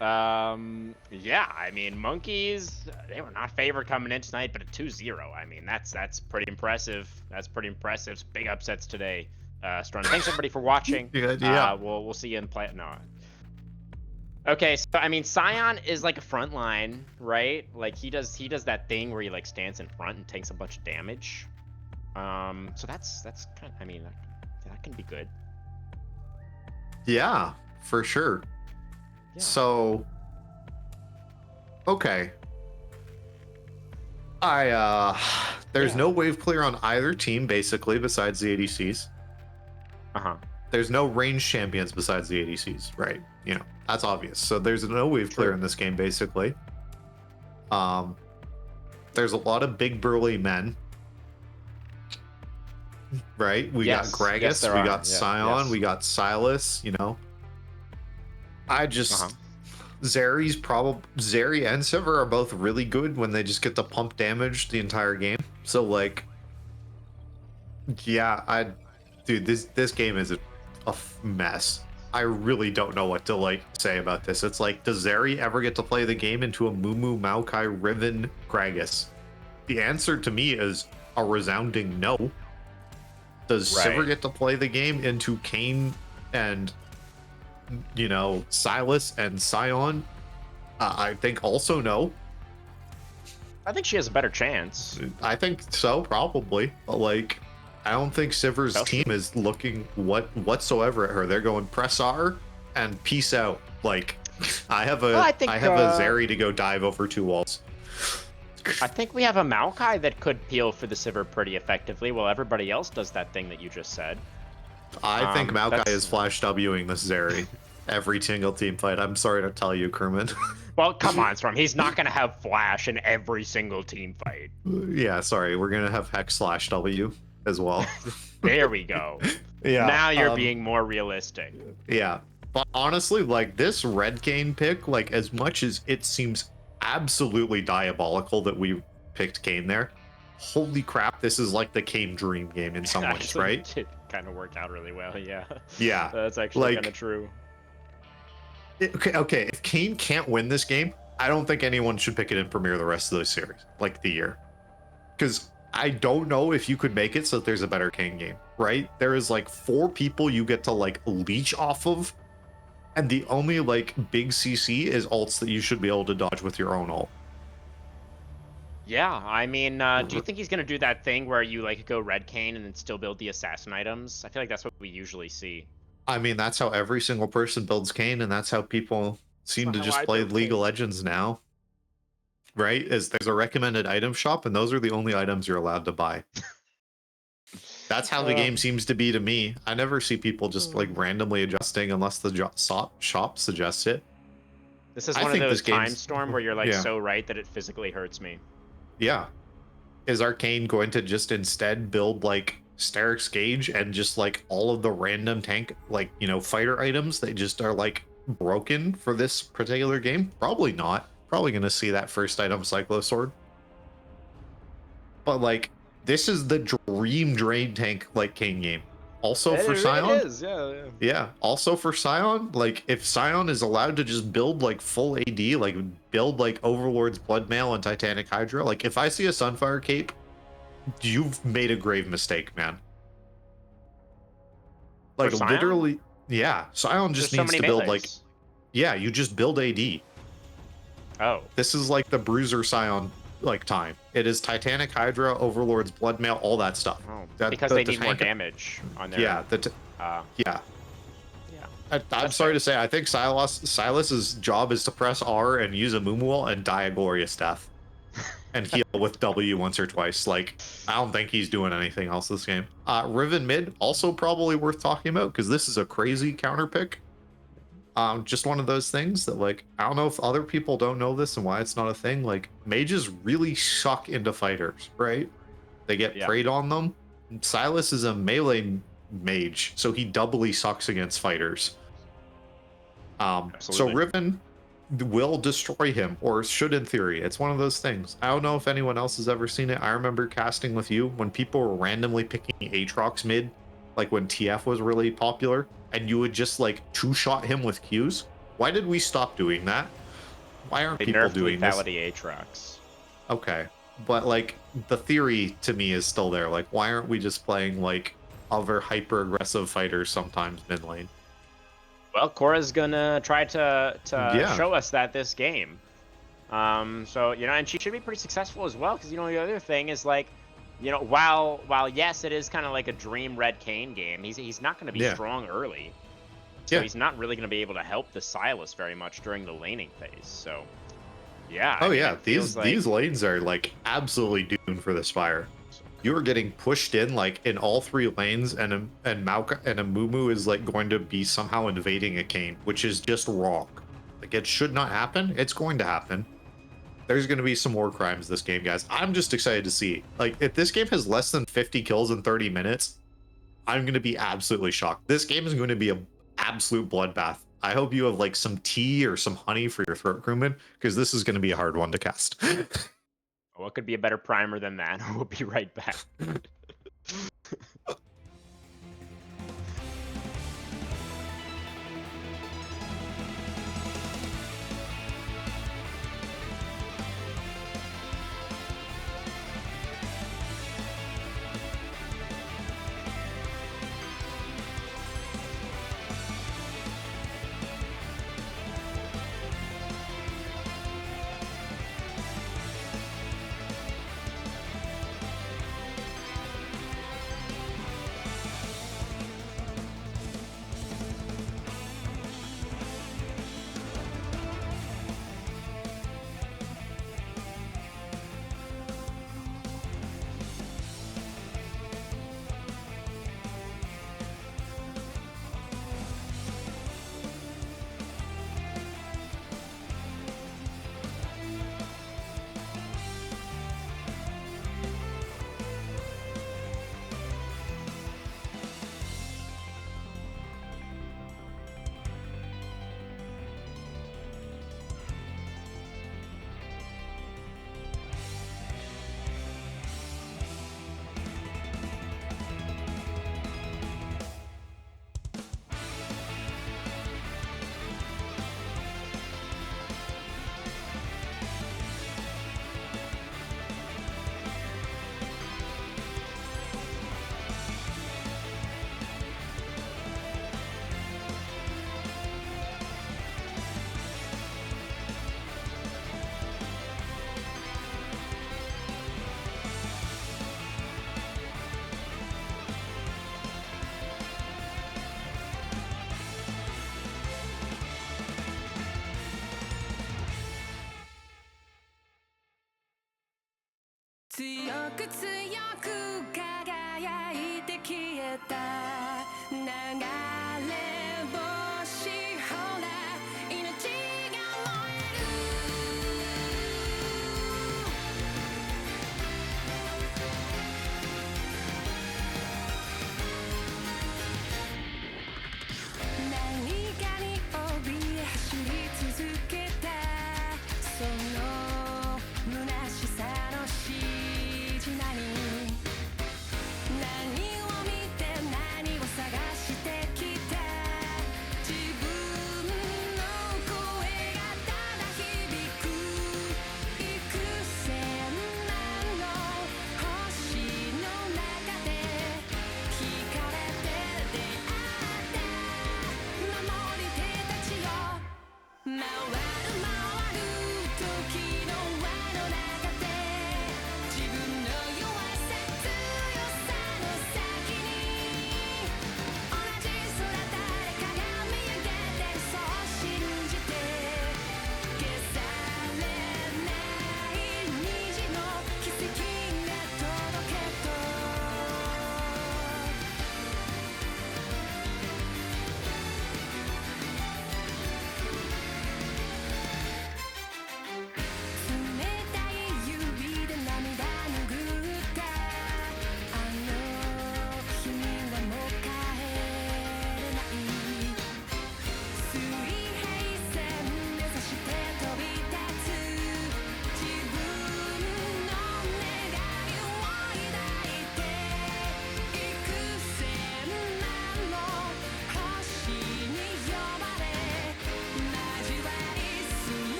A: yeah. I mean, Monkeys, they were not favored coming in tonight, but a 2-0. I mean, that's pretty impressive. That's pretty impressive. Big upsets today. Strong. Thanks everybody for watching.
B: Yeah.
A: We'll see you in play. No. Okay, so I mean, Scion is like a front line, right? Like he does that thing where he like stands in front and takes a bunch of damage. So that's kind of, I mean, that can be good.
B: Yeah, for sure.
A: Yeah.
B: So, okay. There's no wave clear on either team basically besides the ADCs. There's no range champions besides the ADCs, right? You know, that's obvious. So there's no wave clear in this game, basically. There's a lot of big burly men, right? We got Gragas, we got Scion, we got Silas. You know, I just Zeri and Sivir are both really good when they just get to pump damage the entire game. So like, yeah, dude, this game is a mess. I really don't know what to like say about this. It's like, does Zeri ever get to play the game into a Mumu, Maokai, Riven, Gragas? The answer to me is a resounding no. Does Sivir get to play the game into Kayn and, you know, Silas and Scion? I think also no.
A: I think she has a better chance.
B: I think so, probably. But like, I don't think Sivir's team is looking whatsoever at her. They're going press R and peace out. Like, I have a Zeri to go dive over 2 walls.
A: I think we have a Maokai that could peel for the Sivir pretty effectively, while everybody else does that thing that you just said.
B: I think Maokai is flash Wing this Zeri every single team fight. I'm sorry to tell you, Kermit.
A: Well, come on, Storm. He's not going to have flash in every single team fight.
B: Yeah, sorry. We're going to have Hex / W as well.
A: There we go.
B: Yeah.
A: Now you're being more realistic.
B: Yeah. But honestly, like this Red Kayn pick, like as much as it seems absolutely diabolical that we picked Kayn there, holy crap, this is like the Kayn dream game in some ways, right?
A: It kind of worked out really well, yeah.
B: Yeah.
A: That's actually kind of true.
B: Okay, if Kayn can't win this game, I don't think anyone should pick it in Premier the rest of the series, like the year. Because I don't know if you could make it so that there's a better Kayn game, right? There is like 4 people you get to like leech off of, and the only like big CC is ults that you should be able to dodge with your own ult.
A: Yeah, I mean, do you think he's going to do that thing where you like go Red Kayn and then still build the assassin items? I feel like that's what we usually see.
B: I mean, that's how every single person builds Kayn, and that's how people seem to just play League of Legends now. Right? There's a recommended item shop, and those are the only items you're allowed to buy. That's how the game seems to be to me. I never see people just like randomly adjusting unless the shop suggests it.
A: This is one of those times, Storm, where you're like so right that it physically hurts me.
B: Yeah. Is Arcane going to just instead build like Sterix Gauge and just like all of the random tank, like, you know, fighter items that just are like broken for this particular game? Probably not. Probably going to see that first item, Cyclo Sword. But like, this is the dream drain tank like Kayn game. Also for Scion,
A: it is, yeah.
B: yeah. Also for Scion, like if Scion is allowed to just build like full AD, like build like Overlord's Bloodmail and Titanic Hydra, like if I see a Sunfire cape, you've made a grave mistake, man. Like
A: For Scion?
B: literally, yeah. Scion just
A: There's
B: needs
A: so
B: to
A: many
B: build like,
A: melees.
B: yeah, you just build AD.
A: Oh.
B: This is like the Bruiser Scion like time. It is Titanic Hydra, Overlord's Bloodmail, all that stuff.
A: Oh,
B: That-
A: because
B: the
A: they need more
B: tank-
A: damage on their...
B: Yeah,
A: yeah.
B: yeah. I'm
A: That's
B: sorry
A: fair.
B: to say, I think Silas's job is to press R and use a Moomoo and die a glorious death. And heal with W once or twice. Like, I don't think he's doing anything else this game. Riven mid, also probably worth talking about, because this is a crazy counter pick. Just one of those things that, like, I don't know if other people don't know this and why it's not a thing. Like, mages really suck into fighters, right? They get preyed on them. Silas is a melee mage, so he doubly sucks against fighters. So
A: Absolutely.
B: Riven will destroy him, or should in theory. It's one of those things. I don't know if anyone else has ever seen it. I remember casting with you when people were randomly picking Aatrox mid, like when TF was really popular, and you would just like two-shot him with Qs. Why did we stop doing that? Why aren't
A: They
B: people
A: nerfed
B: doing this?
A: lethality Aatrox.
B: Okay, but like the theory to me is still there. Like, why aren't we just playing like other hyper-aggressive fighters sometimes mid lane?
A: Well, Cora's gonna try to
B: Yeah.
A: show us that this game. So, you know, and she should be pretty successful as well, because, you know, the other thing is, like, you know, while yes, it is kind of like a dream Red Kayn game, he's not going to be strong early. So he's not really going to be able to help the Silas very much during the laning phase. So, yeah.
B: Oh
A: I mean,
B: yeah,
A: it feels
B: these lanes are like absolutely doomed for the Spire. You are getting pushed in like in all three lanes, and Mauka and a Mumu is like going to be somehow invading a Kayn, which is just wrong. Like, it should not happen. It's going to happen. There's going to be some war crimes this game, guys. I'm just excited to see. Like, if this game has less than 50 kills in 30 minutes, I'm going to be absolutely shocked. This game is going to be an absolute bloodbath. I hope you have like some tea or some honey for your throat, crewman, because this is going to be a hard one to cast.
A: what could be a better primer than that? We'll be right back.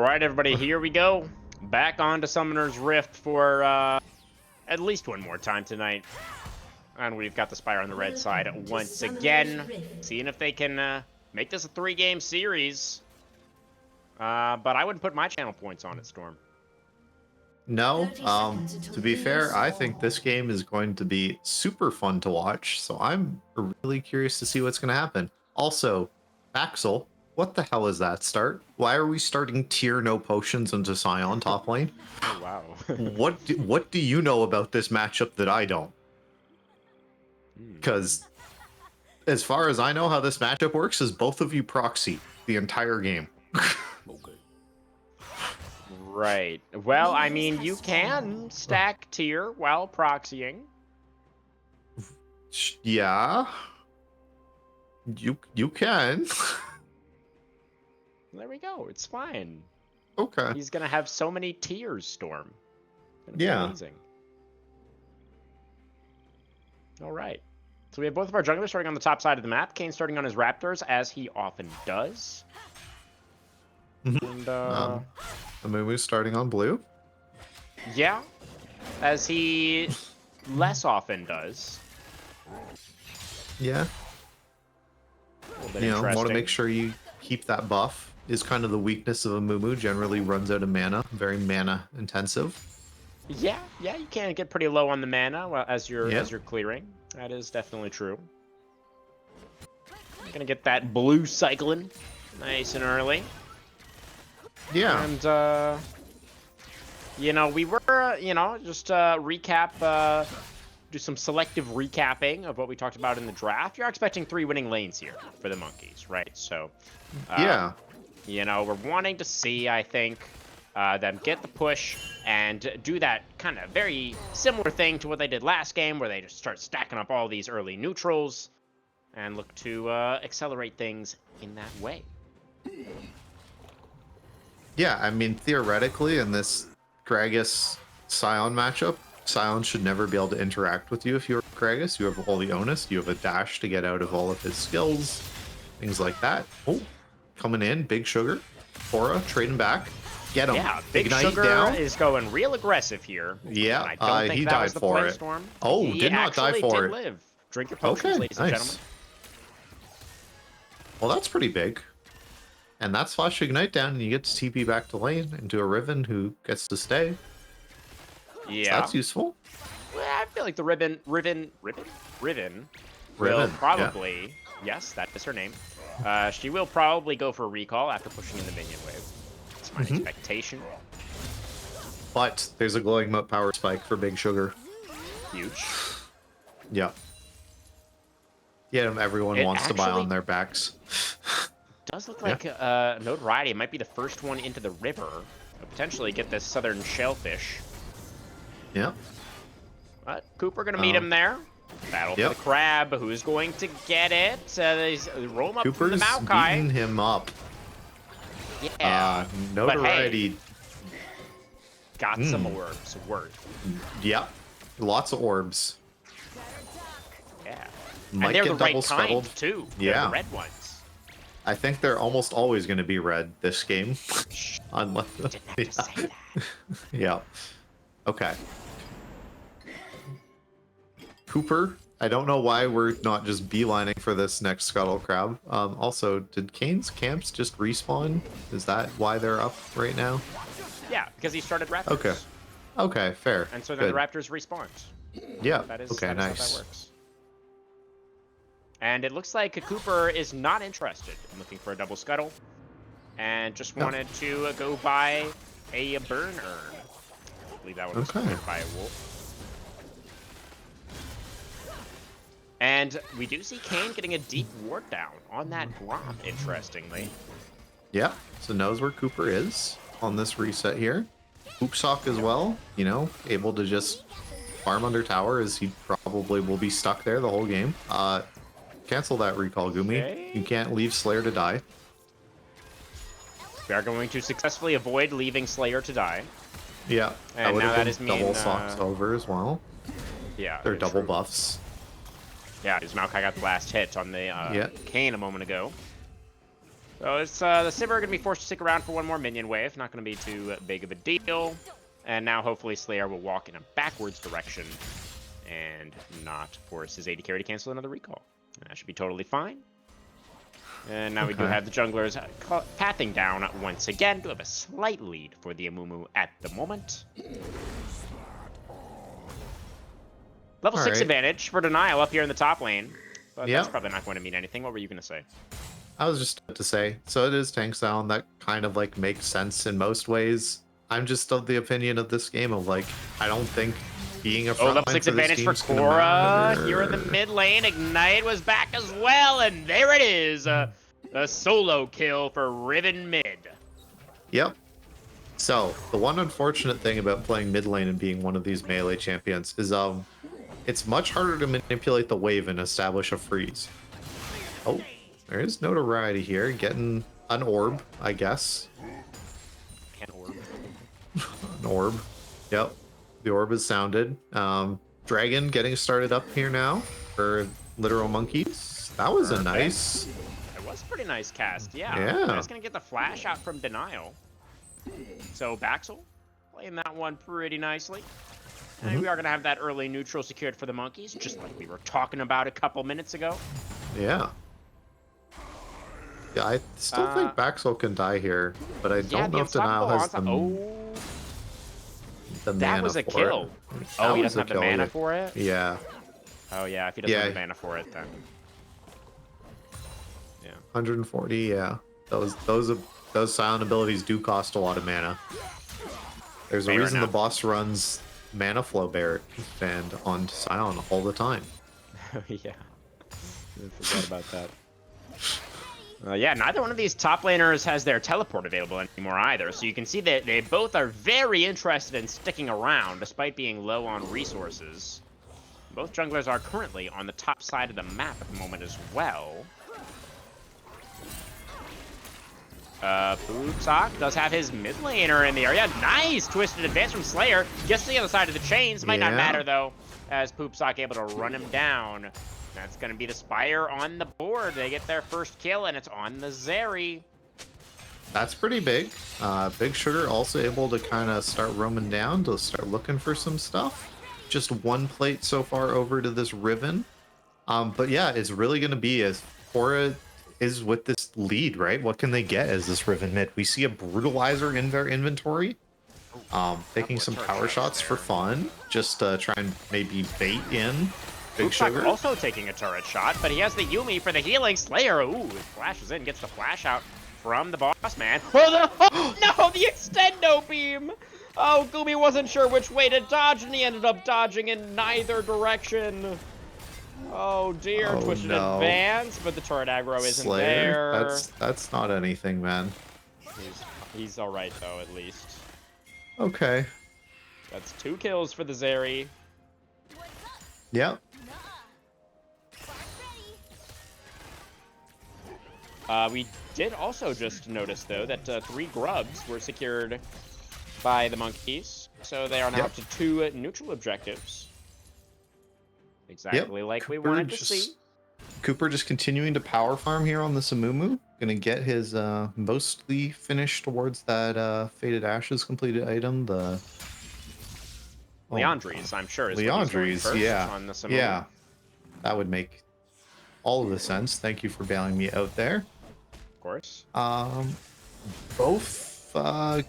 A: right, everybody, here we go. Back onto Summoner's Rift for at least one more time tonight. And we've got the Spire on the red side once again. Seeing if they can make this a 3-game series. But I wouldn't put my channel points on it, Storm.
B: No, to be fair, I think this game is going to be super fun to watch, so I'm really curious to see what's going to happen. Also, Axel, what the hell is that start? Why are we starting tier no potions into Scion top lane?
A: Oh, wow.
B: What do you know about this matchup that I don't? Because as far as I know, how this matchup works is both of you proxy the entire game.
A: Right. Well, I mean, you can stack tier while proxying.
B: Yeah. You can.
A: There we go. It's fine.
B: Okay.
A: He's gonna have so many tiers, Storm. It's
B: Yeah.
A: amazing. All right. So we have both of our junglers starting on the top side of the map. Kane starting on his Raptors, as he often does. And,
B: Amumu's starting on blue.
A: yeah, as he less often does.
B: Yeah.
A: A little bit
B: You know, want to
A: interesting.
B: make sure you keep that buff. Is kind of the weakness of Amumu. Generally runs out of mana. Very mana intensive.
A: Yeah, you can get pretty low on the mana as you're
B: Yeah.
A: clearing. That is definitely true. Gonna get that blue cycling nice and early.
B: Yeah.
A: And you know, we were just recap, do some selective recapping of what we talked about in the draft. You're expecting 3 winning lanes here for the monkeys, right? So
B: Yeah.
A: you know, we're wanting to see, I think, them get the push and do that kind of very similar thing to what they did last game, where they just start stacking up all these early neutrals and look to accelerate things in that way.
B: Yeah, I mean, theoretically, in this Gragas Scion matchup, Scion should never be able to interact with you if you're Gragas. You have all the onus, you have a dash to get out of all of his skills, things like that. Oh, coming in, Big Sugar, Aura, trading back. Get him.
A: Yeah, Big
B: Ignite
A: Sugar
B: down.
A: is going real aggressive here.
B: Yeah,
A: I don't think
B: he
A: that
B: died
A: was the
B: for
A: play,
B: it.
A: Storm.
B: Oh,
A: He
B: did not die
A: actually
B: for
A: did
B: it.
A: live. Drink your potions,
B: Okay,
A: ladies and
B: nice.
A: gentlemen.
B: Well, that's pretty big. And that's Flash Ignite down, and you get to TP back to lane into a Riven who gets to stay. So
A: Yeah.
B: that's useful.
A: Well, I feel like the Riven will
B: Riven,
A: probably, yes, that is her name. She will probably go for a recall after pushing in the minion wave. That's my expectation.
B: But there's a glowing moat power spike for Big Sugar.
A: Huge.
B: Yeah. Yeah, everyone
A: It
B: wants to buy
A: actually-
B: on their backs.
A: Does look like Notoriety might be the first one into the river. Potentially get this southern shellfish.
B: Yeah.
A: But Cooper gonna meet him there. Battle for the crab. Who's going to get it? They roll him up from
B: Cooper's
A: the Maokai.
B: beating him up.
A: Yeah.
B: Notoriety.
A: Got some orbs worth.
B: Yep. Lots of orbs.
A: Yeah.
B: Might
A: and they're
B: get
A: the right
B: double
A: kind
B: scuttled.
A: too. They're
B: Yeah.
A: the red ones.
B: I think they're almost always going to be red this game. Unless.
A: Didn't have to say that.
B: Yeah. Okay. Cooper, I don't know why we're not just beelining for this next Scuttle Crab. Also, did Kane's camps just respawn? Is that why they're up right now?
A: Yeah, because he started Raptors.
B: Okay. Okay, fair.
A: And so then
B: Good.
A: the Raptors respawned.
B: Yeah.
A: That is,
B: okay,
A: that is how
B: nice.
A: that works. And it looks like Cooper is not interested in looking for a double scuttle, and just wanted to go buy a burn urn. I believe that one was supported by a wolf. And we do see Kane getting a deep ward down on that Gromp, interestingly.
B: Yeah, so knows where Cooper is on this reset here. Hoopsock as well, you know, able to just farm under tower as he probably will be stuck there the whole game. Cancel that recall, Gumi.
A: Okay.
B: You can't leave Slayer to die.
A: We are going to successfully avoid leaving Slayer to die.
B: Yeah,
A: And
B: would
A: now
B: have
A: that
B: been
A: is mean,
B: double socks over as well.
A: Yeah,
B: They're double
A: true.
B: buffs.
A: Yeah, his Maokai got the last hit on the Kane a moment ago. So it's the Simmer going to be forced to stick around for one more minion wave. Not going to be too big of a deal. And now hopefully Slayer will walk in a backwards direction and not force his AD carry to cancel another recall. That should be totally fine. And now we do have the junglers pathing down once again. Do have a slight lead for the Amumu at the moment. Level 6 advantage for Denial up here in the top lane. But that's probably not going to mean anything. What were you going to say?
B: I was just about to say, so it is tank sound. That kind of like makes sense in most ways. I'm just of the opinion of this game of like, I don't think being a front
A: level 6 advantage for Korra here in the mid lane. Ignite was back as well, and there it is. A solo kill for Riven mid.
B: Yep. So the one unfortunate thing about playing mid lane and being one of these melee champions is it's much harder to manipulate the wave and establish a freeze. Oh, there is notoriety here, getting an orb, I guess.
A: An orb.
B: An orb. Yep. The orb is sounded. Dragon getting started up here now for literal monkeys. That was a nice.
A: It was a pretty nice cast, yeah.
B: Yeah.
A: That's gonna get the flash out from Denial. So Baxel playing that one pretty nicely. And we are gonna have that early neutral secured for the monkeys, just like we were talking about a couple minutes ago.
B: Yeah. Yeah, I still think Baxel can die here, but I don't know if Denial has the mana.
A: That was a kill. Oh, he doesn't have the mana for it?
B: Yeah.
A: Oh, yeah, if he doesn't have the mana for it, then... Yeah.
B: 140, yeah. Those silent abilities do cost a lot of mana. There's a reason the boss runs Mana Flow Barret and on silent all the time.
A: Yeah. I forgot about that. Yeah, neither one of these top laners has their teleport available anymore either, so you can see that they both are very interested in sticking around despite being low on resources. Both junglers are currently on the top side of the map at the moment as well. Poopsock does have his mid laner in the area. Nice twisted advance from Slayer. Just to the other side of the chains. Might not matter though, as Poopsock able to run him down. That's going to be the Spire on the board. They get their first kill, and it's on the Zeri.
B: That's pretty big. Big Sugar also able to kind of start roaming down to start looking for some stuff. Just one plate so far over to this Riven. But yeah, it's really going to be as Korra is with this lead, right? What can they get as this Riven mid? We see a Brutalizer in their inventory. Taking some power shots for fun. Just try and maybe bait in Big Sugar.
A: Also taking a turret shot, but he has the Yumi for the healing. Slayer, ooh, it flashes in, gets the flash out from the boss man. Oh, no, the extendo beam! Oh, Gumi wasn't sure which way to dodge, and he ended up dodging in neither direction. Oh dear, twisted advance, but the turret aggro isn't
B: Slayer,
A: there.
B: That's not anything, man.
A: He's all right though, at least.
B: Okay.
A: That's 2 kills for the Zeri.
B: Yep.
A: We did also just notice, though, that 3 grubs were secured by the monkeys. So they are now up to 2 neutral objectives. Exactly like we wanted to see.
B: Cooper just continuing to power farm here on the Samumu. Gonna get his mostly finished towards that Faded Ashes completed item. The
A: Leandries, I'm sure, is
B: Leandries, yeah.
A: On the Samumu.
B: Yeah. That would make all of the sense. Thank you for bailing me out there.
A: Of course.
B: Both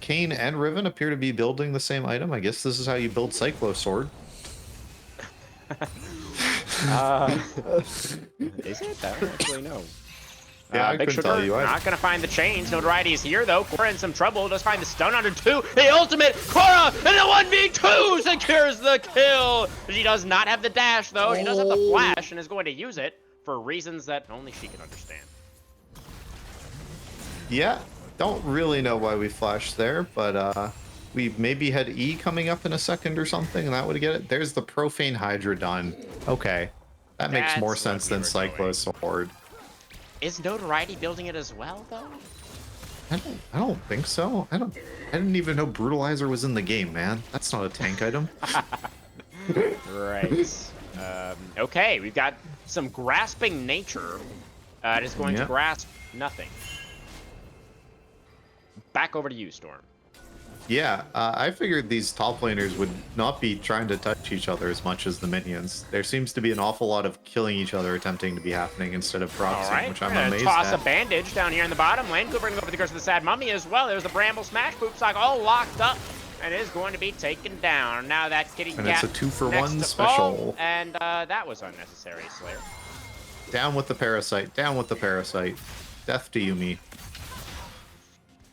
B: Kane and Riven appear to be building the same item. I guess this is how you build Cyclo Sword.
A: Is it? I don't actually know.
B: Yeah, I
A: Big
B: couldn't
A: Sugar,
B: tell you.
A: not gonna find the chains. Notoriety is here though. Korra in some trouble. Does find the stun under 2. The ultimate. Korra and the 1v2 secures the kill. She does not have the dash though. She does have the flash and is going to use it for reasons that only she can understand.
B: Yeah, don't really know why we flashed there, but we maybe had E coming up in a second or something, and that would get it. There's the Profane Hydra done. Okay, that makes more sense than Cyclo Sword.
A: Is Notoriety building it as well, though?
B: I don't think so. I didn't even know Brutalizer was in the game, man. That's not a tank item.
A: Right. Okay, we've got some grasping nature. It is going to grasp nothing. back over to you, Storm.
B: Yeah, I figured these top laners would not be trying to touch each other as much as the minions. There seems to be an awful lot of killing each other attempting to be happening instead of
A: All
B: proxying,
A: right,
B: which
A: we're
B: I'm
A: gonna
B: amazed
A: toss
B: at.
A: a bandage down here in the bottom lane. Cooper gonna go for the curse of the sad mummy as well. There's the bramble smash. Poopsock all locked up and is going to be taken down. Now that kitty cat
B: And it's a 2-for-1
A: next to
B: special.
A: fall, and that was unnecessary, Slayer.
B: Down with the parasite. Down with the parasite. Death to Yumi.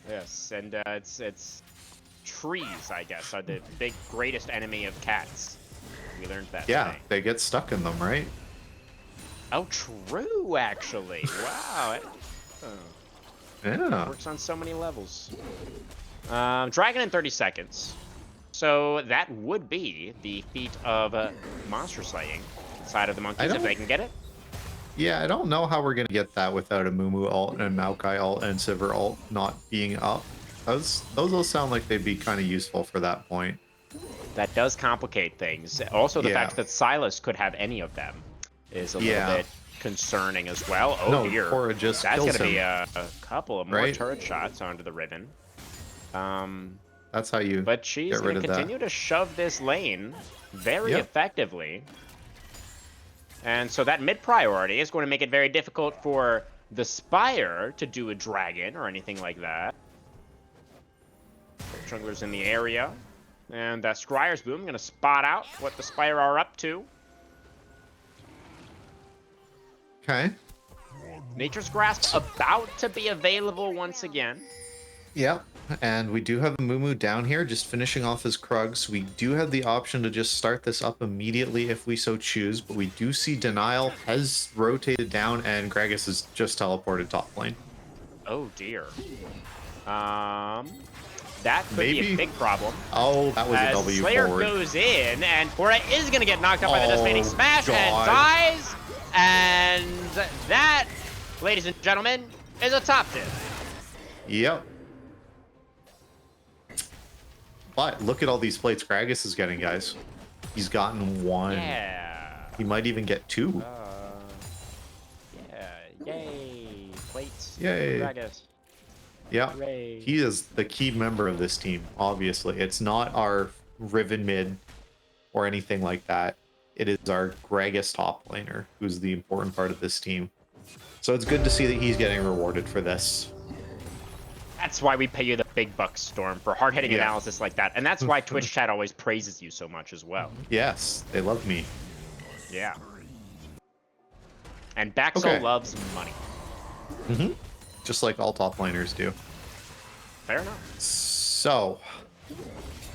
A: Yes, and it's trees, I guess, are the big greatest enemy of cats. We learned that
B: Yeah,
A: today.
B: they get stuck in them, right?
A: Oh, true, actually. Wow.
B: Yeah.
A: Works on so many levels. Dragon in 30 seconds. So that would be the feat of monster slaying inside of the monkeys if they can get it.
B: Yeah, I don't know how we're gonna get that without a Mumu ult and Maokai ult and Sivir ult not being up. Those will sound like they'd be kind of useful for that point.
A: That does complicate things. Also, the
B: Yeah.
A: fact that Silas could have any of them is a little bit concerning as well. Oh
B: No,
A: dear.
B: Cora just
A: That's
B: kills
A: gonna be
B: him.
A: a couple of more
B: Right?
A: turret shots onto the ribbon.
B: That's how you
A: But she's
B: get rid
A: gonna
B: of
A: continue to shove this lane very effectively. And so that mid priority is going to make it very difficult for the Spire to do a dragon or anything like that. Jungler's in the area. And Scryer's Boom going to spot out what the Spire are up to.
B: Okay.
A: Nature's Grasp about to be available once again.
B: Yep. And we do have a Mumu down here just finishing off his Krugs. We do have the option to just start this up immediately if we so choose, but we do see Denial has rotated down and Gragas is just teleported top lane.
A: Oh dear. That could be
B: Maybe.
A: a big problem.
B: Oh, that was a
A: As
B: W
A: Slayer
B: forward.
A: goes in, and Cora is going to get knocked out by the Decimating Smash and
B: God.
A: dies. And that, ladies and gentlemen, is a top tip.
B: Yep. But look at all these plates Gragas is getting, guys. He's gotten one.
A: Yeah.
B: He might even get two.
A: Yeah. Yay. Plates.
B: Yay.
A: Gragas.
B: Yeah.
A: Hooray.
B: He is the key member of this team, obviously. It's not our Riven mid or anything like that. It is our Gragas top laner who's the important part of this team. So it's good to see that he's getting rewarded for this.
A: That's why we pay you the big bucks, Storm, for hard-hitting analysis like that. And that's why Twitch chat always praises you so much as well.
B: Yes, they love me.
A: Yeah. And Baxel loves money.
B: Mm-hmm. Just like all top laners do.
A: Fair enough.
B: So,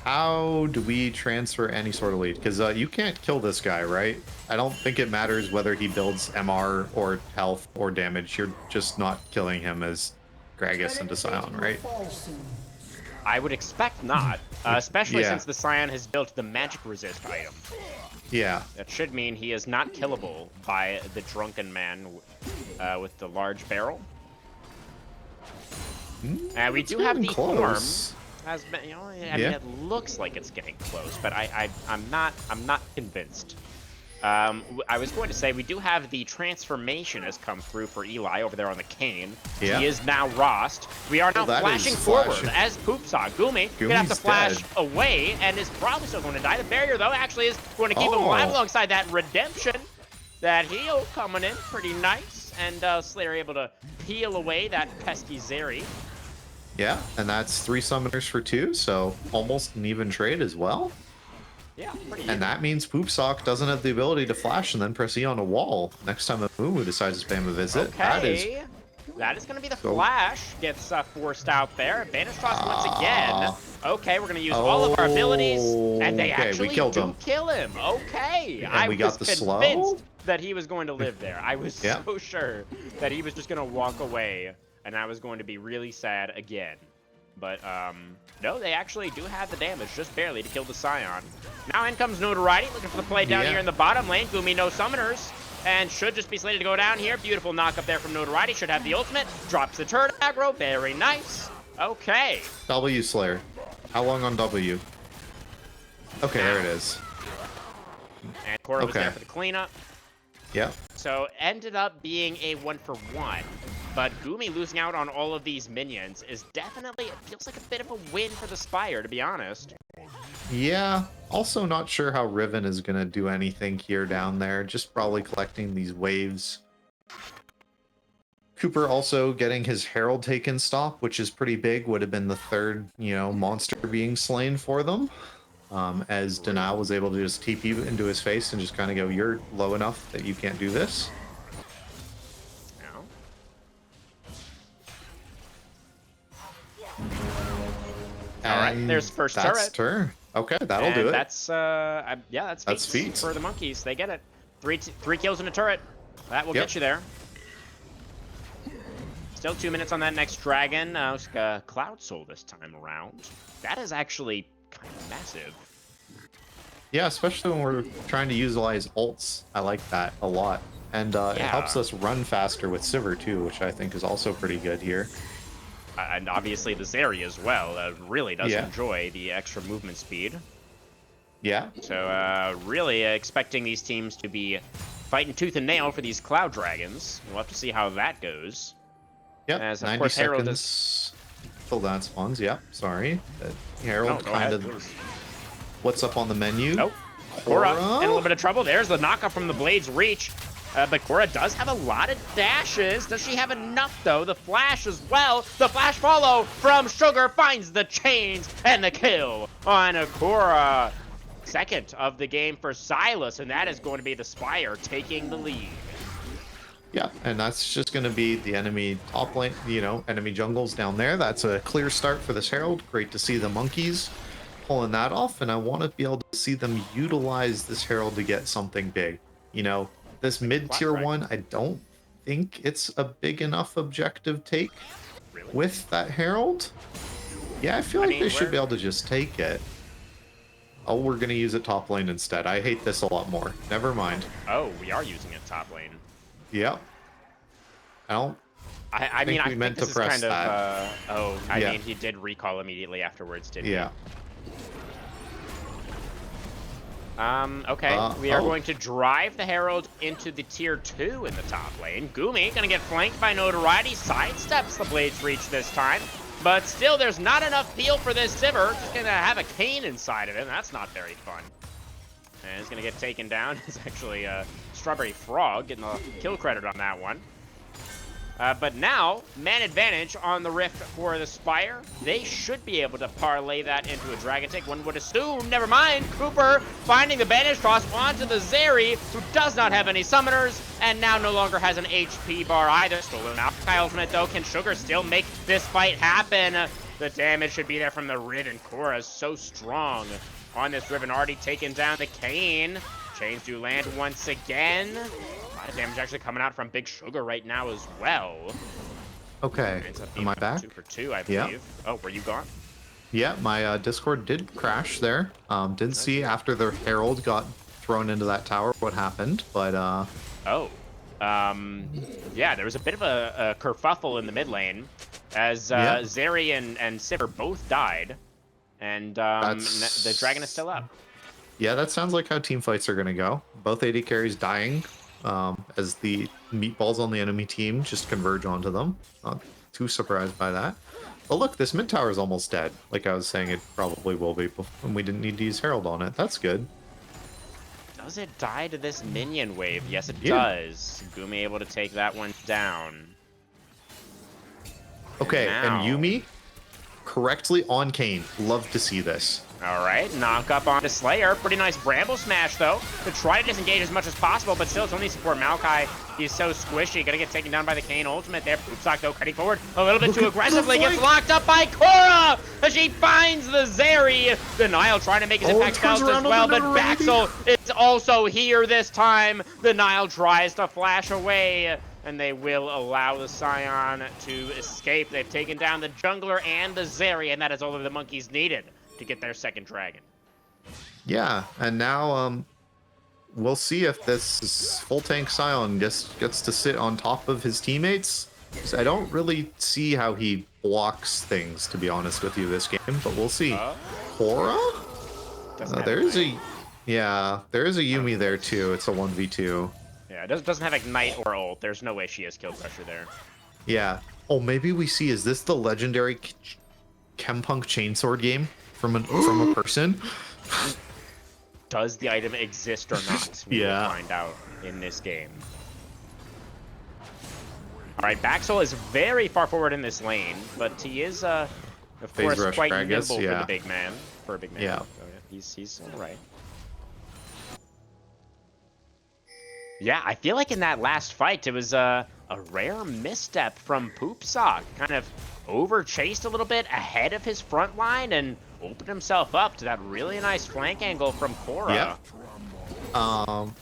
B: how do we transfer any sort of lead? Because you can't kill this guy, right? I don't think it matters whether he builds MR or health or damage. You're just not killing him as Gragas into Scion, right?
A: I would expect not, especially since the Scion has built the magic resist item.
B: Yeah.
A: That should mean he is not killable by the drunken man with the large barrel. And we do have the
B: close.
A: form. Has been, I mean, it looks like it's getting close, but I'm not convinced. I was going to say we do have the transformation has come through for Eli over there on the cane.
B: Yeah.
A: He is now Rost. We are now flashing forward as Poopsaw. Gumi's gonna have to flash
B: dead.
A: away and is probably still going to die. The barrier though actually is going to keep him alive alongside that redemption. That heal coming in pretty nice, and Slayer able to peel away that pesky Zeri.
B: Yeah, and that's 3 summoners for 2, so almost an even trade as well.
A: Yeah, pretty
B: And that means Poopsock doesn't have the ability to flash and then press E on a wall next time a Mumu decides to spam a visit.
A: Okay. That is going to be the flash. Gets forced out there. Banish toss once again. Okay, we're going to use all of our abilities. And they actually do kill him. Okay.
B: And
A: I
B: we
A: was
B: got the slow?
A: convinced that he was going to live there. I was so sure that he was just going to walk away. And I was going to be really sad again. But, no, they actually do have the damage, just barely, to kill the Scion. Now in comes Notoriety, looking for the play down here in the bottom lane. Gumi, no summoners, and should just be slated to go down here. Beautiful knock up there from Notoriety, should have the ultimate. Drops the turret aggro, very nice. Okay.
B: W Slayer. How long on W? Okay, there it is.
A: And Cora was there for the cleanup.
B: Yep.
A: So ended up being a 1-for-1. but Gumi losing out on all of these minions is definitely, it feels like a bit of a win for the Spire, to be honest.
B: Yeah, also not sure how Riven is going to do anything here down there, just probably collecting these waves. Cooper also getting his Herald taken stop, which is pretty big, would have been the third, monster being slain for them. As Denial was able to just TP into his face and just kind of go, you're low enough that you can't do this.
A: All right, there's first turret.
B: Okay, that'll do it.
A: That's that's feet for the monkeys. They get it. Three kills in a turret. That will get you there. Still 2 minutes on that next dragon. Cloud Soul this time around. That is actually kind of massive.
B: Yeah, especially when we're trying to utilize ults. I like that a lot. And it helps us run faster with Sivir too, which I think is also pretty good here.
A: And obviously the Zeri as well really does enjoy the extra movement speed.
B: Yeah.
A: So really expecting these teams to be fighting tooth and nail for these Cloud Dragons. We'll have to see how that goes.
B: Yep,
A: as, of
B: 90
A: course,
B: seconds
A: Herald is...
B: till that spawns. Yep, sorry. Herald
A: kind of...
B: What's up on the menu?
A: Oh, Korra in a little bit of trouble. There's the knockoff from the Blade's reach. But Korra does have a lot of dashes. Does she have enough, though? The flash as well. The flash follow from Sugar finds the chains and the kill on Korra. Second of the game for Silas, and that is going to be the Spire taking the lead.
B: Yeah, and that's just going to be the enemy top lane, enemy jungles down there. That's a clear start for this Herald. Great to see the monkeys pulling that off, and I want to be able to see them utilize this Herald to get something big. This mid-tier one, I don't think it's a big enough objective take with that Herald. Yeah, I feel like they should be able to just take it. Oh, we're going to use it top lane instead. I hate this a lot more. Never mind.
A: Oh, we are using it top lane.
B: Yep. I
A: mean, I
B: meant
A: think
B: to
A: this
B: press
A: is kind
B: that.
A: of, I mean, he did recall immediately afterwards, didn't he?
B: Yeah.
A: Okay, we are going to drive the Herald into the tier 2 in the top lane. Gumi gonna get flanked by Notoriety, sidesteps the Blade's reach this time, but still there's not enough peel for this Sivir. Just gonna have a cane inside of him, that's not very fun. And he's gonna get taken down. It's actually Strawberry Frog getting the kill credit on that one. But now, man advantage on the Rift for the Spire. They should be able to parlay that into a Dragon Take, one would assume. Never mind, Cooper finding the Banish Toss onto the Zeri, who does not have any summoners, and now no longer has an HP bar either. Stolen Maokai ultimate though. Can Sugar still make this fight happen? The damage should be there from the Riven. Korra is so strong on this Riven, already taken down the Kayn. Chains do land once again. A lot of damage actually coming out from Big Sugar right now as well.
B: Okay, am I back?
A: 2 for 2, I believe. Oh, were you gone?
B: Yeah, my Discord did crash there. Didn't see after the Herald got thrown into that tower what happened, but
A: yeah, there was a bit of a kerfuffle in the mid lane as Zeri and Sivir both died, and the dragon is still up.
B: Yeah, that sounds like how team fights are going to go. Both AD carries dying as the meatballs on the enemy team just converge onto them. Not too surprised by that. But look, this mid tower is almost dead. Like I was saying, it probably will be, and we didn't need to use Herald on it. That's good.
A: Does it die to this minion wave? Yes, it does. Gumi able to take that one down.
B: Okay, and Yuumi correctly on Kayn. Love to see this.
A: All right, knock up onto Slayer. Pretty nice Bramble Smash, though, to try to disengage as much as possible, but still it's only support Maokai. He's so squishy. Gonna get taken down by the Kayn ultimate there. Poopsock, though, cutting forward a little bit too aggressively. Gets locked up by Korra as she finds the Zeri. Denial trying to make his impact felt as well, but Baxel is also here this time. Denial tries to flash away, and they will allow the Scion to escape. They've taken down the jungler and the Zeri, and that is all of the monkeys needed to get their second dragon.
B: Yeah, and now we'll see if this full tank Scion just gets to sit on top of his teammates. I don't really see how he blocks things, to be honest with you, this game, but we'll see. Korra? There is a Yuumi there too. It's a 1v2.
A: Yeah, it doesn't have Ignite or ult. There's no way she has kill pressure there.
B: Yeah. Oh, maybe we see, is this the legendary Chempunk Chainsword game from a person?
A: Does the item exist or not? We will find out in this game. All right, Baxel is very far forward in this lane, but he is, of course, quite nimble for the big man. For a big man.
B: Yeah.
A: So, he's all right. Yeah, I feel like in that last fight, it was a rare misstep from Poopsock. Kind of over-chased a little bit ahead of his front line and opened himself up to that really nice flank angle from Korra.
B: Yeah.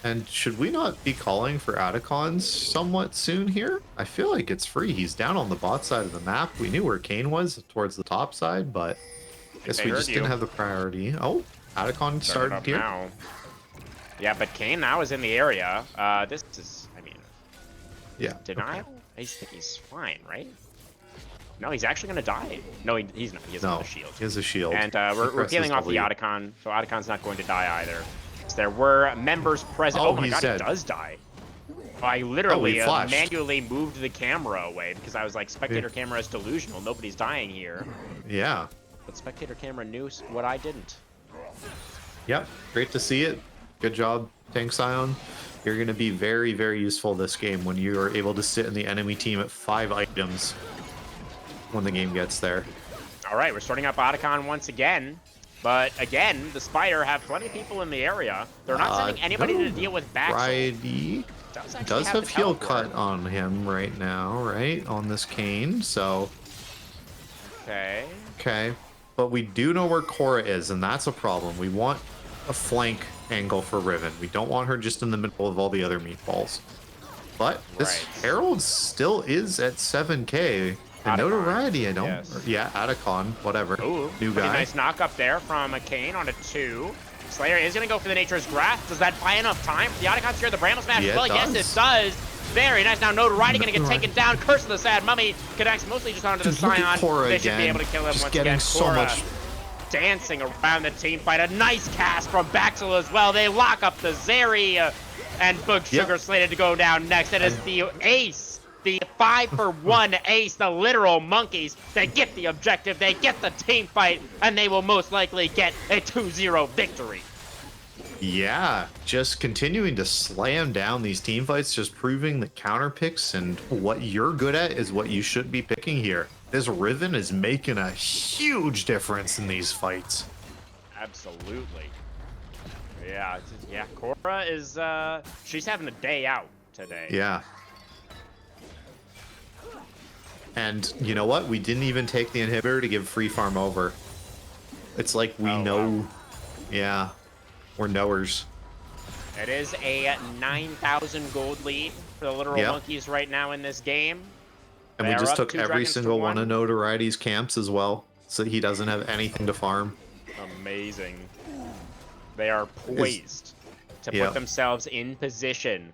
B: And should we not be calling for Atacons somewhat soon here? I feel like it's free. He's down on the bot side of the map. We knew where Kane was towards the top side, but I guess we just didn't have the priority. Oh, Atacon started here.
A: Now. Yeah, but Kane now is in the area. This is, I mean, denial? Okay. I think he's fine, right? No, he's actually going to die. No, he's not. He has another shield.
B: He has a shield.
A: And we're peeling off the Otacon, so Otacon's not going to die either. So there were members present. Oh my god,
B: dead.
A: He does die. I literally manually moved the camera away because I was like, spectator camera is delusional. Nobody's dying here.
B: Yeah.
A: But spectator camera knew what I didn't.
B: Yep, great to see it. Good job, Tank Scion. You're going to be very, very useful this game when you are able to sit in the enemy team at 5 items when the game gets there.
A: All right, we're starting up Otacon once again. But again, the Spire have plenty of people in the area. They're not sending anybody to deal with Baxel.
B: Righty does have heal cut on him right now, right? On this Kane, so... Okay. But we do know where Korra is, and that's a problem. We want a flank angle for Riven. We don't want her just in the middle of all the other meatballs. But this Herald still is at 7k. And notoriety, I don't...
A: Yes.
B: Yeah, Atacon, whatever.
A: Ooh,
B: new guy.
A: Nice knock up there from a Kane on a 2. Slayer is going to go for the Nature's Grasp. Does that buy enough time for the Otacon to secure the Bramble Smash as well? Yes, it does. Very nice. Now Notoriety going to get taken down. Curse of the Sad Mummy connects mostly just onto the Scion. They should be able to kill him once again.
B: So much
A: dancing around the team fight. A nice cast from Baxel as well. They lock up the Zeri and Book Sugar slated to go down next. It is the ace, the 5-for-1 ace, the literal monkeys. They get the objective, they get the team fight, and they will most likely get a 2-0 victory.
B: Yeah, just continuing to slam down these team fights, just proving the counter picks and what you're good at is what you should be picking here. This Riven is making a huge difference in these fights.
A: Absolutely. Yeah, Korra is, she's having a day out today.
B: Yeah. And you know what? We didn't even take the inhibitor to give free farm over. It's like we know. Wow. Yeah. We're knowers.
A: It is a 9,000 gold lead for the literal monkeys right now in this game.
B: And we just took every single one of Notoriety's camps as well, so he doesn't have anything to farm.
A: Amazing. They are poised to put themselves in position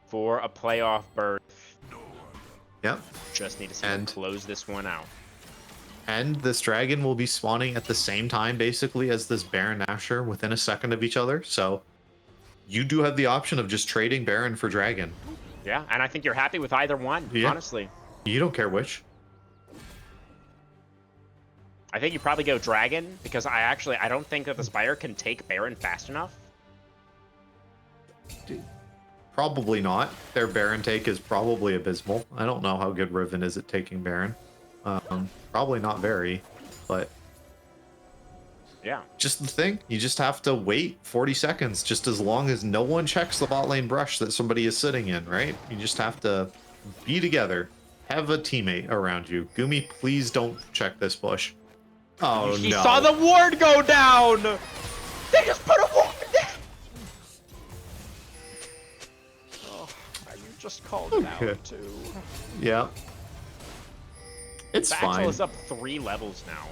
A: for a playoff berth.
B: Yep.
A: Just need to see them close this one out.
B: And this dragon will be spawning at the same time, basically, as this Baron Asher within a second of each other. So you do have the option of just trading Baron for dragon.
A: Yeah, and I think you're happy with either one, honestly.
B: You don't care which.
A: I think you probably go dragon, because I don't think that the Spire can take Baron fast enough.
B: Probably not. Their Baron take is probably abysmal. I don't know how good Riven is at taking Baron. Probably not very, but
A: yeah.
B: Just the thing, you just have to wait 40 seconds, just as long as no one checks the bot lane brush that somebody is sitting in, right? You just have to be together. Have a teammate around you. Gumi, please don't check this bush. Oh,
A: he
B: no.
A: Saw the ward go down! They just put a ward down! Oh, you just called it out, too.
B: Yeah. It's fine.
A: Baxel is up 3 levels now.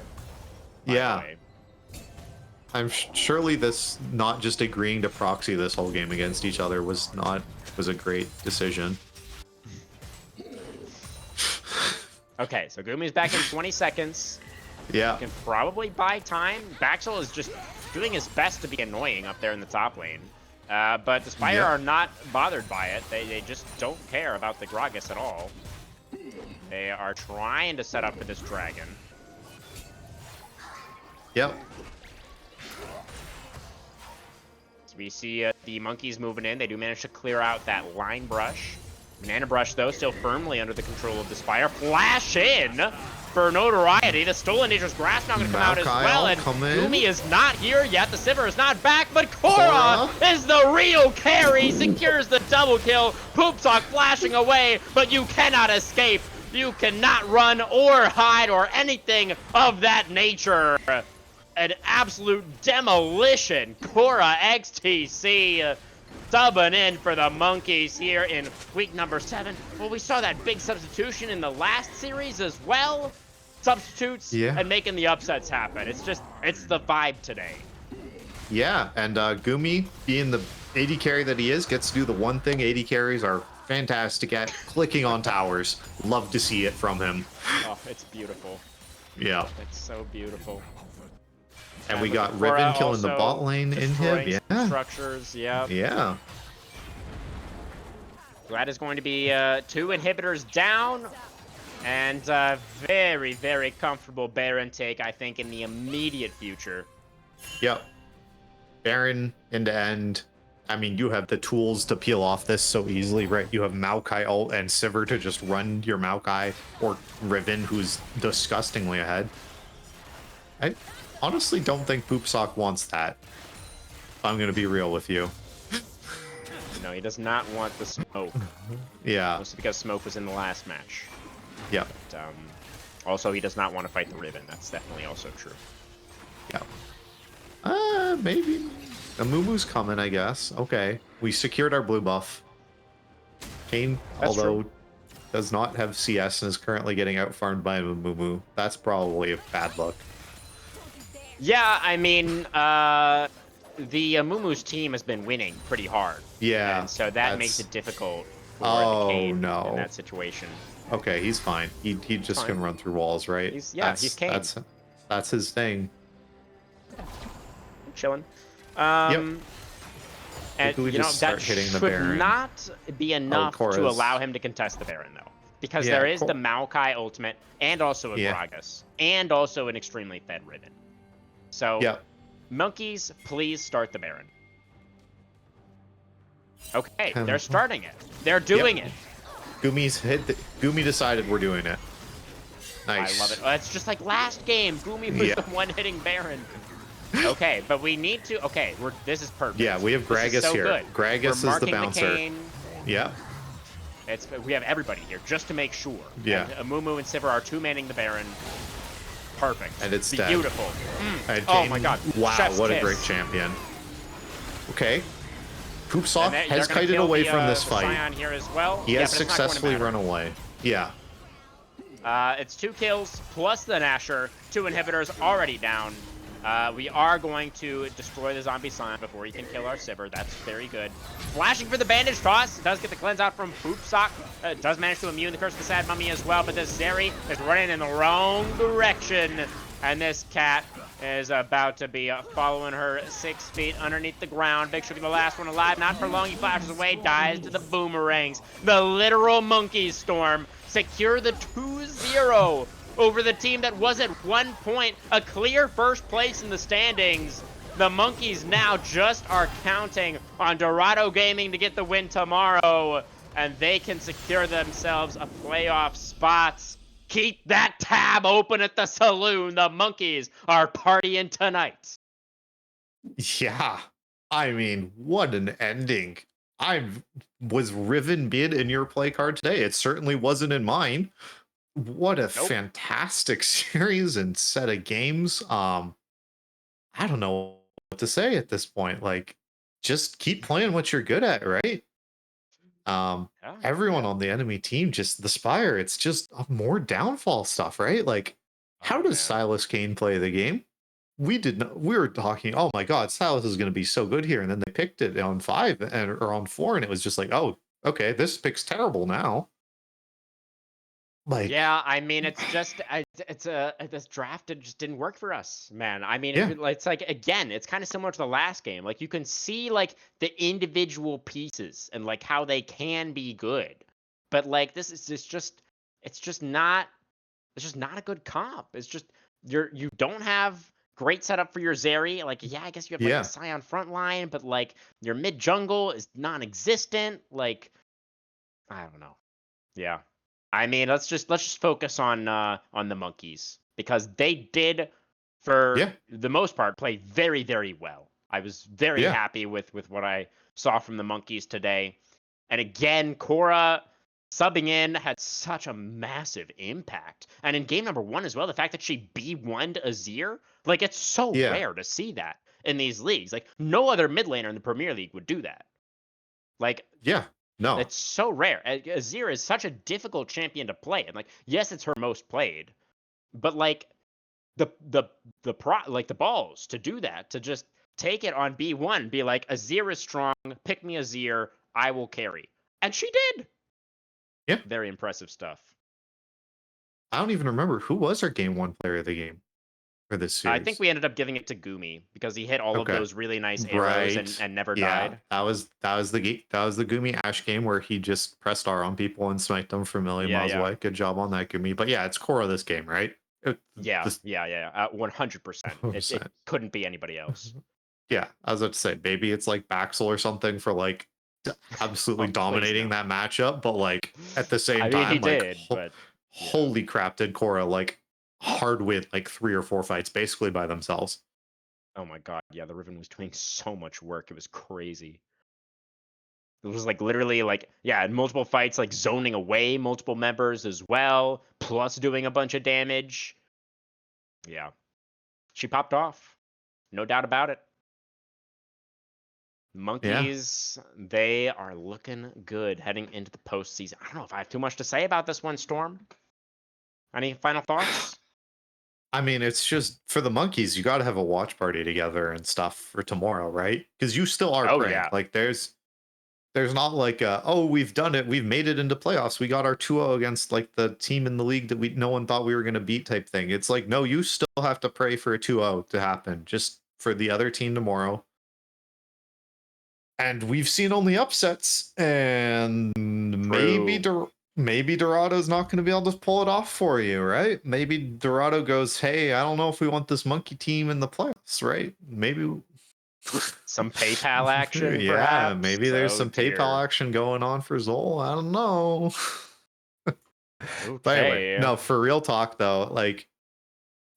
B: Yeah. I'm surely this not just agreeing to proxy this whole game against each other was a great decision.
A: Okay, so Gumi's back in 20 seconds.
B: Yeah.
A: You can probably buy time. Baxel is just doing his best to be annoying up there in the top lane. But the Spire are not bothered by it. They just don't care about the Gragas at all. They are trying to set up for this dragon.
B: Yep.
A: So we see the monkeys moving in. They do manage to clear out that line brush. Banana Brush, though, still firmly under the control of the Spire. Flash in for notoriety. The Stolen Nature's Grasp now going to come out as well. And Gumi is not here yet. The Sivir is not back, but Korra is the real carry. Secures the double kill. Poopsock flashing away, but you cannot escape. You cannot run or hide or anything of that nature. An absolute demolition. Korra XTC subbing in for the monkeys here in week number 7. Well, we saw that big substitution in the last series as well. Substitutes and making the upsets happen. It's the vibe today.
B: Yeah, and Gumi, being the AD carry that he is, gets to do the one thing AD carries are fantastic at, clicking on towers. Love to see it from him.
A: Oh, it's beautiful.
B: Yeah.
A: It's so beautiful.
B: And we got Riven killing the bot lane in him. Yeah.
A: Structures, yeah.
B: Yeah.
A: That is going to be 2 inhibitors down. And very, very comfortable Baron take, I think, in the immediate future.
B: Yep. Baron end to end. I mean, you have the tools to peel off this so easily, right? You have Maokai ult and Sivir to just run your Maokai, or Riven, who's disgustingly ahead. I honestly don't think Poopsock wants that. I'm going to be real with you.
A: No, he does not want the smoke.
B: Yeah.
A: Mostly because smoke was in the last match.
B: Yep.
A: But, also, he does not want to fight the Riven. That's definitely also true.
B: Yeah. Maybe. Amumu's coming, I guess. Okay. We secured our blue buff. Kane, although does not have CS and is currently getting out-farmed by Amumu. That's probably a bad look.
A: Yeah, I mean, the Amumu's team has been winning pretty hard.
B: Yeah.
A: And so that makes it difficult for the Kane in that situation.
B: Okay, he's fine. He just can run through walls, right?
A: He's Kane.
B: That's his thing.
A: Chilling.
B: And
A: you know, that should not be enough to allow him to contest the Baron, though. Because there is the Maokai ultimate, and also a Gragas, and also an extremely fed Riven. So, monkeys, please start the Baron. Okay, they're starting it. They're doing it.
B: Gumi decided we're doing it. Nice.
A: I love it. It's just like last game. Gumi was the one hitting Baron. Okay, but we need to. Okay, this is perfect.
B: Yeah, we have Gragas here.
A: Good.
B: Gragas is the bouncer. Yeah.
A: We have everybody here just to make sure.
B: Yeah.
A: And Amumu and Sivir are 2-manning the Baron. Perfect.
B: And it's
A: beautiful.
B: Oh
A: my god.
B: Wow,
A: Chef's
B: what
A: kiss.
B: a great champion. Okay. Poopsock has kited away from this fight.
A: Scion here as well.
B: He has successfully run away. Yeah.
A: It's 2 kills plus the Nasher. 2 inhibitors already down. We are going to destroy the zombie Scion before he can kill our Sivir. That's very good. Flashing for the bandage toss. Does get the cleanse out from Poopsock. Does manage to immune the Curse of the Sad Mummy as well, but this Zeri is running in the wrong direction. And this cat is about to be following her 6 feet underneath the ground. Big Should be the last one alive. Not for long. He flashes away, dies to the boomerangs. The literal monkey storm secure the 2-0 over the team that was at one point a clear first place in the standings. The monkeys now just are counting on Dorado Gaming to get the win tomorrow, and they can secure themselves a playoff spot. Keep that tab open at the saloon. The monkeys are partying tonight.
B: Yeah. I mean, what an ending. Was Riven bid in your play card today? It certainly wasn't in mine. What a fantastic series and set of games. I don't know what to say at this point. Like, just keep playing what you're good at, right? Everyone on the enemy team, just the Spire, it's just more downfall stuff, right? Like, how does Silas Kane play the game? We were talking, oh my god, Silas is going to be so good here, and then they picked it on 5 or on 4, and it was just like, oh, okay, this pick's terrible now. Like,
A: yeah, I mean, it's just this draft just didn't work for us, man. I mean, it's like, again, it's kind of similar to the last game. Like, you can see like the individual pieces and like how they can be good, but like this is just it's just not a good comp. It's just you don't have great setup for your Zeri. Like, yeah, I guess you have like
B: Yeah.
A: the Scion front line, but like your mid jungle is non-existent. Like, I don't know. Yeah. I mean, let's just focus on the monkeys because they did, for
B: Yeah.
A: the most part, play very, very well. I was very
B: Yeah.
A: happy with what I saw from the monkeys today. And again, Cora subbing in had such a massive impact. And in game number 1 as well, the fact that she B1'd Azir, like, it's so
B: Yeah.
A: rare to see that in these leagues. Like, no other mid laner in the Premier League would do that. Like,
B: Yeah. No.
A: it's so rare. Azir is such a difficult champion to play. And like, yes, it's her most played, but like the balls to do that, to just take it on B1, be like, Azir is strong, pick me Azir, I will carry. And she did.
B: Yeah.
A: Very impressive stuff.
B: I don't even remember who was our game 1 player of the game for this series.
A: I think we ended up giving it to Gumi because he hit all of those really nice arrows and never died.
B: That was the Gumi Ash game where he just pressed R on people and sniped them from a million miles away. Good job on that, Gumi. But yeah, it's Cora this game, right?
A: 100%. It couldn't be anybody else.
B: Yeah, I was about to say, maybe it's like Baxel or something for like absolutely dominating that matchup, but like at the same time,
A: he
B: like
A: did, but
B: holy crap, did Cora like hard win like 3 or 4 fights basically by themselves.
A: Oh my god, yeah, the Riven was doing so much work. It was crazy. It was like literally like, yeah, in multiple fights, like zoning away multiple members as well, plus doing a bunch of damage. Yeah. She popped off. No doubt about it. Monkeys, they are looking good heading into the postseason. I don't know if I have too much to say about this one, Storm. Any final thoughts?
B: I mean, it's just for the monkeys, you got to have a watch party together and stuff for tomorrow, right? Because you still are playing.
A: Yeah.
B: Like there's not like we've done it, we've made it into playoffs, we got our 2-0 against like the team in the league that no one thought we were going to beat type thing. It's like, no, you still have to pray for a 2-0 to happen just for the other team tomorrow. And we've seen only upsets, and maybe Dorado's not going to be able to pull it off for you, right? Maybe Dorado goes, hey, I don't know if we want this monkey team in the playoffs, right? Maybe
A: some PayPal action.
B: Yeah,
A: perhaps?
B: Maybe there's some PayPal action going on for Zol. I don't know.
A: Okay.
B: But anyway, no, for real talk though, like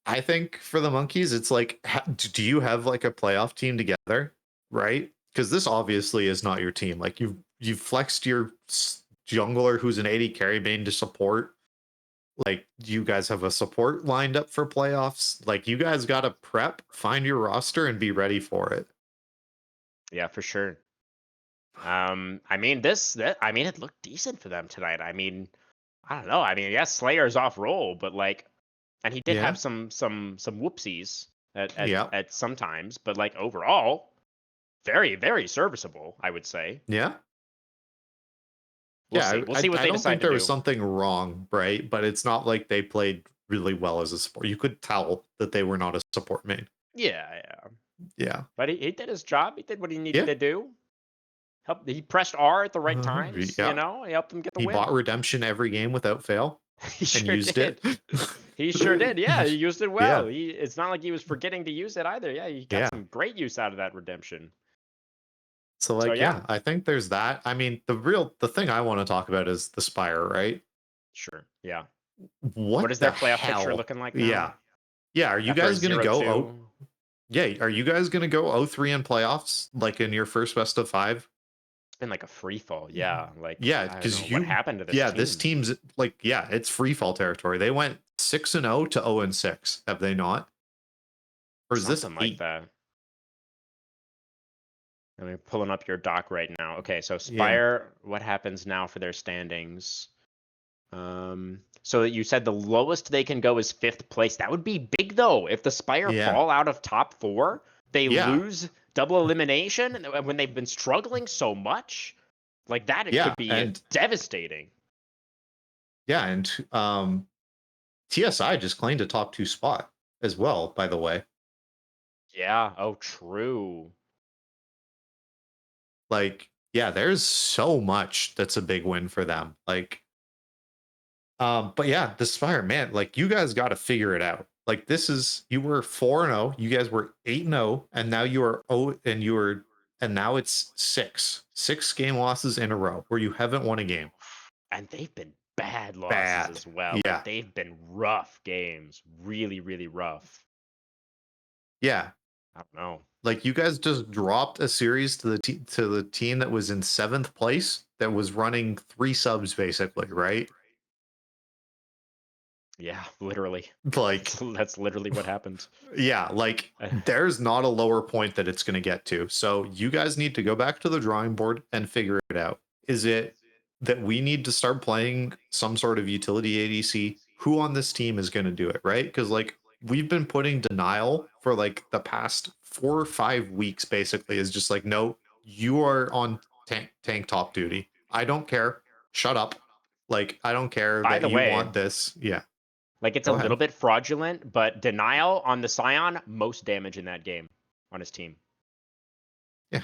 B: I think for the monkeys, it's like, do you have like a playoff team together, right? Because this obviously is not your team. Like you've flexed your jungler who's an 80 carry main to support. Like, you guys have a support lined up for playoffs. Like, you guys got to prep, find your roster, and be ready for it.
A: Yeah, for sure. I mean, it looked decent for them tonight. I mean, I don't know. I mean, yes, Slayer's off roll, but like, and he did have some whoopsies at some times, but like overall, very, very serviceable, I would say.
B: Yeah.
A: We'll see what they decide to do.
B: I don't think there was something wrong, right? But it's not like they played really well as a support. You could tell that they were not a support main. Yeah.
A: But he did his job. He did what he needed to do. He pressed R at the right times. You know, he helped them get the win.
B: He bought redemption every game without fail.
A: He sure used it. He sure did. Yeah, he used it well. It's not like he was forgetting to use it either. Yeah, he got some great use out of that redemption.
B: So I think there's that. I mean, the thing I want to talk about is the Spire, right?
A: Sure. Yeah.
B: What
A: is their playoff picture looking like now?
B: Yeah. Are you guys gonna go? Are you guys gonna go 0-3 in playoffs, like in your first best of 5?
A: It's been like a free fall. Yeah. Like,
B: because
A: what happened to this team?
B: This team's like, it's free fall territory. They went 6-0 to 0-6. Have they not? Or is
A: something
B: this
A: like that? I'm pulling up your doc right now. Okay, so Spire, what happens now for their standings? So you said the lowest they can go is 5th place. That would be big though. If the Spire fall out of top 4, they lose double elimination when they've been struggling so much. Like that, it could be devastating.
B: Yeah, and TSI just claimed a top 2 spot as well, by the way.
A: Yeah, oh true.
B: Like, there's so much that's a big win for them. Like, But yeah, the Spire, man, like you guys got to figure it out. Like this is you were 4-0, you guys were 8-0, and now you are and now it's six game losses in a row where you haven't won a game.
A: And they've been bad losses
B: Bad.
A: as well.
B: Yeah.
A: Like they've been rough games, really, really rough.
B: Yeah.
A: I don't know.
B: Like you guys just dropped a series to the team that was in 7th place that was running 3 subs basically, right?
A: Yeah, literally.
B: Like
A: That's literally what happened.
B: yeah, like there's not a lower point that it's going to get to. So you guys need to go back to the drawing board and figure it out. Is it that we need to start playing some sort of utility ADC? Who on this team is going to do it, right? Because like we've been putting denial for like the past 4 or 5 weeks basically is just like, no, you are on tank top duty. I don't care. Shut up. Like I don't care
A: By
B: that
A: the
B: you
A: way,
B: want this. Yeah.
A: like it's
B: Go
A: a little
B: ahead.
A: bit fraudulent, but denial on the Scion, most damage in that game on his team.
B: Yeah.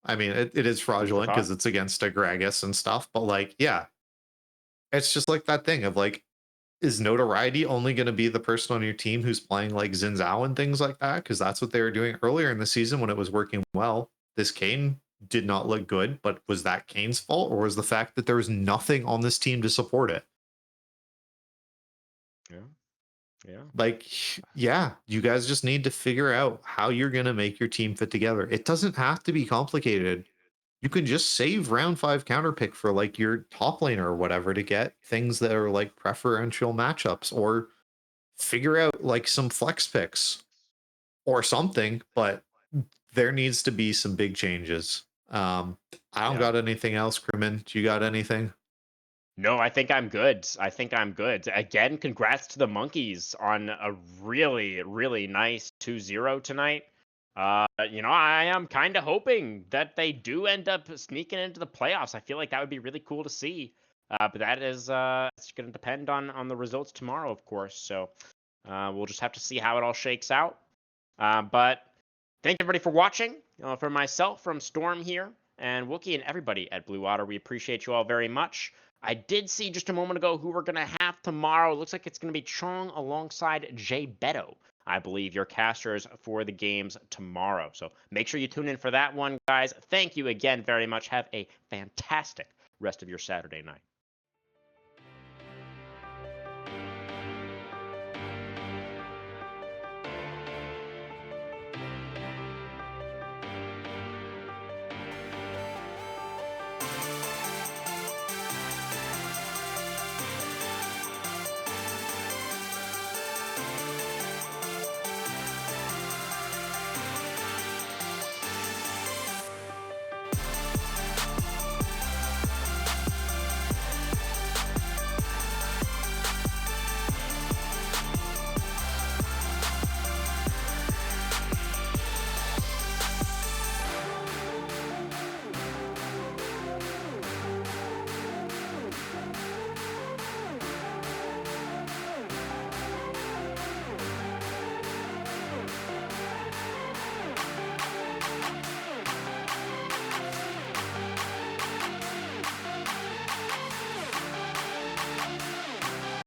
B: I mean, it is fraudulent because it's against a Gragas and stuff, but like, yeah, it's just like that thing of like, is notoriety only going to be the person on your team who's playing like Xin Zhao and things like that? Because that's what they were doing earlier in the season when it was working well. This Kane did not look good, but was that Kane's fault, or was the fact that there was nothing on this team to support it?
A: Yeah. Yeah.
B: Like, yeah, you guys just need to figure out how you're going to make your team fit together. It doesn't have to be complicated. You can just save round 5 counter pick for like your top laner or whatever to get things that are like preferential matchups, or figure out like some flex picks or something, but there needs to be some big changes. I don't got anything else, Crimin. Do you got anything?
A: No, I think I'm good. I think I'm good. Again, congrats to the Monkeys on a really, really nice 2-0 tonight. I am kind of hoping that they do end up sneaking into the playoffs. I feel like that would be really cool to see. But that is it's going to depend on the results tomorrow, of course. So we'll just have to see how it all shakes out. But thank everybody for watching. For myself, from Storm here, and Wookie, and everybody at Blue Otter, we appreciate you all very much. I did see just a moment ago who we're going to have tomorrow. It looks like it's going to be Chong alongside Jay Beto, I believe, your casters for the games tomorrow. So make sure you tune in for that one, guys. Thank you again very much. Have a fantastic rest of your Saturday night.